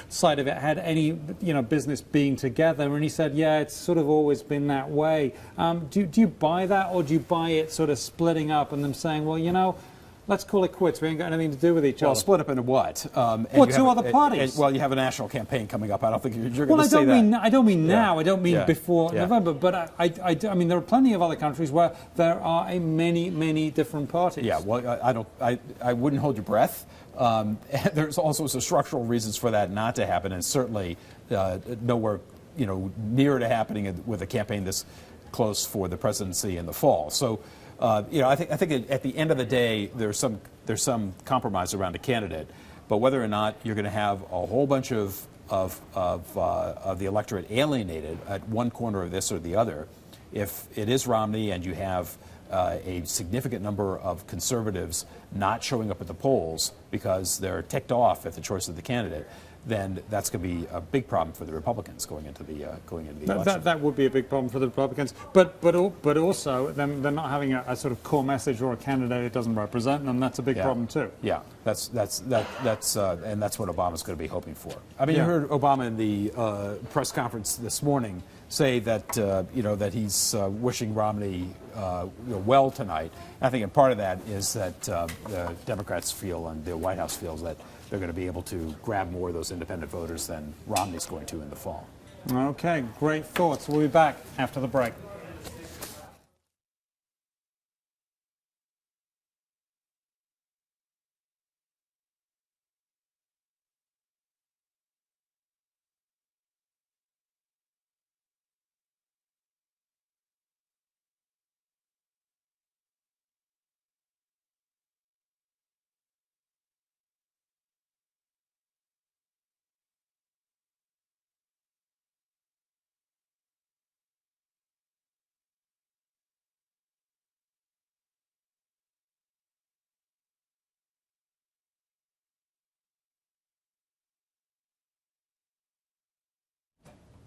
Speaker 1: side of it, had any business being together. And he said, yeah, it's sort of always been that way. Do you buy that, or do you buy it sort of splitting up and them saying, well, let's call it quits. We ain't got anything to do with each other.
Speaker 6: Well, split up into what?
Speaker 1: Well, two other parties.
Speaker 6: Well, you have a national campaign coming up. I don't think you're going to say that.
Speaker 1: I don't mean now. I don't mean before
Speaker 6: Yeah.
Speaker 1: November. But I mean, there are plenty of other countries where there are many different parties.
Speaker 6: Yeah. Well, I wouldn't hold your breath. There's also some structural reasons for that not to happen, and certainly nowhere near to happening with a campaign this close for the presidency in the fall. So. I think at the end of the day, there's some compromise around a candidate, but whether or not you're going to have a whole bunch of the electorate alienated at one corner of this or the other, if it is Romney and you have a significant number of conservatives not showing up at the polls because they're ticked off at the choice of the candidate, then that's going to be a big problem for the Republicans going into the election.
Speaker 1: That would be a big problem for the Republicans, but also then they're not having a sort of core message or a candidate that doesn't represent them. That's a big problem too.
Speaker 6: Yeah, that's and that's what Obama's going to be hoping for. I mean, you heard Obama in the press conference this morning say that that he's wishing Romney well tonight. I think, and part of that is that the Democrats feel and the White House feels that they're going to be able to grab more of those independent voters than Romney's going to in the fall.
Speaker 1: Okay, great thoughts. We'll be back after the break.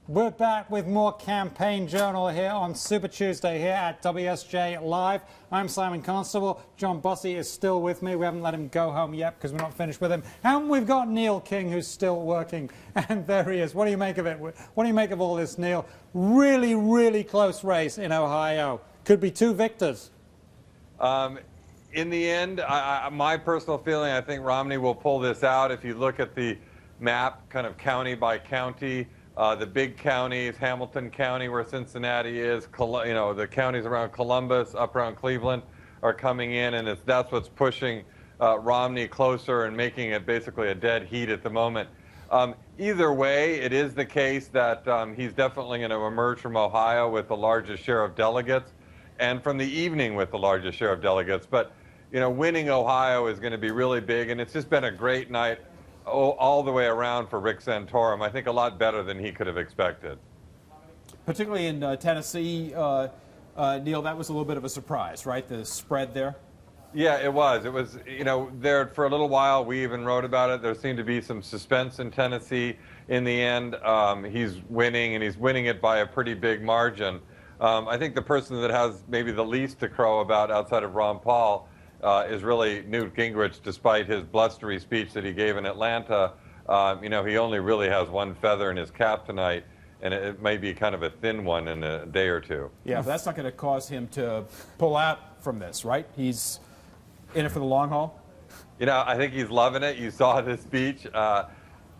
Speaker 1: We're back with more Campaign Journal here on Super Tuesday here at WSJ Live. I'm Simon Constable. John Bossy is still with me. We haven't let him go home yet because we're not finished with him. And we've got Neil King, who's still working. And there he is. What do you make of it? What do you make of all this, Neil? Really close race in Ohio. Could be two victors.
Speaker 13: In the end, my personal feeling, I think Romney will pull this out. If you look at the map, kind of county by county, the big counties, Hamilton County, where Cincinnati is, the counties around Columbus, up around Cleveland, are coming in, and that's what's pushing Romney closer and making it basically a dead heat at the moment. Either way, it is the case that he's definitely going to emerge from Ohio with the largest share of delegates, and from the evening with the largest share of delegates. But winning Ohio is going to be really big, and it's just been a great night all the way around for Rick Santorum. I think a lot better than he could have expected.
Speaker 6: Particularly in Tennessee, Neil, that was a little bit of a surprise, right? The spread there?
Speaker 13: Yeah, it was. It was, there for a little while, we even wrote about it. There seemed to be some suspense in Tennessee. In the end, he's winning, and he's winning it by a pretty big margin. I think the person that has maybe the least to crow about outside of Ron Paul is really Newt Gingrich, despite his blustery speech that he gave in Atlanta. He only really has one feather in his cap tonight, and it may be kind of a thin one in a day or two.
Speaker 6: Yeah, but that's not going to cause him to pull out from this, right? He's in it for the long haul?
Speaker 13: I think he's loving it. You saw his speech.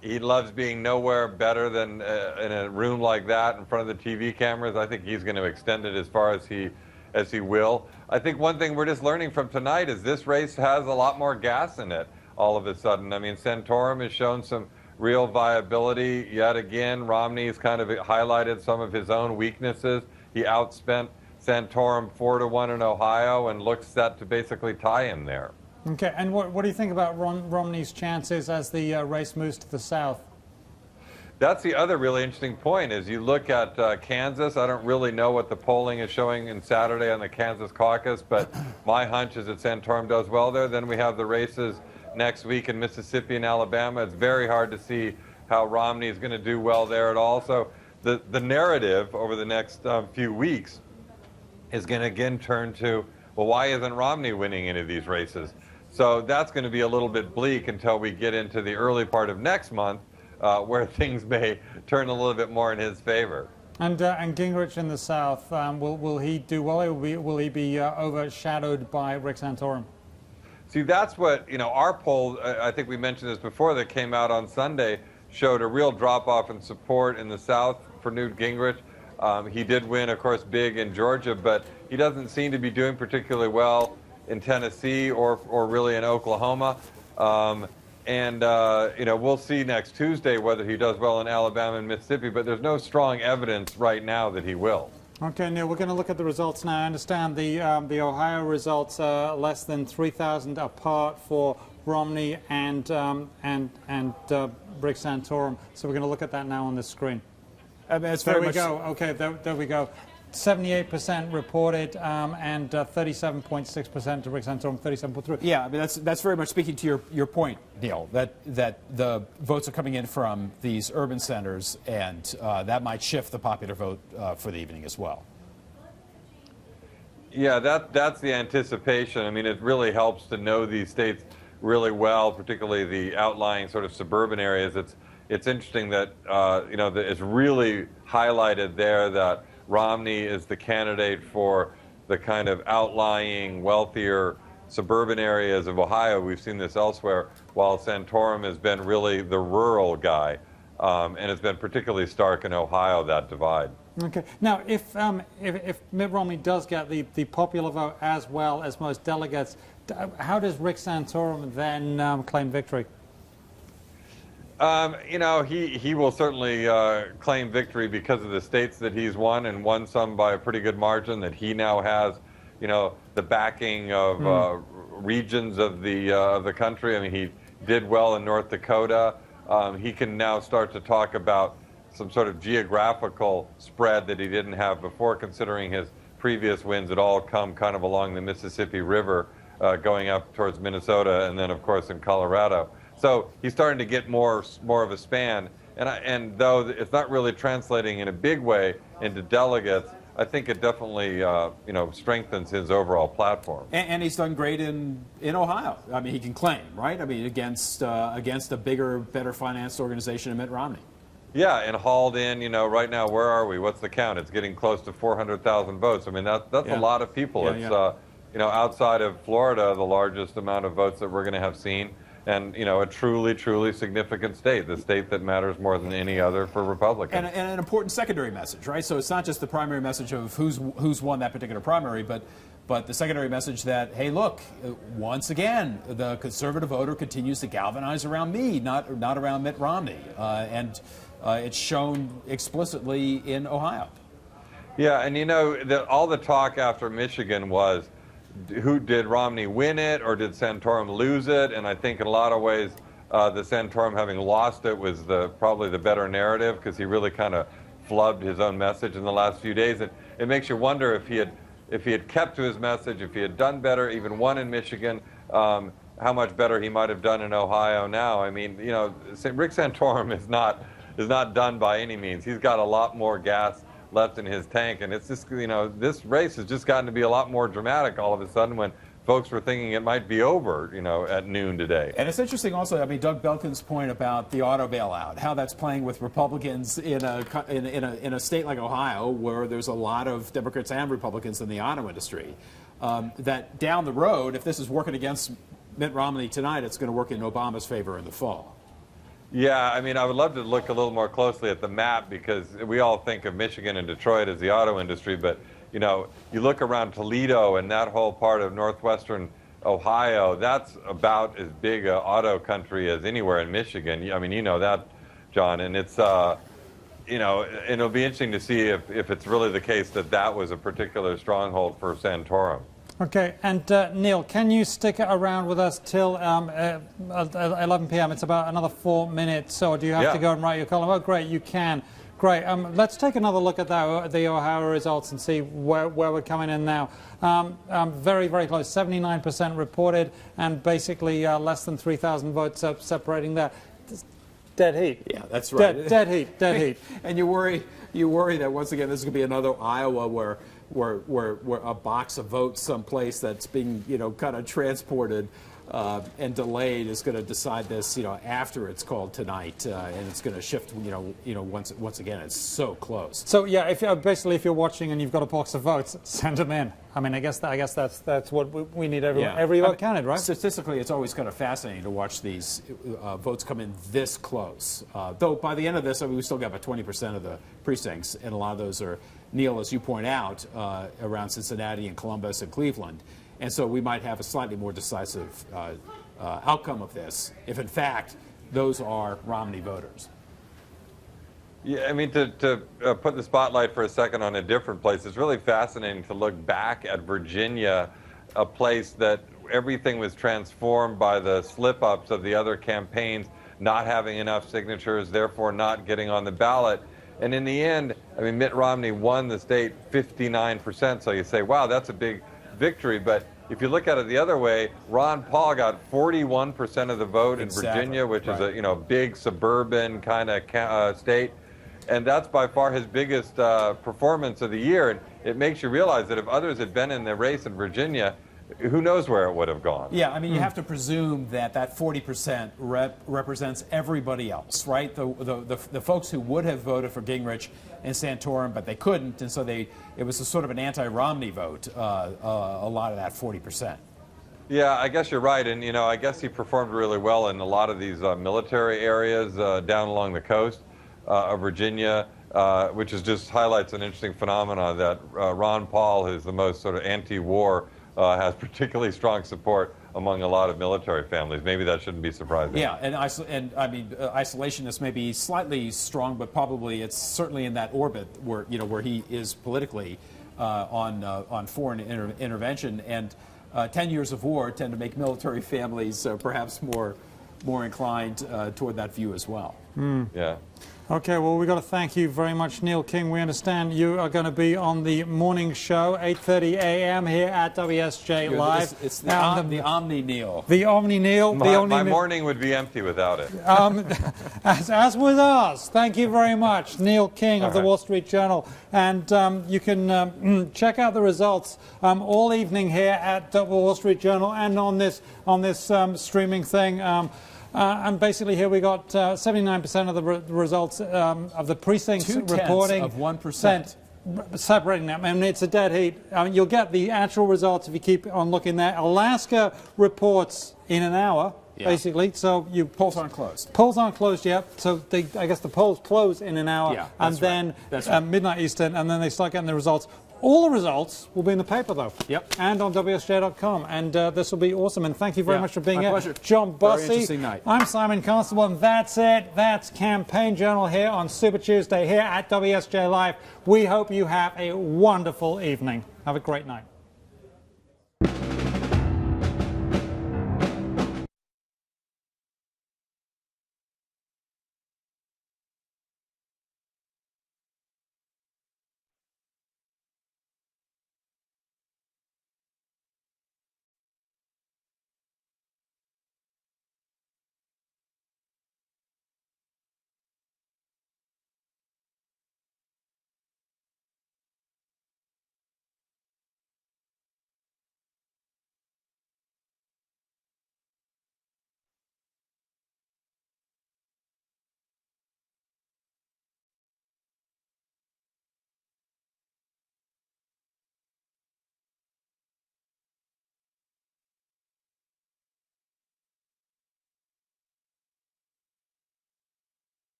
Speaker 13: He loves being nowhere better than in a room like that in front of the TV cameras. I think he's going to extend it as far as he will. I think one thing we're just learning from tonight is this race has a lot more gas in it all of a sudden. I mean, Santorum has shown some real viability yet again. Romney's kind of highlighted some of his own weaknesses. He outspent Santorum 4-1 in Ohio and looks set to basically tie him there.
Speaker 1: Okay, and what do you think about Romney's chances as the race moves to the south?
Speaker 13: That's the other really interesting point. As you look at Kansas, I don't really know what the polling is showing in Saturday on the Kansas caucus, but my hunch is that Santorum does well there. Then we have the races next week in Mississippi and Alabama. It's very hard to see how Romney is going to do well there at all. So the narrative over the next few weeks is going to again turn to, well, why isn't Romney winning any of these races? So that's going to be a little bit bleak until we get into the early part of next month, where things may turn a little bit more in his favor.
Speaker 1: And Gingrich in the South, will he do well, or will he be overshadowed by Rick Santorum?
Speaker 13: See, that's what, our poll, I think we mentioned this before, that came out on Sunday, showed a real drop-off in support in the South for Newt Gingrich. He did win, of course, big in Georgia, but he doesn't seem to be doing particularly well in Tennessee or really in Oklahoma. We'll see next Tuesday whether he does well in Alabama and Mississippi, but there's no strong evidence right now that he will.
Speaker 1: Okay, Neil, we're going to look at the results now. I understand the Ohio results are less than 3,000 apart for Romney and Rick Santorum. So we're going to look at that now on the screen. There we go. Okay, there we go. 78% reported and 37.6% to Rick Santorum, 37.3%.
Speaker 6: Yeah, I mean that's very much speaking to your point, Neil, that the votes are coming in from these urban centers, and that might shift the popular vote for the evening as well.
Speaker 13: Yeah, that's the anticipation. I mean, it really helps to know these states really well, particularly the outlying sort of suburban areas. It's interesting that that it's really highlighted there that Romney is the candidate for the kind of outlying, wealthier suburban areas of Ohio. We've seen this elsewhere, while Santorum has been really the rural guy, and it's been particularly stark in Ohio, that divide.
Speaker 1: Okay. Now, if Mitt Romney does get the popular vote as well as most delegates, how does Rick Santorum then claim victory?
Speaker 13: He will certainly claim victory because of the states that he's won, and won some by a pretty good margin, that he now has, the backing of regions of the country. I mean, he did well in North Dakota. He can now start to talk about some sort of geographical spread that he didn't have before, considering his previous wins had all come kind of along the Mississippi River, going up towards Minnesota, and then, of course, in Colorado. So he's starting to get more of a span, and though it's not really translating in a big way into delegates, I think it definitely strengthens his overall platform.
Speaker 6: And he's done great in Ohio. I mean, he can claim, right? I mean, against a bigger, better financed organization than Mitt Romney.
Speaker 13: Yeah, and hauled in. Right now, where are we? What's the count? It's getting close to 400,000 votes. I mean, that's a lot of people.
Speaker 6: Yeah,
Speaker 13: it's outside of Florida, the largest amount of votes that we're going to have seen. And, a truly, truly significant state, the state that matters more than any other for Republicans.
Speaker 6: And an important secondary message, right? So it's not just the primary message of who's won that particular primary, but the secondary message that, hey, look, once again, the conservative voter continues to galvanize around me, not around Mitt Romney. And it's shown explicitly in Ohio.
Speaker 13: Yeah, and all the talk after Michigan was, who did Romney win it, or did Santorum lose it? And I think in a lot of ways, the Santorum having lost it was probably the better narrative, because he really kind of flubbed his own message in the last few days. And it makes you wonder if he had kept to his message, if he had done better, even won in Michigan, how much better he might have done in Ohio now. I mean, Rick Santorum is not done by any means. He's got a lot more gas left in his tank, and it's just, this race has just gotten to be a lot more dramatic all of a sudden, when folks were thinking it might be over, at noon today.
Speaker 6: And it's interesting also, I mean, Doug Belkin's point about the auto bailout, how that's playing with Republicans in a state like Ohio, where there's a lot of Democrats and Republicans in the auto industry, that down the road, if this is working against Mitt Romney tonight, it's going to work in Obama's favor in the fall.
Speaker 13: Yeah, I mean, I would love to look a little more closely at the map, because we all think of Michigan and Detroit as the auto industry, but, you look around Toledo and that whole part of northwestern Ohio, that's about as big an auto country as anywhere in Michigan. I mean, you know that, John, and it's, and it'll be interesting to see if it's really the case that was a particular stronghold for Santorum.
Speaker 1: Okay, and Neil, can you stick around with us till 11 p.m.? It's about another 4 minutes, or do you have to go and write your column? Oh, great, you can. Great. Let's take another look at the Ohio results and see where we're coming in now. Very, very close. 79% reported, and basically less than 3,000 votes separating that. Dead heat.
Speaker 6: Yeah, that's right.
Speaker 1: Dead heat.
Speaker 6: And you worry that once again this is going to be another Iowa where a box of votes someplace that's being kind of transported and delayed is going to decide this, after it's called tonight, and it's going to shift, once again, it's so close.
Speaker 1: So yeah, if you're watching and you've got a box of votes, send them in. I mean, I guess that's what we need. Every vote counted, right?
Speaker 6: Statistically, it's always kind of fascinating to watch these votes come in this close. Though by the end of this, we still got about 20% of the precincts, and a lot of those are, Neil, as you point out, around Cincinnati and Columbus and Cleveland. And so we might have a slightly more decisive outcome of this if, in fact, those are Romney voters.
Speaker 13: Yeah, I mean, to put the spotlight for a second on a different place, it's really fascinating to look back at Virginia, a place that everything was transformed by the slip-ups of the other campaigns, not having enough signatures, therefore not getting on the ballot. And in the end, I mean, Mitt Romney won the state 59%, so you say, wow, that's a big victory. But if you look at it the other way, Ron Paul got 41% of the vote in Virginia, which is a big suburban kind of state, and that's by far his biggest performance of the year. And it makes you realize that if others had been in the race in Virginia, who knows where it would have gone.
Speaker 6: Yeah, I mean, you have to presume that 40% represents everybody else, right? The folks who would have voted for Gingrich and Santorum, but they couldn't, and so it was a sort of an anti-Romney vote, a lot of that 40%.
Speaker 13: Yeah, I guess you're right, and I guess he performed really well in a lot of these military areas down along the coast of Virginia, which just highlights an interesting phenomenon that Ron Paul, who's the most sort of anti-war, has particularly strong support among a lot of military families. Maybe that shouldn't be surprising.
Speaker 6: Yeah, and I mean, isolationists may be slightly strong, but probably it's certainly in that orbit where where he is politically on foreign intervention, and 10 years of war tend to make military families perhaps more inclined toward that view as well.
Speaker 13: Yeah.
Speaker 1: Okay, well, we've got to thank you very much, Neil King. We understand you are going to be on the morning show, 8:30 a.m. here at WSJ Live.
Speaker 6: It's the Omni Neil.
Speaker 1: The Omni Neil.
Speaker 13: My morning would be empty without it.
Speaker 1: As with ours. Thank you very much, Neil King of the Wall Street Journal. And you can check out the results all evening here at the Wall Street Journal and on this streaming thing. And basically here we got 79% of the results of the precincts reporting.
Speaker 6: 0.2%
Speaker 1: separating them. I mean, it's a dead heat. You'll get the actual results if you keep on looking there. Alaska reports in an hour, basically. So
Speaker 6: polls aren't closed.
Speaker 1: Polls aren't closed yet. So I guess the polls close in an hour, and then midnight Eastern, and then they start getting the results. All the results will be in the paper, though.
Speaker 6: Yep.
Speaker 1: And on WSJ.com. And this will be awesome. And thank you very much for being here.
Speaker 6: My pleasure.
Speaker 1: John Bussey.
Speaker 6: Very interesting night.
Speaker 1: I'm Simon Constable, and that's it. That's Campaign Journal here on Super Tuesday here at WSJ Live. We hope you have a wonderful evening. Have a great night.